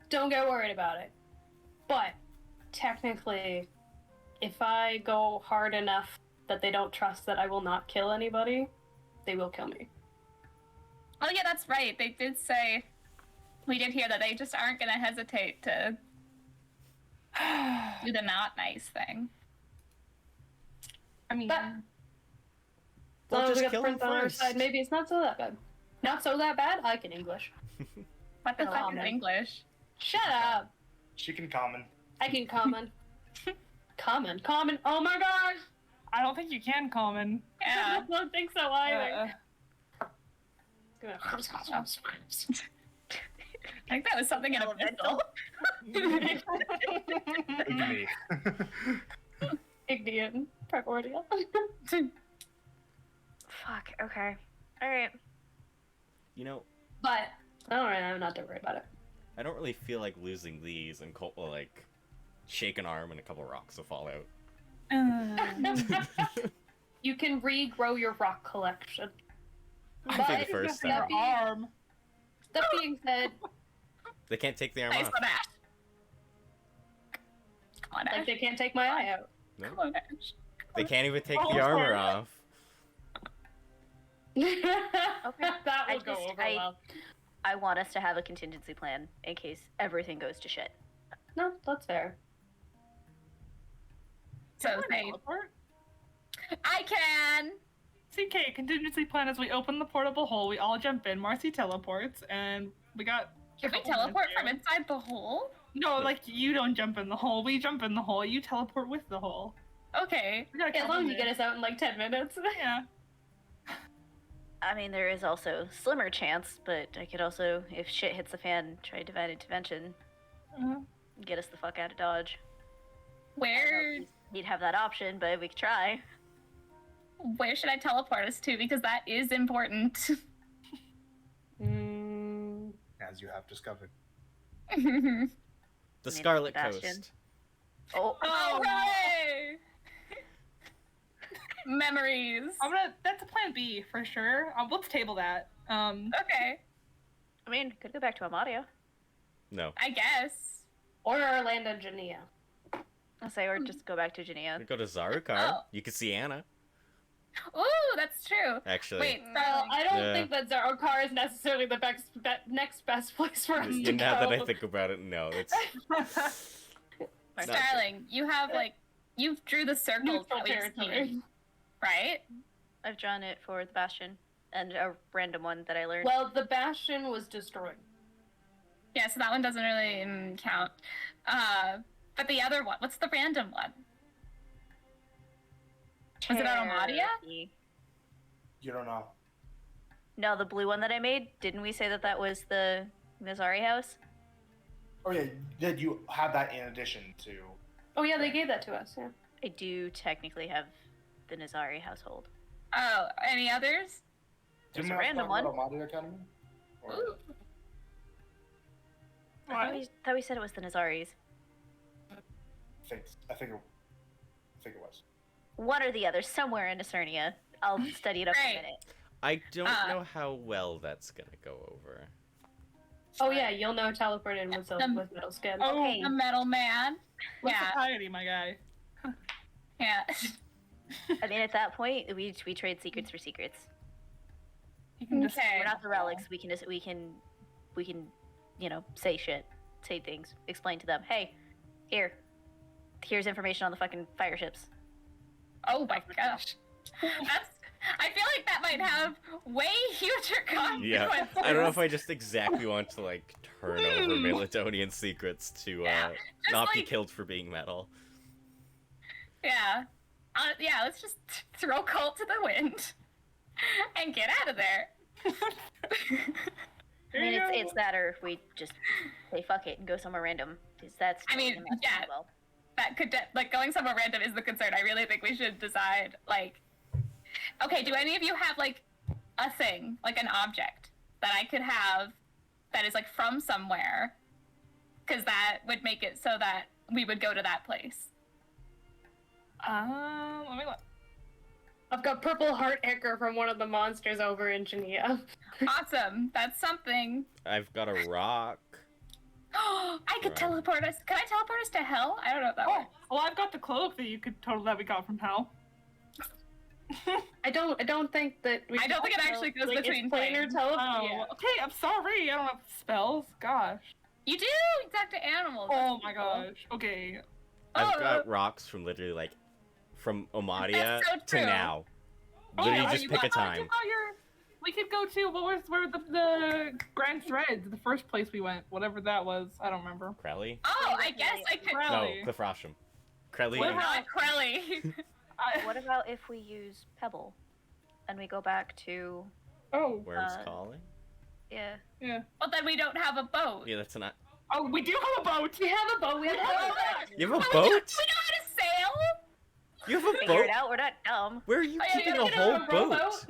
don't get worried about it. But technically, if I go hard enough that they don't trust that I will not kill anybody, they will kill me. Oh yeah, that's right. They did say, we did hear that they just aren't gonna hesitate to do the not nice thing. I mean, But- Well, As long as just we got the kill them prince on our first. side, maybe it's not so that bad. Not so that bad? I can English. What the Oh, fuck is man. English? Shut up! She can common. I can common. Common. Oh my gosh! I don't think you can common. Yeah. I don't think so either. I think that was something in a pistol. Igni. Ignian. Primordial. Fuck. Okay. All right. You know, But, alright, I'm not too worried about it. I don't really feel like losing these and like shake an arm and a couple rocks will fall out. You can regrow your rock collection. I'll be the first that then. Arm. being said, They can't take the arm Nice off. one, Ash. Come on, like Ash. they can't take my eye out. No? Come on, Ash. They can't even take Oh, the armor sorry. off. That I will go just- over I- well. I want us to have a contingency plan in case everything goes to shit. No, that's fair. So say, Teleport? I can. CK, contingency plan as we open the portable hole, we all jump in, Marcy teleports, and we got... Can we a couple teleport minutes from here. inside the hole? No, like, you don't jump in the hole, we jump in the hole, you teleport with the hole. Okay. We got a As couple long as you get minutes. us out in like 10 minutes. Yeah. I mean, there is also slimmer chance, but I could also, if shit hits the fan, try divine intervention, Uh, get us the fuck out of Dodge. I Where don't know if we'd have that option, but we could try. where should I teleport us to? Because that is important. Mm, As you have discovered. The Maybe Scarlet Bastion. Coast. Oh, Oh, hooray! Memories. that's a plan B for sure. Let's table that. Okay, I mean, could go back to Amadio. No. I guess. or Orlando Jania. I'll say, or just go back to Jania. We go to Zarukar. Oh. You could see Anna, Ooh, that's true. actually. Wait, Well, I don't Yeah. think that Zarokar is necessarily the next best place for us to go. Now that I think about it, no. It's not good. Starling, you have you drew the circles Neutral that we've territory. seen, right? I've drawn it for the Bastion, and a random one that I learned. Well, the Bastion was destroyed. Yeah, so that one doesn't really count. But the other one, what's the random one? Was it on Amadia? Cherokee. You don't know. No, the blue one that I made. Didn't we say that that was the Mizari house? Oh yeah, did you have that in addition to? Oh yeah, they gave that to us. Yeah. I do technically have the Nizari household. Oh, any others? There's Didn't a we have random talked one. about Mahdi Academy? Or- Ooh. I thought we said it was the Nizaris. I think it was. One or the other, somewhere in Eternia. I'll study it up in Right. a minute. I don't Uh, know how well that's gonna go over. Oh yeah, you'll know teleport in with with metal skin. Oh, Okay. The metal man. what's Yeah. society, my guy? Yeah. I mean, at that point, we trade secrets for secrets. You can just Okay. We're not the relics. We can, you know, say shit, say things, explain to them. Hey, here's information on the fucking fire ships. Oh my gosh. I feel like that might have way huger consequences. Yeah, I don't know if I just exactly want to like turn over Melatonian secrets to Yeah, not be like- killed for being metal. Yeah. Yeah, let's just throw Colt to the wind and get out of there. I mean, it's that, or if we just say fuck it and go somewhere random. Because that's. I mean, that's yeah. Well. That could, going somewhere random is the concern. I really think we should decide, okay, do any of you have, a thing, an object that I could have that is, from somewhere? Because that would make it so that we would go to that place. let me look. I've got purple heart anchor from one of the monsters over in Geneva. Awesome. That's something. I've got a rock. I could Right. teleport us. Can I teleport us to hell? I don't know if that Oh, works. well, I've got the cloak that we got from Hell. I don't think that. I don't think it actually goes between it's planar planes. telepathy. Oh, okay. I'm sorry. I don't have spells. Gosh. You do! You talk to animals. Oh that's my cool. gosh. Okay. I've Oh, got rocks from literally like from Omadia That's so to true. now. Oh, Literally yeah, just you pick a got- time. We could go to where the Grand Threads, the first place we went, whatever that was. I don't remember. Crelly? Oh, I guess I could. Crowley. No, Crelly. Cliff Rosham. Crelly. What about Crelly? What about if we use Pebble, and we go back to Oh, Worms calling? yeah? yeah. Well, then we don't have a boat. Yeah, that's not. Oh, we do have a boat. We have a boat. We have a boat. You have a Oh, boat? We know how to sail. You have a Figure boat? it out. We're not dumb. Where are you Oh, yeah, keeping you a gotta whole get a boat? rowboat.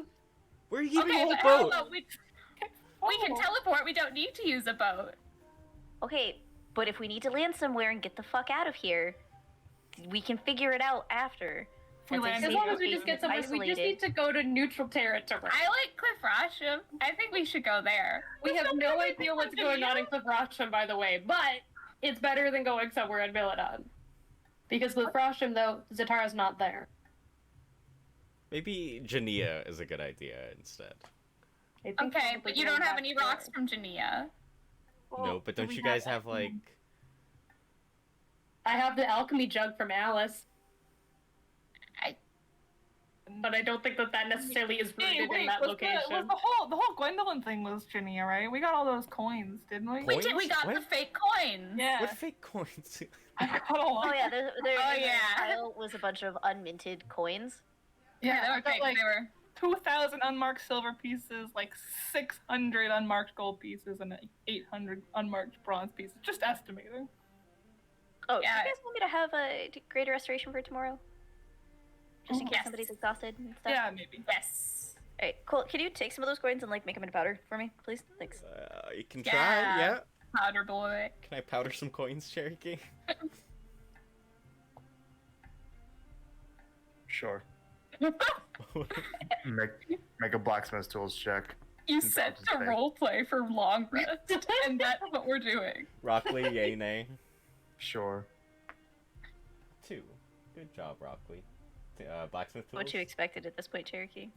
Where are you keeping Okay, a but whole how boat? about we can teleport. We don't need to use a boat. Okay, but if we need to land somewhere and get the fuck out of here, we can figure it out after. If we That's land As safe long as we location just get is somewhere, we just isolated. need to go to neutral territory. I like Cliff Rosham. I think we should go there. We have no idea what's going on in Cliff Rosham, by the way, but it's better than going somewhere in Milodon. Because Cliff Rosham, though, Zatara's not there. Maybe Jania is a good idea instead. I think Okay, probably but you going don't have back any there. rocks from Jania. No, but don't we you guys have like? I have the alchemy jug from Alice. But I don't think that necessarily is Hey, rooted wait, in that was location. the whole Gwendolyn thing was Ginny, right? We got all those coins, didn't we? We did. We Coins? got What? the fake coins. Yeah. What fake coins? I got a lot. Oh yeah, there Oh, in the yeah. pile was a bunch of unminted coins. Yeah, they I were got fake. like They were. 2,000 unmarked silver pieces, like 600 unmarked gold pieces, and 800 unmarked bronze pieces. Just estimating. Oh, Yeah. do you guys want me to have a greater restoration for tomorrow? Just in case Yes. somebody's exhausted and stuff. Yeah, maybe. Yes. Alright, cool. Can you take some of those coins and like make them into powder for me, please? Thanks. You can try, Yeah. yeah. Powder boy. Can I powder some coins, Cherokee? Sure. Make a blacksmith's tools check. You Since said I was to there. roleplay for long rest, and that's what we're doing. Rockley, yay, nay. Sure. 2. Good job, Rockley. Blacksmith tools? What you expected at this point, Cherokee?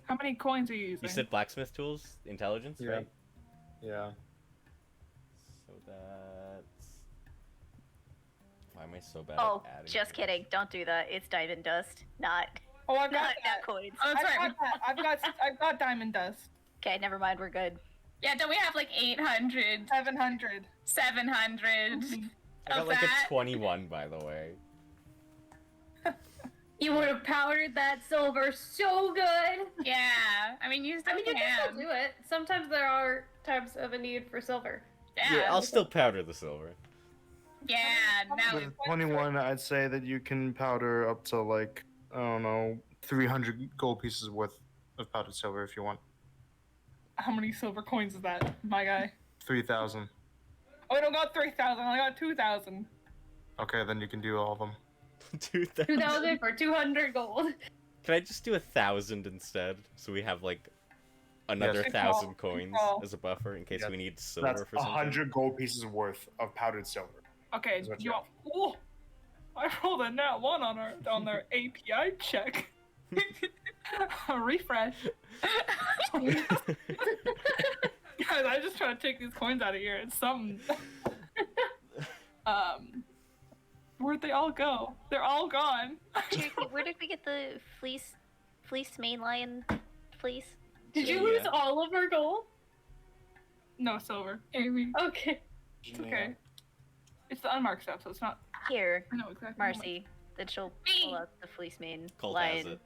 How many coins are you using? You said blacksmith tools? Intelligence, Yeah. right? Yeah. So that's... Why am I so bad Oh, at adding? just things? kidding. Don't do that. It's diamond dust, not Oh, I've got not that. coins. Oh, that's I've right. got that. I've got diamond dust. Okay, never mind. We're good. Yeah, don't we have like 800, 700. 700 I got of like that? a 21, by the way. You would have powdered that silver so good. Yeah, I mean, you still I mean, you can can. still do it. Sometimes there are times of a need for silver. Yeah, I'll still powder the silver. yeah. Now With 21, I'd say that you can powder up to like, I don't know, 300 gold pieces worth of powdered silver if you want. How many silver coins is that, my guy? 3,000. Oh, I don't got 3,000. I got 2,000. Okay, then you can do all of them. 2,000. 2,000 for 200 gold. Can I just do 1,000 instead? So we have like another Yes. 1,000 Good coins call. as a buffer in case Yeah, we need silver That's for something. 100 gold pieces worth of powdered silver. Okay, Is what you you- want... Oh, I rolled a nat 1 on their API check. Refresh. Guys, I just try to take these coins out of here. It's something. Where'd they all go? They're all gone. Cherokee, where did we get the fleece main lion fleece? Did you Yeah. lose all of our gold? No silver. Amy. Okay. It's okay. It's the unmarked stuff, so it's not. Here, I know exactly. Marcy. Then she'll pull Me. out the fleece main Colt has lion. it.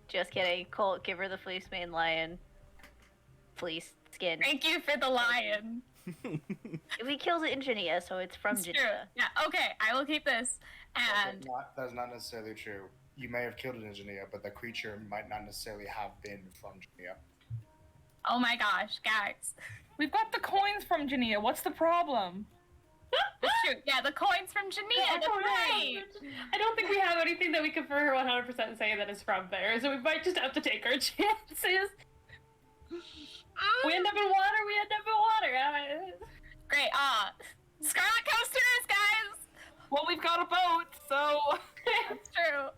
Just kidding. Colt, give her the fleece main lion. Fleece skin. Thank you for the lion. We killed it in Jania, so it's from It's true. Jania. Yeah. Okay, I will keep this. And That's not necessarily true. You may have killed an engineer, but the creature might not necessarily have been from Jania. oh my gosh, guys, We've got the coins from Jania. What's the problem? it's true. Yeah, the coins from Jania. That's right. I don't think we have anything that we can for 100% say that is from there, so we might just have to take our chances. We end up in water, we end up in water. Great. Scarlet Coasters, guys. Well, we've got a boat, so. That's true.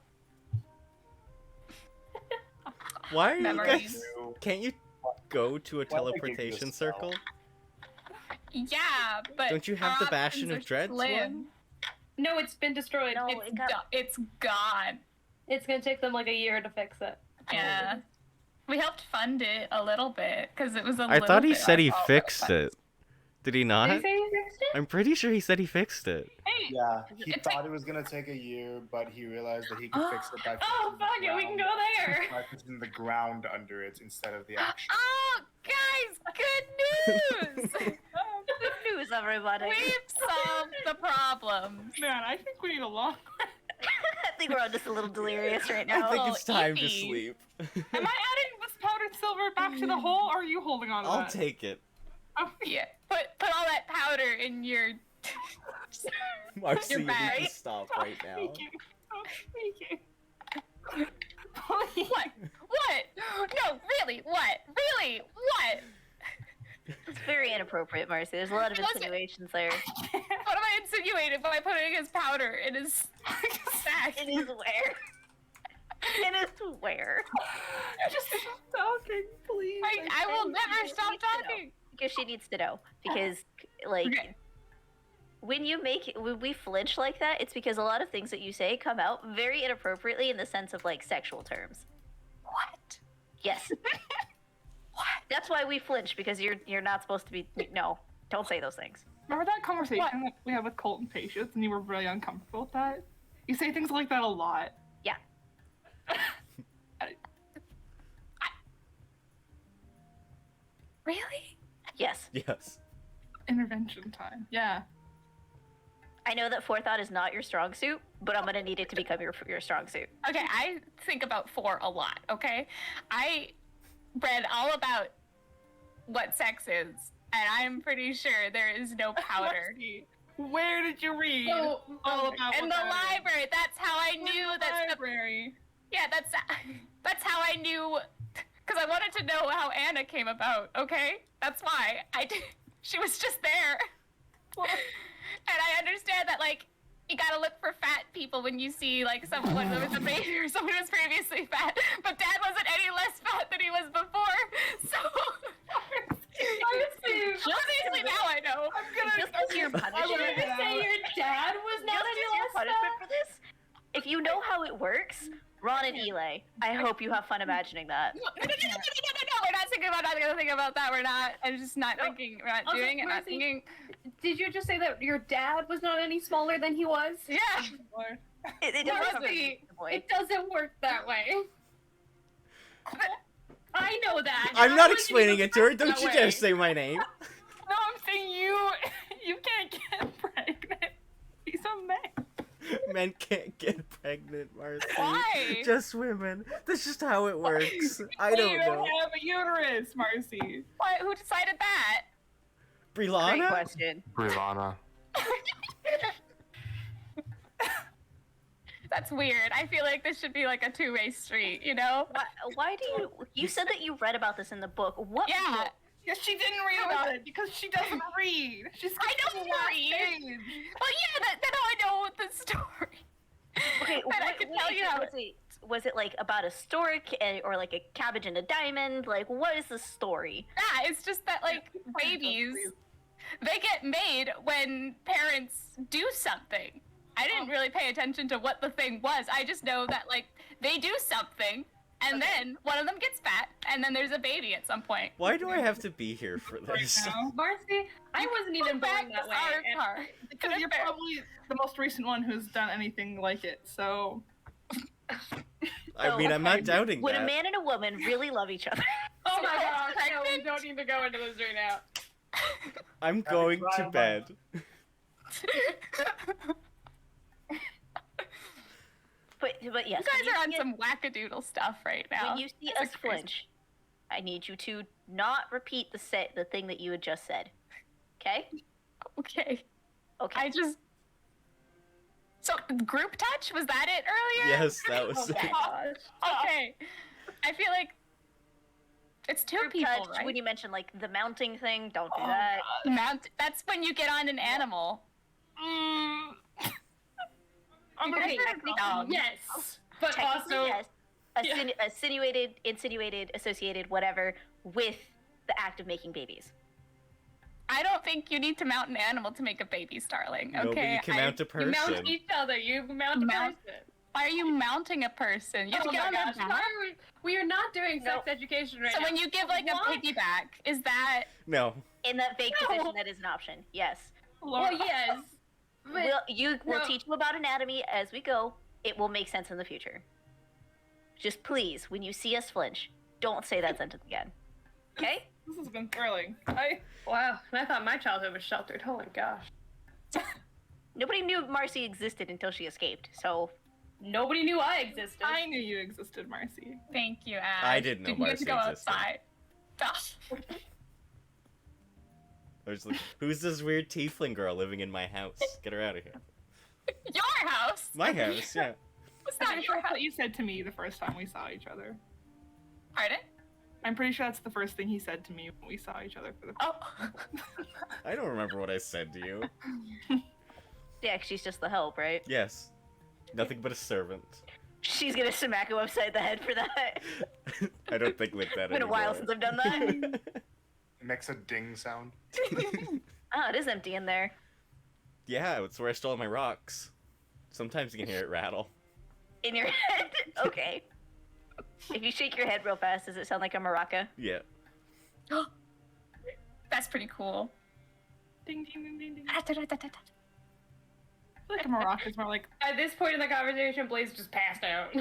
Why are you Memories. guys? Can't you go to a Why would they give you a teleportation spell? circle? Yeah, but Don't you have our the Bastion options of are Dreads slim. one? No, it's been destroyed. No, It's, it got it's gone. It's gonna take them like a year to fix it. Yeah. We helped fund it a little bit because it was a I little thought he bit said our he fault, but fixed fun- it. Did he Did not? he say he fixed it? I'm pretty sure he said he fixed it. Hey! Yeah, he It's thought it was gonna take a year, but he realized that he could fix it by Oh, fixing the fuck it, we can ground- go there! by fixing the ground under it instead of the action. Oh, guys, good news! good news, everybody. We've solved the problem. Man, I think we need a long. I think we're all just a little delirious right I now. think Oh, it's time to Evie. sleep. Am I adding this powdered silver back to the hole, or are you holding on to I'll that? take it. Oh, Yeah, put all that powder in your. Marcy, you need bag. to stop right now. Thank you. Oh, thank you. Please. What? What? No, really? What? Really? What? It's very inappropriate, Marcy. There's a lot of It wasn't- insinuations there. What am I insinuating by putting his powder in his sack? It is where. It is where. Just stop talking, please. I will never you stop need to know. talking. Because she needs to know. Because, like, Okay. when we flinch like that, it's because a lot of things that you say come out very inappropriately in the sense of, like, sexual terms. What? Yes. What? That's why we flinch, because you're not supposed to be. No, don't say those things. Remember that conversation What? that we had with Colt and Patience, and you were really uncomfortable with that? You say things like that a lot. Yeah. Really? Yes. Yes. Intervention time. Yeah. I know that forethought is not your strong suit, but I'm gonna need it to become your strong suit. Okay, I think about 4 a lot, okay? I read all about what sex is, and I'm pretty sure there is no powder. Marcy, where did you read? Oh, all about In what the that is? library, that's how I In knew the that. library. Yeah, that's how I knew, because I wanted to know how Anna came about. Okay, that's why she was just there, and I understand that like you gotta look for fat people when you see like someone who was a baby or someone who was previously fat. But Dad wasn't any less fat than he was before, so obviously now I know. Just as your I was punishment, gonna say your dad was not just any as your less punishment fat. for this, if you know how it works, Ron and Eli, I hope you have fun imagining that. No, we're not thinking about. Not gonna think about that. We're not. I'm just not No. thinking. We're not Also, doing it. Not Marcy- thinking. Did you just say that your dad was not any smaller than he was? Yeah. Lord. It doesn't cover Marcy, the boy. It doesn't work that way. I know that. I'm I not wasn't explaining even it to her. that Don't you way. dare say my name. No, I'm saying you can't get pregnant. He's a man. Men can't get pregnant, Marcy. Why? Just women. That's just how it works. I You don't know. have a uterus, Marcy. Why? Who decided that? Great Brilana? question. Brilana. That's weird. I feel like this should be like a two-way street. You know? Why do you? You said that you read about this in the book. What? Yeah. book? Yes, she didn't read about it because she doesn't read. She's I don't the last read. page. Well, yeah. Then I know the story. Okay, But I can tell you how. Was it like about a stork or like a cabbage and a diamond? Like, what is the story? Yeah. It's just that like babies, they get made when parents do something. I didn't really pay attention to what the thing was. I just know that like they do something, and then one of them gets fat, and then there's a baby at some point. Why do I have to be here for Right this? now. Marcy, I wasn't even born that way. and- Because you're probably the most recent one who's done anything like it, so. I mean, I'm not doubting Would that. a man and a woman really love each other? Oh my So gosh, no, we pregnant? don't need to go into this right now. I'm going to trial bed. But yes. You guys when are on see some wackadoodle stuff right now. When you see This us is crazy. flinch, I need you to not repeat the thing that you had just said. Okay? Okay. Okay. I just. So group touch, was that it earlier? Yes, that was Oh it. my gosh. Okay. I feel like it's two Group people, touch, right? when you mention like the mounting thing, don't do Oh, that. Mount. That's when you get on an animal. Mm. I'm Okay, gonna technically, Yes, but Technically, also yes. insinuated, associated, whatever, with the act of making babies. I don't think you need to mount an animal to make a baby starling. No, but Okay, you can mount a You person. mount each other. You mount a Mount- person. why are you mounting a person? You have Oh to get my on their gosh! back. Why are we are not doing sex Nope. education right So now. when you give like What? a piggyback, is that No. In that vague No. position, that is an option. Yes. Well, yes. But We'll no. teach you about anatomy as we go. It will make sense in the future. Just please, when you see us flinch, don't say that sentence again. Okay? This has been thrilling. Wow, and I thought my childhood was sheltered. Oh my gosh. Nobody knew Marcy existed until she escaped. So Nobody knew I existed. I knew you existed, Marcy. thank you, Ash? I didn't know Did you get to Marcy go existed. outside? Gosh. I was like, who's this weird tiefling girl living in my house? Get her out of here. Your house? My house, yeah. Was That's that your house? what you said to me the first time we saw each other. Pardon? I'm pretty sure that's the first thing he said to me when we saw each other for the Oh. I don't remember what I said to you. yeah, she's just the help, right? Yes. Nothing but a servant. She's gonna smack him upside the head for that. I don't think like that Been a while anymore. since I've done that. It makes a ding sound. Oh, it is empty in there. Yeah, it's where I stole my rocks. Sometimes you can hear it rattle. In your head? Okay. If you shake your head real fast, does it sound like a maraca? Yeah. That's pretty cool. ding ding ding ding ding. Ah, Like a maraca's more like At this point in the conversation, Blaze just passed out.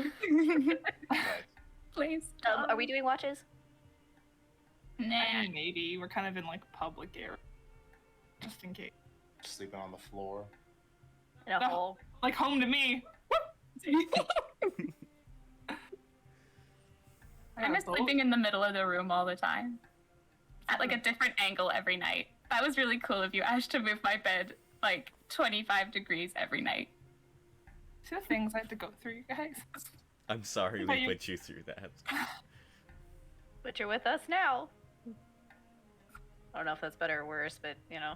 Please. Are we doing watches? I Nah. mean, maybe we're kind of in like a public area, just in case. Sleeping on the floor. In a No. hole. Like home to me. I miss sleeping in the middle of the room all the time. At like a different angle every night. That was really cool of you, Ash, to move my bed like 25 degrees every night. See the things I have to go through, you guys. I'm sorry Are we you- put you through that. But you're with us now. I don't know if that's better or worse, but you know.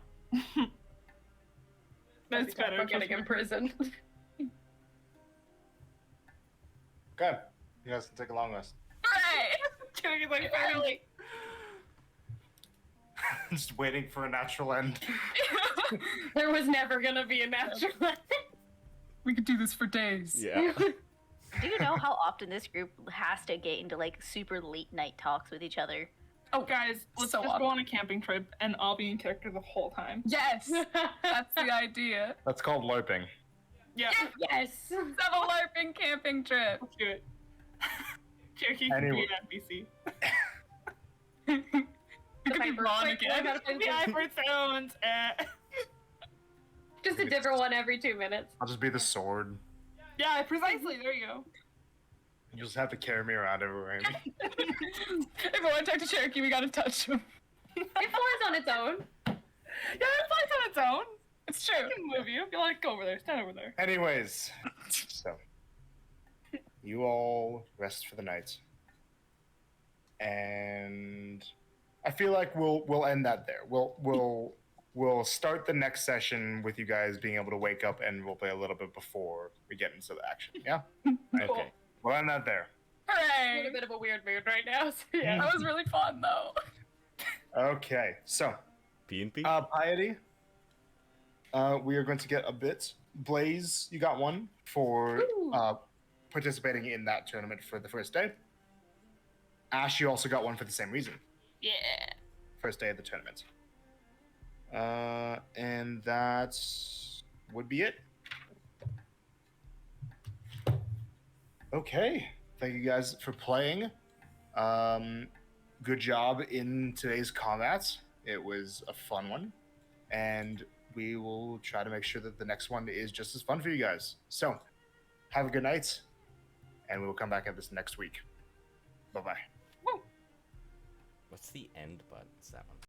That's better. We're getting imprisoned. Okay. You guys can take a long rest. Hooray! Cherokee like finally. Just waiting for a natural end. There was never gonna be a natural. We could do this for days. Yeah. Do you know how often this group has to get into like super late night talks with each other? Oh, guys, let's So just go on a camping trip and I'll be in character the whole time. Yes, that's the idea. That's called LARPing. Yeah, Yes. Let's have a LARPing camping trip. let's do it. Cherokee can Anyway. be an NPC. You could be Piper, Ron wait, I again. gotta think The of- Hyper Stones. Just a different one every 2 minutes. I'll just be the sword. Yeah, precisely. There you go. You just have to carry me around everywhere. If I want to talk to Cherokee, we gotta touch him. It flies on its own. Yeah, it flies on its own. It's true. I can move you. Be like, go over there. Stand over there. Anyways, so you all rest for the night, and I feel like we'll end that there. We'll start the next session with you guys being able to wake up and we'll play a little bit before we get into the action. Yeah, Okay. we'll end that there. I'm Hooray! in a bit of a weird mood right now. So yeah. That was really fun, though. Okay, so P&P? Piety, we are going to get a bit. Blaze, you got one for Ooh. participating in that tournament for the first day. Ash, you also got one for the same reason. Yeah. First day of the tournament. And that would be it. Okay. Thank you guys for playing. Good job in today's combat. It was a fun one. And we will try to make sure that the next one is just as fun for you guys. So, have a good night. And we will come back at this next week. Bye-bye. What's the end button? It's that one.